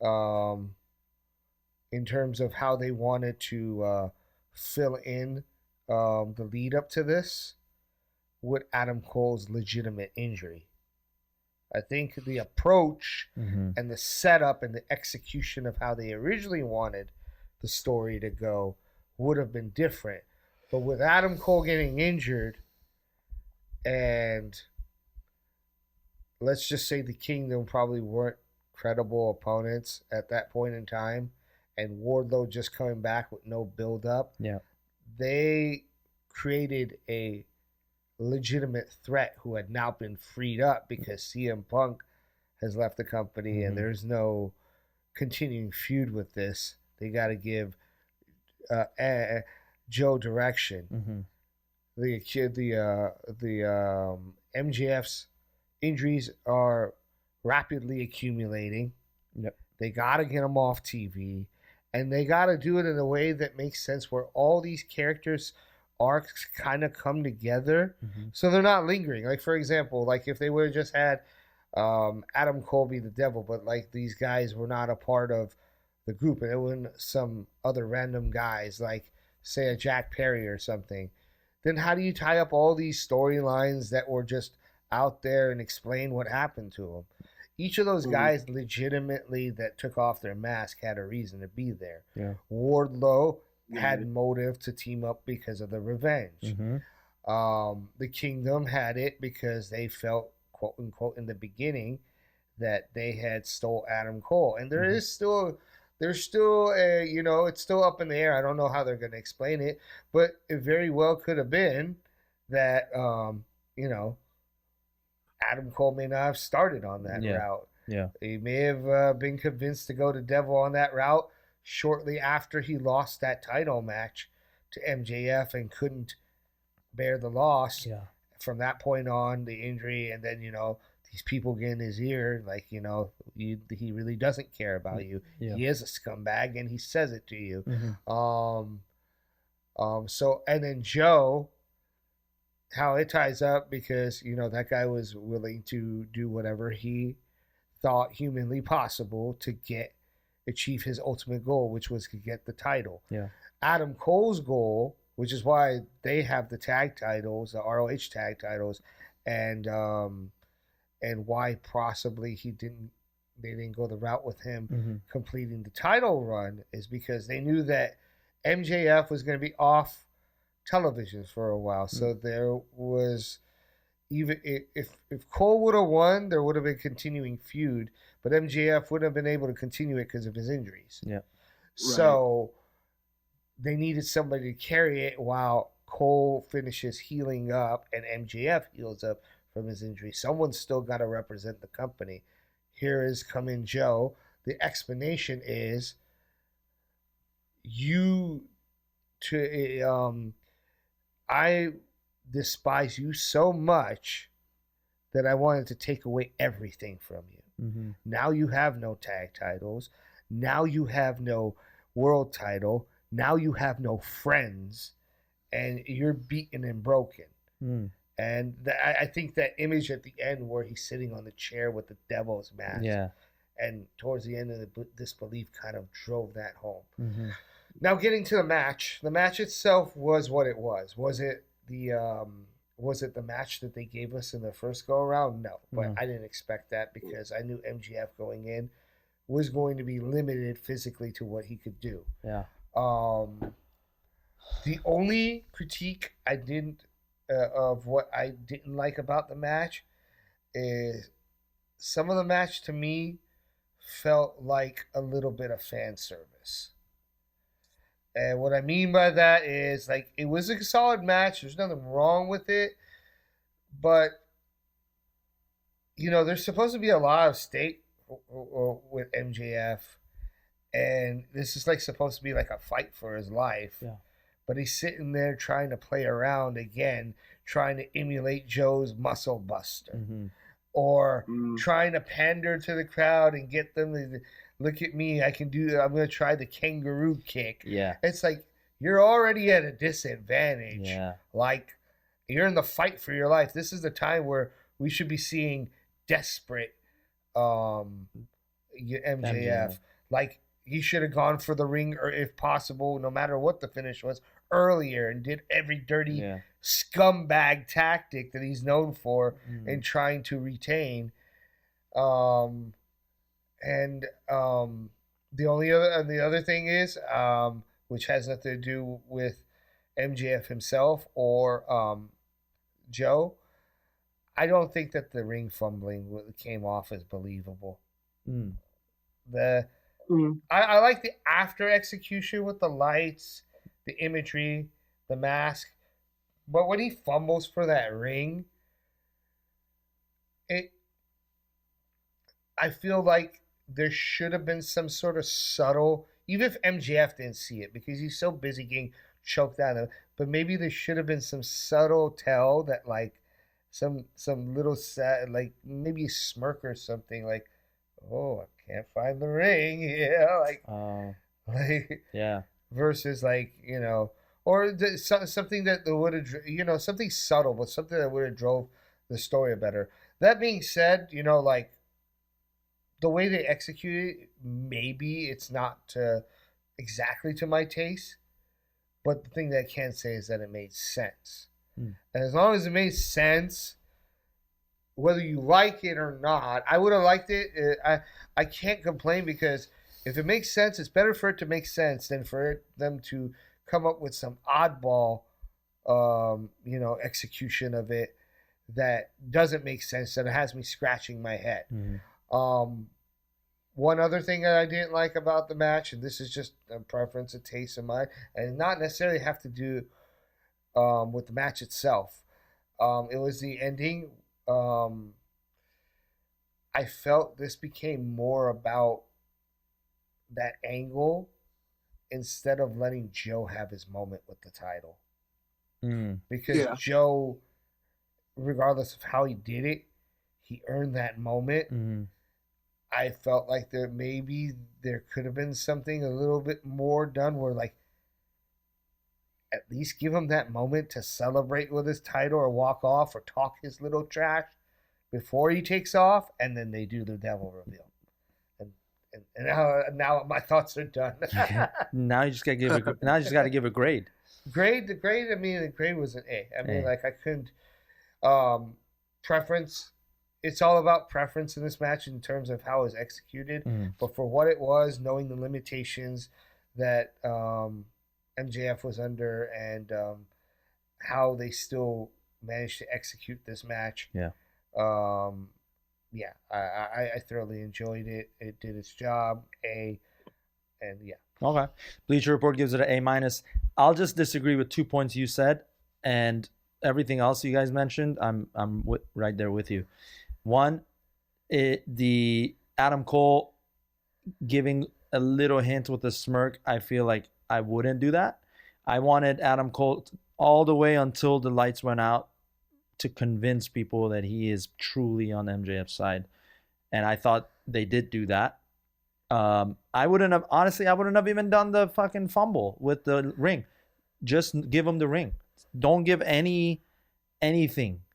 Speaker 4: in terms of how they wanted to fill in the lead up to this with Adam Cole's legitimate injury. I think the approach and the setup and the execution of how they originally wanted the story to go would have been different. But with Adam Cole getting injured, and let's just say the Kingdom probably weren't credible opponents at that point in time, and Wardlow just coming back with no build-up, they created a legitimate threat who had now been freed up because CM Punk has left the company and there's no continuing feud with this. They got to give Joe direction. The MJF's injuries are rapidly accumulating. They got to get them off TV, and they got to do it in a way that makes sense where all these characters' arcs kind of come together, so they're not lingering. Like, for example, like if they would have just had Adam Cole be the Devil, but like these guys were not a part of the group, and it wasn't some other random guys like, say, a Jack Perry or something, then how do you tie up all these storylines that were just out there and explain what happened to them? Each of those guys legitimately that took off their mask had a reason to be there.
Speaker 1: Yeah.
Speaker 4: Wardlow had motive to team up because of the revenge.
Speaker 1: Mm-hmm.
Speaker 4: The Kingdom had it because they felt, quote unquote, in the beginning that they had stole Adam Cole, and there's still it's still up in the air. I don't know how they're going to explain it, but it very well could have been that Adam Cole may not have started on that route.
Speaker 1: Yeah,
Speaker 4: he may have been convinced to go to Devil on that route shortly after he lost that title match to MJF and couldn't bear the loss.
Speaker 1: Yeah.
Speaker 4: From that point on, the injury, and then these people get in his ear, like, he really doesn't care about you.
Speaker 1: Yeah.
Speaker 4: He is a scumbag, and he says it to you.
Speaker 1: Mm-hmm.
Speaker 4: So, and then Joe, how it ties up, because, that guy was willing to do whatever he thought humanly possible to achieve his ultimate goal, which was to get the title.
Speaker 1: Yeah.
Speaker 4: Adam Cole's goal, which is why they have the tag titles, the ROH tag titles, and why possibly they didn't go the route with him completing the title run, is because they knew that MJF was going to be off television for a while. So there was, even if Cole would have won, there would have been continuing feud, but MJF wouldn't have been able to continue it because of his injuries.
Speaker 1: Yeah.
Speaker 4: So they needed somebody to carry it while Cole finishes healing up and MJF heals up from his injury. Someone's still got to represent the company. Here is come in Joe. The explanation is I despise you so much that I wanted to take away everything from you.
Speaker 1: Mm-hmm.
Speaker 4: Now you have no tag titles. Now you have no world title. Now you have no friends, and you're beaten and broken.
Speaker 1: Mm.
Speaker 4: And I think that image at the end where he's sitting on the chair with the devil's mask, and towards the end of the disbelief kind of drove that home.
Speaker 1: Mm-hmm.
Speaker 4: Now, getting to the match itself was what it was. Was it the match that they gave us in the first go around? No, but I didn't expect that, because I knew MJF going in was going to be limited physically to what he could do.
Speaker 1: Yeah.
Speaker 4: The only critique I didn't of what I didn't like about the match is some of the match to me felt like a little bit of fan service. And what I mean by that is, like, it was a solid match. There's nothing wrong with it. But, there's supposed to be a lot of stake with MJF. And this is, like, supposed to be like a fight for his life.
Speaker 1: Yeah.
Speaker 4: But he's sitting there trying to play around again, trying to emulate Joe's muscle buster.
Speaker 1: Mm-hmm.
Speaker 4: Or trying to pander to the crowd and get them to look at me. I'm going to try the kangaroo kick.
Speaker 1: Yeah.
Speaker 4: It's like, you're already at a disadvantage.
Speaker 1: Yeah.
Speaker 4: Like, you're in the fight for your life. This is the time where we should be seeing desperate MJF. Like, he should have gone for the ring, or if possible, no matter what the finish was, earlier, and did every dirty scumbag tactic that he's known for in trying to retain. The other thing is, which has nothing to do with MJF himself or Joe, I don't think that the ring fumbling came off as believable. I like the after execution with the lights, the imagery, the mask, but when he fumbles for that ring, I feel like there should have been some sort of subtle, even if MJF didn't see it because he's so busy getting choked out of it, but maybe there should have been some subtle tell that, like, some little sad, like maybe a smirk or something, like, oh, I can't find the ring, versus, like, or something that would have, something subtle, but something that would have drove the story better. That being said, like, the way they execute it, maybe it's not exactly to my taste. But the thing that I can say is that it made sense. And as long as it made sense, whether you like it or not, I would have liked it. I can't complain because if it makes sense, it's better for it to make sense than for them to come up with some oddball, execution of it that doesn't make sense, that it has me scratching my head. One other thing that I didn't like about the match, and this is just a preference, a taste of mine, and not necessarily have to do with the match itself. It was the ending. I felt this became more about that angle instead of letting Joe have his moment with the title. Because Joe, regardless of how he did it, he earned that moment. I felt like there could have been something a little bit more done where, like, at least give him that moment to celebrate with his title or walk off or talk his little trash before he takes off, and then they do the devil reveal. And now my thoughts are done.
Speaker 1: Now you just gotta give a grade.
Speaker 4: The grade was an A. I mean, like, I couldn't preference. It's all about preference in this match in terms of how it was executed. But for what it was, knowing the limitations that MJF was under and how they still managed to execute this match. I thoroughly enjoyed it. It did its job. Okay.
Speaker 1: Bleacher Report gives it an A-. I'll just disagree with 2 points you said, and everything else you guys mentioned, I'm right there with you. One, the Adam Cole giving a little hint with a smirk. I feel like I wouldn't do that. I wanted Adam Cole all the way until the lights went out to convince people that he is truly on MJF's side. And I thought they did do that. I wouldn't have even done the fucking fumble with the ring. Just give him the ring. Don't give anything.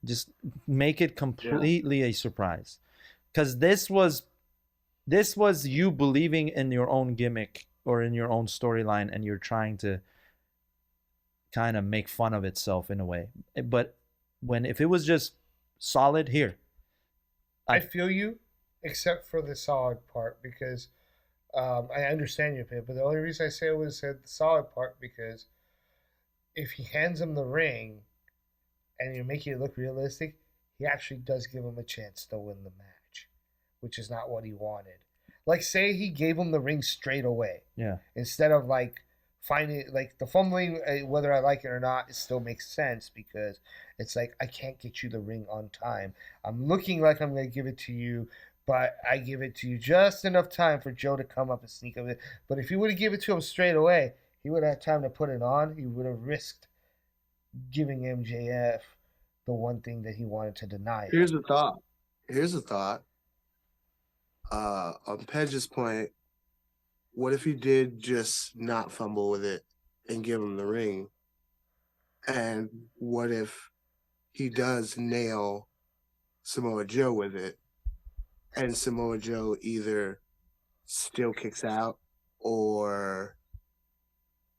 Speaker 1: Just make it completely a surprise. Because this was you believing in your own gimmick or in your own storyline, and you're trying to kind of make fun of itself in a way. But if it was just solid here,
Speaker 4: I feel you, except for the solid part, because I understand your opinion. But the only reason I say it was the solid part because if he hands him the ring and you're making it look realistic, he actually does give him a chance to win the match, which is not what he wanted. Like, say he gave him the ring straight away. Yeah. Instead of, like, finding, like, the fumbling, whether I like it or not, it still makes sense because it's like, I can't get you the ring on time. I'm looking like I'm going to give it to you, but I give it to you just enough time for Joe to come up and sneak up. But if you would have given it to him straight away, he would have had time to put it on. He would have risked giving MJF the one thing that he wanted to deny.
Speaker 5: Here's a thought. On Pedge's point, what if he did just not fumble with it and give him the ring? And what if he does nail Samoa Joe with it, and Samoa Joe either still kicks out or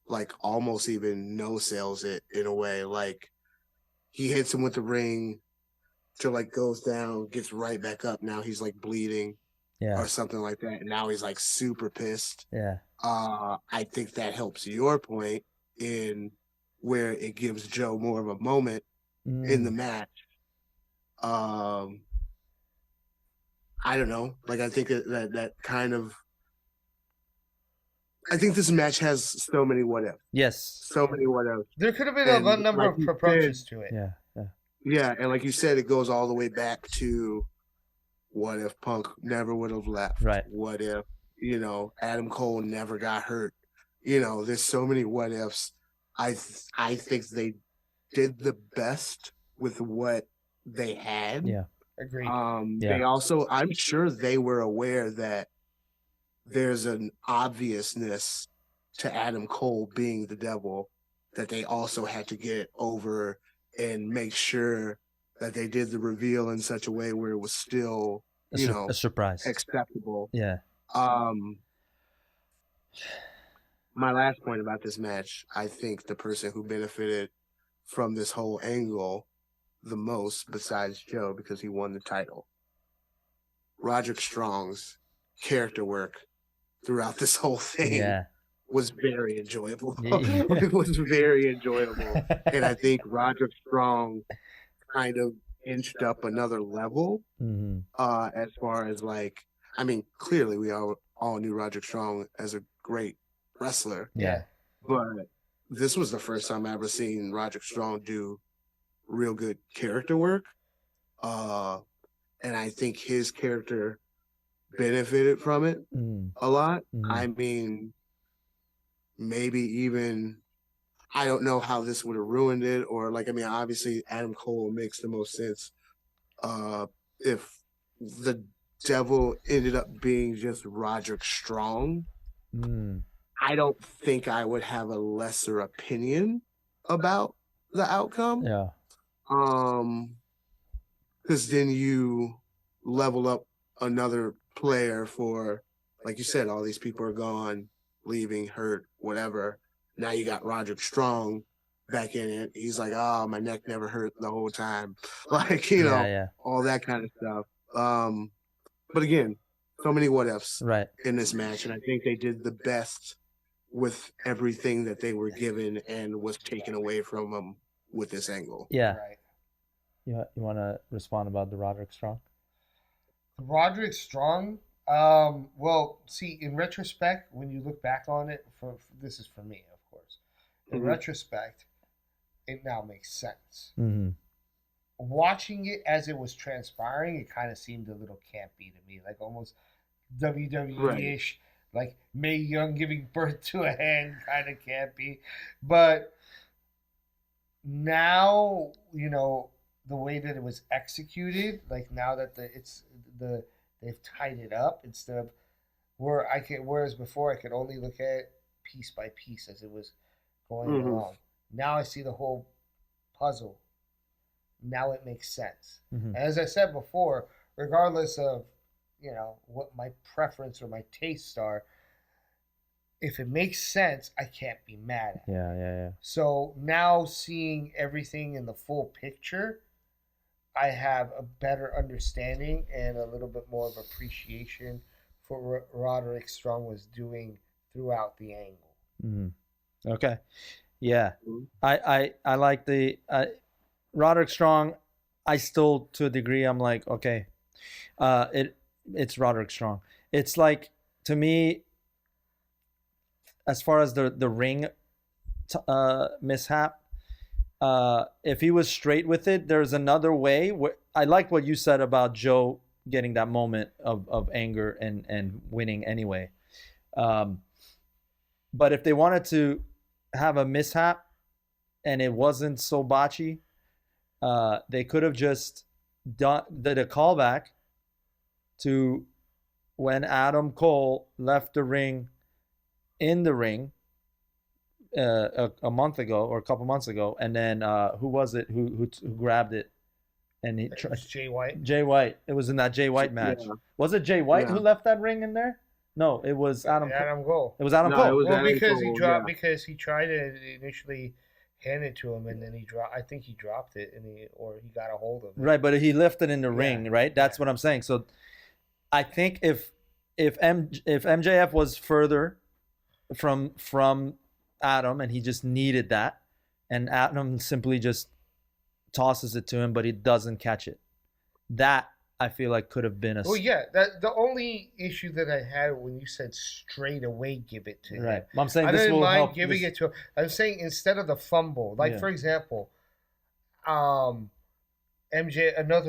Speaker 5: like almost even no-sells it in a way, like he hits him with the ring, Joe like goes down, gets right back up, now he's like bleeding. Yeah. Or something like that. And now he's like super pissed. Yeah. I think that helps your point in where it gives Joe more of a moment in the match. I don't know. Like, I think that kind of. I think this match has so many what ifs.
Speaker 1: Yes.
Speaker 5: So many what ifs.
Speaker 4: There could have been a number of approaches to it.
Speaker 1: Yeah.
Speaker 5: Yeah. And like you said, it goes all the way back to. What if Punk never would have left?
Speaker 1: Right.
Speaker 5: What if, Adam Cole never got hurt? There's so many what ifs. I think they did the best with what they had.
Speaker 1: Yeah.
Speaker 4: Agreed.
Speaker 5: They also, I'm sure they were aware that there's an obviousness to Adam Cole being the devil that they also had to get over and make sure that they did the reveal in such a way where it was still
Speaker 1: a surprise.
Speaker 5: acceptable.
Speaker 1: Yeah.
Speaker 5: My last point about this match, I think the person who benefited from this whole angle the most, besides Joe, because he won the title, Roderick Strong's character work throughout this whole thing was very enjoyable. It was very enjoyable. And I think Roderick Strong kind of inched up another level as far as like, I mean, clearly we all knew Roderick Strong as a great wrestler.
Speaker 1: Yeah.
Speaker 5: But this was the first time I ever seen Roderick Strong do real good character work. And I think his character benefited from it a lot. I mean, maybe even, I don't know how this would have ruined it, or like, I mean, obviously Adam Cole makes the most sense. If the Devil ended up being just Roderick Strong, I don't think I would have a lesser opinion about the outcome.
Speaker 1: Yeah.
Speaker 5: Because then you level up another player for, like you said, all these people are gone, leaving, hurt, whatever. Now you got Roderick Strong back in it. He's like, oh, my neck never hurt the whole time. Like, you know, all that kind of stuff. But again, so many what ifs in this match. And I think they did the best with everything that they were given and was taken away from them with this angle.
Speaker 1: Yeah. Right. You want to respond about the Roderick Strong?
Speaker 4: Roderick Strong, well, see, in retrospect, when you look back on it, this is for me, of course. In retrospect, it now makes sense. Watching it as it was transpiring, it kind of seemed a little campy to me, like almost WWE-ish, like Mae Young giving birth to a hen, kind of campy. But now, you know, the way that it was executed, like now that they've tied it up instead of whereas before I could only look at it piece by piece as it was going along. Now I see the whole puzzle. Now it makes sense. As I said before, regardless of, you know, what my preference or my tastes are, if it makes sense, I can't be mad at it.
Speaker 1: Yeah.
Speaker 4: So now seeing everything in the full picture, I have a better understanding and a little bit more of appreciation for what Roderick Strong was doing throughout the angle.
Speaker 1: Okay. Yeah. I like the Roderick Strong. I still, to a degree, I'm like, okay, it's Roderick Strong. It's like, to me, as far as the ring mishap, if he was straight with it, there's another way. I like what you said about Joe getting that moment of anger and winning anyway. But if they wanted to have a mishap and it wasn't so botchy, they could have just did a callback to when Adam Cole left the ring in the ring a month ago or a couple months ago, and then who was it who grabbed it? And it
Speaker 4: was Jay White.
Speaker 1: Jay White. It was in that Jay White match. Yeah. Was it Jay White who left that ring in there? No, it was Adam
Speaker 4: Cole.
Speaker 1: It was Adam Cole.
Speaker 5: It was Adam
Speaker 4: because
Speaker 5: Cole,
Speaker 4: he dropped because he tried to initially hand it to him, and then he dropped. I think he dropped it, and he got a hold of it.
Speaker 1: Right, but he left it in the ring, right? That's what I'm saying. So, I think if MJF was further from Adam and he just needed that, and Adam simply just tosses it to him, but he doesn't catch it, that I feel like could have been a.
Speaker 4: Well, yeah. That the only issue that I had when you said straight away give it to him.
Speaker 1: I'm saying
Speaker 4: I
Speaker 1: this
Speaker 4: didn't
Speaker 1: will
Speaker 4: mind
Speaker 1: help
Speaker 4: giving it to him. I'm saying instead of the fumble, like for example, another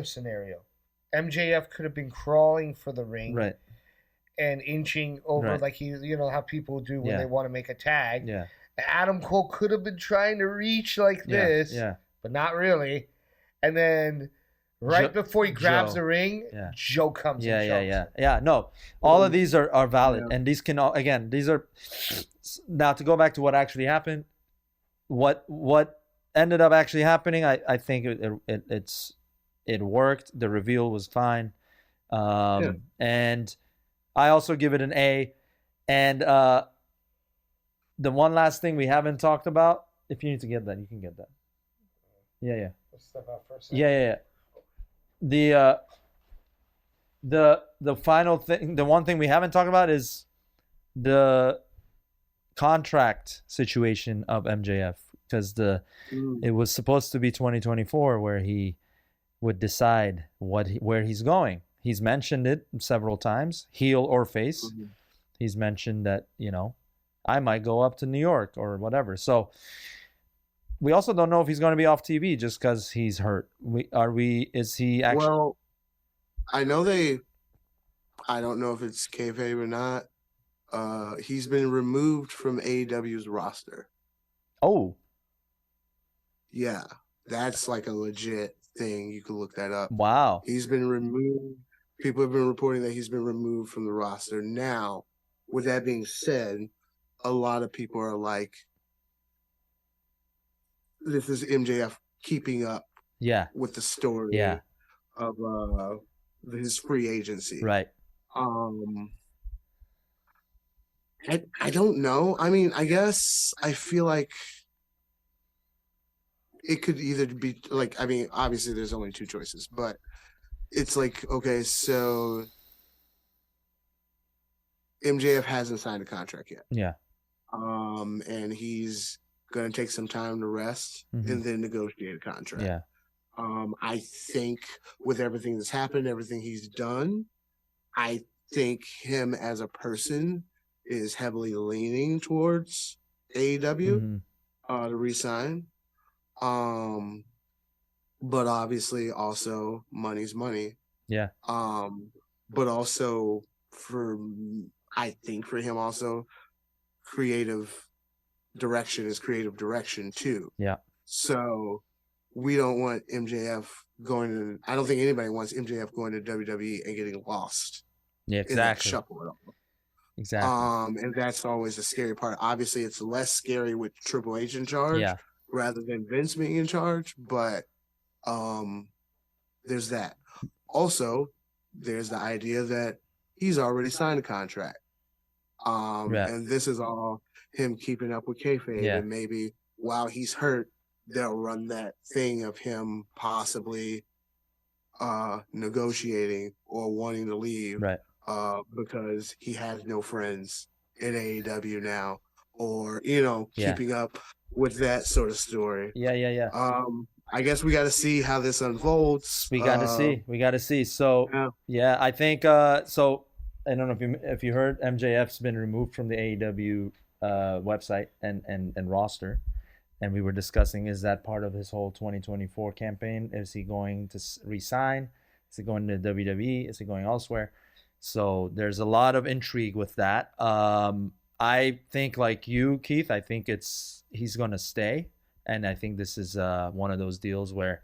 Speaker 4: scenario, MJF could have been crawling for the ring,
Speaker 1: right,
Speaker 4: and inching over like how people do when they want to make a tag.
Speaker 1: Yeah.
Speaker 4: Adam Cole could have been trying to reach like this, but not really, and then. Before he grabs the ring, Joe comes in.
Speaker 1: Yeah. No, all of these are valid, and these can all, again, these are now to go back to what actually happened. What ended up actually happening? I think it worked. The reveal was fine. And I also give it an A. And the one last thing we haven't talked about, if you need to get that, you can get that. Yeah.
Speaker 4: Let's step out for a second.
Speaker 1: Yeah. The final thing, the one thing we haven't talked about is the contract situation of MJF, because it was supposed to be 2024 where he would decide where he's going. He's mentioned it several times, heel or face. He's mentioned that, I might go up to New York or whatever. So we also don't know if he's going to be off TV just because he's hurt. Is he actually?
Speaker 5: Well, I don't know if it's kayfabe or not. He's been removed from AEW's roster.
Speaker 1: Oh.
Speaker 5: Yeah, that's like a legit thing. You can look that up.
Speaker 1: Wow.
Speaker 5: He's been removed. People have been reporting that he's been removed from the roster. Now, with that being said, a lot of people are like, this is MJF keeping up with the story of his free agency.
Speaker 1: Right.
Speaker 5: I don't know. I mean, I guess I feel like it could either be like, I mean, obviously there's only two choices, but it's like, okay, so MJF hasn't signed a contract yet.
Speaker 1: Yeah.
Speaker 5: And he's going to take some time to rest and then negotiate a contract.
Speaker 1: Yeah.
Speaker 5: I think with everything that's happened, everything he's done, I think him as a person is heavily leaning towards AEW to resign. But obviously also money's money.
Speaker 1: Yeah.
Speaker 5: But also I think for him also creative direction is creative direction too.
Speaker 1: Yeah.
Speaker 5: So we don't want MJF I don't think anybody wants MJF going to WWE and getting lost.
Speaker 1: Yeah, exactly.
Speaker 5: In that shuffle at all.
Speaker 1: Exactly.
Speaker 5: And that's always the scary part. Obviously, it's less scary with Triple H in charge rather than Vince being in charge, but there's that. Also, there's the idea that he's already signed a contract. And this is all him keeping up with kayfabe, and maybe while he's hurt, they'll run that thing of him possibly negotiating or wanting to leave. Right. Because he has no friends in AEW now, or keeping up with that sort of story.
Speaker 1: Yeah.
Speaker 5: I guess we got to see how this unfolds.
Speaker 1: We got to see. So I think so. I don't know if you heard, MJF's been removed from the AEW website and roster, and we were discussing, is that part of his whole 2024 campaign? Is he going to resign? Is he going to WWE? Is he going elsewhere? So there's a lot of intrigue with that. I think, like you, Keith, I think he's going to stay. And I think this is one of those deals where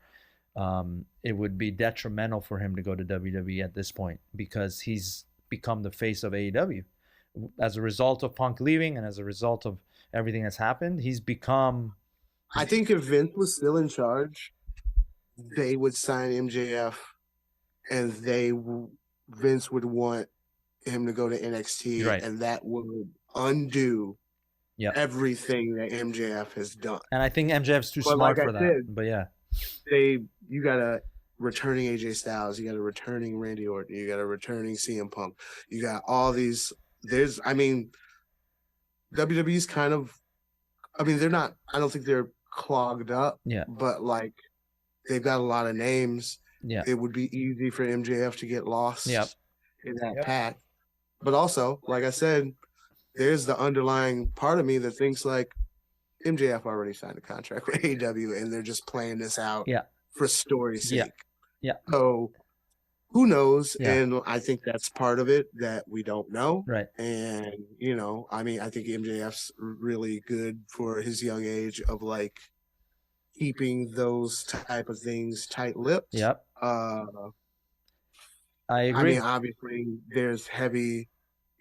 Speaker 1: it would be detrimental for him to go to WWE at this point, because he's become the face of AEW. As a result of Punk leaving and as a result of everything that's happened, he's become...
Speaker 5: I think if Vince was still in charge, they would sign MJF, and Vince would want him to go to NXT, and that would undo everything that MJF has done.
Speaker 1: And I think MJF's too smart for that. But
Speaker 5: you got a returning AJ Styles, you got a returning Randy Orton, you got a returning CM Punk, you got all these. WWE's kind of, they're not. I don't think they're clogged up. Yeah. But like, they've got a lot of names. Yeah, it would be easy for MJF to get lost in that pack. But also, like I said, there's the underlying part of me that thinks like MJF already signed a contract with AEW, and they're just playing this out for story's sake. Yeah. So who knows? Yeah. And I think that's part of it that we don't know. Right. And I think MJF's really good for his young age of like keeping those type of things tight-lipped. Yep. I agree. Obviously, there's heavy,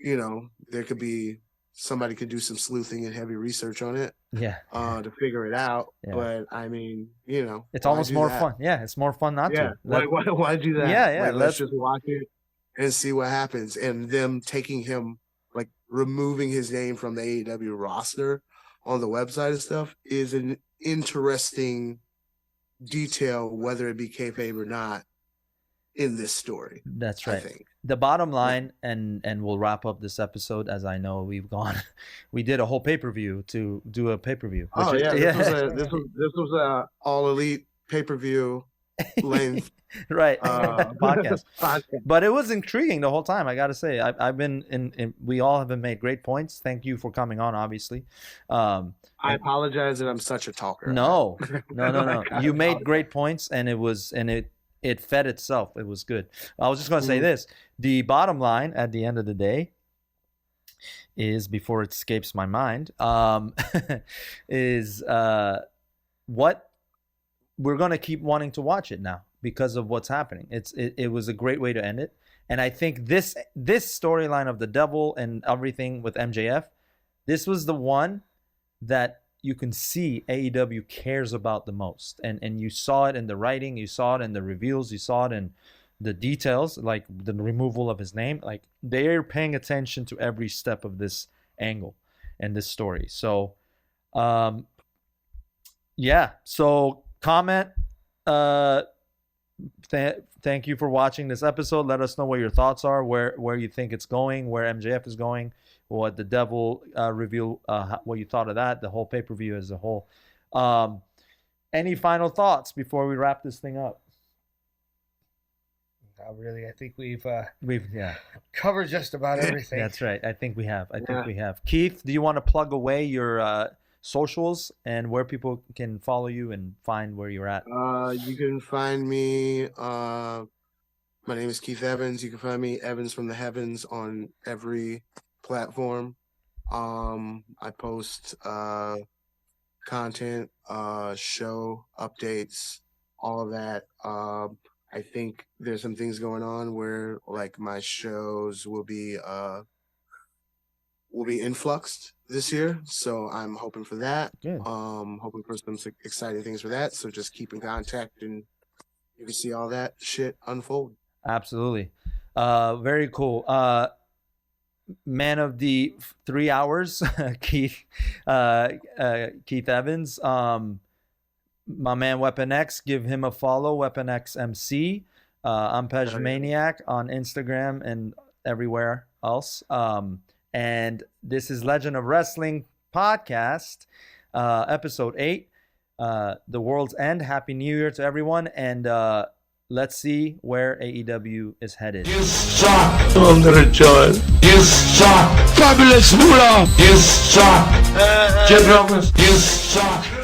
Speaker 5: there could be somebody could do some sleuthing and heavy research on it. Yeah. To figure it out. Yeah. But
Speaker 1: it's almost more fun. Yeah, it's more fun not to.
Speaker 5: Why do that?
Speaker 1: Yeah.
Speaker 5: Like, let's just watch it and see what happens. And them taking him, like removing his name from the AEW roster on the website and stuff is an interesting detail, whether it be kayfabe or not, in this story.
Speaker 1: That's
Speaker 5: I
Speaker 1: right.
Speaker 5: think.
Speaker 1: The bottom line, and we'll wrap up this episode, as I know we've gone. We did a whole pay-per-view to do a pay-per-view.
Speaker 5: Oh yeah, this was a all elite pay-per-view length
Speaker 1: right podcast.
Speaker 5: podcast.
Speaker 1: But it was intriguing the whole time. I gotta say, I've been in. We all have made great points. Thank you for coming on. Obviously,
Speaker 5: I apologize that I'm such a talker.
Speaker 1: no. You made great points, and it fed itself. It was good. I was just gonna say this. The bottom line at the end of the day is, before it escapes my mind, is what we're gonna keep wanting to watch it now because of what's happening. It was a great way to end it, and I think this storyline of the devil and everything with MJF, this was the one that you can see AEW cares about the most, and you saw it in the writing, you saw it in the reveals, you saw it in the details, like the removal of his name. Like, they're paying attention to every step of this angle and this story. So yeah, so comment, thank you for watching this episode. Let us know what your thoughts are, where you think it's going, where MJF is going, what the devil reveal, what you thought of that, the whole pay-per-view as a whole. Any final thoughts before we wrap this thing up?
Speaker 4: Not really. I think we've
Speaker 1: covered
Speaker 4: just about everything.
Speaker 1: That's right. I think we have. Keith, do you want to plug away your socials and where people can follow you and find where you're at?
Speaker 5: You can find me. My name is Keith Evans. You can find me Evans from the Heavens on every platform. I post content, show updates, all of that. I think there's some things going on where, like, my shows will be influxed this year, so I'm hoping for that.
Speaker 1: Good.
Speaker 5: Hoping for some exciting things for that. So just keep in contact, and you can see all that shit unfold.
Speaker 1: Absolutely. Very cool. Man of the 3 hours, Keith Evans. My man Weapon X, give him a follow, Weapon X MC. I'm Pej Maniac on Instagram and everywhere else. And this is Legend of Wrestling Podcast, episode 8, The World's End. Happy New Year to everyone, and let's see where AEW is headed.
Speaker 2: You suck, Underjoy. You suck, Fabulous Moolah. You suck, Jim Roberts. You suck.